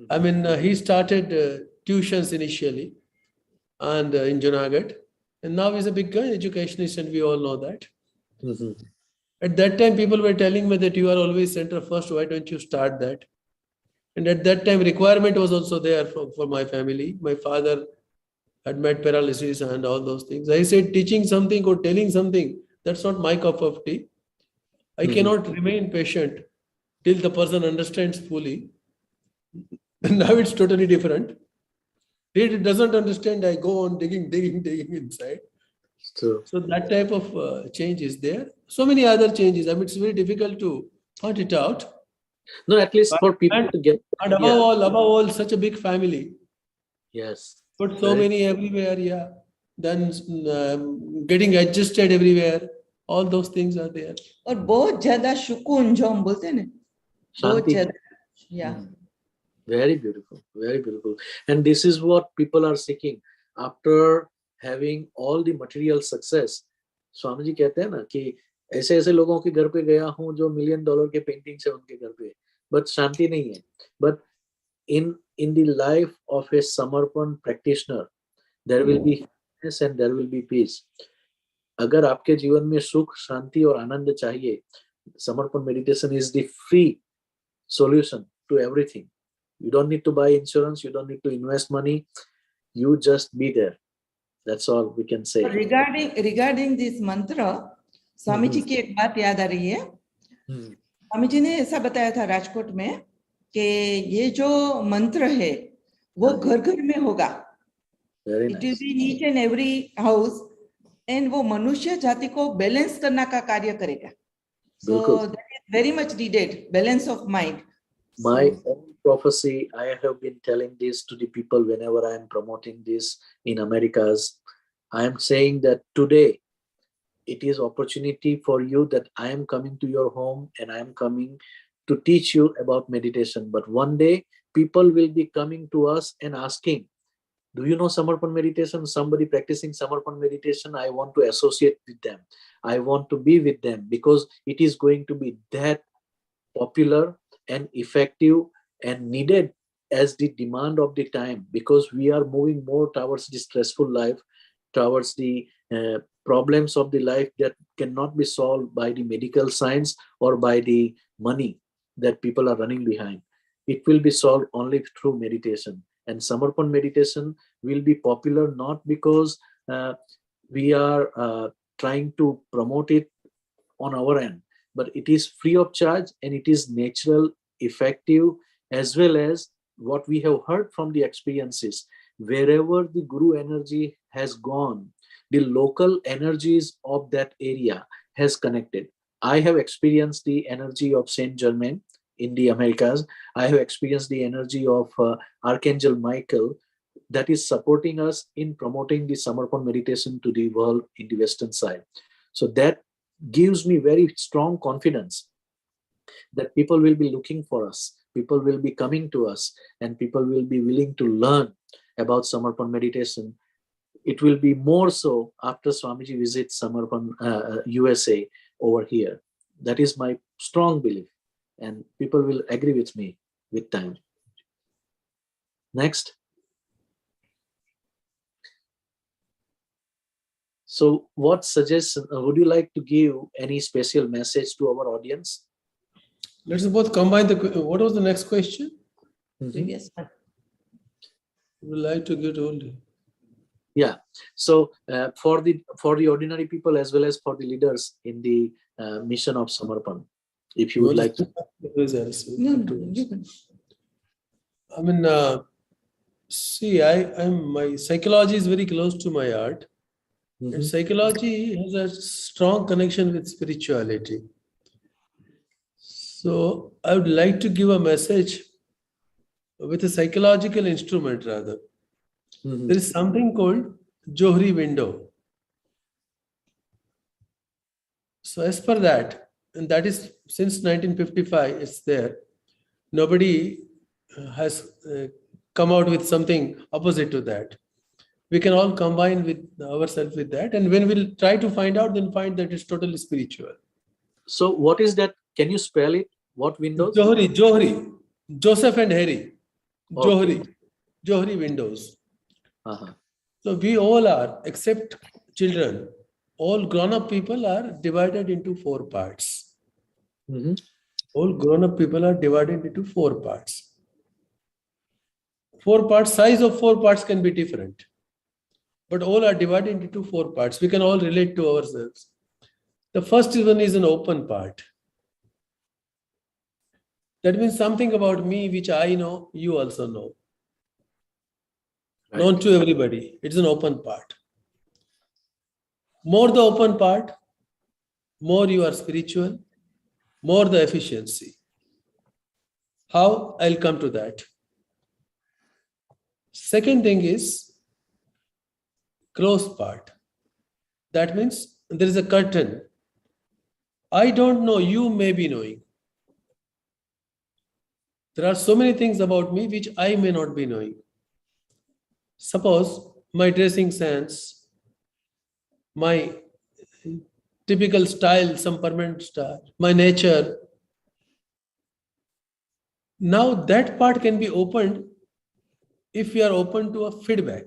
I mean, he started tuitions initially and in Junagadh, and now he's a big educationist, and we all know that. At that time, people were telling me that you are always center first, why don't you start that? And at that time, requirement was also there for my family. My father had met paralysis and all those things. I said, teaching something or telling something, that's not my cup of tea. I cannot remain patient till the person understands fully. And now it's totally different. Till it doesn't understand, I go on digging inside. True. So that type of change is there. So many other changes. I mean, it's very difficult to point it out. No, at least for people to get. And above all, such a big family. Yes. But so many everywhere, Then getting adjusted everywhere. All those things are there. और बहुत ज़्यादा सुकून जो हम बोलते हैं ना, बहुत ज़्यादा. Very beautiful, very beautiful. And this is what people are seeking after having all the material success. Swami ji कहते हैं ना कि ऐसे लोगों के घर पे गया हूँ जो $1 million के पेंटिंग्स है उनके घर पे, but शांति नहीं है. But in the life of a Samarpan practitioner, there will be happiness and there will be peace. अगर आपके जीवन में सुख, शांति और आनंद चाहिए, Samarpan meditation is the free solution to everything. You don't need to buy insurance. You don't need to invest money. You just be there. That's all we can say. Regarding this mantra, Swami ji की एक बात याद आ रही है. स्वामी जी ने ऐसा बताया था राजकोट में कि ये जो मंत्र है वो घर घर में होगा. It will be each and every house, and वो मनुष्य जाति को बैलेंस करना का कार्य करेगा. So that is very much needed, balance of mind. My own prophecy, I have been telling this to the people whenever I am promoting this in Americas. I am saying that today it is opportunity for you that I am coming to your home and I am coming to teach you about meditation. But one day people will be coming to us and asking, do you know Samarpan meditation? Somebody practicing Samarpan meditation, I want to associate with them. I want to be with them because it is going to be that popular and effective and needed as the demand of the time, because we are moving more towards the stressful life, towards the problems of the life that cannot be solved by the medical science or by the money that people are running behind. It will be solved only through meditation. And Samarpan meditation will be popular not because we are trying to promote it on our end, but it is free of charge and it is natural, effective, as well as what we have heard from the experiences. Wherever the Guru energy has gone, the local energies of that area has connected. I have experienced the energy of Saint Germain in the Americas. I have experienced the energy of Archangel Michael that is supporting us in promoting the Samarpan meditation to the world in the Western side. So that gives me very strong confidence that people will be looking for us, people will be coming to us, and people will be willing to learn about Samarpan meditation. It will be more so after Swamiji visits Samarpan USA over here. That is my strong belief, and people will agree with me with time. Next. So what suggestion would you like to give? Any special message to our audience? Let's both combine the. What was the next question? Previous one. Would like to give only. Yeah. So for the ordinary people as well as for the leaders in the mission of Samarpan, if you would like to. I mean, see, my psychology is very close to my art. And psychology has a strong connection with spirituality. So I would like to give a message with a psychological instrument rather. There is something called Johri window. So as per that, and that is since 1955, it's there. Nobody has come out with something opposite to that. We can all combine with ourselves with that. And when we'll try to find out, then find that it's totally spiritual. So what is that? Can you spell it? What windows? Johri. Joseph and Harry. Okay. Johri windows. So we all are, except children, all grown-up people are divided into 4 parts. All grown-up people are divided into 4 parts. 4 parts, size of 4 parts can be different. But all are divided into 4 parts. We can all relate to ourselves. The first one is an open part. That means something about me which I know, you also know. Right. Known to everybody. It's an open part. More the open part, more you are spiritual, more the efficiency. How? I'll come to that. Second thing is closed part. That means there is a curtain. I don't know, you may be knowing. There are so many things about me which I may not be knowing. Suppose my dressing sense, my typical style, some permanent style, my nature. Now that part can be opened if we are open to a feedback.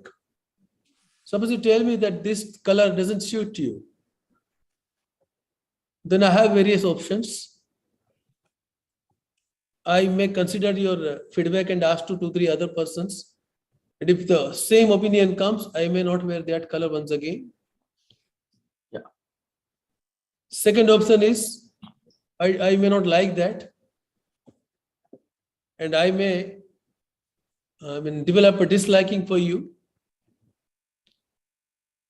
Suppose you tell me that this color doesn't suit you. Then I have various options. I may consider your feedback and ask to 2-3 other persons. And if the same opinion comes, I may not wear that color once again. Yeah. Second option is, I may not like that. And I may develop a disliking for you.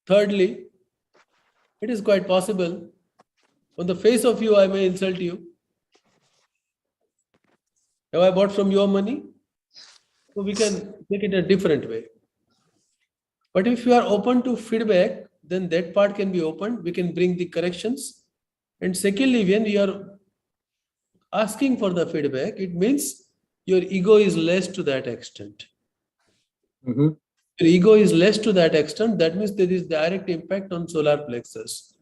Thirdly, it is quite possible, on the face of you, I may insult you. Have I bought from your money? So we can make it a different way. But if you are open to feedback, then that part can be opened. We can bring the corrections. And secondly, when we are asking for the feedback, it means your ego is less to that extent. Mm-hmm. Your ego is less to that extent. That means there is direct impact on solar plexus.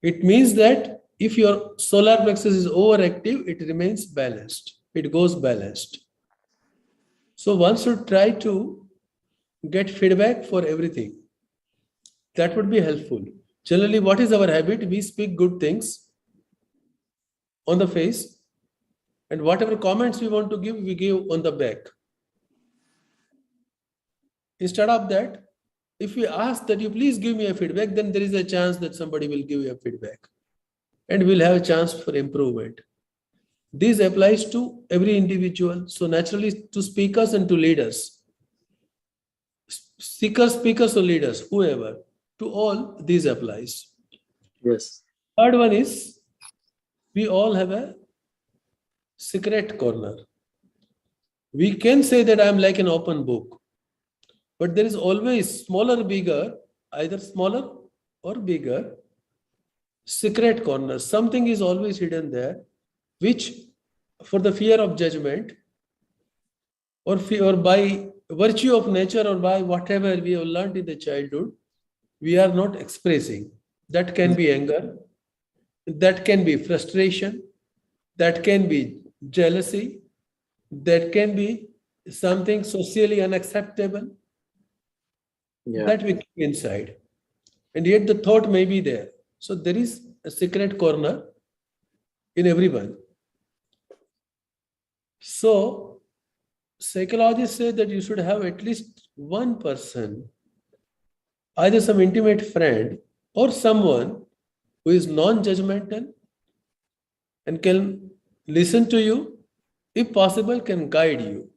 It means that if your solar plexus is overactive, it remains balanced. It goes balanced. So one should try to get feedback for everything. That would be helpful. Generally, what is our habit? We speak good things on the face, and whatever comments we want to give, we give on the back. Instead of that, if we ask that you please give me a feedback, then there is a chance that somebody will give you a feedback and we'll have a chance for improvement. This applies to every individual. So naturally to speakers and to leaders, seekers, speakers or leaders, whoever, to all this applies. Yes. Third one is, we all have a secret corner. We can say that I am like an open book, but there is always smaller, bigger, either smaller or bigger secret corner. Something is always hidden there, which for the fear of judgment or by virtue of nature or by whatever we have learned in the childhood, we are not expressing. That can be anger, that can be frustration, that can be jealousy, that can be something socially unacceptable. Yeah. That we keep inside. And yet the thought may be there. So there is a secret corner in everyone. So psychologists say that you should have at least one person, either some intimate friend or someone who is non-judgmental and can listen to you, if possible, can guide you.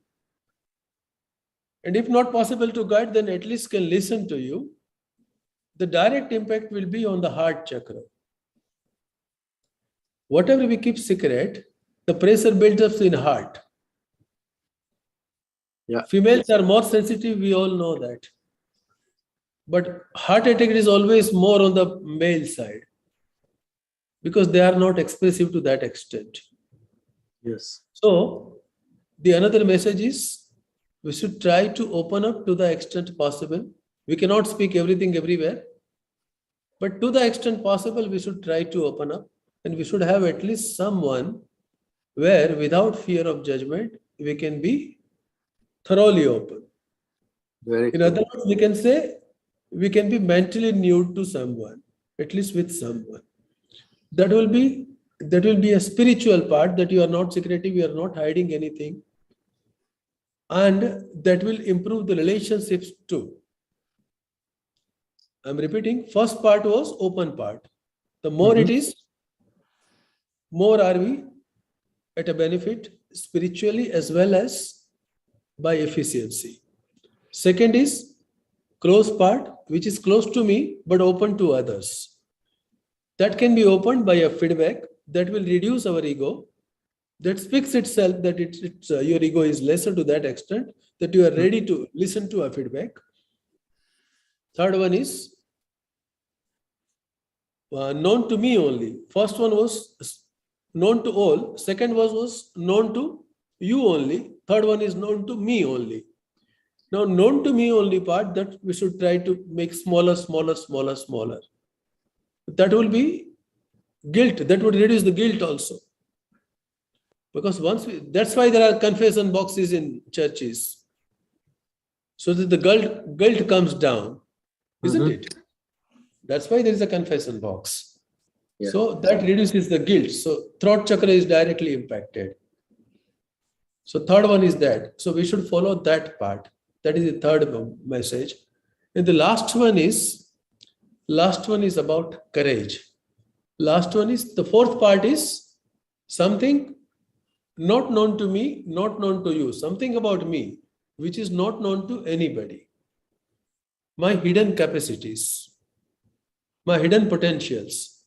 And if not possible to guide, then at least can listen to you. The direct impact will be on the heart chakra. Whatever we keep secret, the pressure builds up in heart. Yeah. Females are more sensitive, we all know that. But heart attack is always more on the male side because they are not expressive to that extent. Yes. So the another message is, we should try to open up to the extent possible. We cannot speak everything everywhere, but to the extent possible, we should try to open up, and we should have at least someone where without fear of judgment, we can be thoroughly open. Very In other words, we can say we can be mentally nude to someone, at least with someone. That will be a spiritual part, that you are not secretive, you are not hiding anything. And that will improve the relationships too. I'm repeating, first part was open part. The more it is, more are we at a benefit spiritually as well as by efficiency. Second is close part, which is close to me but open to others. That can be opened by a feedback that will reduce our ego. That speaks itself that your ego is lesser to that extent that you are ready to listen to a feedback. Third one is known to me only. First one was known to all. Second was known to you only. Third one is known to me only. Now, known to me only part, that we should try to make smaller. That will be guilt. That would reduce the guilt also. Because that's why there are confession boxes in churches. So that the guilt comes down, isn't it? That's why there is a confession box. Yeah. So that reduces the guilt. So throat chakra is directly impacted. So third one is that. So we should follow that part. That is the third message. And the last one is about courage. Last one is, the fourth part is something not known to me, not known to you. Something about me, which is not known to anybody. My hidden capacities, my hidden potentials.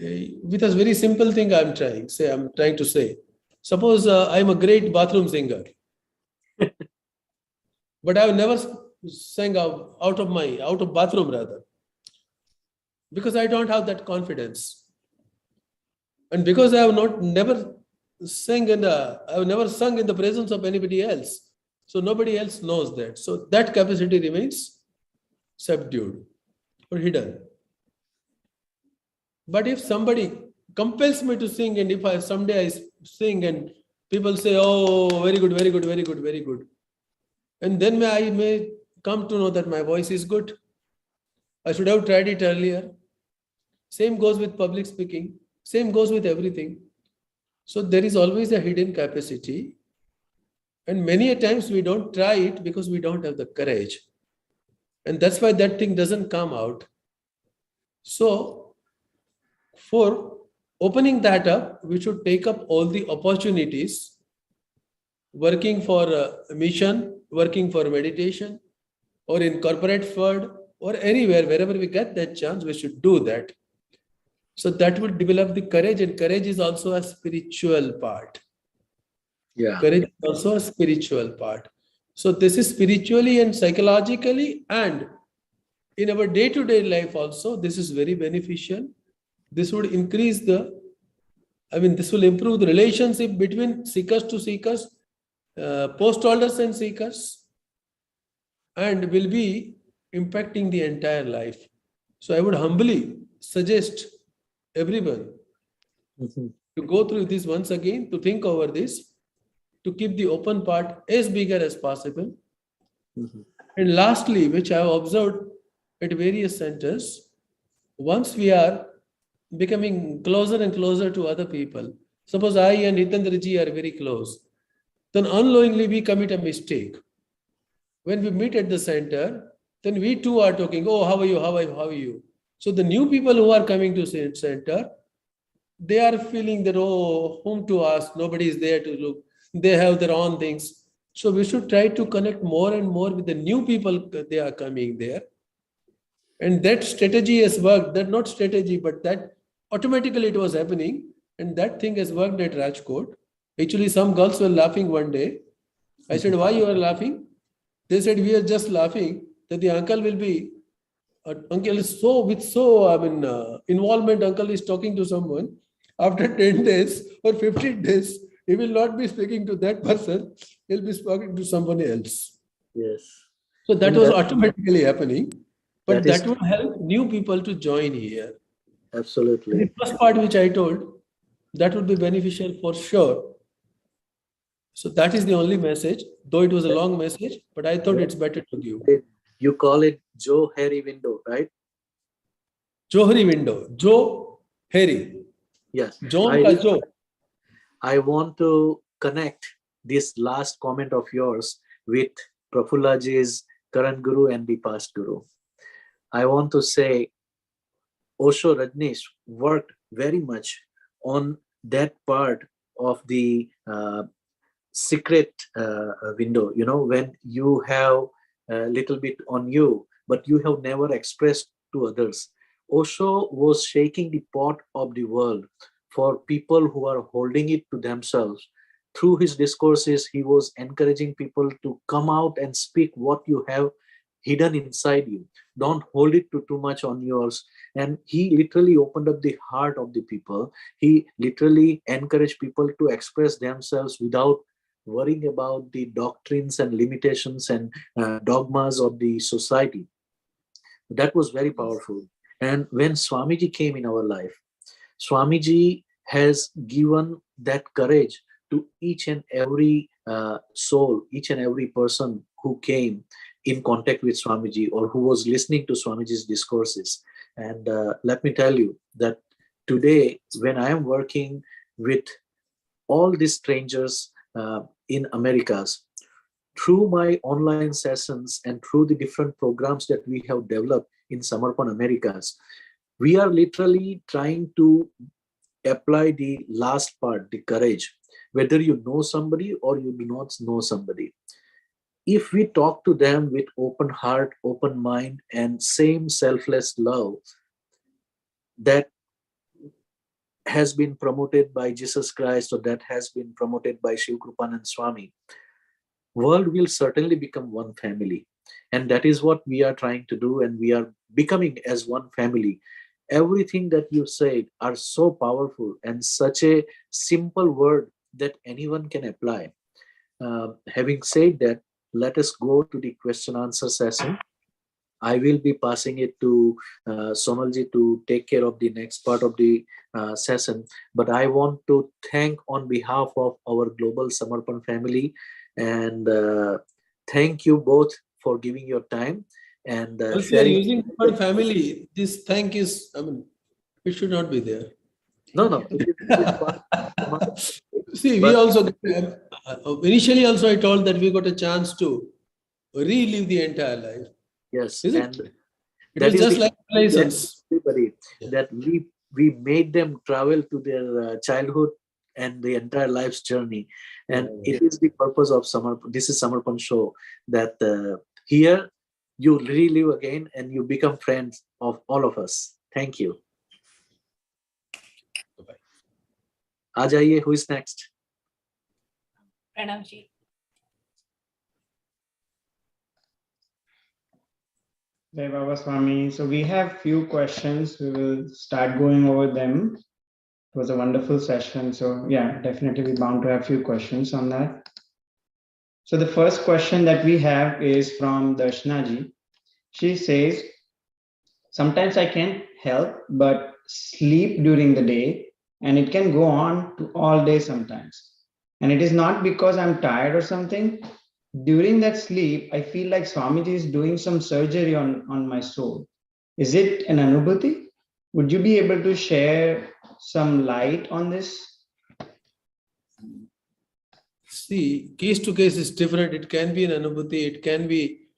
With a very simple thing I'm trying to say. Suppose I'm a great bathroom singer, but I've never sang out of bathroom rather, because I don't have that confidence, and because I have never sung in the presence of anybody else, so nobody else knows that. So that capacity remains subdued or hidden. But if somebody compels me to sing, and if someday I sing and people say, "Oh, very good, very good, very good, very good," and then I may come to know that my voice is good. I should have tried it earlier. Same goes with public speaking. Same goes with everything. So there is always a hidden capacity. And many a times we don't try it because we don't have the courage. And that's why that thing doesn't come out. So for opening that up, we should take up all the opportunities, working for a mission, working for meditation, or in corporate world, or anywhere, wherever we get that chance, we should do that. So that will develop the courage, and courage is also a spiritual part. Yeah. Courage is also a spiritual part. So this is spiritually and psychologically, and in our day-to-day life also, this is very beneficial. This would increase this will improve the relationship between seekers to seekers, post holders and seekers, and will be impacting the entire life. So I would humbly suggest everyone to go through this once again, to think over this, to keep the open part as bigger as possible. And lastly, which I have observed at various centers, once we are becoming closer and closer to other people, suppose I and Jitendraji are very close, then unknowingly we commit a mistake. When we meet at the center, then we too are talking, "Oh, how are you? How are you?" So the new people who are coming to center, they are feeling that, "Oh, whom to ask? Nobody is there to look. They have their own things." So we should try to connect more and more with the new people they are coming there. And that strategy has worked. That not strategy, but that automatically it was happening. And that thing has worked at Rajkot. Actually, some girls were laughing one day. I said, "Why you are laughing?" They said, "We are just laughing that the uncle will be, uncle is involvement, uncle is talking to someone. After 10 days or 15 days, he will not be speaking to that person. He'll be speaking to someone else." Yes. So that And was that- automatically happening. But That is- that will help new people to join here. Absolutely. The first part which I told, that would be beneficial for sure. So that is the only message, though it was a long message, but I thought it's better to give. You call it Joe Harry window, right? Johari window, Joe Harry. Yes. John ka Joe. I want to connect this last comment of yours with Prafullaji's current guru and the past guru. I want to say Osho Rajneesh worked very much on that part of the secret window, when you have a little bit on you, but you have never expressed to others. Osho was shaking the pot of the world for people who are holding it to themselves. Through his discourses, he was encouraging people to come out and speak what you have hidden inside you. Don't hold it too much on yours. And he literally opened up the heart of the people. He literally encouraged people to express themselves without worrying about the doctrines and limitations and dogmas of the society. That was very powerful. And when Swamiji came in our life, Swamiji has given that courage to each and every soul, each and every person who came in contact with Swamiji or who was listening to Swamiji's discourses. And let me tell you that today, when I am working with all these strangers, in Americas. Through my online sessions and through the different programs that we have developed in Samarpan Americas, we are literally trying to apply the last part, the courage, whether you know somebody or you do not know somebody. If we talk to them with open heart, open mind, and same selfless love that has been promoted by Jesus Christ or that has been promoted by Shiv Krupanand Swami, world will certainly become one family. And that is what we are trying to do, and we are becoming as one family. Everything that you said are so powerful and such a simple word that anyone can apply. Having said that, let us go to the question answer session. I will be passing it to Sonalji to take care of the next part of the session. But I want to thank on behalf of our global Samarpan family, and thank you both for giving your time and If you are sharing. using the word family, this thank is, I mean, it should not be there. No. See, we also, initially also I told that we got a chance to relive the entire life. Yes, Is and it? It that was is just the like license. everybody that we made them travel to their childhood and the entire life's journey, and it is the purpose of Samarpan. This is Samarpan show, that here you relive again and you become friends of all of us. Thank you. Bye-bye. आ जाइए, who is next? Pranamji. Jai Baba Swami. So we have few questions. We will start going over them. It was a wonderful session. So yeah, definitely we're bound to have few questions on that. So the first question that we have is from Darshanaji. She says, sometimes I can't help but sleep during the day, and it can go on to all day sometimes. And it is not because I'm tired or something. During that sleep, I feel like Swamiji is doing some surgery on my soul. Is it an anubhuti? Would you be able to share some light on this? See, case to case is different. It can be an anubhuti, it can be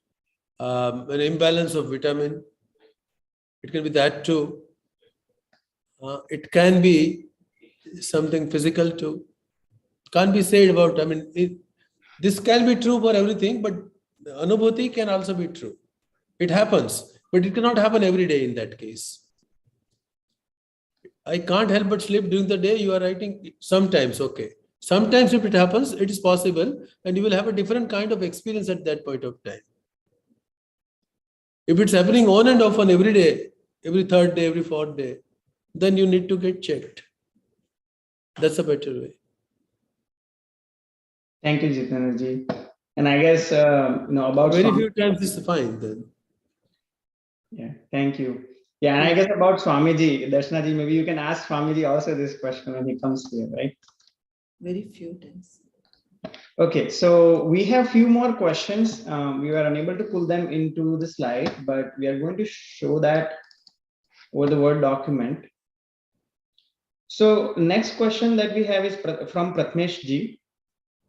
an imbalance of vitamin. It can be that too. It can be something physical too. Can't be said about, I mean, this can be true for everything, but anubhuti can also be true. It happens, but it cannot happen every day in that case. I can't help but sleep during the day. You are writing sometimes, okay. Sometimes if it happens, it is possible, and you will have a different kind of experience at that point of time. If it's happening on and off on every day, every third day, every fourth day, then you need to get checked. That's a better way. Thank you, Jitendraji. And I guess, about very few times is fine then. Yeah, thank you. Yeah, and I guess about Swamiji, Darshanaji, maybe you can ask Swamiji also this question when he comes here, right? Very few times. Okay, so we have few more questions. We were unable to pull them into the slide, but we are going to show that over the Word document. So next question that we have is from Pratmesh Ji.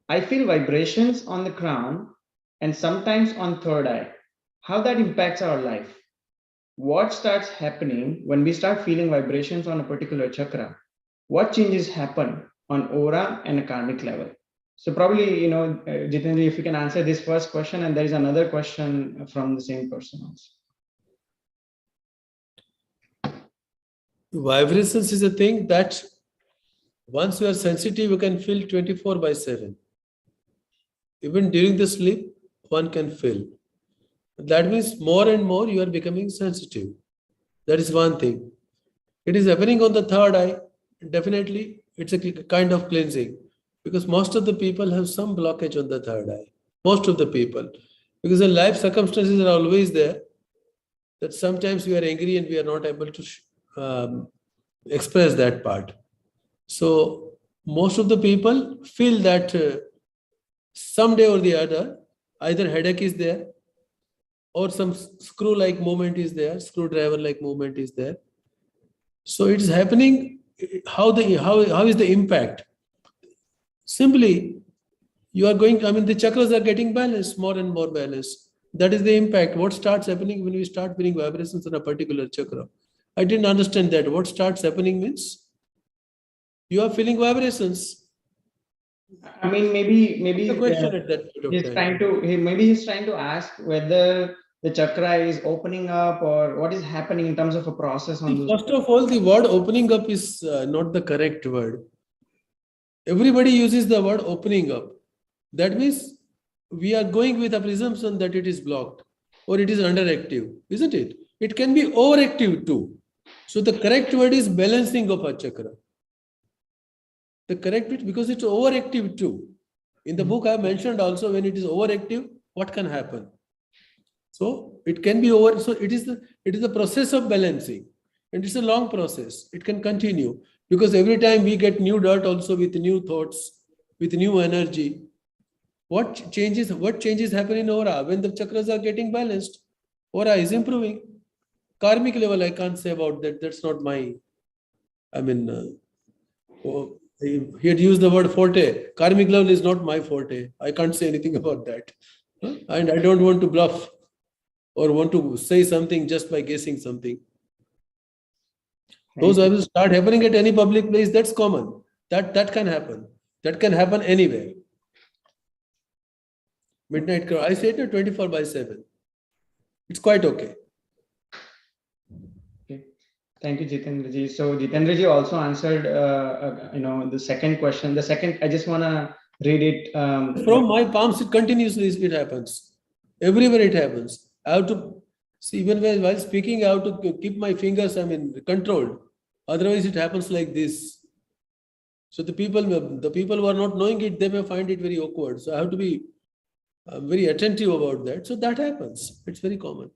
I feel vibrations on the crown and sometimes on third eye. How that impacts our life? What starts happening when we start feeling vibrations on a particular chakra? What changes happen on aura and a karmic level? So probably, Jitendra, if you can answer this first question, and there is another question from the same person also. Vibrations is a thing that once you are sensitive, you can feel 24/7. Even during the sleep, one can feel. That means more and more you are becoming sensitive. That is one thing. It is happening on the third eye. Definitely, it's a kind of cleansing, because most of the people have some blockage on the third eye. Most of the people, because the life circumstances are always there, that sometimes we are angry and we are not able to express that part. So most of the people feel that someday or the other, either headache is there, or some screw-like movement is there, screwdriver-like movement is there. So it is happening. How is the impact? Simply, you are going, I mean, the chakras are getting balanced, more and more balanced. That is the impact. What starts happening when we start feeling vibrations in a particular chakra? I didn't understand that. What starts happening means you are feeling vibrations. I mean, maybe the question at that point of he's time. trying to ask whether the chakra is opening up or what is happening in terms of a process on those. First of all, the word opening up is not the correct word. Everybody uses the word opening up. That means we are going with a presumption that it is blocked or it is underactive, isn't it? It can be overactive too. So the correct word is balancing of a chakra. The correct bit, because it's overactive too. In the book I mentioned also, when it is overactive, what can happen? So it can be over. So it is the process of balancing, and it's a long process. It can continue because every time we get new dirt also with new thoughts, with new energy. What changes happen in aura when the chakras are getting balanced? Aura is improving. Karmic level, I can't say about that. That's not my. I mean, he had used the word forte. Karmic level is not my forte. I can't say anything about that, and I don't want to bluff or want to say something just by guessing something. Those will start happening at any public place. That's common. That can happen. That can happen anywhere. Midnight crowd. I say it 24/7. It's quite okay. Okay. Thank you, Jitendraji. So Jitendraji also answered, the second question. The second, I just want to read it. From my palms, it continuously it happens. Everywhere it happens. I have to see, even while speaking, I have to keep my fingers, controlled. Otherwise, it happens like this. So the people who are not knowing it, they may find it very awkward. So I have to be very attentive about that. So that happens. It's very common.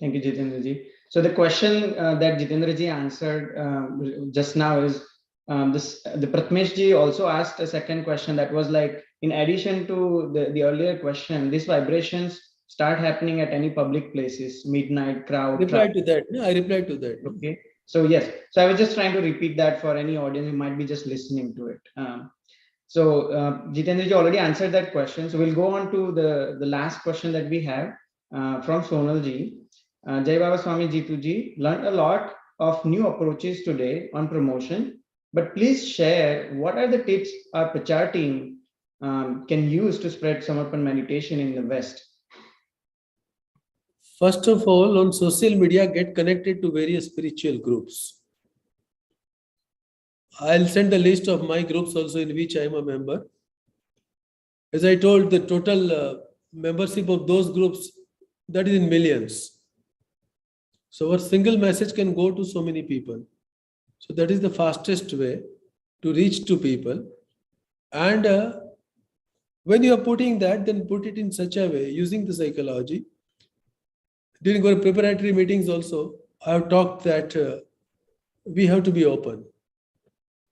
Thank you, Jitendraji. So the question that Jitendraji answered just now is the Pratmeshji also asked a second question that was like, in addition to the earlier question, these vibrations start happening at any public places, midnight crowd. I replied to that. Okay. So yes. So I was just trying to repeat that for any audience who might be just listening to it. So Jitendraji already answered that question. So we'll go on to the last question that we have from Sonalji. Jai Baba Swami Jituji, learned a lot of new approaches today on promotion, but please share what are the tips our Prachar team can use to spread Samarpan meditation in the West. First of all, on social media, get connected to various spiritual groups. I'll send a list of my groups also in which I am a member. As I told, the total membership of those groups, that is in millions. So our single message can go to so many people. So that is the fastest way to reach to people. And when you are putting that, then put it in such a way, using the psychology. During our preparatory meetings also, I have talked that we have to be open.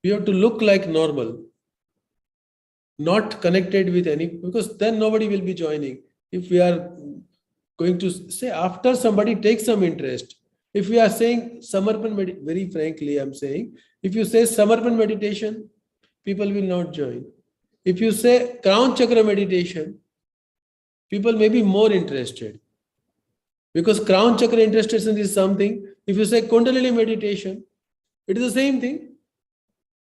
We have to look like normal, not connected with any, because then nobody will be joining. If we are going to say, after somebody takes some interest, if we are saying Samarpan, very frankly, I'm saying, if you say Samarpan meditation, people will not join. If you say Crown Chakra meditation, people may be more interested. Because Crown Chakra interestation is something. If you say Kundalini meditation, it is the same thing.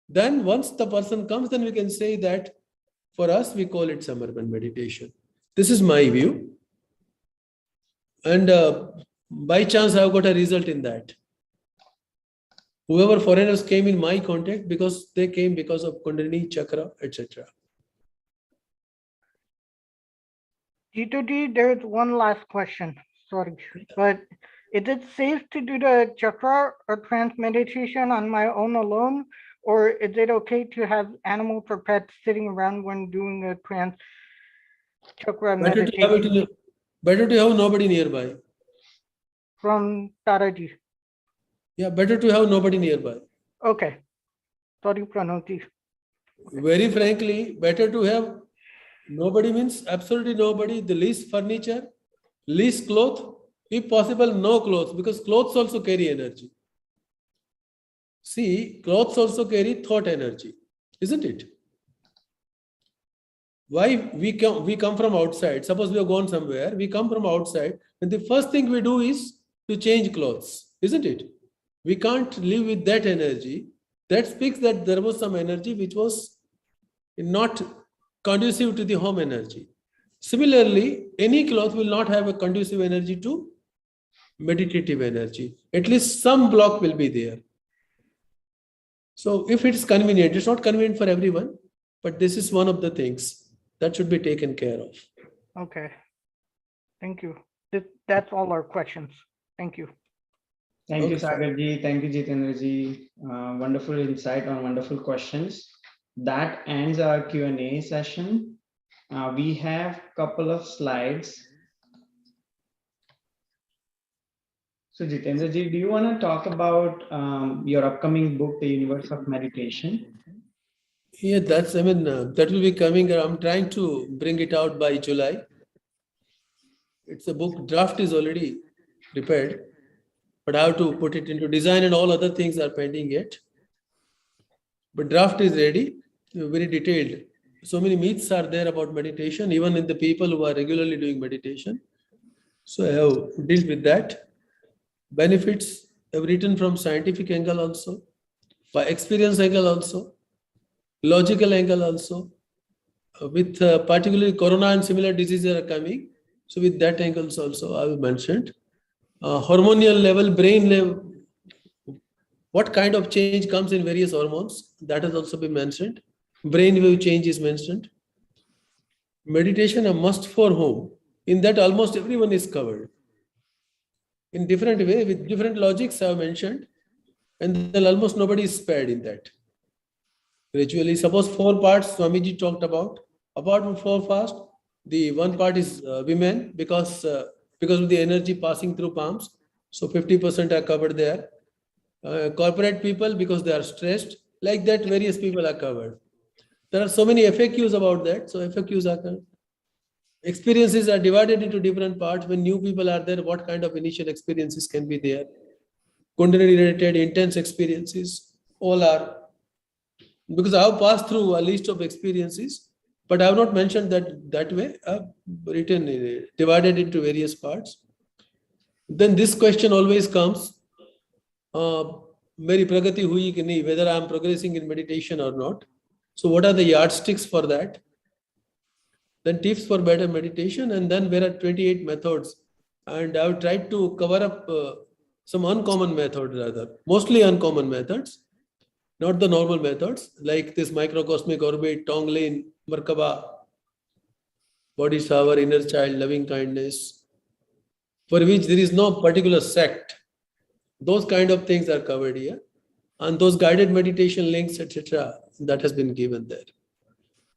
Then once the person comes, then we can say that for us, we call it Samarpan meditation. This is my view. And by chance, I have got a result in that. Whoever foreigners came in my contact, because they came because of Kundalini, Chakra, etc. Jituji, there's one last question. Sorry, but is it safe to do the chakra or trance meditation on my own alone? Or is it okay to have animals or pets sitting around when doing a trance chakra meditation? Better to have nobody nearby. From Taraji. Yeah, better to have nobody nearby. Okay. Sorry, Pranoti. Very frankly, better to have nobody means absolutely nobody, the least furniture, least cloth, if possible, no clothes, because clothes also carry energy. See, clothes also carry thought energy, isn't it? why we come from outside. Suppose we have gone somewhere, we come from outside, and the first thing we do is to change clothes, isn't it? We can't live with that energy. That speaks that there was some energy which was not conducive to the home energy. Similarly, any cloth will not have a conducive energy to meditative energy. At least some block will be there. So if it's convenient, it's not convenient for everyone, but this is one of the things that should be taken care of. Okay. Thank you. That's all our questions. Thank you. Thank you, Sagarji. Thank you, Jitendraji. Wonderful insight on wonderful questions. That ends our Q&A session. We have a couple of slides. So Jitendraji, do you want to talk about your upcoming book, The Universe of Meditation? Yeah, that will be coming. I'm trying to bring it out by July. It's a book, draft is already prepared, but I have to put it into design and all other things are pending yet. But draft is ready, very detailed. So many myths are there about meditation, even in the people who are regularly doing meditation. So I have dealt with that. Benefits I've written from scientific angle also, by experience angle also, logical angle also, with particularly corona and similar diseases are coming. So with that angles also I have mentioned. Hormonal level, brain level, what kind of change comes in various hormones, that has also been mentioned. Brain wave change is mentioned. Meditation a must for home. In that almost everyone is covered. In different way, with different logics I have mentioned, and then almost nobody is spared in that. Gradually, suppose 4 parts Swamiji talked about. Apart from 4 parts, the one part is women because of the energy passing through palms. So 50% are covered there. Corporate people because they are stressed. Like that, various people are covered. There are so many FAQs about that. So FAQs are covered. Experiences are divided into different parts. When new people are there, what kind of initial experiences can be there? Kundalini related intense experiences, all are. Because I have passed through a list of experiences, but I have not mentioned that way. I have written, divided into various parts. Then this question always comes, Meri pragati hui ki nahi, whether I am progressing in meditation or not. So what are the yardsticks for that? Then tips for better meditation, and then there are 28 methods. And I have tried to cover up some uncommon methods rather, mostly uncommon methods, not the normal methods, like this microcosmic orbit, Tonglen, Merkaba, body shower, inner child, loving kindness, for which there is no particular sect. Those kind of things are covered here. And those guided meditation links, etc., that has been given there.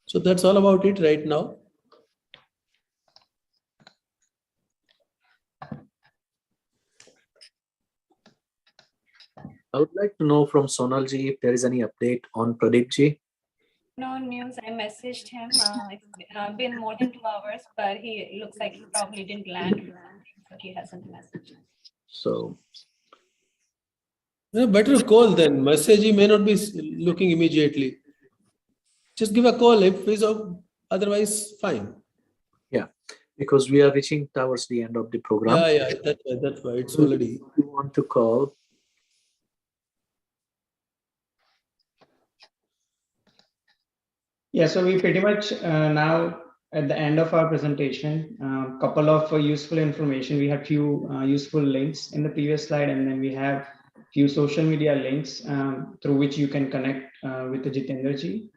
So that's all about it right now. I would like to know from Sonalji if there is any update on Pradeepji. No news. I messaged him. It's been more than 2 hours, but he looks like he probably didn't land, but he hasn't messaged. So better call then. Message he may not be looking immediately. Just give a call if he's otherwise fine. Yeah, because we are reaching towards the end of the program. Yeah, that's why it's already. If you want to call. Yeah, so we pretty much now at the end of our presentation, couple of useful information. We have few useful links in the previous slide, and then we have few social media links through which you can connect with the Jitendraji.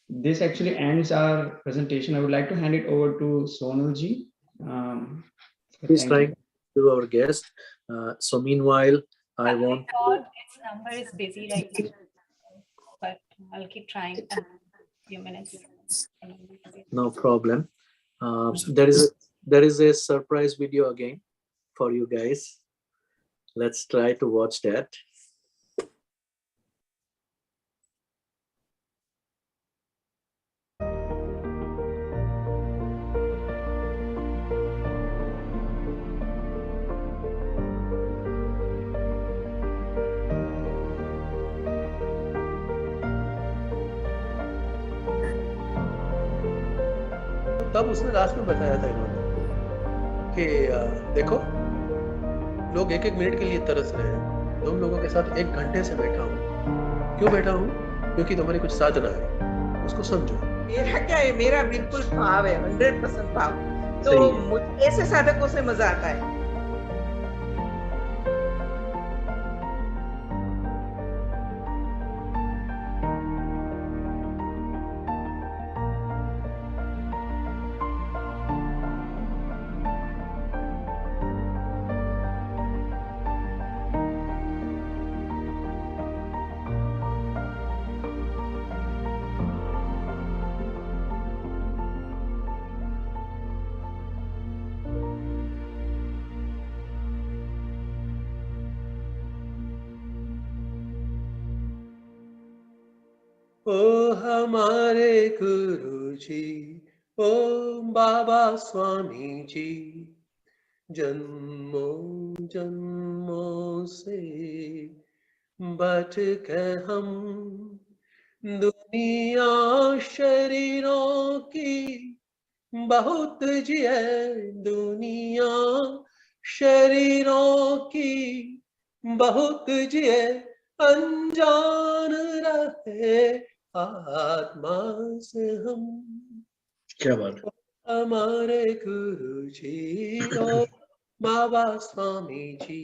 This actually ends our presentation. I would like to hand it over to Sonalji. Please try to our guest. So meanwhile, I want. Its number is busy right now, but I'll keep trying in a few minutes. No problem. There is a surprise video again for you guys. Let's try to watch that. तब उसने last में बताया था इन्होंने कि देखो लोग 1-1 minute के लिए तरस रहे हैं, तुम लोगों के साथ 1 घंटे से बैठा हूँ। क्यों बैठा हूँ? क्योंकि तुम्हारी कुछ साधना है, उसको समझो। मेरा क्या है, मेरा बिल्कुल भाव है, 100% भाव। तो मुझे ऐसे साधकों से मजा आता है। ओ हमारे गुरु जी, ओ बाबा स्वामी जी, जन्मों जन्मों से बट के हम दुनिया शरीरों की बहुत जिए, दुनिया शरीरों की बहुत जिए, अनजान रहे आत्मा से हम। क्या बात है। हमारे गुरु जी और बाबा स्वामी जी,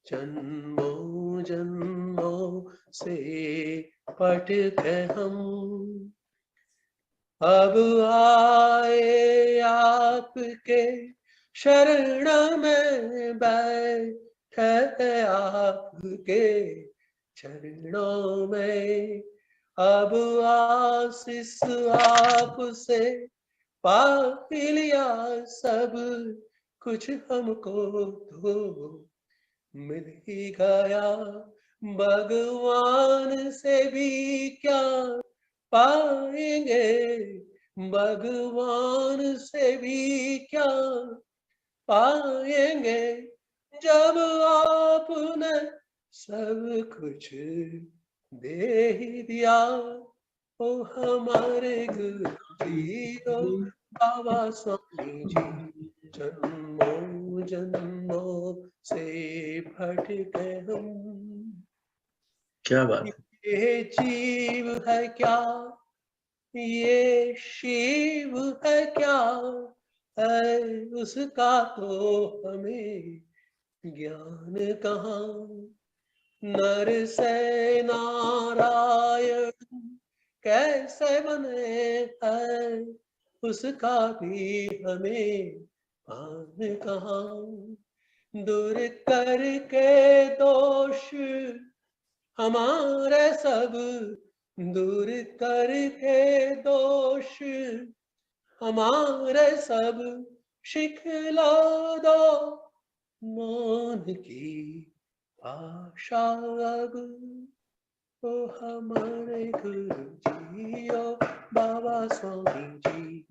जन्मों जन्मों से पट के हम अब आए आपके शरण में, बैठे आपके चरणों में, अब आशीष आपसे पा लिया, सब कुछ हमको तो मिल ही गया, भगवान से भी क्या पाएंगे, भगवान से भी क्या पाएंगे, जब आपने सब कुछ दे ही दिया। ओ हमारे गुरु जी, ओ बाबा स्वामी जी, जन्मों जन्मों से भटके हम। क्या बात है। ये जीव है क्या, ये शिव है क्या, है उसका तो हमें ज्ञान कहाँ। नर से नारायण कैसे बने हैं, उसका भी हमें भान कहाँ। दूर करके दोष हमारे सब, दूर करके दोष हमारे सब, शिखला दो मौन की आशा अब। ओ हमारे गुरु जी, ओ बाबा स्वामी जी,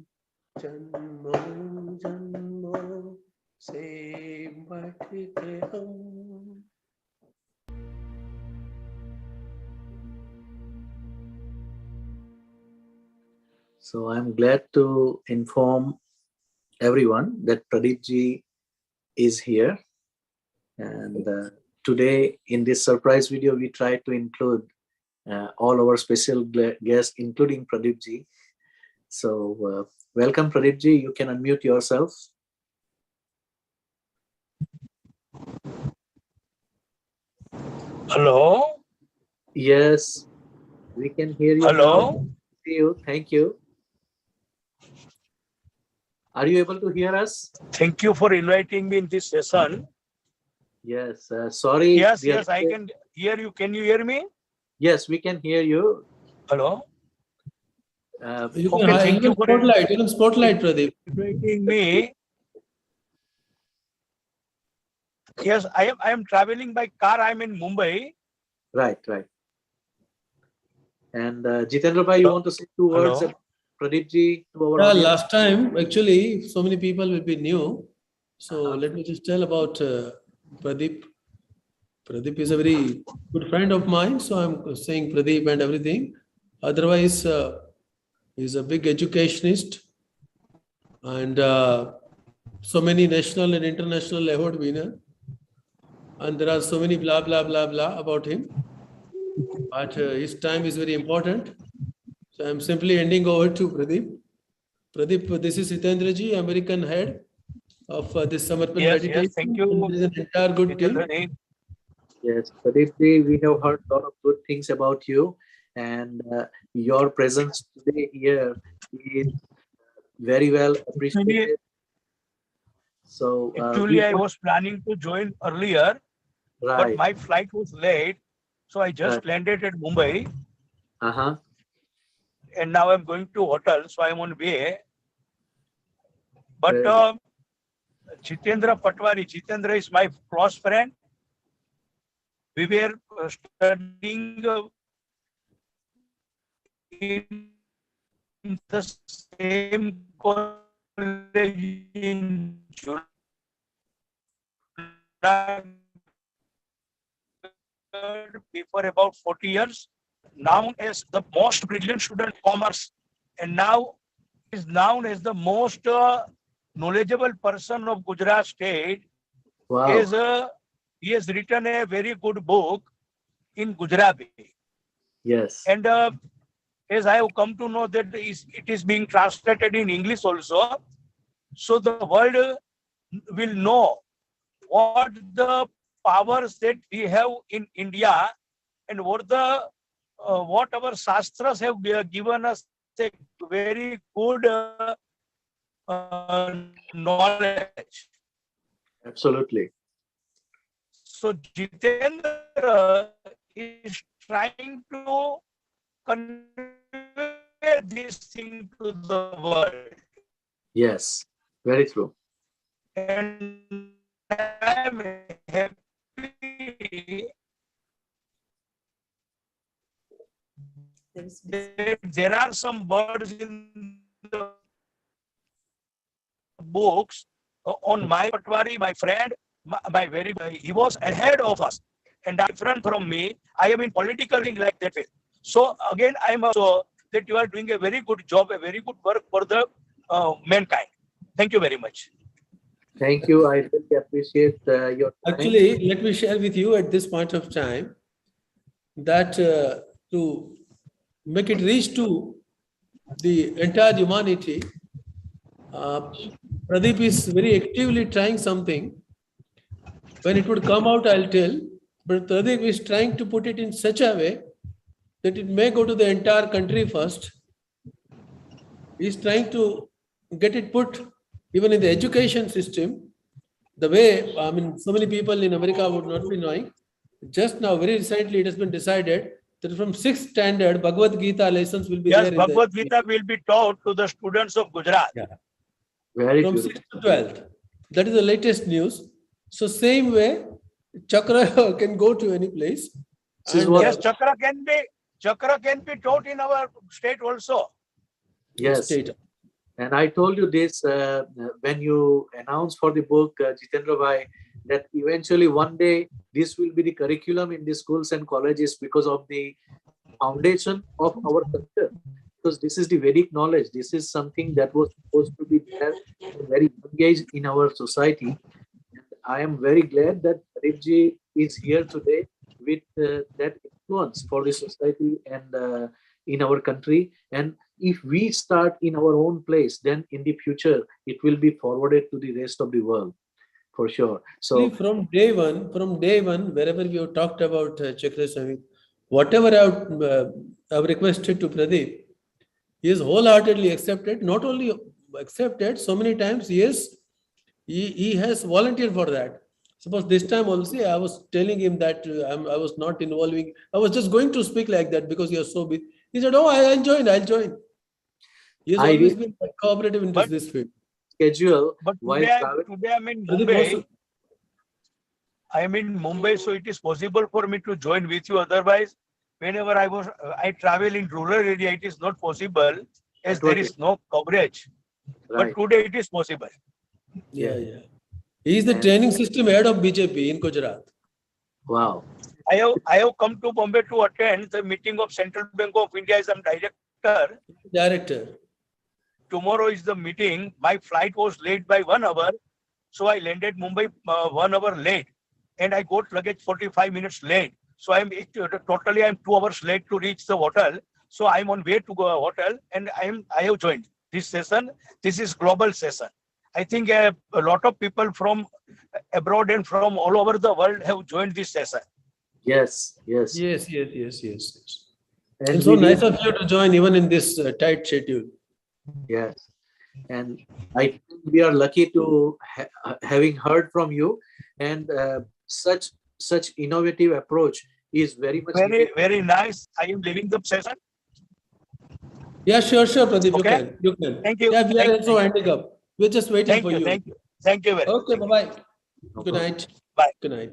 जन्मों जन्मों से भटके हम। So I'm glad to inform everyone that Pradeep ji is here, and today in this surprise video we try to include all our special guests, including Pradeep ji. So welcome Pradeep ji, you can unmute yourself. Hello. Yes, we can hear you. Hello. Now. See you. Thank you. Are you able to hear us? Thank you for inviting me in this session. Yes. Sorry. Yes, I can hear you. Can you hear me? Yes, we can hear you. Hello. You Okay, can thank you for spotlight, Pradeep. inviting me. Yes, I am traveling by car. I am in Mumbai. Right. And Jitendra bhai, you want to say 2 words about Pradeep ji to our audience? Last time, actually, so many people will be new. So let me just tell about Pradeep. Pradeep is a very good friend of mine, so I'm saying Pradeep and everything. Otherwise, he's a big educationist. and so many national and international award winner. And there are so many blah, blah, blah, blah about him. But his time is very important. So I'm simply handing over to Pradeep. Pradeep, this is Jitendraji, American head of this Samarpan Meditation. Yes, thank you. And there is an entire good team. Yes, Pradeep, we have heard a lot of good things about you, and your presence today here is very well appreciated. So Actually, I was planning to join earlier, but my flight was late, so I just landed at Mumbai. And now I'm going to hotel, so I'm on way. But Jitendra Patwari, Jitendra is my close friend. We were studying in the same college in before about 40 years. Known as the most brilliant student of commerce, and now is known as the most knowledgeable person of Gujarat state. Wow. He has written a very good book in Gujarati. Yes. And as I have come to know that it is being translated in English also, so the world will know what the powers that we have in India and what our Shastras have given us a very good knowledge. Absolutely. So Jitendra is trying to convey this thing to the world. Yes, very true. And I am happy there are some words in the books on my Patwari, my friend, he was ahead of us and different from me. I am in political thing like that way. So again, I am also that you are doing a very good job, a very good work for the mankind. Thank you very much. Thank you. I really appreciate your time. Actually, let me share with you at this point of time that to make it reach to the entire humanity, Pradeep is very actively trying something. When it would come out, I'll tell. But Pradeep is trying to put it in such a way that it may go to the entire country first. He's trying to get it put even in the education system. The way, I mean, so many people in America would not be knowing. Just now, very recently, it has been decided that from 6th standard, Bhagavad Gita lessons will be there. Yes, Bhagavad Gita will be taught to the students of Gujarat. Yeah. Very from good. 6th to 12th. That is the latest news. So same way, Chakra can go to any place. Yes, Chakra can be taught in our state also. Yes. State. And I told you this when you announced for the book, Jitendra Bhai, that eventually one day this will be the curriculum in the schools and colleges because of the foundation of our culture. Because this is the Vedic knowledge. This is something that was supposed to be there at a very young age in our society. And I am very glad that Pradeepji is here today with that influence for the society and in our country. And if we start in our own place, then in the future, it will be forwarded to the rest of the world, for sure. So from day one, wherever we have talked about Chakra Samhita, whatever I have requested to Pradeep, he has wholeheartedly accepted. Not only accepted, so many times, yes, he has volunteered for that. Suppose this time also, I was telling him that I was not involving. I was just going to speak like that because you are so busy. He said, "Oh, I'll join." He has always been cooperative into this field. Schedule. But today I'm in Mumbai. I am in Mumbai, so it is possible for me to join with you. Otherwise, whenever I travel in rural area, it is not possible as there is no coverage. Right. But today it is possible. Yeah. He is the training system head of BJP in Gujarat. Wow. I have come to Bombay to attend the meeting of Central Bank of India as I'm director. tomorrow is the meeting. My flight was late by 1 hour. So I landed Mumbai 1 hour late, and I got luggage 45 minutes late. So I'm 2 hours late to reach the hotel. So I'm on way to go hotel, and I have joined this session. This is global session. I think a lot of people from abroad and from all over the world have joined this session. Yes, yes. Yes, yes, yes, yes, yes. And It's so we nice really- of you to join even in this tight schedule. Yes, and I think we are lucky to having heard from you, and such innovative approach is very much Very nice. I am leaving the session. Yeah, sure, Pradeep. Okay. You can. Thank you. Yeah, we Thank are you. also winding up. We're just waiting Thank for you. you. Thank you. Thank you very much. Okay, bye-bye. Good night. Bye. Good night.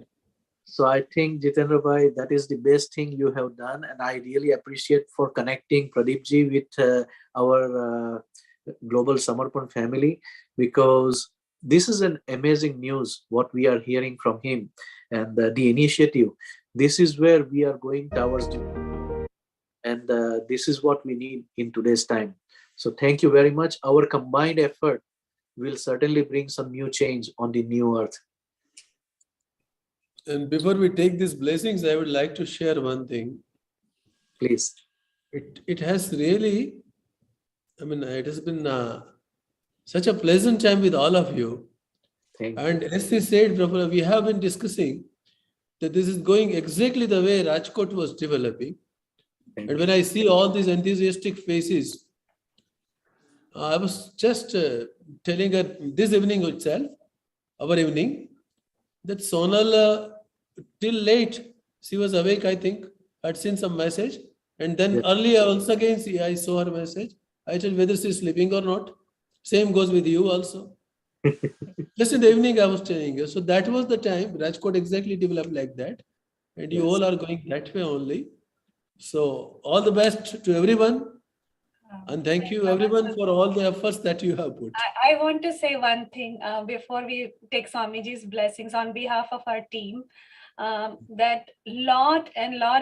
So I think, Jitendra Bhai, that is the best thing you have done, and I really appreciate for connecting Pradeep ji with our global Samarpan family, because this is an amazing news what we are hearing from him, and the initiative. This is where we are going towards, and this is what we need in today's time. So thank you very much. Our combined effort will certainly bring some new change on the new earth. And before we take these blessings, I would like to share one thing. Please. It has really, it has been such a pleasant time with all of you. And as he said, Prafulla, we have been discussing that this is going exactly the way Rajkot was developing. And when I see all these enthusiastic faces, I was just telling her this evening itself, our evening, that Sonal, till late, she was awake, I think, had seen some message. And then earlier, also again, I saw her message. I told whether she's sleeping or not. Same goes with you also. Just in the evening, I was telling you. So that was the time Rajkot exactly developed like that. And you all are going that way only. So all the best to everyone. And thank you everyone for all the efforts that you have put. I want to say one thing before we take Swamiji's blessings on behalf of our team. That lot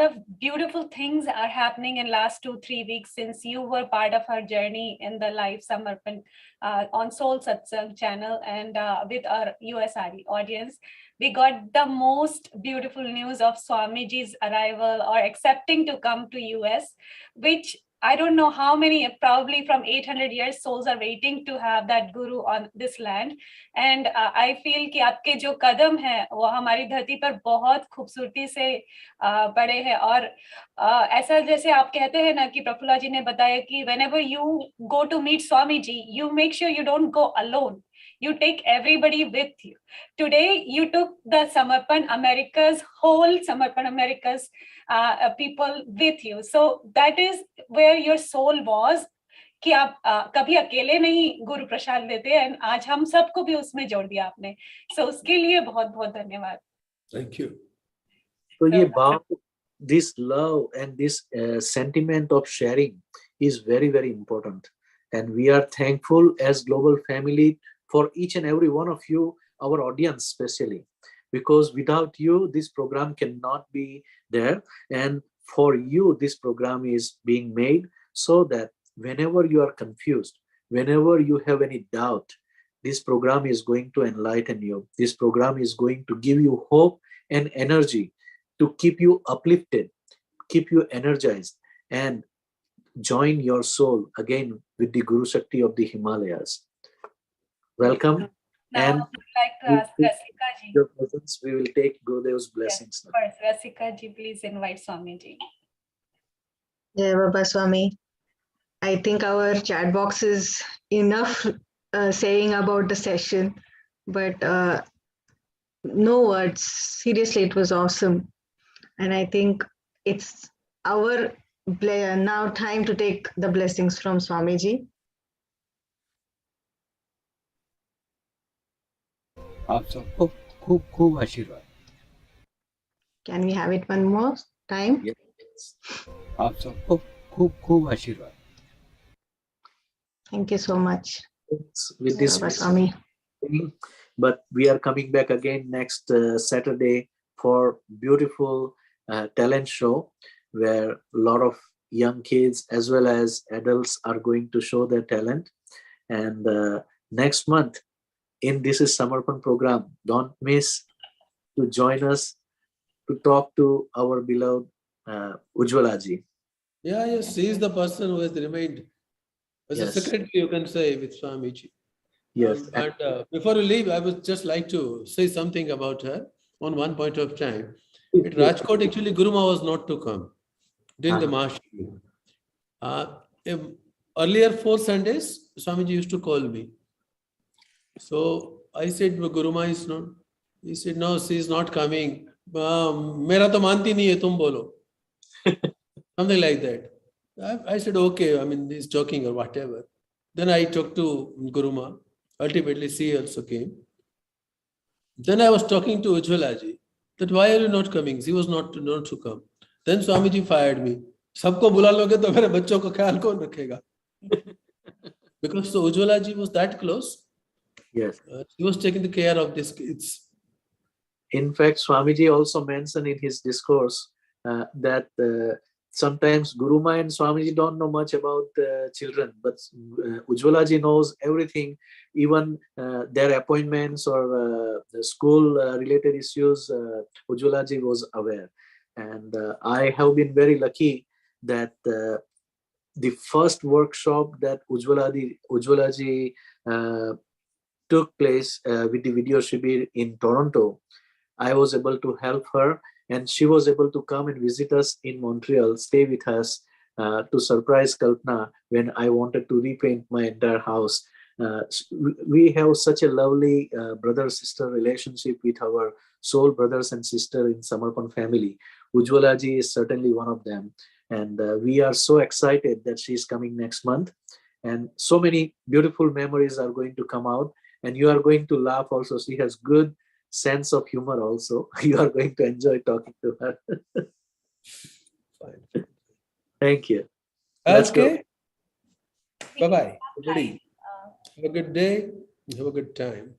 of beautiful things are happening in last 2-3 weeks since you were part of our journey in the live Samarpan on Soul Satsang channel and with our USRE audience. We got the most beautiful news of Swamiji's arrival or accepting to come to US, which I don't know how many, probably from 800 years, souls are waiting to have that guru on this land. And I feel कि आपके जो कदम हैं वो हमारी धरती पर बहुत खूबसूरती से पड़े हैं और ऐसा जैसे आप कहते हैं ना कि प्रफुल्ला जी ने बताया कि whenever you go to meet Swamiji, you make sure you don't go alone. You take everybody with you. Today, you took the Samarpan America's, whole Samarpan America's people with you. So that is where your soul was, कि आप कभी अकेले नहीं गुरु प्रसाद देते हैं आज हम सबको भी उसमें जोड़ दिया आपने. So उसके लिए बहुत बहुत धन्यवाद. Thank you. So ये भाव, this love and this sentiment of sharing is very, very important. And we are thankful as global family for each and every one of you, our audience especially, because without you, this program cannot be there. And for you, this program is being made so that whenever you are confused, whenever you have any doubt, this program is going to enlighten you. This program is going to give you hope and energy to keep you uplifted, keep you energized, and join your soul again with the Guru Shakti of the Himalayas. Welcome. Now, And I would like to ask Rasika ji. Your presence, we will take Gurudev's blessings. Yes, first, Rasika ji, please invite Swamiji. Yeah, Baba Swami. I think our chat box is enough saying about the session, but no words. Seriously, it was awesome. And I think it's our now time to take the blessings from Swamiji. आप सबको खूब खूब आशीर्वाद. Can we have it one more time? Yes. आप सबको खूब खूब आशीर्वाद. Thank you so much. With this, Baba Swami. But we are coming back again next Saturday for beautiful talent show where a lot of young kids as well as adults are going to show their talent. And next month in This is Samarpan program, don't miss to join us to talk to our beloved Ujjwalaji. Yeah, yes, he is the person who has remained as a Yes. secretary, you can say, with Swamiji. Yes. And before we leave, I would just like to say something about her on one point of time. At Rajkot, actually, Guruma was not to come during the Mahashibir. Earlier 4 Sundays, Swamiji used to call me. So I said, Guruma is not. He said, no, she is not coming. Mera to manti nahi hai, tum bolo. Something like that. I said, okay, I mean, he's joking or whatever. Then I talked to Guruma. Ultimately, she also came. Then I was talking to Ujjwalaji that why are you not coming? She was not to come. Then Swamiji fired me. Sabko bula loge to mere bachcho ko khayal kaun rakhega? Because so Ujjwalaji was that close. Yes. He was taking the care of these kids. In fact, Swamiji also mentioned in his discourse that sometimes Guruma and Swamiji don't know much about children, but Ujjwalaji knows everything, even their appointments or the school related issues. Ujjwalaji was aware. And I have been very lucky that the first workshop that Ujjwalaji took place with the video Shibir in Toronto, I was able to help her, and she was able to come and visit us in Montreal, stay with us to surprise Kalpana when I wanted to repaint my entire house. We have such a lovely brother-sister relationship with our soul brothers and sisters in Samarpan family. Ujjwalaji is certainly one of them. And we are so excited that she is coming next month. And so many beautiful memories are going to come out. And you are going to laugh also. She has good sense of humor also. You are going to enjoy talking to her. Fine. Thank you. Let's Okay. go. Bye-bye. Everybody. Have a good day. Have a good time.